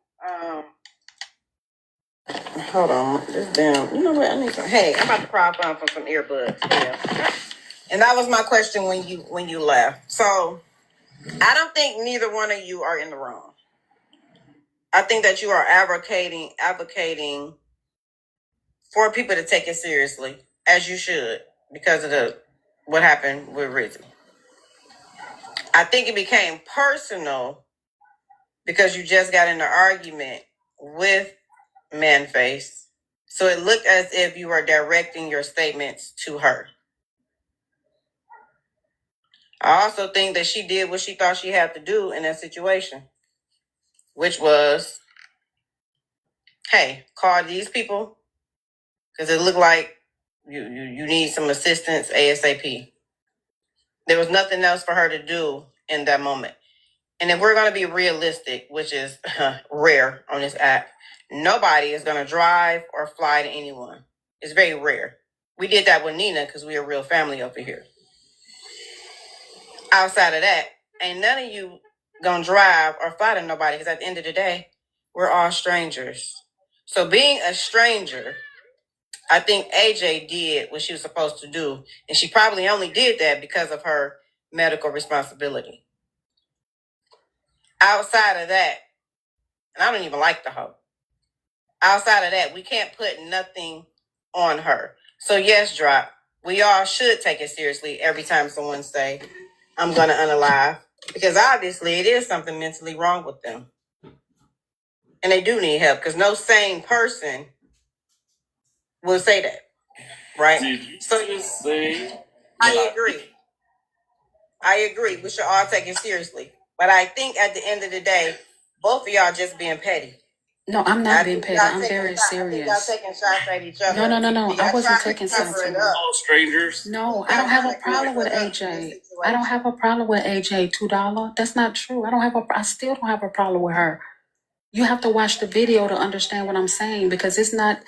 Hold on, this damn. You know what? I need some. Hey, I'm about to crop on for some earbuds. Yeah. And that was my question when you left. So I don't think neither one of you are in the wrong. I think that you are advocating for people to take it seriously, as you should, because of what happened with Rizzy. I think it became personal because you just got in an argument with Manface. So it looked as if you were directing your statements to her. I also think that she did what she thought she had to do in that situation, which was, hey, call these people because it looked like you need some assistance ASAP. There was nothing else for her to do in that moment. And if we're going to be realistic, which is rare on this app, nobody is going to drive or fly to anyone. It's very rare. We did that with Nina because we're a real family over here. Outside of that, ain't none of you going to drive or fly to nobody because at the end of the day, we're all strangers. So being a stranger, I think AJ did what she was supposed to do. And she probably only did that because of her medical responsibility. Outside of that, and I don't even like the hoe. Outside of that, we can't put nothing on her. So yes, drop. We all should take it seriously every time someone say, I'm going to unalive. Because obviously it is something mentally wrong with them. And they do need help because no sane person will say that. Right? So you say, I agree. We should all take it seriously. But I think at the end of the day, both of y'all just being petty. No, I'm not being petty. I'm very serious. Y'all taking shots at each other. No. I wasn't taking shots shots. all strangers. No, I don't have a problem with AJ. I don't have a problem with AJ. $2. That's not true. I still don't have a problem with her. You have to watch the video to understand what I'm saying because it's not.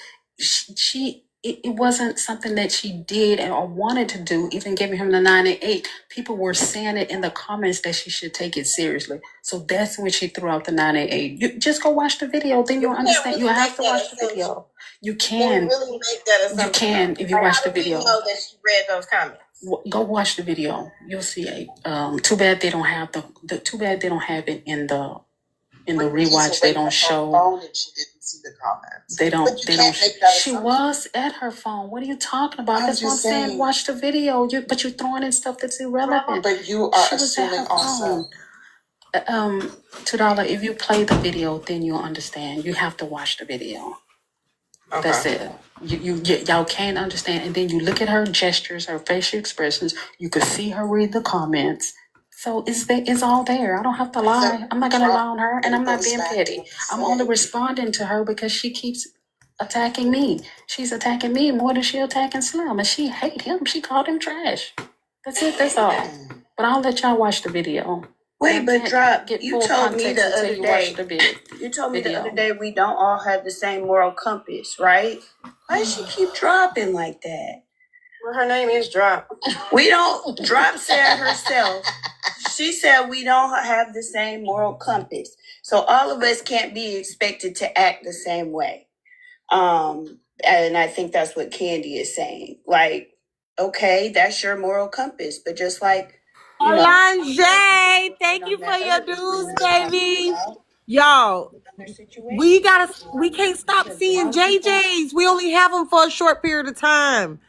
It wasn't something that she did or wanted to do. Even giving him the 9 and 8, people were saying it in the comments that she should take it seriously. So that's when she threw out the 9 and 8. You just go watch the video, then you'll understand. You have to watch the video. You can. Really make that assumption. You can if you watch the video. How do we know that she read those comments? Go watch the video. You'll see it. Too bad they don't have too bad they don't have it in the rewatch. They don't show. Phone and she didn't see the comments. They don't. But you They can't don't. make that She assumption. was at her phone. What are you talking about? I'm That's what I'm just saying. saying. Watch the video. But you're throwing in stuff that's irrelevant. But you are She was at assuming her phone. also. $2. If you play the video, then you'll understand. You have to watch the video. Okay. That's it. Y'all can't understand. And then you look at her gestures, her facial expressions. You could see her read the comments. So it's all there. I don't have to lie. So I'm not gonna lie on her, and it I'm not goes being back to petty. what I'm you only said. responding to her because she keeps attacking me. She's attacking me more than she attacking Slim, and she hate him. She called him trash. That's it. That's all. But I'll let y'all watch the video. Wait, but drop. Get You full told me context the until other you watch day. the video. You told me the other day we don't all have the same moral compass, right? Why does she keep dropping like that? Well, her name is Drop. We don't. Drop said herself. She said we don't have the same moral compass, so all of us can't be expected to act the same way. And I think that's what Candy is saying. Like, okay, that's your moral compass, but just like Alanje, thank you for your dues, baby. Y'all, we can't stop seeing JJs. We only have them for a short period of time.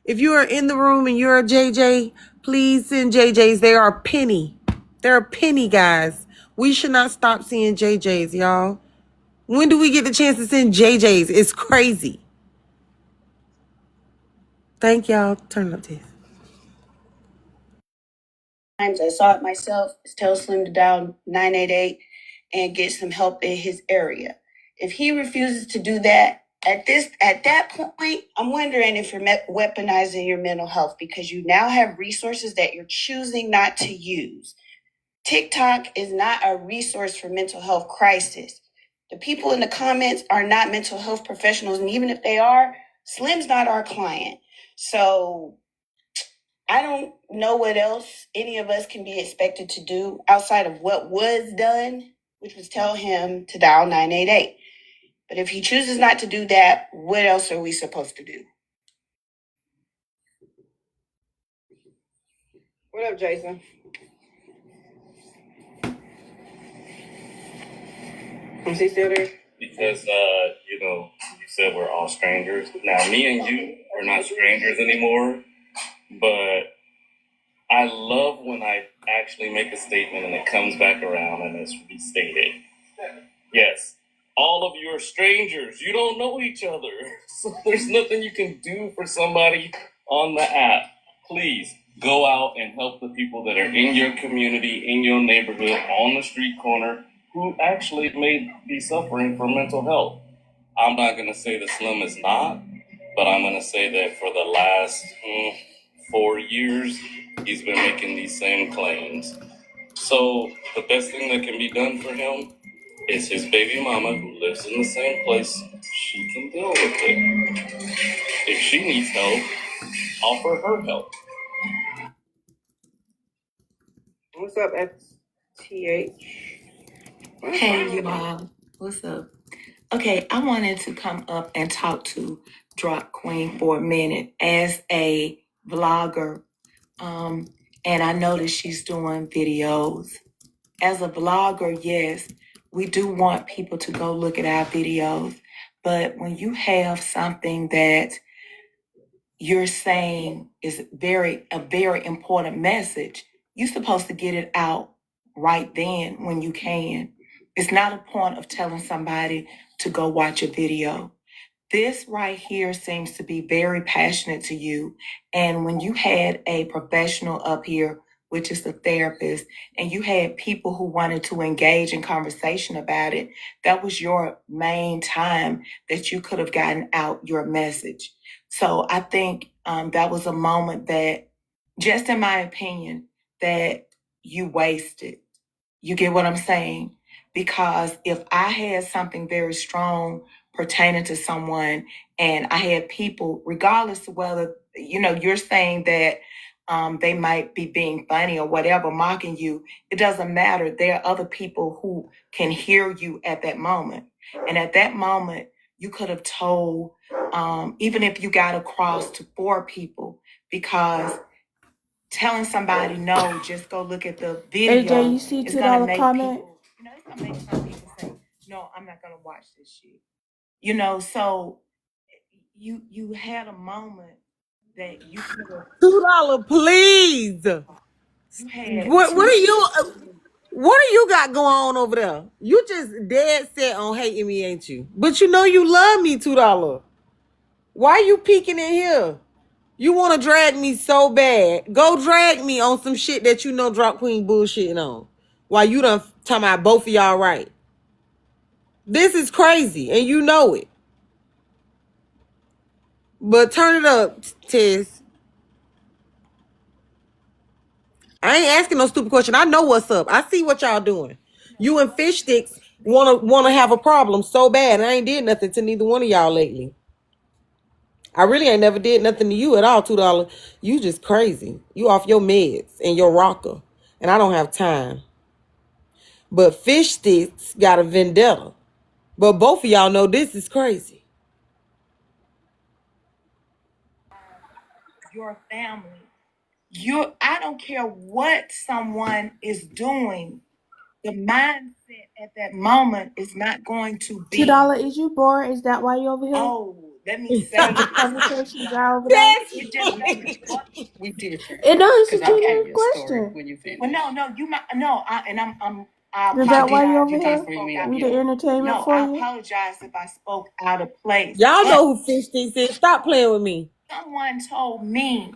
If you are in the room and you're a JJ, please send JJs. They are a penny. They're a penny, guys. We should not stop seeing JJs, y'all. When do we get the chance to send JJs? It's crazy. Thank y'all. Turn up this. times I saw it myself. Tell Slim to dial 988 and get some help in his area. If he refuses to do that, at that point, I'm wondering if you're weaponizing your mental health because you now have resources that you're choosing not to use. TikTok is not a resource for mental health crisis. The people in the comments are not mental health professionals, and even if they are, Slim's not our client. So I don't know what else any of us can be expected to do outside of what was done, which was tell him to dial 988. But if he chooses not to do that, what else are we supposed to do? What up, Jason? Is he still there? Because you said we're all strangers. Now, me and you are not strangers anymore, but I love when I actually make a statement and it comes back around and it's restated. Yes, all of you are strangers. You don't know each other. So there's nothing you can do for somebody on the app. Please go out and help the people that are in your community, in your neighborhood, on the street corner, who actually may be suffering from mental health. I'm not going to say that Slim is not, but I'm going to say that for the last 4 years, he's been making these same claims. So the best thing that can be done for him is his baby mama, who lives in the same place. She can deal with it. If she needs help, offer her help. What's up, XTH? Hey, you all. What's up? Okay, I wanted to come up and talk to Drop Queen for a minute as a vlogger. And I noticed she's doing videos. As a vlogger, yes, we do want people to go look at our videos. But when you have something that you're saying is a very important message, you're supposed to get it out right then when you can. It's not a point of telling somebody to go watch a video. This right here seems to be very passionate to you. And when you had a professional up here, which is a therapist, and you had people who wanted to engage in conversation about it, that was your main time that you could have gotten out your message. So I think that was a moment that, just in my opinion, that you wasted. You get what I'm saying? Because if I had something very strong pertaining to someone and I had people, regardless of whether, you're saying that they might be being funny or whatever, mocking you, it doesn't matter. There are other people who can hear you at that moment. And at that moment, you could have told, even if you got across to 4 people, because telling somebody no, just go look at the video. AJ, you see It's gonna $2 make comment? people, it's gonna make some people say, no, I'm not gonna watch this shit. So you had a moment that you could have. $2, please. You had What do you got going on over there? You just dead set on hating me, ain't you? But you love me, $2. Why you peeking in here? You want to drag me so bad. Go drag me on some shit that Drop Queen bullshitting on. While you done talking about both of y'all right. This is crazy, and you know it. But turn it up, Tess. I ain't asking no stupid question. I know what's up. I see what y'all doing. You and Fish Sticks wanna have a problem so bad. I ain't did nothing to neither one of y'all lately. I really ain't never did nothing to you at all, $2. You just crazy. You off your meds and your rocker. And I don't have time. But Fish Sticks got a vendetta. But both of y'all know this is crazy. Your family. I don't care what someone is doing. The mindset at that moment is not going to be, $2, is you bored? Is that why you over here? oh, let me say The this. conversation guy over there? That's It just doesn't work. We different. It does. It's a Because I'll tell genuine you a story question. when you finish. Well, no, you might no. I Is that why you apologize over if I here? spoke out. We the entertainment No, for I you? apologize if I spoke out of place. y'all But know who Fish Sticks is. Stop playing with me. someone told me,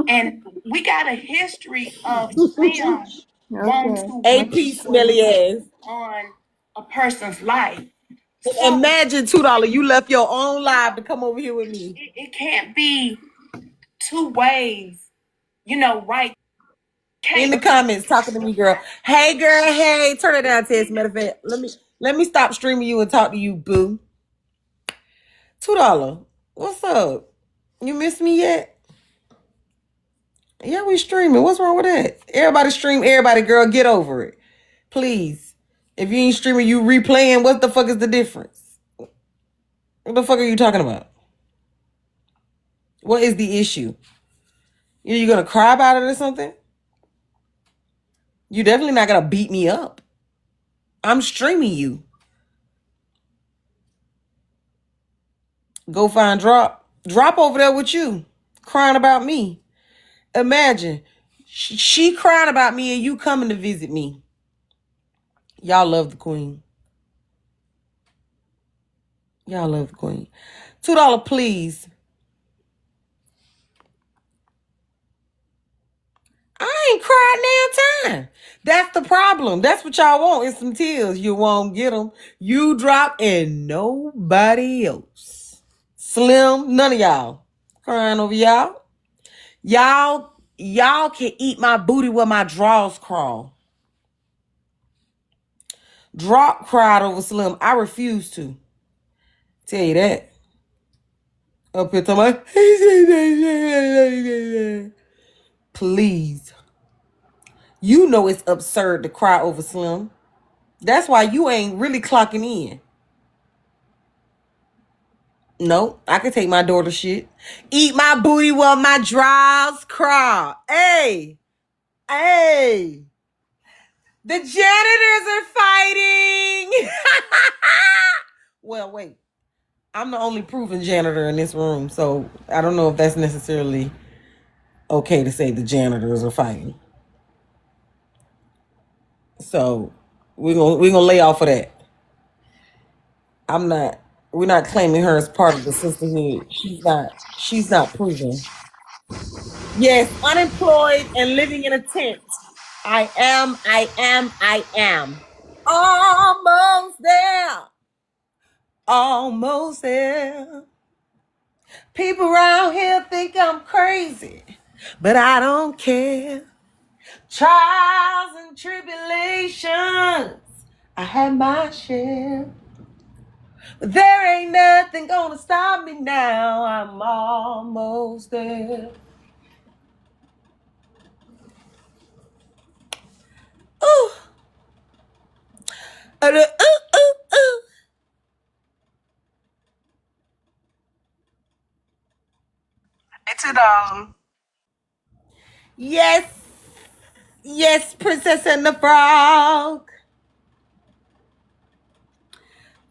and we got a history of Slim wanting Okay. to AP bring smelly ass. on a person's life. So Imagine $2. You left your own life to come over here with me. it can't be two ways, right? In the Can't be. comments talking to me, girl. Hey, girl. Hey, turn it down, Tess. Matter of fact, let me stop streaming you and talk to you, boo. $2. What's up? You miss me yet? Yeah, we streaming. What's wrong with that? Everybody stream, everybody, girl, get over it. Please. If you ain't streaming, you replaying, what the fuck is the difference? What the fuck are you talking about? What is the issue? You gonna cry about it or something? You definitely not gonna beat me up. I'm streaming you. Go find Drop. Drop over there with you, crying about me. Imagine she crying about me and you coming to visit me. Y'all love the queen. Y'all love the queen. $2, please. I ain't cried now time. That's the problem. That's what y'all want is some tears. You won't get them. You drop and nobody else. Slim, none of y'all. Crying over y'all. Y'all can eat my booty where my drawers crawl. Drop cried over Slim. I refuse to. Tell you that. Up here talking about, please. You know it's absurd to cry over Slim. That's why you ain't really clocking in. No, I can take my daughter shit. Eat my booty while my drawers crawl. Hey, hey. The janitors are fighting. Well, wait. I'm the only proven janitor in this room, so I don't know if that's necessarily okay to say the janitors are fighting. So we're gonna lay off of that. We're not claiming her as part of the sisterhood. She's not proven. Yes, unemployed and living in a tent. I am. Almost there. Almost there. People around here think I'm crazy, but I don't care. Trials and tribulations, I had my share. But there ain't nothing gonna stop me now. I'm almost there. Ooh. Ooh. It's $2. Yes. Yes, Princess and the Frog.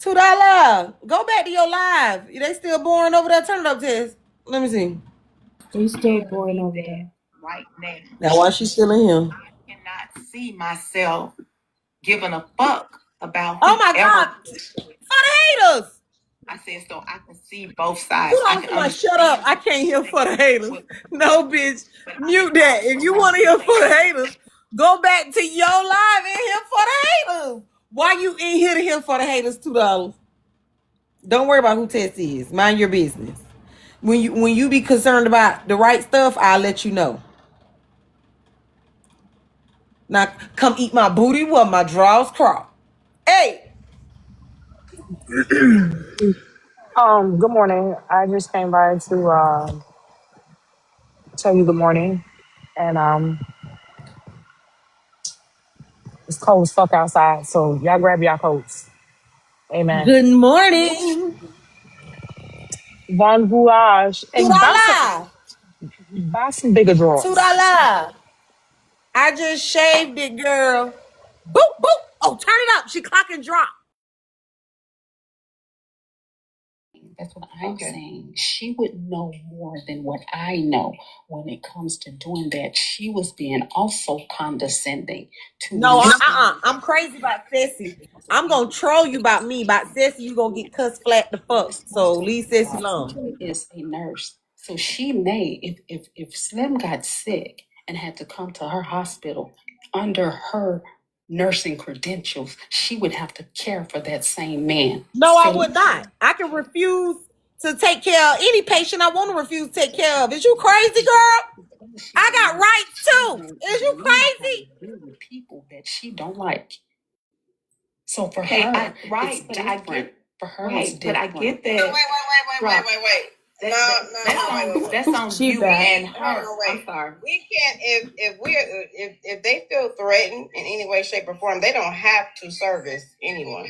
$2. Go back to your live. They still boring over there. Turn it up, Tess. Let me see. They still boring over there. Right now. Now, why she still in here? I cannot see myself giving a fuck about Oh my whoever. God. For the haters. I said so I can see both sides. I $2 can somebody understand. shut up. I can't hear for the haters. No, bitch. But Mute that. If you want to hear for the haters, go back to your live and hear for the haters. Why you in here to hear for the haters? $2. Don't worry about who Tess is. Mind your business. When you be concerned about the right stuff, I'll let you know. Now come eat my booty while my drawers crawl. Hey. Good morning. I just came by to tell you good morning. And it's cold as fuck outside, so y'all grab y'all coats. Amen. Good morning. Bon voyage. And $2. buy some bigger drawers. $2. I just shaved it, girl. Boop, boop. Oh, turn it up. She clock and drop. That's what I'm saying. She would know more than what I know when it comes to doing that. She was being also condescending to No, me. I'm crazy about Ceci. I'm gonna troll you about me. About Ceci, you gonna get cussed flat the fuck. So leave Ceci alone. Slim is a nurse, so she may, if Slim got sick and had to come to her hospital under her nursing credentials, she would have to care for that same man. No, I would not. I can refuse to take care of any patient I want to refuse to take care of. Is you crazy, girl? I got rights too. Is you crazy? Deal with people that she don't like. So for Okay, her, right, it's but different. I get for her, right, it's but I different. get that. Wait. That's on She you back. and her. No, wait. I'm sorry. We can't if they feel threatened in any way, shape, or form, they don't have to service anyone.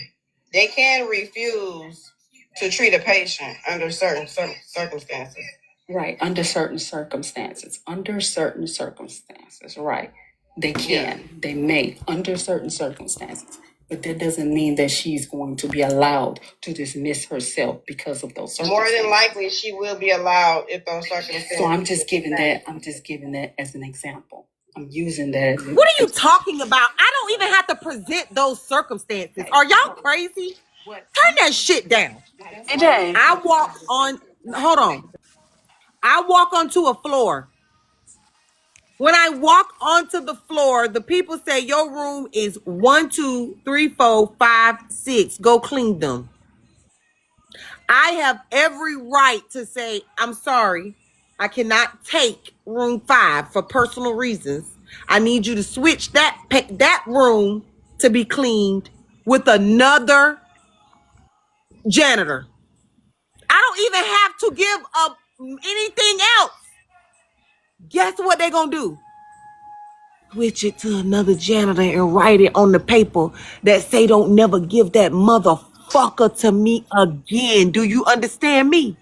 They can refuse to treat a patient under certain circumstances. Right, under certain circumstances. Under certain circumstances, right. They can, they may, under certain circumstances. But that doesn't mean that she's going to be allowed to dismiss herself because of those More circumstances. than likely, she will be allowed if those circumstances. So I'm just giving that as an example. I'm using that as What are you talking about? I don't even have to present those circumstances. Are y'all crazy? Turn that shit down. Ajay. Hold on. I walk onto a floor. When I walk onto the floor, the people say your room is 1, 2, 3, 4, 5, 6. Go clean them. I have every right to say, I'm sorry, I cannot take room 5 for personal reasons. I need you to switch that room to be cleaned with another janitor. I don't even have to give up anything else. Guess what they're gonna do? Switch it to another janitor and write it on the paper that say don't never give that motherfucker to me again. Do you understand me?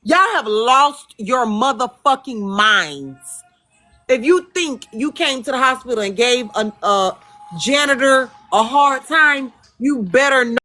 Y'all have lost your motherfucking minds. If you think you came to the hospital and gave a janitor a hard time, you better know